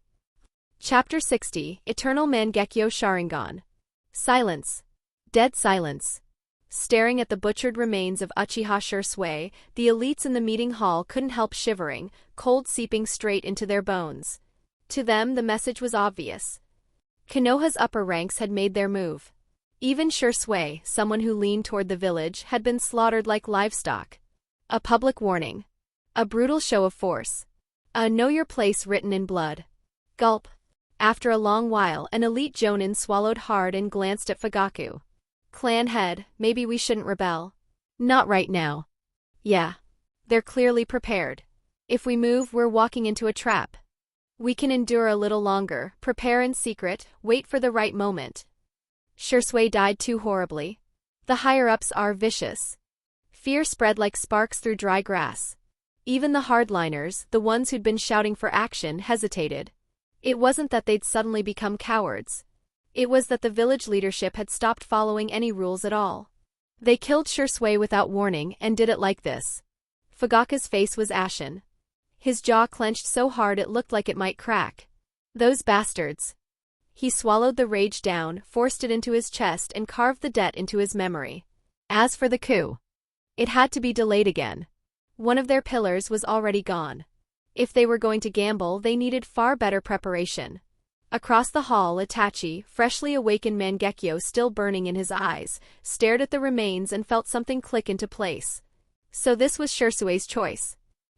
Chapter 60, Eternal Mangekyo Sharingan. Silence. Dead silence. Staring at the butchered remains of Uchiha Shisui, the elites in the meeting hall couldn't help shivering, cold seeping straight into their bones. To them, the message was obvious. Konoha's upper ranks had made their move. Even Shisui, someone who leaned toward the village, had been slaughtered like livestock. A public warning. A brutal show of force. A know your place written in blood. Gulp. After a long while, an elite Jonin swallowed hard and glanced at Fugaku. Clan head, maybe we shouldn't rebel. Not right now. Yeah. They're clearly prepared. If we move, we're walking into a trap. We can endure a little longer, prepare in secret, wait for the right moment. Shisui died too horribly. The higher-ups are vicious. Fear spread like sparks through dry grass. Even the hardliners, the ones who'd been shouting for action, hesitated. It wasn't that they'd suddenly become cowards. It was that the village leadership had stopped following any rules at all. They killed Shisui without warning and did it like this. Fugaku's face was ashen. His jaw clenched so hard it looked like it might crack. Those bastards. He swallowed the rage down, forced it into his chest and carved the debt into his memory. As for the coup, it had to be delayed again. One of their pillars was already gone. If they were going to gamble, they needed far better preparation. Across the hall, Itachi, freshly awakened Mangekyo still burning in his eyes, stared at the remains and felt something click into place. So this was Shisui's choice.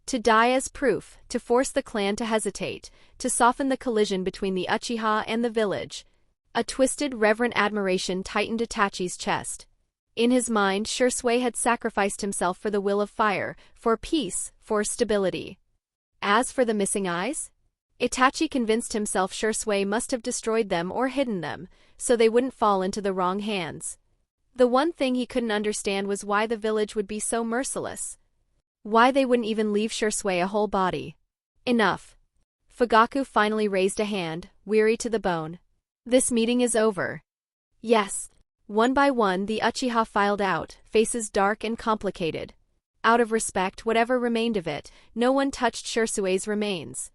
To die as proof, to force the clan to hesitate, to soften the collision between the Uchiha and the village. A twisted, reverent admiration tightened Itachi's chest. In his mind, Shisui had sacrificed himself for the will of fire, for peace, for stability. As for the missing eyes? Itachi convinced himself Shisui must have destroyed them or hidden them, so they wouldn't fall into the wrong hands. The one thing he couldn't understand was why the village would be so merciless. Why they wouldn't even leave Shisui a whole body. Enough. Fugaku finally raised a hand, weary to the bone. This meeting is over. Yes. One by one the Uchiha filed out, faces dark and complicated. Out of respect, whatever remained of it, no one touched Shisui's remains.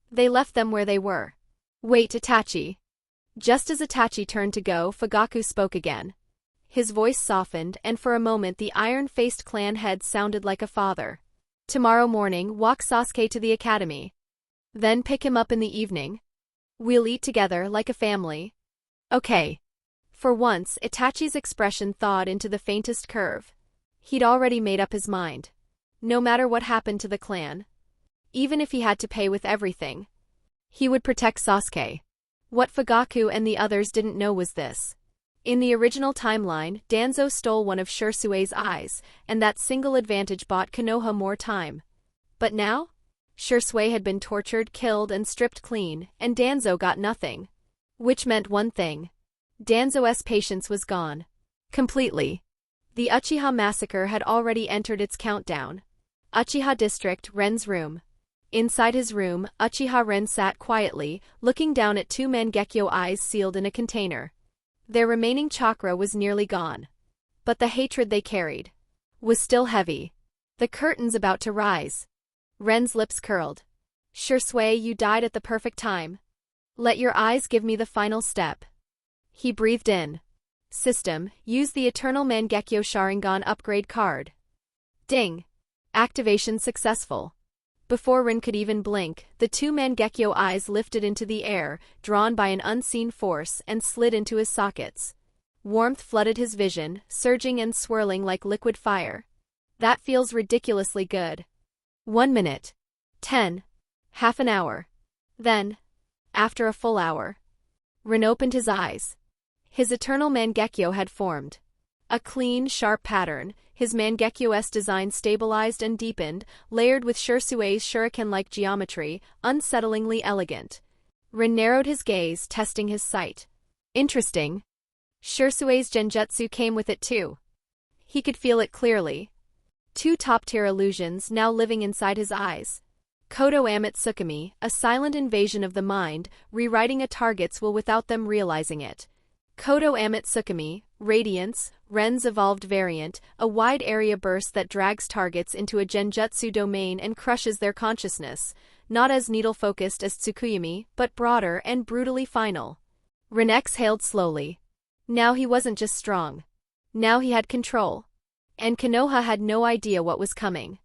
They left them where they were. Wait, Itachi. Just as Itachi turned to go, Fugaku spoke again. His voice softened, and for a moment the iron-faced clan head sounded like a father. Tomorrow morning, walk Sasuke to the academy. Then pick him up in the evening. We'll eat together like a family. Okay. For once, Itachi's expression thawed into the faintest curve. He'd already made up his mind. No matter what happened to the clan, even if he had to pay with everything, he would protect Sasuke. What Fugaku and the others didn't know was this. In the original timeline, Danzo stole one of Shisui's eyes, and that single advantage bought Konoha more time. But now? Shisui had been tortured, killed, and stripped clean, and Danzo got nothing. Which meant one thing. Danzo's patience was gone. Completely. The Uchiha massacre had already entered its countdown. Uchiha District, Ren's room. Inside his room, Uchiha Ren sat quietly, looking down at two Mangekyo eyes sealed in a container. Their remaining chakra was nearly gone. But the hatred they carried was still heavy. The curtain's about to rise. Ren's lips curled. Shisui, you died at the perfect time. Let your eyes give me the final step. He breathed in. System, use the Eternal Mangekyo Sharingan upgrade card. Ding. Activation successful. Before Ren could even blink, the two Mangekyo eyes lifted into the air, drawn by an unseen force, and slid into his sockets. Warmth flooded his vision, surging and swirling like liquid fire. That feels ridiculously good. 1 minute. 10. Half an hour. Then, after a full hour, Ren opened his eyes. His Eternal Mangekyo had formed. A clean, sharp pattern, his Mangekyo-esque design stabilized and deepened, layered with Shisui's shuriken-like geometry, unsettlingly elegant. Ren narrowed his gaze, testing his sight. Interesting. Shisui's genjutsu came with it too. He could feel it clearly. Two top-tier illusions now living inside his eyes. Kodo Amatsukami, a silent invasion of the mind, rewriting a target's will without them realizing it. Kodo Amatsukami, Radiance, Ren's evolved variant, a wide area burst that drags targets into a genjutsu domain and crushes their consciousness, not as needle-focused as Tsukuyomi, but broader and brutally final. Ren exhaled slowly. Now he wasn't just strong. Now he had control. And Konoha had no idea what was coming.